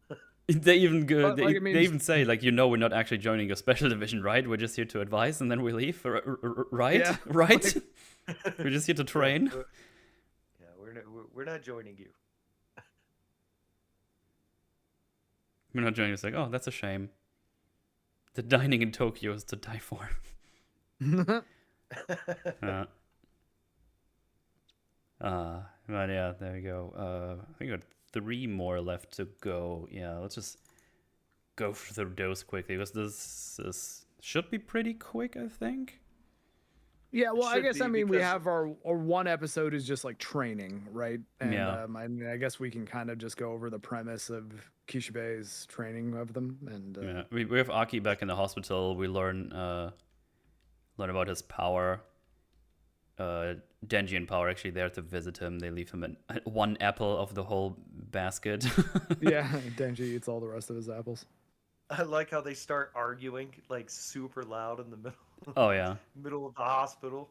now? They even go. But, like, I mean- They even say, like, we're not actually joining your special division, right? We're just here to advise, and then we leave, right? Yeah. Right? We're just here to train. Yeah, we're not joining you. We're not joining. It's like, oh, that's a shame. The dining in Tokyo is to die for. But yeah, there we go. I think we got 3 more left to go. Yeah, let's just go through those quickly because this should be pretty quick, I think. Yeah, well, I Should guess, be, I mean, we because- have our one episode is just like training, right? And Yeah. I mean, I guess we can kind of just go over the premise of Kishibe's training of them. And Yeah, we have Aki back in the hospital. We learn about his power. Denji and Power actually there to visit him. They leave him one apple of the whole basket. yeah, Denji eats all the rest of his apples. I like how they start arguing like super loud in the middle. Oh yeah. Middle of the hospital,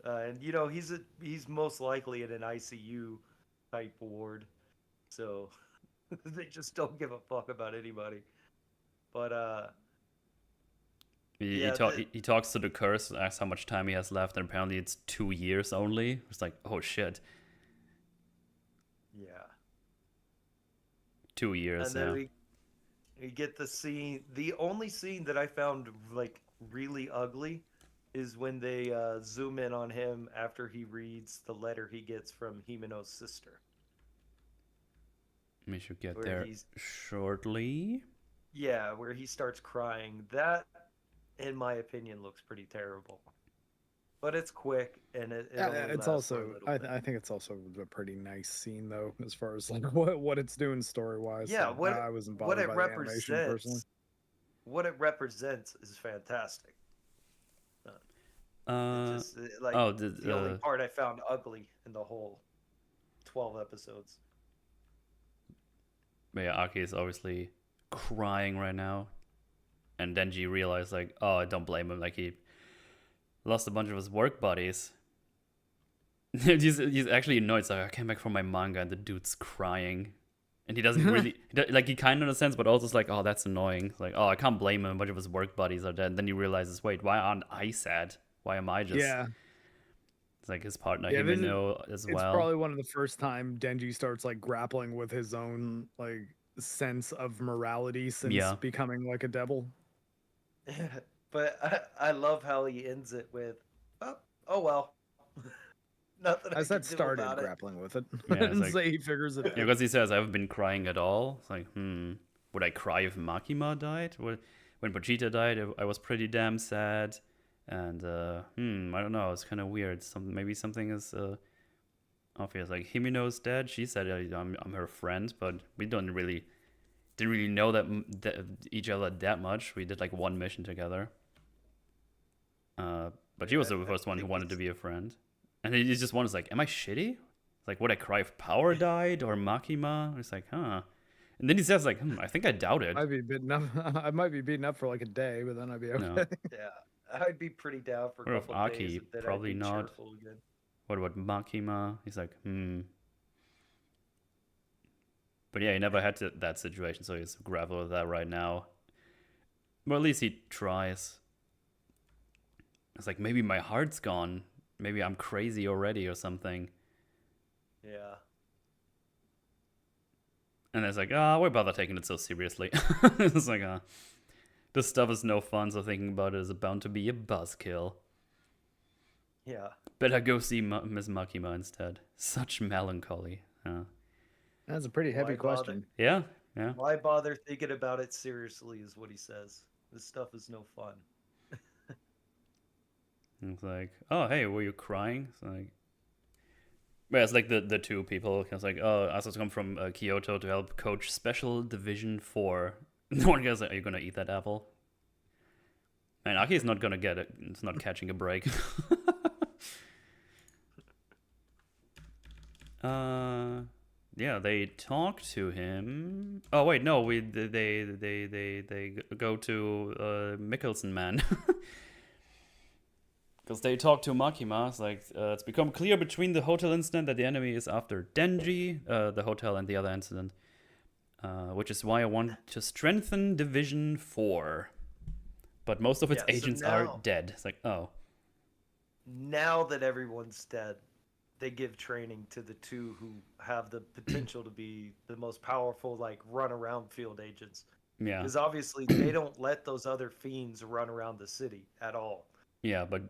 and you know he's most likely in an ICU type ward, so they just don't give a fuck about anybody. But Yeah, He talks to the curse, asks how much time he has left, and apparently it's 2 years only. It's like, oh shit, yeah, 2 years. and then Yeah. we get the scene. The only scene that I found like really ugly is when they zoom in on him after he reads the letter he gets from Himeno's sister. We should get Where there he's- shortly. Yeah, where he starts crying. That, in my opinion, looks pretty terrible. But it's quick, and it Yeah, only it's lasts for a also little I bit. think it's also a pretty nice scene though, as far as like what it's doing story wise. Yeah, what I wasn't what bothered it by the animation personally. represents is fantastic. It's just like the only part I found ugly in the whole 12 episodes. But yeah, Aki is obviously crying right now, and Denji realized like, oh, I don't blame him. Like he lost a bunch of his work buddies. he's actually annoyed. It's like, I came back from my manga and the dude's crying, and he doesn't really like. He kind of understands, but also it's like, oh, that's annoying. It's like, oh, I can't blame him. A bunch of his work buddies are dead. And then he realizes, wait, why aren't I sad? Why am I just? Yeah, It's like his partner Yeah, this is- Himeno as it's well. probably one of the first time Denji starts like grappling with his own like sense of morality since Yeah. becoming like a devil. But I love how he ends it with, oh well. Nothing I I said can do started about it. grappling with it. Yeah, I it's didn't like- say he figures it out. Yeah, because he says I haven't been crying at all. It's like, would I cry if Makima died? When Vegeta died, I was pretty damn sad. And I don't know. It's kind of weird. Maybe something is obvious. Like Himeno's dead. She said I'm her friend, but we didn't really know that each other that much. We did like one mission together. But she was the first one who wanted to be a friend. And he just wonders like, am I shitty? Like, would I cry if Power died or Makima? It's like, huh. And then he says like, I think I doubt it. I'd be beaten up. I might be beaten up for like a day, but then I'd be okay. No. Yeah, I'd be pretty down for Or a if couple Aki, days. And then probably I'd be not. cheerful again. What about Makima? He's like, But yeah, he never had that situation, so he's grappling with that right now. Well, at least he tries. It's like, maybe my heart's gone. maybe I'm crazy already or something. Yeah. And it's like, why bother taking it so seriously? It's like, this stuff is no fun, so thinking about it is bound to be a buzzkill. Yeah. Better go see Miss Makima instead. Such melancholy. That's a pretty heavy Why bother? question. Yeah. Why bother thinking about it seriously is what he says. This stuff is no fun. It's like, oh, hey, were you crying? It's like, well, it's like the two people. It's like, oh, Asa's come from Kyoto to help coach Special Division 4. No one goes, are you gonna eat that apple? And Aki's not gonna get it. It's not catching a break. Yeah, they talk to him. Oh wait, no, they go to Mikkelsen Man. Because they talk to Makima. It's like, it's become clear between the hotel incident that the enemy is after Denji, the hotel, and the other incident. Which is why I want to strengthen Division 4. But most of its Yeah, so agents now- are dead. It's like, oh. Now that everyone's dead, they give training to the two who have the potential to be the most powerful, like, run-around field agents. Yeah. Because obviously they don't let those other fiends run around the city at all. Yeah, but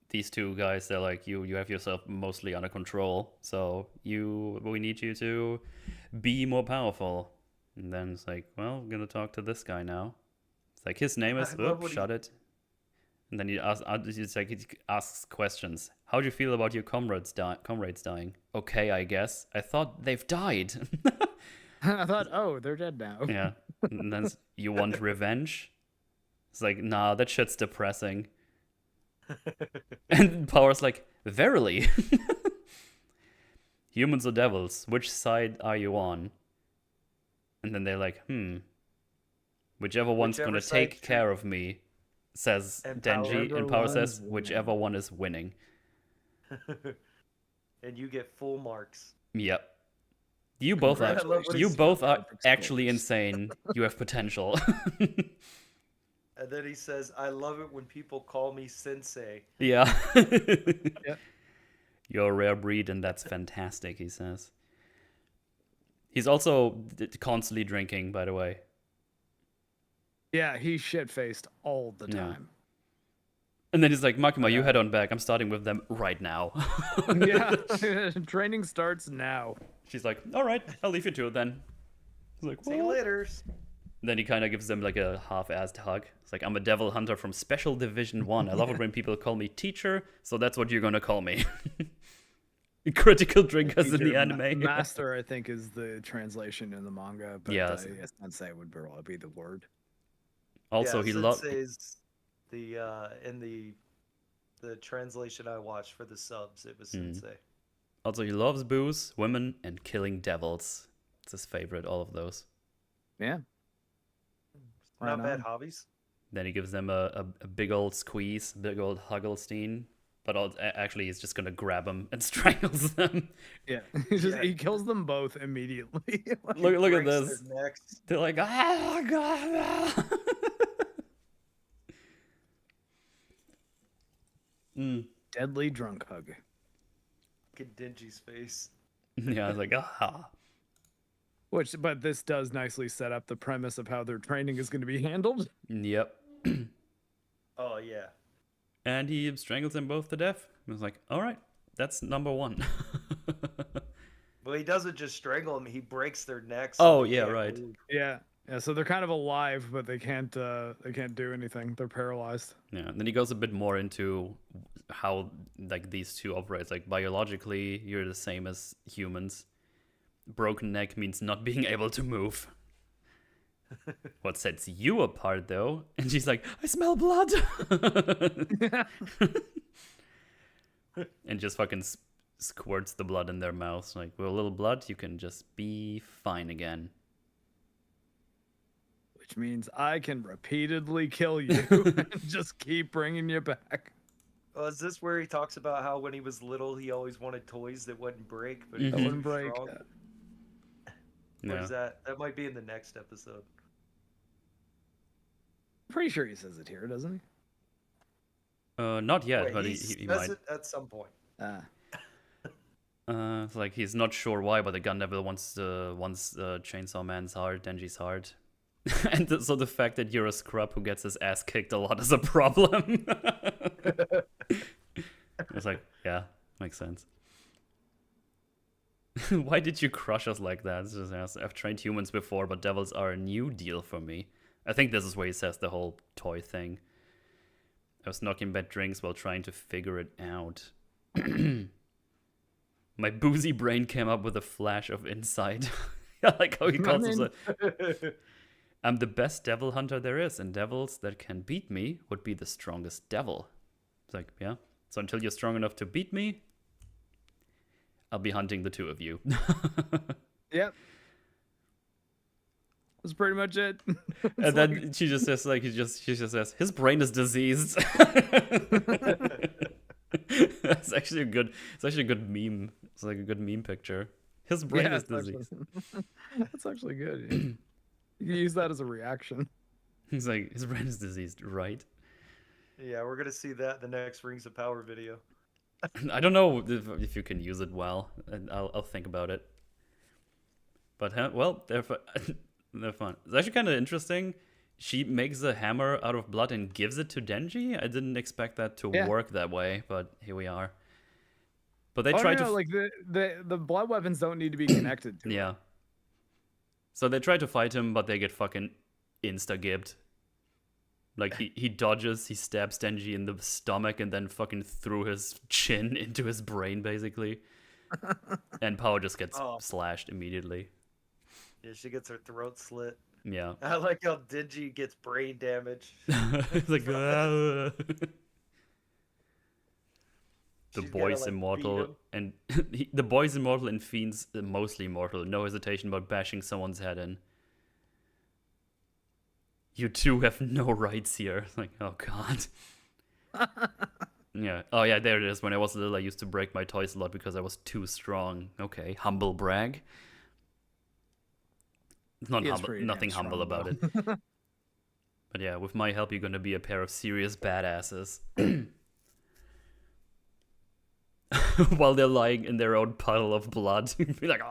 these two guys, they're like, you have yourself mostly under control, so we need you to be more powerful. And then it's like, well, I'm gonna talk to this guy now. It's like, his name is, I love what shut it. And then he asks questions. How do you feel about your comrades dying? Okay, I guess. I thought they've died. I thought, oh, they're dead now. Yeah. And then you want revenge? It's like, nah, that shit's depressing. And Power's like, verily. Humans or devils, which side are you on? And then they're like, whichever one's Whichever gonna side take care of me, says And Denji, Power and Power one says, is winning. whichever one is winning. And you get full marks. Yep. You both are. I love what he You said. both are Perfect actually scores. insane. You have potential. And then he says, I love it when people call me sensei. Yeah. Yep. You're a rare breed, and that's fantastic, he says. He's also constantly drinking, by the way. Yeah, he's shit-faced all the Yeah. time. And then he's like, Makima, you head on back. I'm starting with them right now. Yeah, training starts now. She's like, all right, I'll leave you to it then. He's like, See you what? later. Then he kind of gives them like a half-assed hug. It's like, I'm a devil hunter from Special Division 1. I love it when people call me teacher, so that's what you're gonna call me. Critical drinkers in the Teacher, anime. Master, I think, is the translation in the manga, but Yeah, yes, sensei would probably be the word. Also, he loves... Sensei's the in the translation I watched for the subs, it was sensei. Also, he loves booze, women, and killing devils. It's his favorite, all of those. Yeah. Not Right bad on. hobbies. Then he gives them a big old squeeze, big old Hugglestein. But actually, he's just gonna grab them and strangles them. Yeah. He kills them both immediately. Look at Breaks their this. necks. They're like, ah, God. Ah. Deadly drunk hug. Look at Denji's face. Yeah, I was like, ah. But this does nicely set up the premise of how their training is going to be handled. Yep. Oh yeah. And he strangles them both to death. I was like, all right, that's number one. Well, he doesn't just strangle them; he breaks their necks. Oh, and they yeah, can't right. move. Yeah. Yeah, so they're kind of alive, but they can't do anything. They're paralyzed. Yeah, and then he goes a bit more into how like these two operate. Like biologically, you're the same as humans. Broken neck means not being able to move. What sets you apart, though? And she's like, I smell blood. And just fucking squirts the blood in their mouths. Like, with a little blood, you can just be fine again. Which means I can repeatedly kill you and just keep bringing you back. Oh, is this where he talks about how when he was little he always wanted toys that wouldn't break, but Mhm. he Wouldn't break. Strong? Or Yeah. is that might be in the next episode? Pretty sure he says it here, doesn't he? Not yet, Wait, but he he says might. it at some point. It's like he's not sure why, but the gun devil wants Chainsaw Man's heart, Denji's heart. And so the fact that you're a scrub who gets his ass kicked a lot is a problem. It's like, yeah, makes sense. Why did you crush us like that? It's just, I've trained humans before, but devils are a new deal for me. I think this is where he says the whole toy thing. I was knocking back drinks while trying to figure it out. My boozy brain came up with a flash of insight. I like how he calls himself. I'm the best devil hunter there is, and devils that can beat me would be the strongest devil. It's like, yeah. So until you're strong enough to beat me, I'll be hunting the two of you. Yep. That's pretty much it. And then she just says, like, she just says, his brain is diseased. It's actually a good meme. It's like a good meme picture. His brain is diseased. That's actually good. You can use that as a reaction. He's like, his brain is diseased, right? Yeah, we're gonna see that in the next Rings of Power video. I don't know if you can use it well, and I'll think about it. But well, they're fun. It's actually kind of interesting. She makes a hammer out of blood and gives it to Denji. I didn't expect that to work that way, but here we are. But they tried to like the blood weapons don't need to be connected to yeah. So they try to fight him, but they get fucking insta-gibbed. Like, he dodges, he stabs Denji in the stomach, and then fucking threw his chin into his brain, basically. And Power just gets slashed immediately. Yeah, she gets her throat slit. Yeah. I like how Denji gets brain damage. It's like, The She's boy's gotta, like, immortal, beat him. and the boy's immortal and Fiend's mostly immortal. No hesitation about bashing someone's head in. You two have no rights here. Like, oh god. Yeah. Oh yeah, there it is. When I was little, I used to break my toys a lot because I was too strong. Okay, humble brag. It's not humble, nothing humble about it. But yeah, with my help, you're gonna be a pair of serious badasses. While they're lying in their own puddle of blood, be like,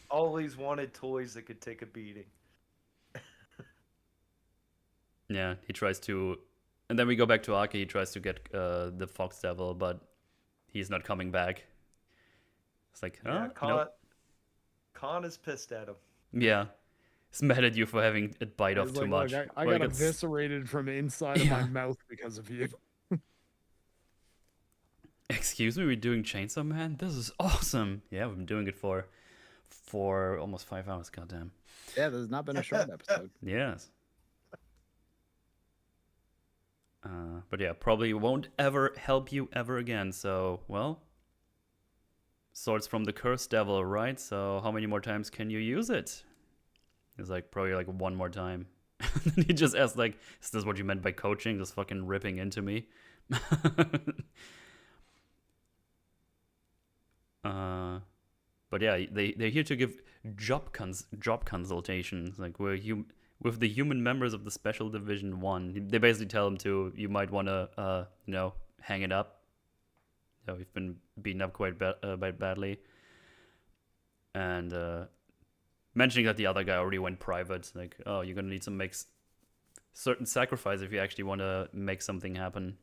Always wanted toys that could take a beating. Yeah, he tries to, and then we go back to Aki. He tries to get the Fox Devil, but he's not coming back. It's like, Yeah, no. Khan is pissed at him. Yeah, he's mad at you for having it bite off He's too like, much. "Look, I Like, got it's- eviscerated from inside of my mouth because of you." Excuse me, we're doing Chainsaw Man? This is awesome. Yeah, we've been doing it for almost 5 hours, goddamn. Yeah, there's not been a short episode. Yes. But yeah, probably won't ever help you ever again. So, well, swords from the cursed devil, right? So how many more times can you use it? It's like probably like one more time. And he just asks like, is this what you meant by coaching? Just fucking ripping into me. But yeah, they're here to give job consultations. Like with the human members of the Special Division 1. They basically tell him you might want to, hang it up. We've been beaten up quite badly. And mentioning that the other guy already went private. Like, oh, you're going to need to make certain sacrifice if you actually want to make something happen.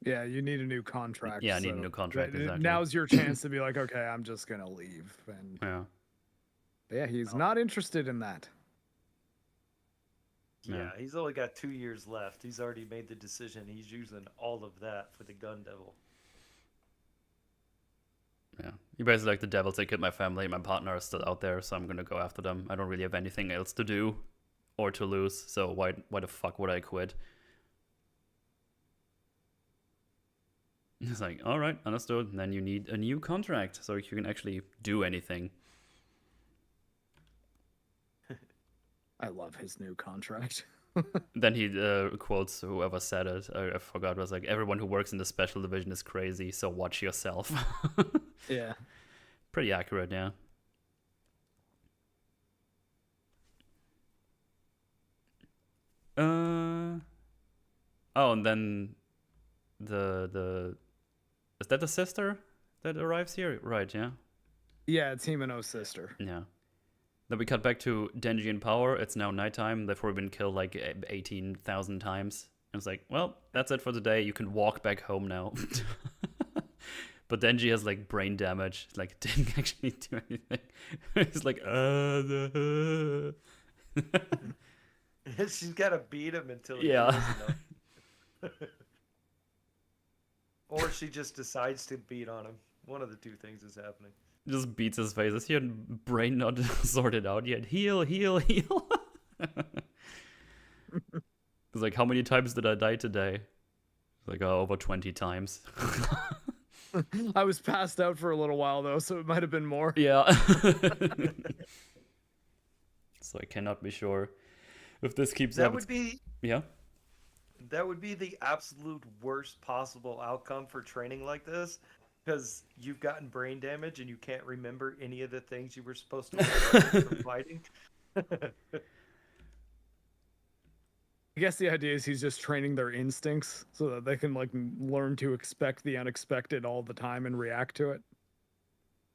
Yeah, you need a new contract. Yeah, I need a new contract, exactly. Now's your chance to be like, okay, I'm just going to leave. And yeah, he's not interested in that. Yeah, he's only got 2 years left. He's already made the decision. He's using all of that for the gun devil. Yeah. You basically like the devils. They killed my family. My partner is still out there, so I'm going to go after them. I don't really have anything else to do or to lose, so why the fuck would I quit? It's like, all right, understood. Then you need a new contract so you can actually do anything. I love his new contract. Then he quotes whoever said it. I forgot. It was like, everyone who works in the Special Division is crazy, so watch yourself. Yeah. Pretty accurate, yeah. Oh, and then is that the sister that arrives here? Right, yeah. Yeah, it's Himeno's sister. Yeah. Then we cut back to Denji in power. It's now nighttime. They've already been killed like 18,000 times. And it's like, well, that's it for today. You can walk back home now. But Denji has like brain damage. Like, didn't actually do anything. He's like, She's got to beat him until he Yeah. hears enough. Or she just decides to beat on him. One of the two things is happening. Just beats his face. Is your brain not sorted out yet? Heal, heal, heal. It's like, how many times did I die today? It's like, oh, over 20 times. I was passed out for a little while though, so it might have been more. Yeah. So I cannot be sure if this keeps That up. would be Yeah. that would be the absolute worst possible outcome for training like this, because you've gotten brain damage and you can't remember any of the things you were supposed to remember from fighting. I guess the idea is he's just training their instincts so that they can like learn to expect the unexpected all the time and react to it.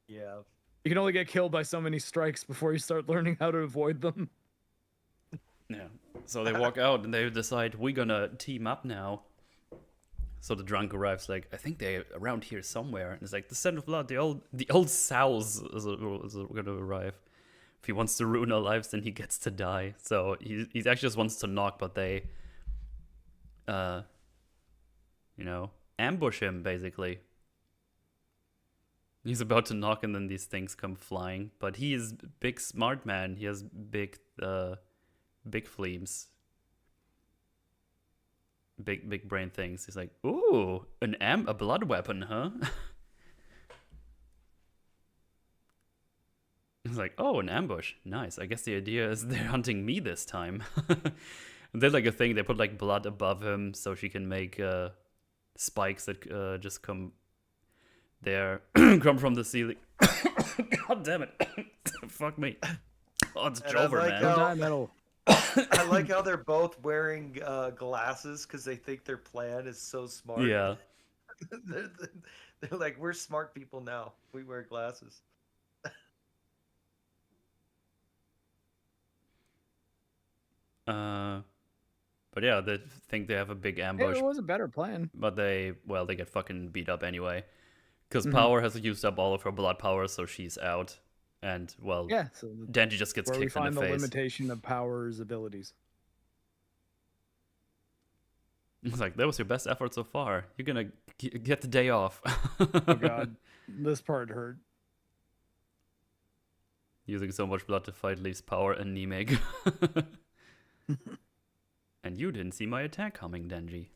Yeah. You can only get killed by so many strikes before you start learning how to avoid them. Yeah. So they walk out and they decide, we're gonna team up now. So the drunk arrives like, I think they're around here somewhere. And it's like, the scent of blood, the old sows is gonna arrive. If he wants to ruin our lives, then he gets to die. So he actually just wants to knock, but they, ambush him, basically. He's about to knock, and then these things come flying. But he is big smart man. He has big fleams. Big brain things. He's like, ooh, a blood weapon, huh? He's like, oh, an ambush. Nice. I guess the idea is they're hunting me this time. And there's like a thing, they put like blood above him so she can make spikes that just come come from the ceiling. God damn it. Fuck me. Oh, it's And I Jover, like man. how- Die metal. I like how they're both wearing glasses because they think their plan is so smart. Yeah. They're like, we're smart people now. We wear glasses. But yeah, they think they have a big Hey, ambush, it was a better plan. but they get fucking beat up anyway. Because Mhm. Power has used up all of her blood power, so she's out. And, well, Yeah, so Denji just gets where we kicked in find the the face. limitation of Power's abilities. It's like, that was your best effort so far. You're gonna get the day off. Oh god, this part hurt. Using so much blood to fight leaves Power anemic. And you didn't see my attack coming, Denji.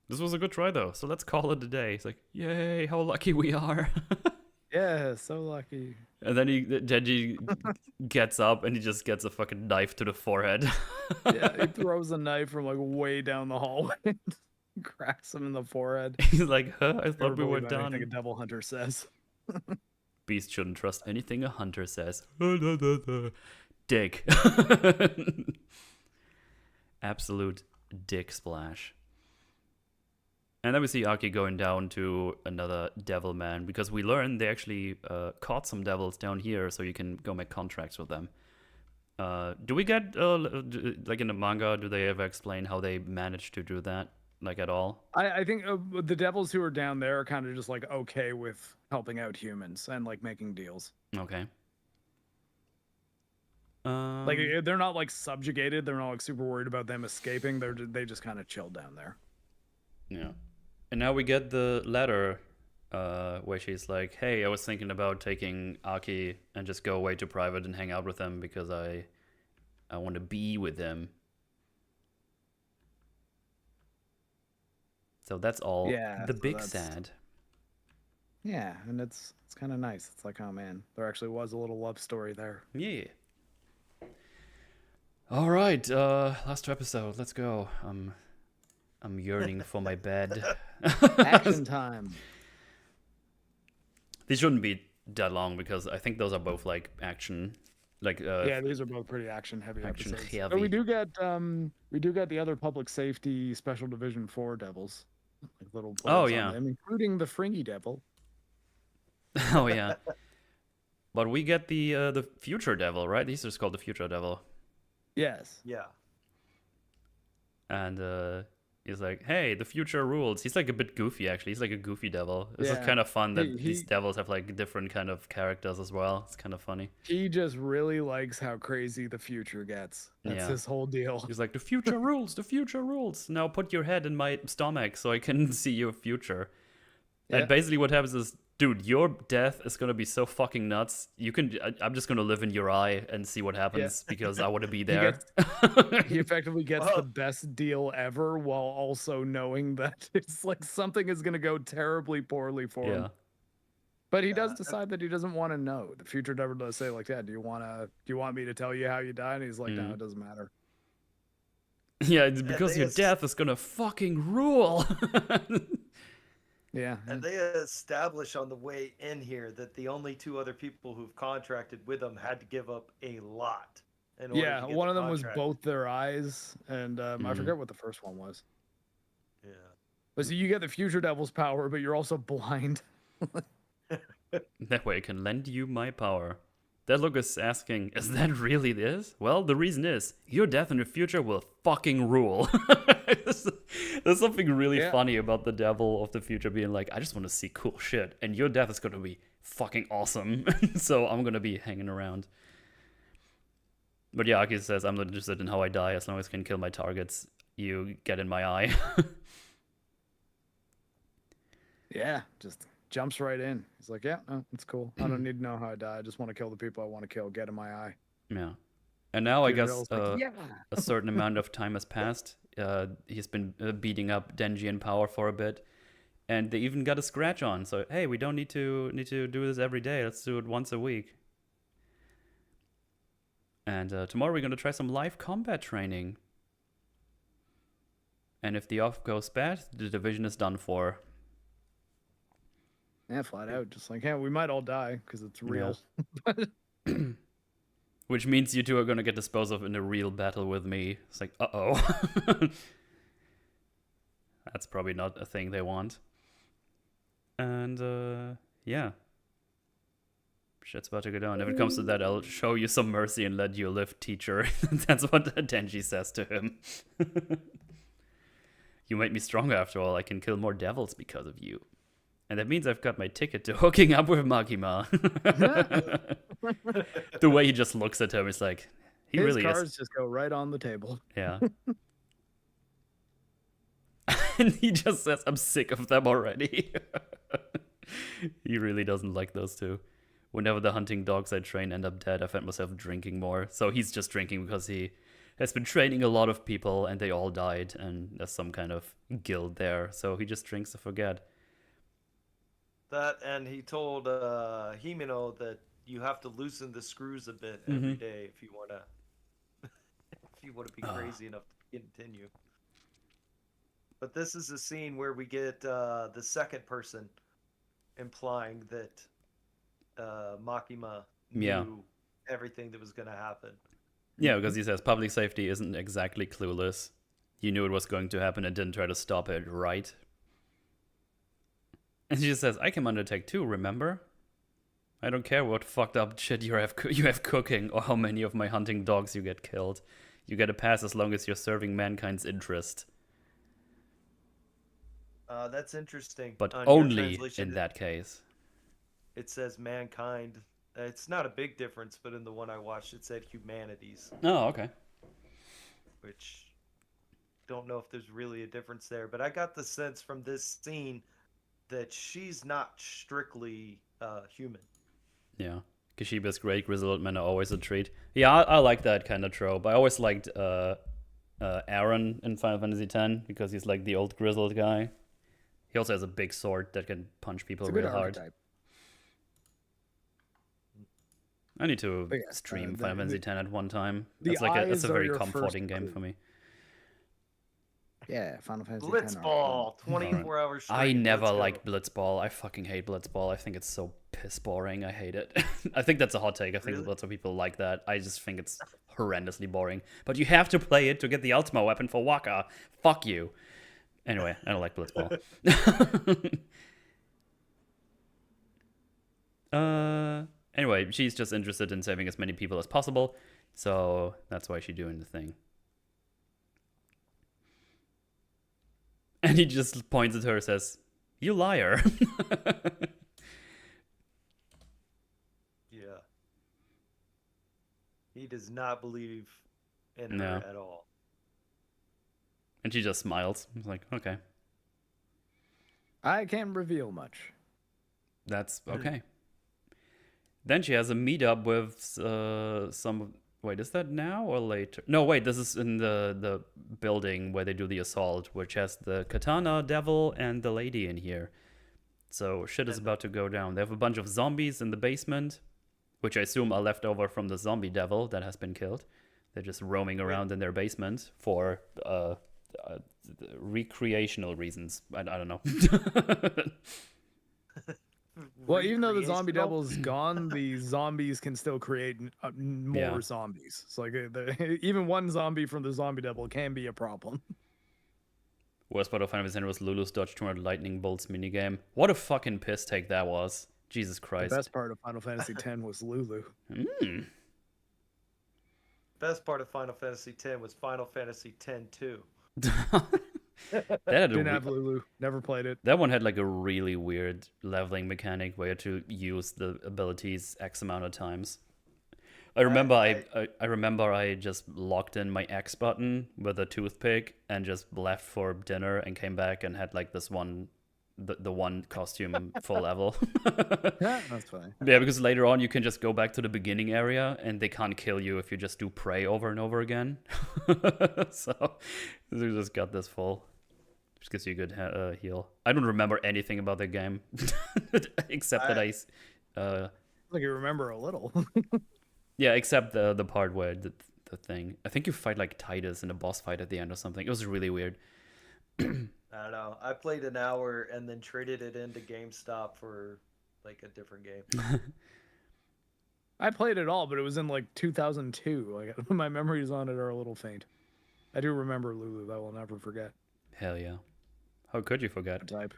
This was a good try, though, so let's call it a day. It's like, yay, how lucky we are. Yeah, so lucky. And then Denji gets up and he just gets a fucking knife to the forehead. Yeah, he throws a knife from like way down the hallway and cracks him in the forehead. He's like, huh, I Never thought we were believe anything a done. devil hunter says. Beast shouldn't trust anything a hunter says. Dick. Absolute dick splash. And then we see Aki going down to another devil man, because we learned they actually caught some devils down here, so you can go make contracts with them. Do we get, like in the manga, do they ever explain how they managed to do that, like at all? I think the devils who are down there are kind of just like okay with helping out humans and like making deals. Okay. Like they're not like subjugated. They're not like super worried about them escaping. They just kind of chill down there. Yeah. And now we get the letter where she's like, hey, I was thinking about taking Aki and just go away to private and hang out with him because I want to be with him. So that's all. Yeah, The so big that's- sad. Yeah, and it's kind of nice. It's like, oh man, there actually was a little love story there. Yeah. All right, last episode. Let's go. I'm yearning for my bed. Action time. These shouldn't be that long because I think those are both like action Like Yeah, these are both pretty action heavy action episodes. heavy. But we do get the other public safety special division 4 devils. Like little Oh, bullets yeah. on them, including the Fringy Devil. Oh yeah. But we get the future devil, right? He's just called the future devil. Yes. Yeah. And he's like, hey, the future rules. He's like a bit goofy, actually. He's like a goofy devil. It's just Yeah. kind of fun that He- these devils have like different kind of characters as well. It's kind of funny. He just really likes how crazy the future gets. That's Yeah. his whole deal. He's like, the future rules, the future rules. Now put your head in my stomach so I can see your future. Yeah. And basically what happens is, dude, your death is gonna be so fucking nuts. I'm just gonna live in your eye and see what happens because I want to be there. He effectively gets Well- the best deal ever while also knowing that it's like something is going to go terribly poorly for him. Yeah. But he does decide that he doesn't want to know. The future devil does say like, "Yeah, do you want me to tell you how you died?" And he's like, "No, it doesn't matter." Yeah, it's because they your es- death is gonna fucking rule. Yeah. And they establish on the way in here that the only 2 other people who've contracted with them had to give up a lot. In order Yeah, to get one the of them was contract. both their eyes, and I forget what the first one was. Yeah. But so you get the future devil's power, but you're also blind. That way I can lend you my power. That look is asking, is that really this? Well, the reason is, your death in the future will fucking rule. There's something really Yeah. funny about the devil of the future being like, I just want to see cool shit, and your death is going to be fucking awesome, so I'm going to be hanging around. But yeah, Aki says, I'm not interested in how I die, as long as I can kill my targets. You get in my eye. Yeah, just jumps right in. He's like, "Yeah, no, it's cool. I don't need to know how I die. I just want to kill the people I want to kill. Get in my eye." Yeah. And now I Future guess devil's like, "Yeah." a certain amount of time has passed. He's been beating up Denji in power for a bit, and they even got a scratch on. So hey, we don't need to do this every day. Let's do it once a week. And tomorrow we're gonna try some live combat training. And if the off goes bad, the division is done for. Yeah, flat out. Just like, yeah, we might all die because it's real. Which means you two are gonna get disposed of in a real battle with me. It's like, uh-oh. That's probably not a thing they want. And, yeah. Shit's about to go down. If it comes to that, I'll show you some mercy and let you live, teacher. That's what Denji says to him. You made me stronger after all. I can kill more devils because of you. And that means I've got my ticket to hooking up with Makima. The way he just looks at him is like, he His really cards is. just go right on the table. Yeah. And he just says, I'm sick of them already. He really doesn't like those two. Whenever the hunting dogs I train end up dead, I find myself drinking more. So he's just drinking because he has been training a lot of people and they all died, and there's some kind of guild there. So he just drinks to forget. That, and he told Himeno that you have to loosen the screws a bit every day if you want to be crazy enough to continue. But this is a scene where we get the second person implying that Makima knew everything that was going to happen. Yeah, because he says public safety isn't exactly clueless. You knew it was going to happen and didn't try to stop it, right? And she just says, I can undertake too, remember? I don't care what fucked up shit you have cooking or how many of my hunting dogs you get killed. You get a pass as long as you're serving mankind's interest. That's interesting. But On your only translation, in that case. it says mankind. It's not a big difference, but in the one I watched, it said humanities, Oh, okay. which don't know if there's really a difference there. But I got the sense from this scene that she's not strictly human. Yeah. Kishibe's great, grizzled men are always a treat. Yeah, I like that kind of trope. I always liked Aaron in Final Fantasy X because he's like the old grizzled guy. He also has a big sword that can punch people It's a good real hard. archetype. I need to But yeah, stream the- Final Fantasy X at one time. the That's like it's eyes a are very your comforting first game clue. for me. Yeah, Final Fantasy X. Blitzball, 24-hour stream. I never let's go. liked Blitzball. I fucking hate Blitzball. I think it's so piss boring. I hate it. I think that's a hot take. I think Really? lots of people like that. I just think it's horrendously boring. But you have to play it to get the Ultima weapon for Waka. Fuck you. Anyway, I don't like Blitzball. Anyway, she's just interested in saving as many people as possible. So that's why she's doing the thing. And he just points at her and says, "You liar." Yeah. He does not believe in No. her at all. And she just smiles. It's like, okay, I can't reveal much. that's okay. Then she has a meetup with some. Wait, is that now or later? No, wait, this is in the building where they do the assault, which has the Katana Devil and the lady in here. So shit is about to go down. They have a bunch of zombies in the basement, which I assume are left over from the zombie devil that has been killed. They're just roaming around in their basement for recreational reasons. I don't know. Well, even though the zombie Recreational? devil's gone, the zombies can still create more Yeah. zombies. So like even one zombie from the zombie devil can be a problem. Worst part of Final Fantasy was Lulu's Dodge 200 Lightning Bolts minigame. What a fucking piss take that was. Jesus Christ. The best part of Final Fantasy X was Lulu. Best part of Final Fantasy X was Final Fantasy X-2. That had a Didn't have Lulu. Never played it. That one had like a really weird leveling mechanic where you had to use the abilities X amount of times. I remember I just locked in my X button with a toothpick and just left for dinner and came back and had like this one the one costume full level. Yeah, that's fine. Yeah, because later on you can just go back to the beginning area and they can't kill you if you just do pray over and over again. So we just got this full. Which gives you a good heal. I don't remember anything about the game except that Like you remember a little. yeah, except the part where the thing. I think you fight like Titus in a boss fight at the end or something. It was really weird. I don't know. I played an hour and then traded it into GameStop for like a different game. I played it all, but it was in like 2002. Like my memories on it are a little faint. I do remember Lulu. I will never forget. Hell yeah. How could you forget? Type.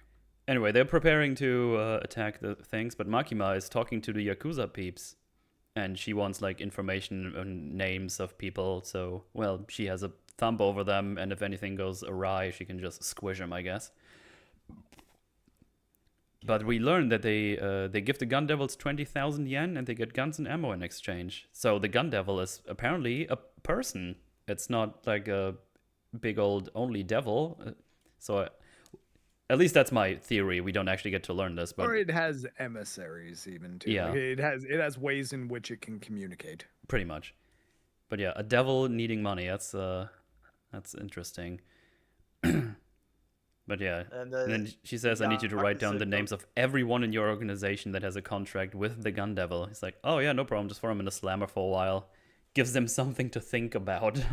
Anyway, they're preparing to attack the things, but Makima is talking to the Yakuza peeps. And she wants like information and names of people. So, well, she has a thumb over them, and if anything goes awry, she can just squish them, I guess. But we learned that they give the gun devils 20,000 yen, and they get guns and ammo in exchange. So the gun devil is apparently a person. It's not like a big old only devil. So at least that's my theory. We don't actually get to learn this, but Or it has emissaries even too. Yeah. Like, it has ways in which it can communicate. pretty much. But yeah, a devil needing money. That's interesting. But yeah, And and then she says, "I need you to write down the Yakuza names go- of everyone in your organization that has a contract with the gun devil." He's like, "Oh yeah, no problem. Just throw him in a slammer for a while." Gives them something to think about.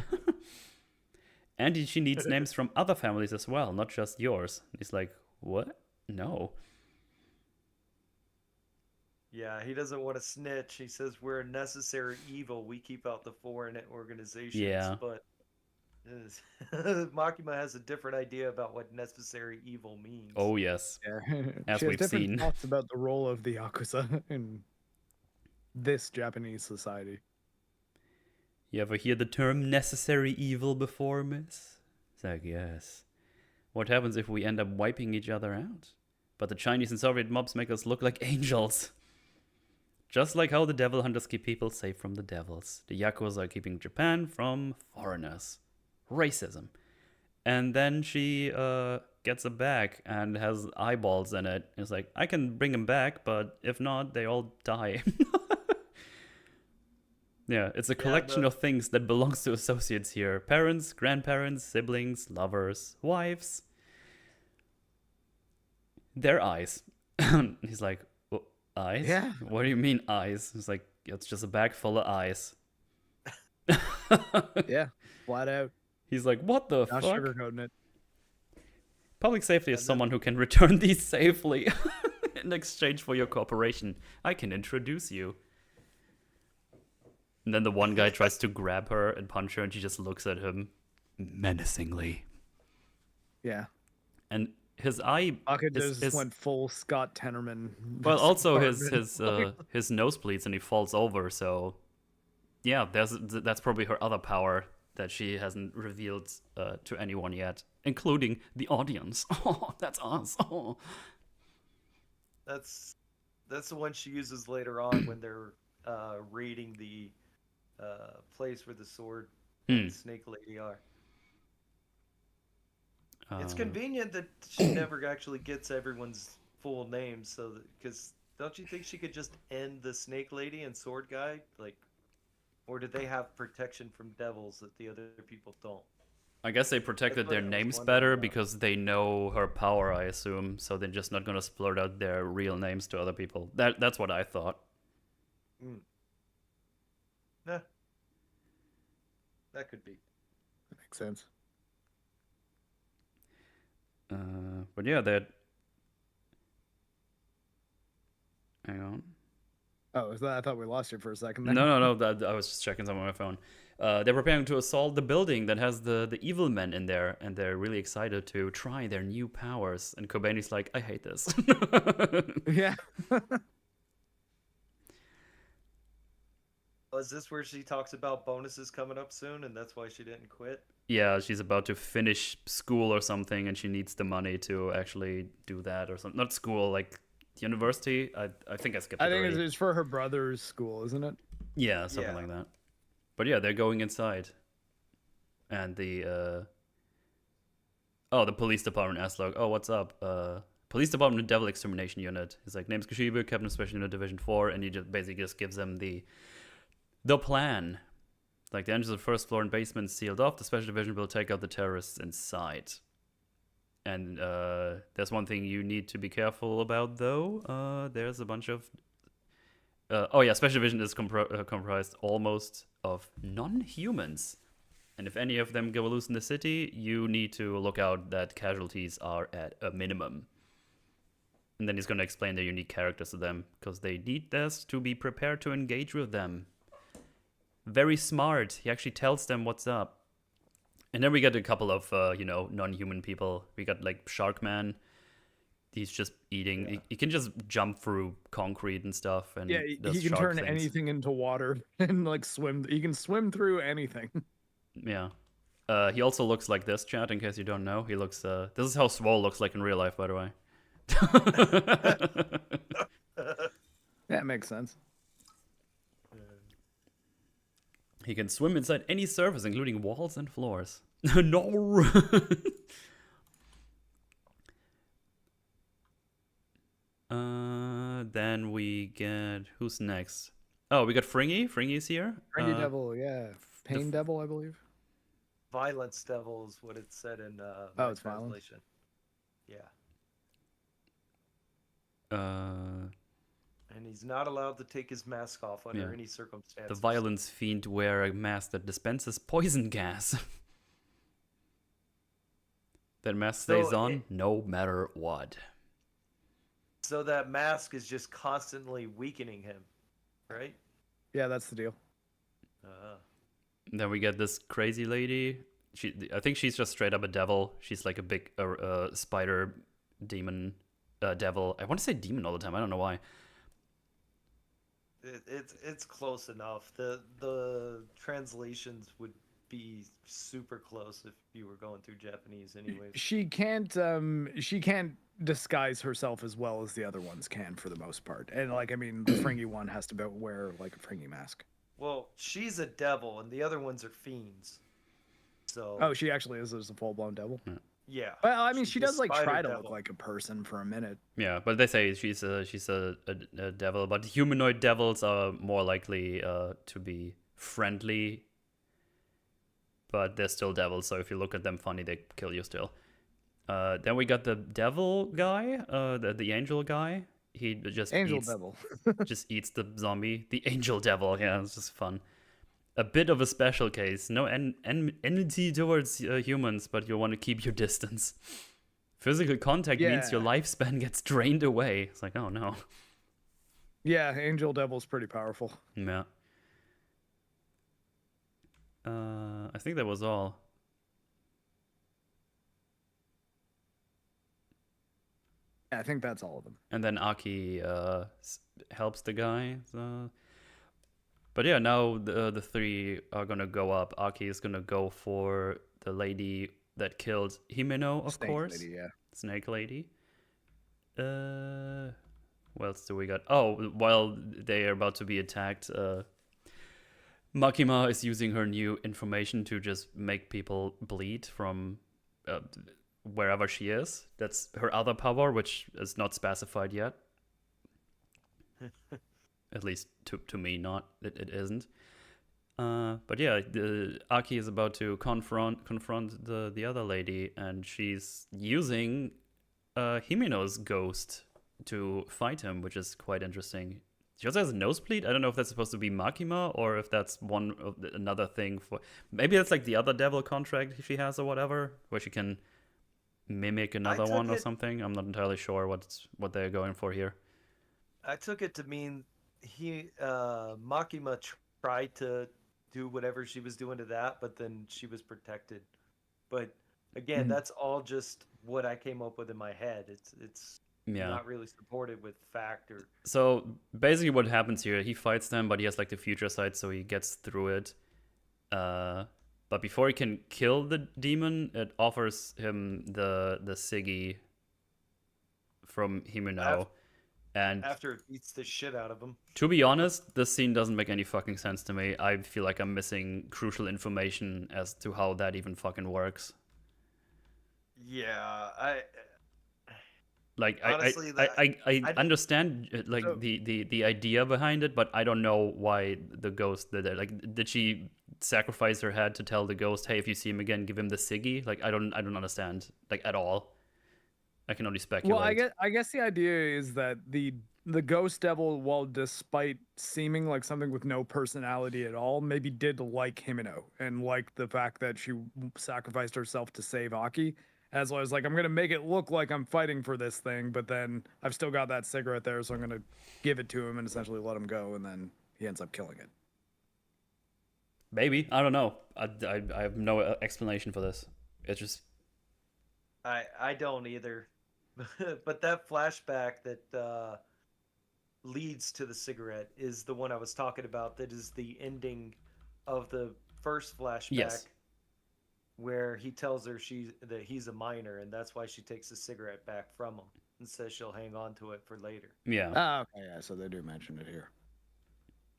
And she needs names from other families as well, not just yours. He's like, "What? No." Yeah, he doesn't want to snitch. He says we're a necessary evil. We keep out the foreign organizations. Yeah. But Makima has a different idea about what necessary evil means. Oh yes. Yeah. As She has we've different seen. thoughts about the role of the Yakuza in this Japanese society. You ever hear the term necessary evil before, miss? It's like, yes. What happens if we end up wiping each other out? But the Chinese and Soviet mobs make us look like angels. Just like how the devil hunters keep people safe from the devils. The Yakuza are keeping Japan from foreigners. Racism. And then she gets a bag and has eyeballs in it. It's like, I can bring them back, but if not, they all die. Yeah, it's a collection of things that belongs to associates here. Parents, grandparents, siblings, lovers, wives. Their eyes. He's like, eyes? Yeah. What do you mean eyes? He's like, it's just a bag full of eyes. Yeah, flat out. He's like, what the Not fuck? sugarcoating it. Public safety is And then- someone who can return these safely in exchange for your cooperation. I can introduce you. And then the one guy tries to grab her and punch her, and she just looks at him menacingly. Yeah. And his eye, Docket his, just went full Scott Tenorman. well, also his department. his nose bleeds and he falls over. So, yeah, that's probably her other power that she hasn't revealed to anyone yet, including the audience. Oh, that's us. Oh. That's the one she uses later on when they're raiding the place where the sword and snake lady are. It's convenient that she never actually gets everyone's full names, so because don't you think she could just end the snake lady and sword guy, like, or do they have protection from devils that the other people don't? I guess they protected That's their what I was names wondering better about. because they know her power, I assume. So they're just not gonna splurt out their real names to other people. That's what I thought. Nah, that could be. That makes sense. But yeah, that. Hang on. Oh, is that? I thought we lost you for a second. There. No. I was just checking something on my phone. They're preparing to assault the building that has the evil men in there, and they're really excited to try their new powers. And Kobani's like, I hate this. Yeah. Is this where she talks about bonuses coming up soon, and that's why she didn't quit? Yeah, she's about to finish school or something, and she needs the money to actually do that or something. Not school, like university. I think I skipped it I think already. it's for her brother's school, isn't it? Yeah, something Yeah. like that. But yeah, they're going inside. And the police department asks like, oh, what's up? Police department Devil Extermination Unit. He's like, name's Kishibe, Captain of Special Unit Division 4, and he just basically just gives them the plan. Like, the engines of the first floor and basement sealed off. The special division will take out the terrorists inside. And there's one thing you need to be careful about, though. There's a bunch of... special division is comprised almost of non-humans. And if any of them go loose in the city, you need to look out that casualties are at a minimum. And then he's going to explain their unique characters to them, because they need this to be prepared to engage with them. Very smart. He actually tells them what's up. And then we get a couple of, non-human people. We got, like, Shark Man. He's just eating. Yeah. He can just jump through concrete and stuff. And Yeah, does he can shark turn things. anything into water and like swim. He can swim through anything. Yeah. He also looks like this, chat, in case you don't know. He looks, this is how Swole looks like in real life, by the way. Yeah, it makes sense. He can swim inside any surface, including walls and floors. No! Then we get... Who's next? Oh, we got Fringy. Fringy's here. Fringy Devil, yeah. Pain Devil, I believe. Violence devil is what it said in Oh, my it's violence? translation. Yeah. And he's not allowed to take his mask off under Yeah. any The circumstances. violence fiend wear a mask that dispenses poison gas. That mask So stays on it- no matter what. So that mask is just constantly weakening him, right? Yeah, that's the deal. Then we get this crazy lady. I think she's just straight up a devil. She's like a big spider demon devil. I want to say demon all the time. I don't know why. It's close enough. The translations would be super close if you were going through Japanese, anyways. She can't disguise herself as well as the other ones can for the most part. And like, I mean, the Fringy one has to wear like a Fringy mask. Well, she's a devil, and the other ones are fiends. So Oh, she actually is a full-blown devil. yeah. Well, I mean, She's she a does like spider try to devil. look like a person for a minute. Yeah, but they say she's a devil. But humanoid devils are more likely to be friendly. But they're still devils, so if you look at them funny, they kill you still. Then we got the devil guy, the angel guy. He just Angel eats, Devil. just eats the zombie. The angel devil, yeah, it's just fun. A bit of a special case. No enmity towards humans, but you want to keep your distance. Physical contact means your Yeah. lifespan gets drained away. It's like, oh no. Yeah, Angel Devil's pretty powerful. Yeah. I think that was all. Yeah, I think that's all of them. And then Aki helps the guy. So. But yeah, now the three are gonna go up. Aki is gonna go for the lady that killed Himeno, of Snake course. Lady, yeah. Snake Lady. What else do we got? Oh, while they are about to be attacked, Makima is using her new information to just make people bleed from wherever she is. That's her other power, which is not specified yet. At least to me, not it isn't. But yeah, Aki is about to confront the other lady, and she's using Himeno's ghost to fight him, which is quite interesting. She also has a nosebleed. I don't know if that's supposed to be Makima or if that's another thing for. Maybe it's like the other devil contract she has or whatever, where she can mimic another one or something. I'm not entirely sure what they're going for here. I took it to mean Makima tried to do whatever she was doing to that, but then she was protected. But again, that's all just what I came up with in my head. It's not really supported with fact or. So basically, what happens here? He fights them, but he has like the future sight, so he gets through it. But before he can kill the demon, it offers him the Siggy from Himeno. And after it beats the shit out of him. To be honest, this scene doesn't make any fucking sense to me. I feel like I'm missing crucial information as to how that even fucking works. Yeah, Like honestly, I understand like the idea behind it, but I don't know why the ghost did it. Like, did she sacrifice her head to tell the ghost, "Hey, if you see him again, give him the Siggy"? Like, I don't understand like at all. I can only speculate. Well, I guess the idea is that the ghost devil, while despite seeming like something with no personality at all, maybe did like Himeno and like the fact that she sacrificed herself to save Aki. As well as like, I'm gonna make it look like I'm fighting for this thing, but then I've still got that cigarette there, so I'm gonna give it to him and essentially let him go, and then he ends up killing it. Maybe, I don't know. I have no explanation for this. It's just I don't either. But that flashback that leads to the cigarette is the one I was talking about. That is the ending of the first flashback. Yes. Where he tells her that he's a minor, and that's why she takes the cigarette back from him and says she'll hang on to it for later. Yeah. Oh, okay, yeah. So they do mention it here.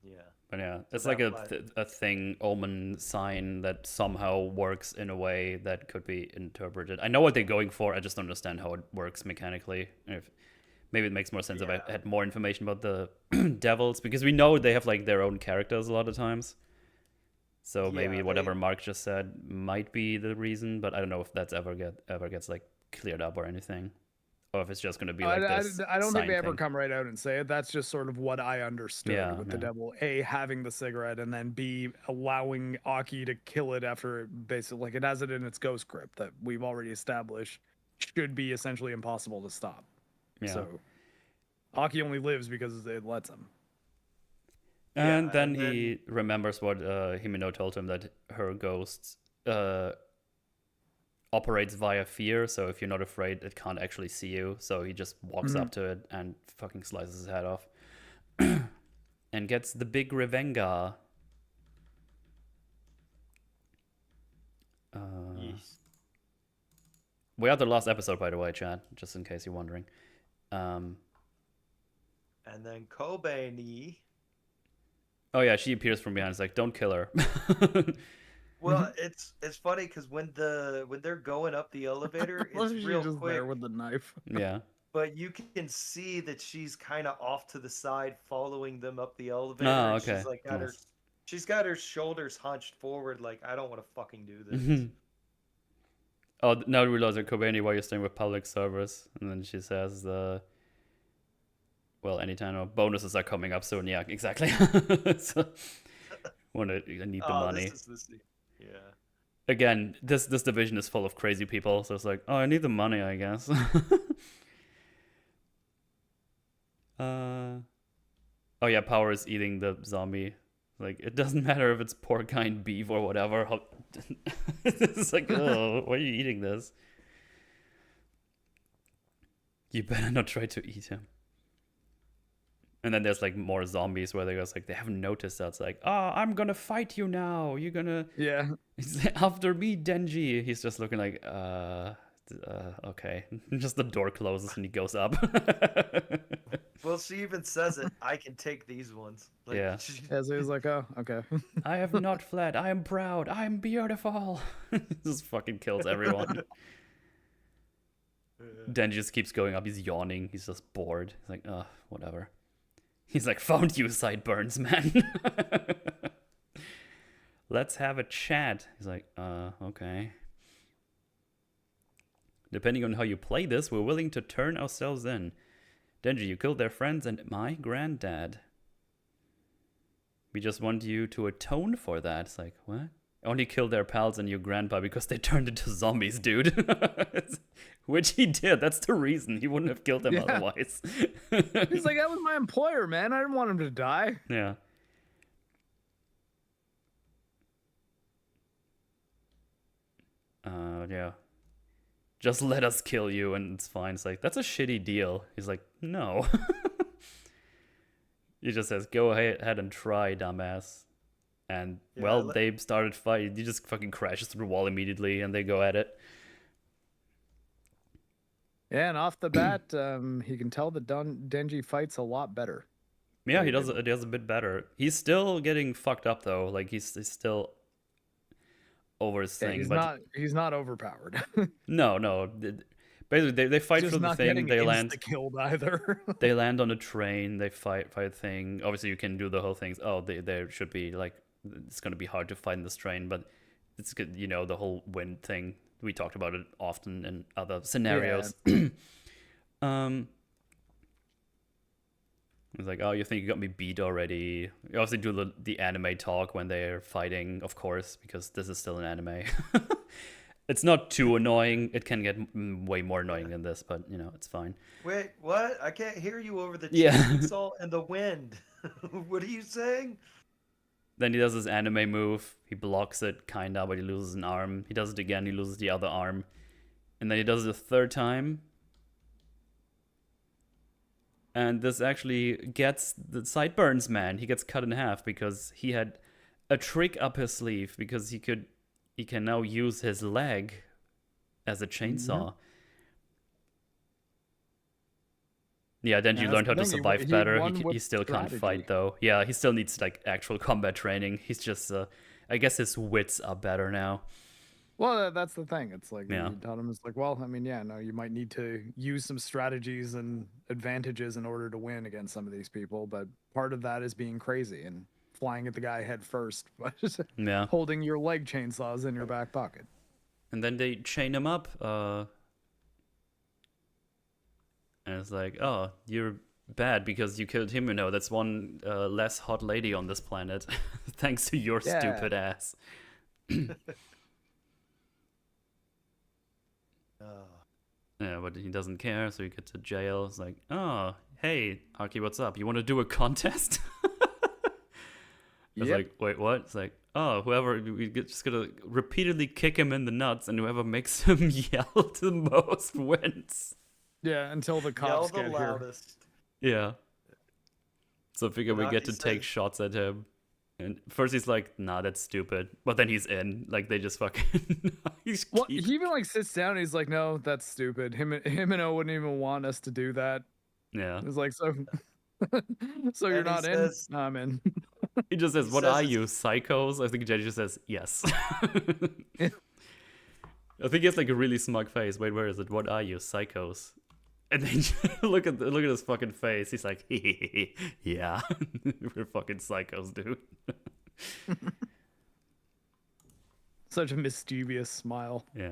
Yeah. But yeah, it's like a thing, omen sign that somehow works in a way that could be interpreted. I know what they're going for. I just don't understand how it works mechanically. Maybe it makes more sense if I had more information about the devils, because we know they have like their own characters a lot of times. So maybe whatever Mark just said might be the reason, but I don't know if that's ever gets like cleared up or anything, or if it's just going to be like this. I don't think they ever thing. come right out and say it. That's just sort of what I understood with the devil. A, having the cigarette, and then B, allowing Aki to kill it after basically, like, it has it in its ghost grip that we've already established should be essentially impossible to stop. Yeah. So Aki only lives because it lets him. And then he remembers what Himeno told him, that her ghost operates via fear. So if you're not afraid, it can't actually see you. So he just walks up to it and fucking slices his head off. And gets the big Revenga. Yes. We are the last episode, by the way, Chad, just in case you're wondering. And then Kobe. Oh yeah, she appears from behind. It's like, don't kill her. Well, it's funny because when they're going up the elevator, it's real just quick. there with the knife. Yeah. But you can see that she's kind of off to the side, following them up the elevator. Oh, okay. She's like she's got her shoulders hunched forward, like, I don't want to fucking do this. Oh, now I realize that Kobeni, why you're staying with public servers, and then she says well, anytime bonuses are coming up soon. Yeah, exactly. So, I need the money. Yeah. again, this division is full of crazy people, so it's like, oh, I need the money, I guess. Oh yeah, Power is eating the zombie. Like, it doesn't matter if it's porcine beef or whatever. It's like, oh, why are you eating this? You better not try to eat him. And then there's like more zombies where they go like, they haven't noticed that. It's like, oh, I'm gonna fight you now. You're gonna after me, Denji. He's just looking like, okay. Just the door closes and he goes up. Well, she even says it. I can take these ones. Like, Yeah. As he was like, oh, okay. I have not fled. I am proud. I am beautiful. Just fucking kills everyone. Denji just keeps going up. He's yawning. He's just bored. He's like, oh, whatever. He's like, found you, sideburns, man. Let's have a chat. He's like, okay. Depending on how you play this, we're willing to turn ourselves in. Denji, you killed their friends and my granddad. We just want you to atone for that. It's like, what? Only killed their pals and your grandpa because they turned into zombies, dude. Which he did. That's the reason. He wouldn't have killed them otherwise. He's like, that was my employer, man. I didn't want him to die. Yeah. Yeah. Just let us kill you and it's fine. It's like, that's a shitty deal. He's like, no. He just says, go ahead and try, dumbass. And, they started fighting. He just fucking crashes through the wall immediately and they go at it. Yeah, and off the bat, he can tell that Denji fights a lot better. Yeah, he does a bit better. He's still getting fucked up, though. Like, he's still over his thing. He's not overpowered. No. Basically, they fight for the thing. They land killed either. They land on a train. They fight thing. Obviously, you can do the whole thing. Oh, there should be like, it's gonna be hard to fight in this train, but it's good. You know, the whole wind thing. We talked about it often in other scenarios. Yeah. It's like, oh, you think you got me beat already? You obviously do the anime talk when they're fighting, of course, because this is still an anime. It's not too annoying. It can get way more annoying than this, but, you know, it's fine. Wait, what? I can't hear you over the Yeah. salt and the wind. What are you saying? Then he does his anime move. He blocks it, kinda, but he loses an arm. He does it again. He loses the other arm. And then he does it a third time. And this actually gets the sideburns man. He gets cut in half because he had a trick up his sleeve because he can now use his leg as a chainsaw. Mm-hmm. Yeah, then you learned how to survive better. He still can't fight, though. Yeah, he still needs like actual combat training. He's just, I guess his wits are better now. Well, that's the thing. It's like, you taught him, it's like, well, I mean, you might need to use some strategies and advantages in order to win against some of these people. But part of that is being crazy and flying at the guy head first, but holding your leg chainsaws in your back pocket. And then they chain him up. And it's like, oh, you're bad because you killed Himeko. That's one less hot lady on this planet. Thanks to your stupid ass. Yeah, but he doesn't care, so he gets to jail. It's like, oh, hey, Aki, what's up? You want to do a contest? It's like, wait, what? It's like, oh, just gonna repeatedly kick him in the nuts, and whoever makes him yell the most wins. Yeah, until the cops get loudest. Here. Yeah. So I figure we get to take shots at him. And first he's like, nah, that's stupid. But then he's in. Like, they just fucking... He even, like, sits down and he's like, no, that's stupid. Himeko wouldn't even want us to do that. Yeah. It's like, so you're not in? No, I'm in. He just says, what are you, psychos? I think Jenny just says, yes. I think he has, like, a really smug face. Wait, where is it? What are you, psychos? And then look at his fucking face. He's like, yeah, we're fucking psychos, dude. Such a mischievous smile. Yeah.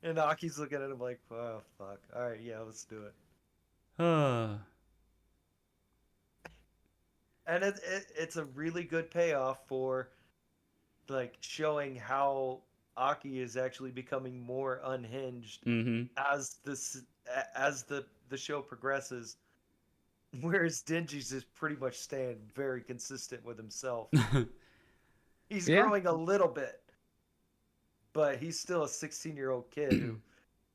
And Aki's looking at him like, oh, fuck. All right, yeah, let's do it. And it's a really good payoff for like showing how Aki is actually becoming more unhinged as the show progresses. Whereas Denji's just pretty much staying very consistent with himself. He's growing a little bit, but he's still a 16-year-old kid who,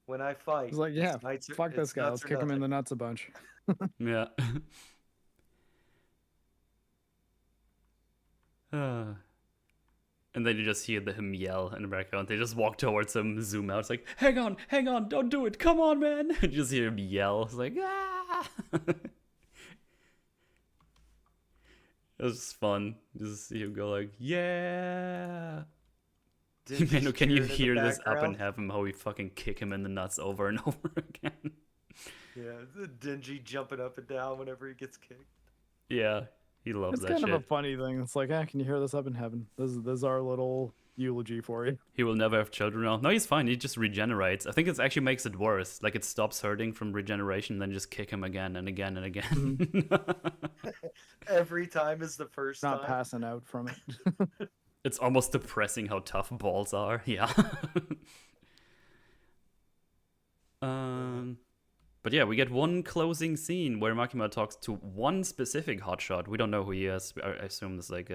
when I fight, He's like, yeah, fuck this guy. Let's kick him in the nuts a bunch. Yeah. And then you just hear him yell in the background. They just walk towards him, zoom out. It's like, hang on, don't do it. Come on, man. And you just hear him yell. It's like, ah. It was fun. Just see him go like, yeah. Man, can you hear this up in heaven? How we fucking kick him in the nuts over and over again. Yeah, the Denji jumping up and down whenever he gets kicked. Yeah, he loves that shit. It's kind of a funny thing. It's like, can you hear this up in heaven? This is our little eulogy for you. He will never have children now. No, he's fine. He just regenerates. I think it actually makes it worse. Like, it stops hurting from regeneration, then just kick him again and again and again. Every time is the first time. Not passing out from it. It's almost depressing how tough balls are. Yeah. But yeah, we get one closing scene where Makima talks to one specific hotshot. We don't know who he is. I assume it's like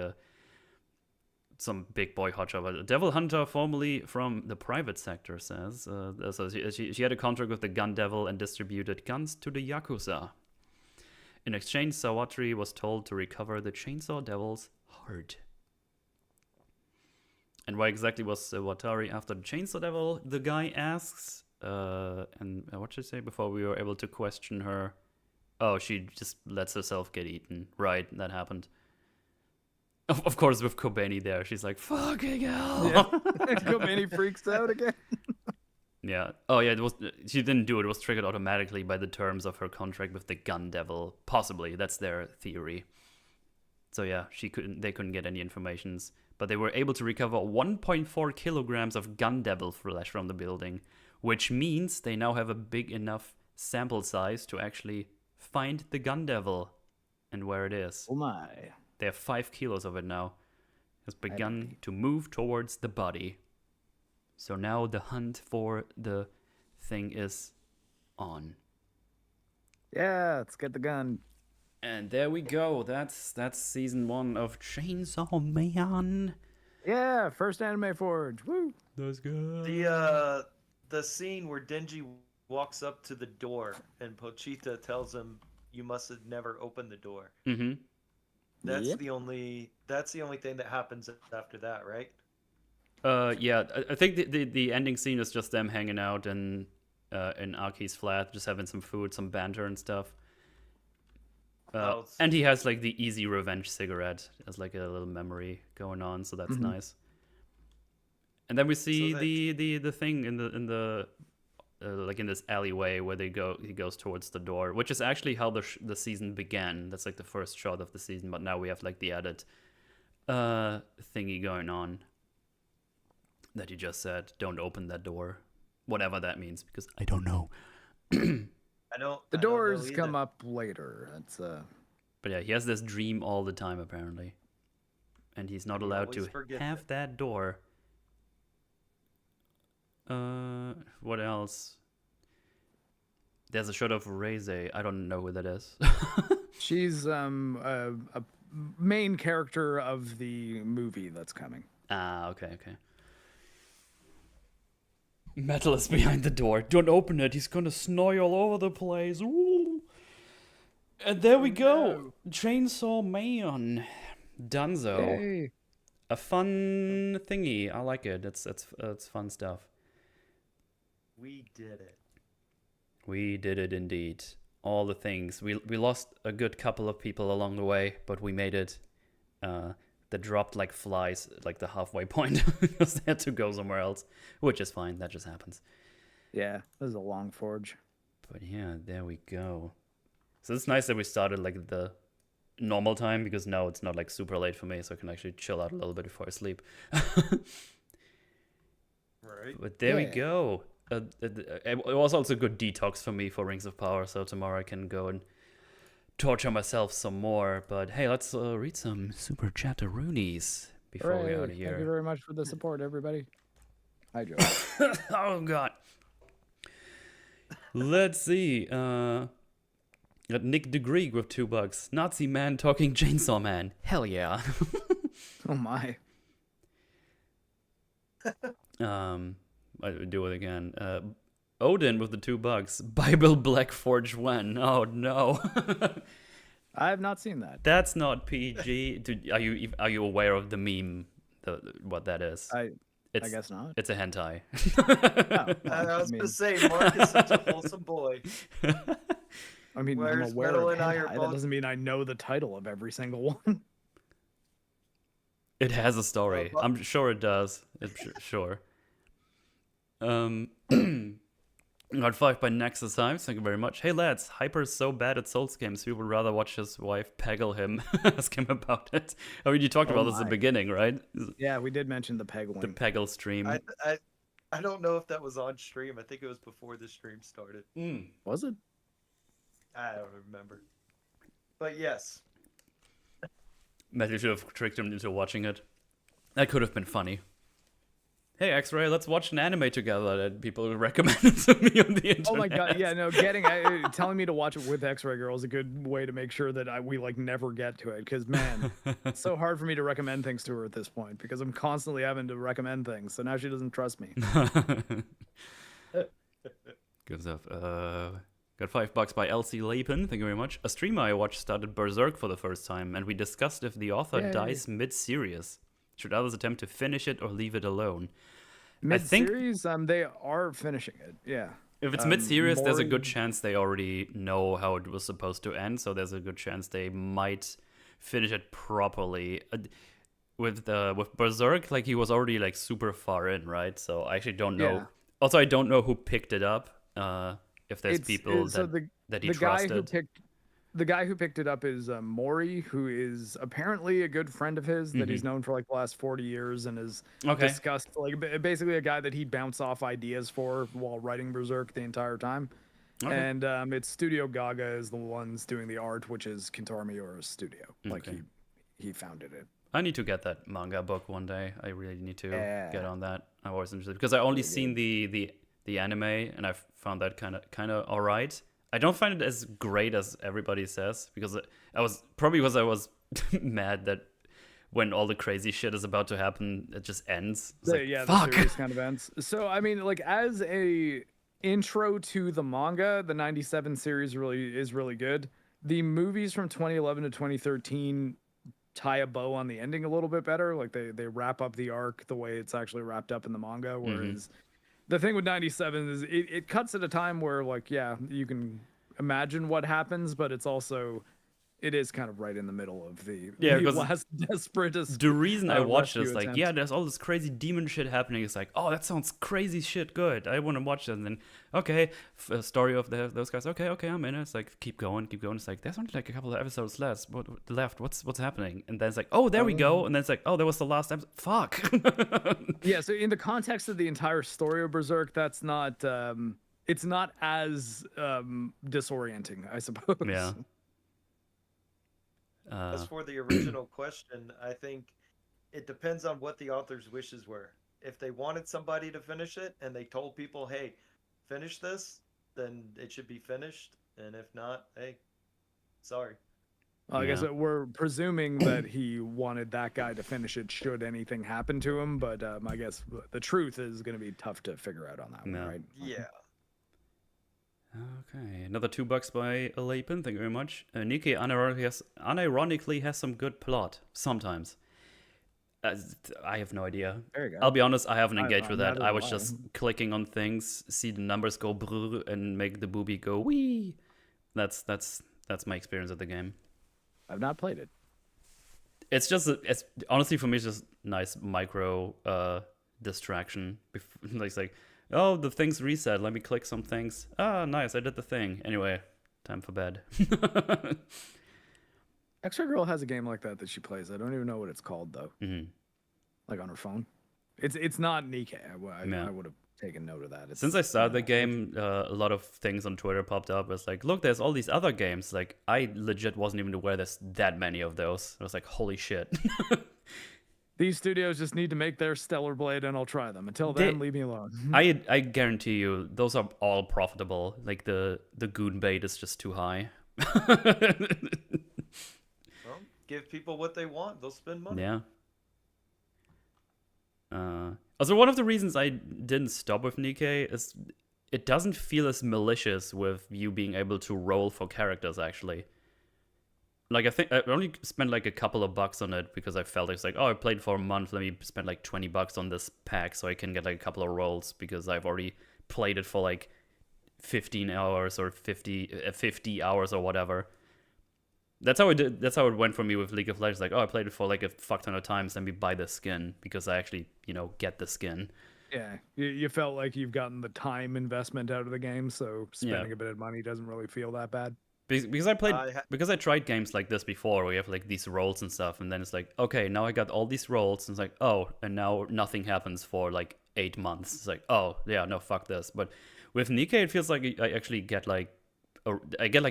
some big boy hotshot. But a devil hunter formerly from the private sector says. So she had a contract with the gun devil and distributed guns to the Yakuza. In exchange, Sawatri was told to recover the Chainsaw Devil's heart. And why exactly was Watari after the Chainsaw Devil? The guy asks, and what should I say before we were able to question her? Oh, she just lets herself get eaten. Right, that happened. Of course, with Kobeni there, she's like, fucking hell. Yeah. Kobeni freaks out again. Yeah. Oh, yeah. She didn't do it. It was triggered automatically by the terms of her contract with the Gun Devil. Possibly, that's their theory. So yeah, they couldn't get any informations. But they were able to recover 1.4 kilograms of Gun Devil flesh from the building, which means they now have a big enough sample size to actually find the Gun Devil and where it is. Oh my. They have 5 kilos of it now. Has begun to move towards the body. So now the hunt for the thing is on. Yeah, let's get the gun. And there we go. That's season 1 of Chainsaw Man. Yeah, first anime forge. Woo. That's good. The scene where Denji walks up to the door and Pochita tells him, "You must have never opened the door." Mm-hmm. That's the only thing that happens after that, right? Yeah. I think the ending scene is just them hanging out in Aki's flat, just having some food, some banter and stuff. And he has like the easy revenge cigarette as like a little memory going on, so that's nice. And then we see the thing in the like in this alleyway where he goes towards the door, which is actually how the season began. That's like the first shot of the season, but now we have like the added thingy going on that you just said. Don't open that door, whatever that means, because I don't know. The doors come up later. That's But yeah, he has this dream all the time apparently, and he's not allowed to have that door. What else? There's a shot of Reize. I don't know who that is. She's a main character of the movie that's coming. Ah, okay. Metal is behind the door. Don't open it. He's gonna snore all over the place. Ooh. And there we go. Chainsaw Man. Dunzo. Yay. A fun thingy. I like it. It's fun stuff. We did it. We did it indeed. All the things. We lost a good couple of people along the way, but we made it. They dropped like flies like the halfway point because they had to go somewhere else, which is fine. That just happens. Yeah, this is a long forge. But yeah, there we go. So it's nice that we started like the normal time, because now it's not like super late for me, so I can actually chill out a little bit before I sleep. Right. But there we go. It was also a good detox for me for Rings of Power, so tomorrow I can go and torture myself some more. But hey, let's read some super chatteroonies before we're out of Thank you here. very much for the support, everybody. Hi, Joe. Oh god. Let's see. Got Nick the Greek with $2. Nazi man talking Chainsaw Man. Hell yeah. Oh my. I do it again. Odin with the $2. Bible Black Forge when. Oh no. I have not seen that. That's not PG. Dude, are you aware of the meme? What that is? I guess not. It's a hentai. Oh, I was mean- gonna say, Mark is such a wholesome boy. I mean, I'm Where's aware Metal of and I are hentai. That both- doesn't mean I know the title of every single one. It has a story. Well, I'm sure it does. Sure. Got 5 by Nexus Times. Thank you very much. Hey lads, Hyper's so bad at Souls games. We would rather watch his wife peggle him. Ask him about it. I mean, you talked about this at the my. beginning, right? Yeah, we did mention the peg The one. peggle stream. I don't know if that was on stream. I think it was before the stream started. Was it? I don't remember. But yes. Matthew should have tricked him into watching it. That could have been funny. Hey X-Ray, let's watch an anime together that people recommended to me on the internet. Oh my god, yeah, no, telling me to watch it with X-Ray Girl is a good way to make sure that we like never get to it. Because man, it's so hard for me to recommend things to her at this point because I'm constantly having to recommend things. So now she doesn't trust me. Good stuff. Got $5 by Elsie Lapin. Thank you very much. A streamer I watched started Berserk for the first time, and we discussed if the author Yay. dies mid-series. Should others attempt to finish it or leave it alone? Mid-series, they are finishing it. Yeah. If it's mid-series, there's a Mori- good chance they already know how it was supposed to end, so there's a good chance they might finish it properly. With Berserk, like he was already like super far in, right? So I actually don't know. Yeah. Also, I don't know who picked it up. If there's people so that he the guy who trusted. the guy who picked it up is Mori, who is apparently a good friend of his that he's known for like the last 40 years and has Okay. discussed like basically a guy that he bounced off ideas for while writing Berserk the entire time. Okay. And it's Studio Gaga is the ones doing the art, which is Kentaro Miura's studio. Like Okay. he founded it. I need to get that manga book one day. I really need to Yeah. get on that. I'm always interested because I only seen the anime and I found that kind of alright. I don't find it as great as everybody says because I was mad that when all the crazy shit is about to happen, it just ends. It's like, The fuck. series kind of ends. So I mean, like as a intro to the manga, the 97 series is really good. The movies from 2011 to 2013 tie a bow on the ending a little bit better. Like they wrap up the arc the way it's actually wrapped up in the manga. Whereas the thing with 97 is it cuts at a time where like, yeah, you can imagine what happens, but it is kind of right in the middle of the because last desperate. The reason I watched it is rescue like, attempt. yeah, there's all this crazy demon shit happening. It's like, oh, that sounds crazy shit good. I want to watch it. And then, okay, story of those guys. Okay, I'm in it. It's like, keep going. It's like, there's only like a couple of episodes left. What's happening? And then it's like, oh, there we go. And then it's like, oh, that was the last episode. Fuck. Yeah, so in the context of the entire story of Berserk, that's not it's not as disorienting, I suppose. Yeah. As for the original question, I think it depends on what the author's wishes were. If they wanted somebody to finish it and they told people, hey, finish this, then it should be finished. And if not, hey, sorry. I guess Yeah. we're presuming that he wanted that guy to finish it should anything happen to him, but I guess the truth is going to be tough to figure out on that No. one, right? Yeah. Okay, another $2 by Alapin. Thank you very much. Nikki unironically has some good plot sometimes. I have no idea. There you go. I'll be honest, I haven't engaged with that. neither I do was I. just clicking on things, see the numbers go brrr, and make the booby go wee. That's my experience of the game. I've not played it. It's honestly for me, it's just nice micro distraction. It's like, oh, the thing's reset. Let me click some things. Ah, nice, I did the thing. Anyway, time for bed. Extra Girl has a game like that she plays. I don't even know what it's called though. Mhm. Like on her phone. It's not Nikkei. I Yeah. would have taken note of that. Since I started the game, a lot of things on Twitter popped up. It's like, look, there's all these other games. Like, I legit wasn't even aware there's that many of those. I was like, holy shit. These studios just need to make their Stellar Blade, and I'll try them. Until then, leave me alone. I guarantee you, those are all profitable. Like, the goon bait is just too high. Well, give people what they want. They'll spend money. Yeah. Also, one of the reasons I didn't stop with Nikkei is it doesn't feel as malicious with you being able to roll for characters, actually. Like, I think I only spent like a couple of bucks on it because I felt it's like, oh, I played for a month, let me spend like 20 bucks on this pack so I can get like a couple of rolls because I've already played it for like 15 hours or 50 hours or whatever. That's how it went for me with League of Legends. Like, oh, I played it for like a fuck ton of times, let me buy the skin because I actually, get the skin. Yeah, you felt like you've gotten the time investment out of the game, so spending a bit of money doesn't really feel that bad. Because I tried games like this before where you have like these rolls and stuff, and then it's like, okay, now I got all these rolls, and it's like, oh, and now nothing happens for like 8 months. It's like, oh yeah, no, fuck this. But with Nikkei, it feels like I actually get like a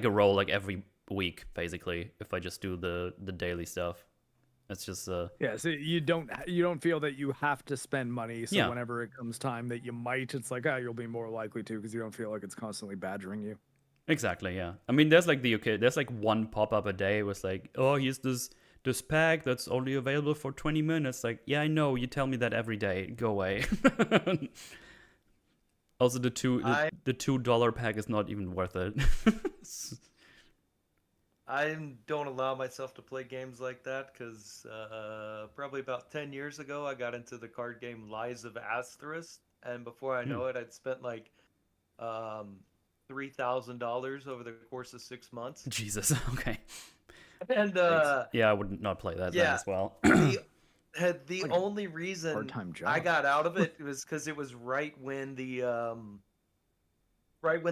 roll like every week basically if I just do the daily stuff. It's just so you don't feel that you have to spend money, so whenever it comes time that you might, it's like, you'll be more likely to because you don't feel like it's constantly badgering you. Exactly, yeah. I mean, there's like one pop-up a day with like, oh, here's this pack that's only available for 20 minutes. Like, yeah, I know, you tell me that every day. Go away. Also, the $2 pack is not even worth it. I don't allow myself to play games like that because probably about 10 years ago, I got into the card game Lies of Asterisk, and before I know it, I'd spent like $3,000 over the course of 6 months. Jesus, okay. And yeah, I would not play that then as well. The only reason I got out of it was because it was right when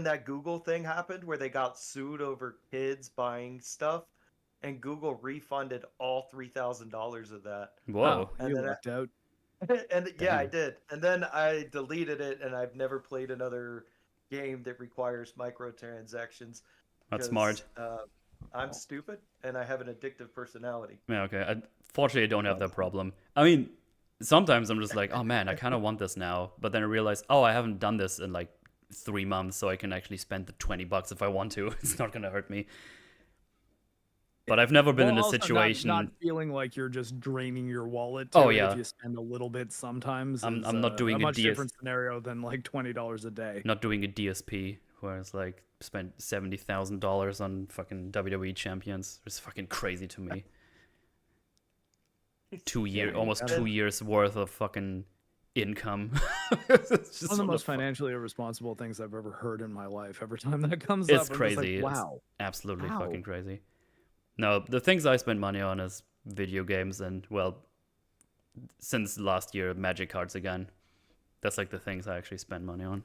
that Google thing happened where they got sued over kids buying stuff, and Google refunded all $3,000 of that. Whoa. And you lucked out. And yeah, I did. And then I deleted it, and I've never played another game that requires microtransactions. That's smart. I'm stupid, and I have an addictive personality. Yeah, okay. Fortunately, I don't have that problem. I mean, sometimes I'm just like, oh man, I kind of want this now. But then I realize, oh, I haven't done this in like 3 months, so I can actually spend the $20 if I want to. It's not going to hurt me. But I've never been in a situation. Not feeling like you're just draining your wallet. If you spend a little bit sometimes. I'm not doing a much different scenario than like $20 a day. Not doing a DSP where it's like spent $70,000 on fucking WWE champions. It's fucking crazy to me. Almost 2 years worth of fucking income. It's one of the most financially irresponsible things I've ever heard in my life. Every time that comes up, it's crazy. Like, wow, it's absolutely fucking crazy. No, the things I spend money on is video games and, well, since last year, Magic cards again. That's like the things I actually spend money on.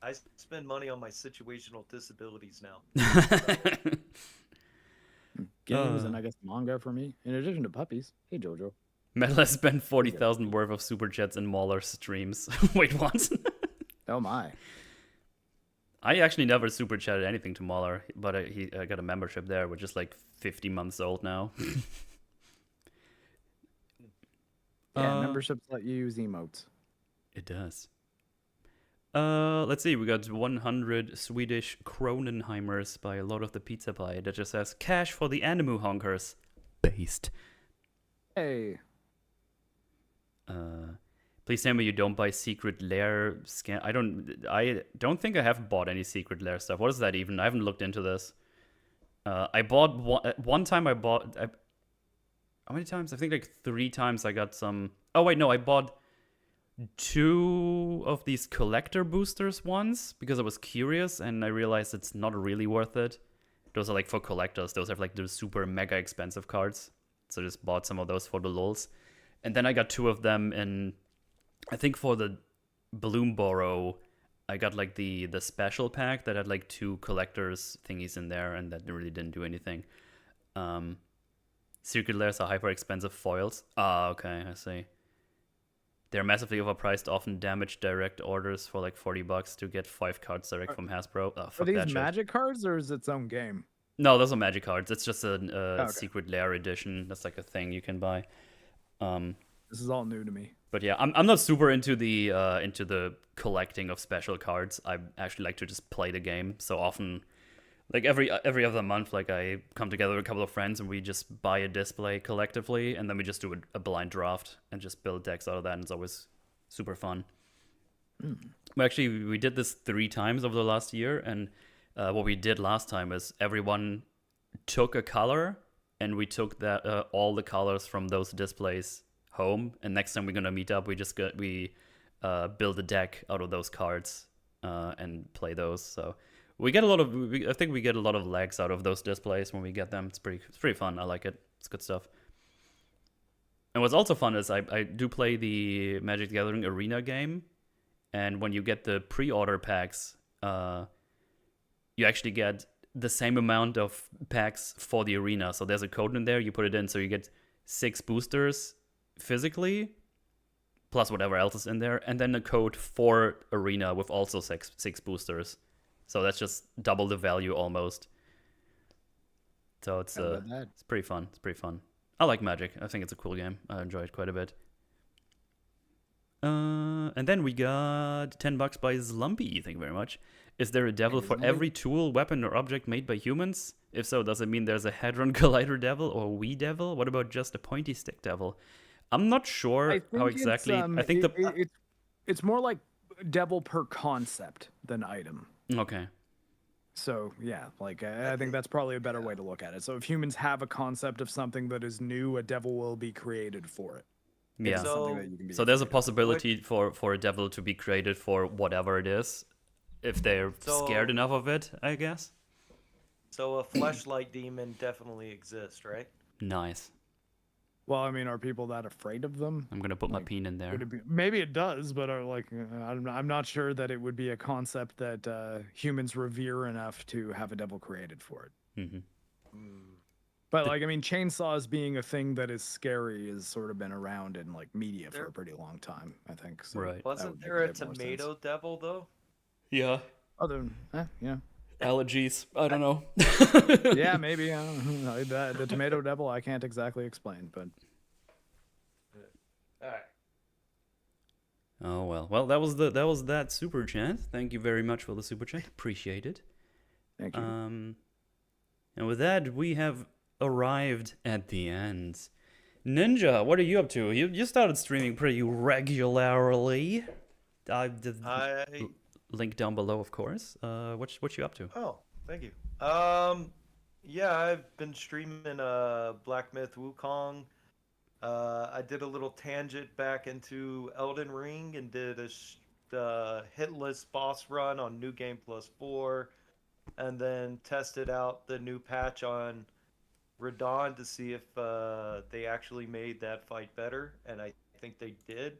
I spend money on my situational disabilities now. Games and I guess manga for me, in addition to puppies. Hey, Jojo. Metal has spent 40,000 worth of Superchats and Mauler streams. Wait, what? Oh my. I actually never super chatted anything to Mauler, but I got a membership there, which is like 50 months old now. Memberships let you use emotes. It does. Let's see, we got 100 Swedish Kronenheimers by a lot of the pizza pie that just says cash for the animu honkers. Based. Hey. Please tell me you don't buy Secret Lair scan. I don't think I have bought any Secret Lair stuff. What is that even? I haven't looked into this. I bought one time. How many times? I think like 3 times I got some. Oh wait, no, I bought 2 of these collector boosters once because I was curious and I realized it's not really worth it. Those are like for collectors. Those have like the super mega expensive cards. So I just bought some of those for the lulz. And then I got 2 of them in, I think for the Bloomborough, I got like the special pack that had like 2 collectors thingies in there, and that really didn't do anything. Secret Lairs are hyper expensive foils. Ah, okay, I see. they're massively overpriced, often damage direct orders for like $40 to get 5 cards direct from Hasbro. Oh, Are fuck these that shit. magic cards or is it its own game? No, those are magic cards. It's just a Okay. secret lair edition. That's like a thing you can buy. This is all new to me. But yeah, I'm not super into the collecting of special cards. I actually like to just play the game. So often, like every other month, like I come together with a couple of friends and we just buy a display collectively, and then we just do a blind draft and just build decks out of that. And it's always super fun. We did this 3 times over the last year, and what we did last time is everyone took a color, and we took that all the colors from those displays home. And next time we're gonna meet up, we build a deck out of those cards and play those. So we get a lot of I think we get a lot of legs out of those displays when we get them. It's pretty fun. I like it. It's good stuff. And what's also fun is I do play the Magic the Gathering Arena game, and when you get the pre-order packs, you actually get the same amount of packs for the arena. So there's a code in there, you put it in, so you get 6 boosters physically, plus whatever else is in there, and then a code for arena with also 6 boosters. So that's just double the value almost. So it's pretty fun. It's pretty fun. I like Magic. I think it's a cool game. I enjoy it quite a bit. And then we got $10 by Slumpy. Thank you very much. Is there a devil for every tool, weapon, or object made by humans? If so, does it mean there's a Hadron Collider devil or a Wii devil? What about just a pointy stick devil? I'm not sure how exactly. I think it's more like devil per concept than item. Okay. So yeah, like I think that's probably a better way to look at it. So if humans have a concept of something that is new, a devil will be created for it. Yeah. So there's a possibility for a devil to be created for whatever it is, if they're scared enough of it, I guess. So a fleshlight demon definitely exists, right? Nice. Well, I mean, are people that afraid of them? I'm gonna put my peen in there. Maybe it does, but I'm not sure that it would be a concept that humans revere enough to have a devil created for it. Mm-hmm. But like, I mean, chainsaws being a thing that is scary has sort of been around in like media for a pretty long time, I think. So right. Wasn't there a tomato devil though? Yeah. Other, yeah. Allergies. I don't know. Yeah, maybe. I don't know. The tomato devil, I can't exactly explain, but. All right. Oh well. Well, that was that super chat. Thank you very much for the super chat. Appreciate it. Thank you. And with that, we have arrived at the end. Ninja, what are you up to? You started streaming pretty regularly. Link down below, of course. What you up to? Oh, thank you. Yeah, I've been streaming Black Myth Wukong. I did a little tangent back into Elden Ring and did a hitless boss run on New Game Plus 4, and then tested out the new patch on Radon to see if they actually made that fight better, and I think they did.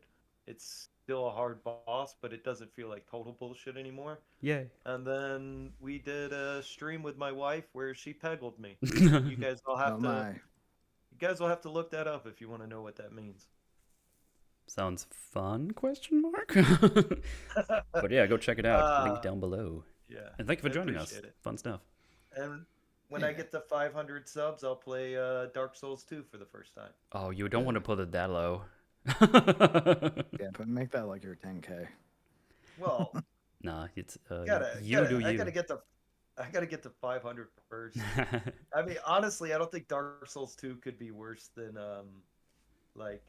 It's still a hard boss, but it doesn't feel like total bullshit anymore. Yay. And then we did a stream with my wife where she peggled me. You guys will have to look that up if you want to know what that means. Sounds fun? Question mark. But yeah, go check it out. Link down below. Yeah. And thank you for joining us. It. Fun stuff. And when I get to 500 subs, I'll play Dark Souls 2 for the first time. Oh, you don't want to put it that low. Yeah, but make that like your 10K. Well, nah, it's I gotta get to 500 first. I mean, honestly, I don't think Dark Souls 2 could be worse than like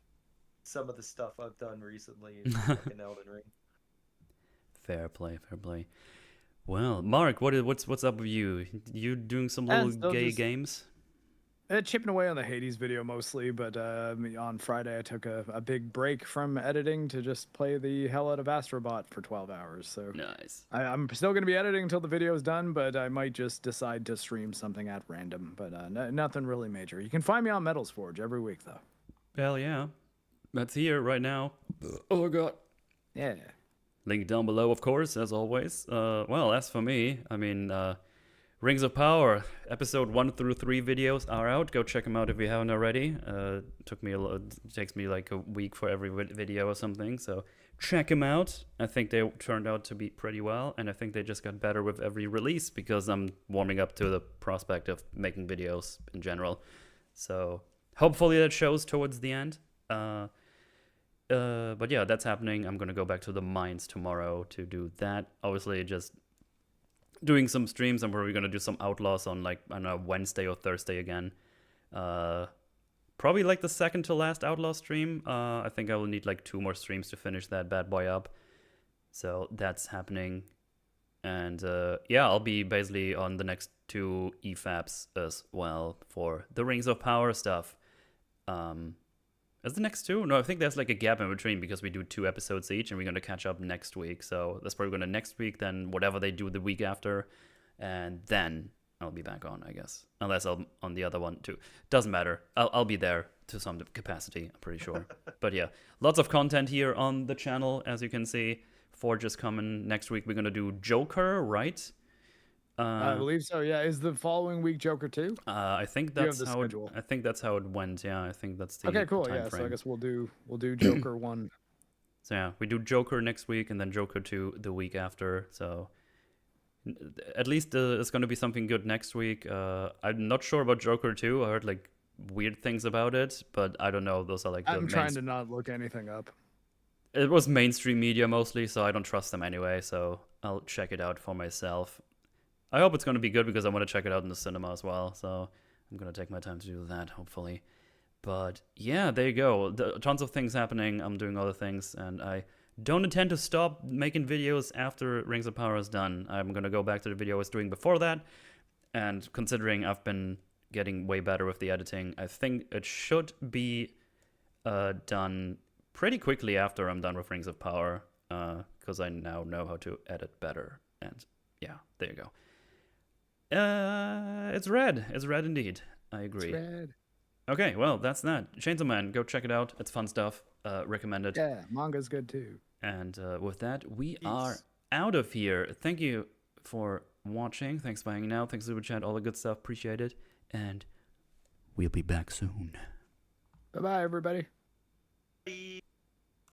some of the stuff I've done recently in fucking Elden Ring. Fair play. Well, Mark, what's up with you? You doing some little gay games? Chipping away on the Hades video mostly, but on Friday I took a big break from editing to just play the hell out of Astrobot for 12 hours. So nice. I'm still going to be editing until the video is done, but I might just decide to stream something at random. But nothing really major. You can find me on Metals Forge every week, though. Hell yeah. That's here right now. Oh, God. Yeah. Link down below, of course, as always. Well, as for me, I mean, Rings of Power, episode 1 through 3 videos are out. Go check them out if you haven't already. Takes me like a week for every video or something, so check them out. I think they turned out to be pretty well, and I think they just got better with every release because I'm warming up to the prospect of making videos in general. So hopefully that shows towards the end. But yeah, that's happening. I'm gonna go back to the mines tomorrow to do that. Obviously, just doing some streams. I'm probably gonna do some Outlaws on like, I don't know, Wednesday or Thursday again. Probably like the second to last Outlaw stream. I think I will need like 2 more streams to finish that bad boy up. So that's happening. And yeah, I'll be basically on the next 2 EFAPs as well for the Rings of Power stuff. Is the next 2? No, I think there's like a gap in between because we do 2 episodes each and we're going to catch up next week. So that's probably going to next week, then whatever they do the week after. And then I'll be back on, I guess. Unless I'm on the other one too. Doesn't matter. I'll be there to some capacity, I'm pretty sure. But yeah, lots of content here on the channel, as you can see. Forge is coming next week. We're going to do Joker, right? I believe so. Yeah, is the following week Joker 2? I think You have that's the how schedule. I think that's how it went. Yeah, I think that's the Okay, cool. time Yeah, frame. so I guess we'll do Joker 1. So yeah, we do Joker next week and then Joker 2 the week after. So at least it's going to be something good next week. I'm not sure about Joker 2. I heard like weird things about it, but I don't know. Those are like I'm trying to not look anything up. It was mainstream media mostly, so I don't trust them anyway. So I'll check it out for myself. I hope it's going to be good because I want to check it out in the cinema as well. So I'm going to take my time to do that, hopefully. But yeah, there you go. Tons of things happening. I'm doing other things, and I don't intend to stop making videos after Rings of Power is done. I'm going to go back to the video I was doing before that. And considering I've been getting way better with the editing, I think it should be done pretty quickly after I'm done with Rings of Power, because I now know how to edit better. And yeah, there you go. It's red. It's red indeed. I agree. It's red. Okay, well, that's that. Chainsaw Man, go check it out. It's fun stuff. Recommend it. Yeah, manga's good too. And with that, we are out of here. Thank you for watching. Thanks for hanging out. Thanks, Super Chat. All the good stuff. Appreciate it. And we'll be back soon. Bye-bye, everybody. Bye.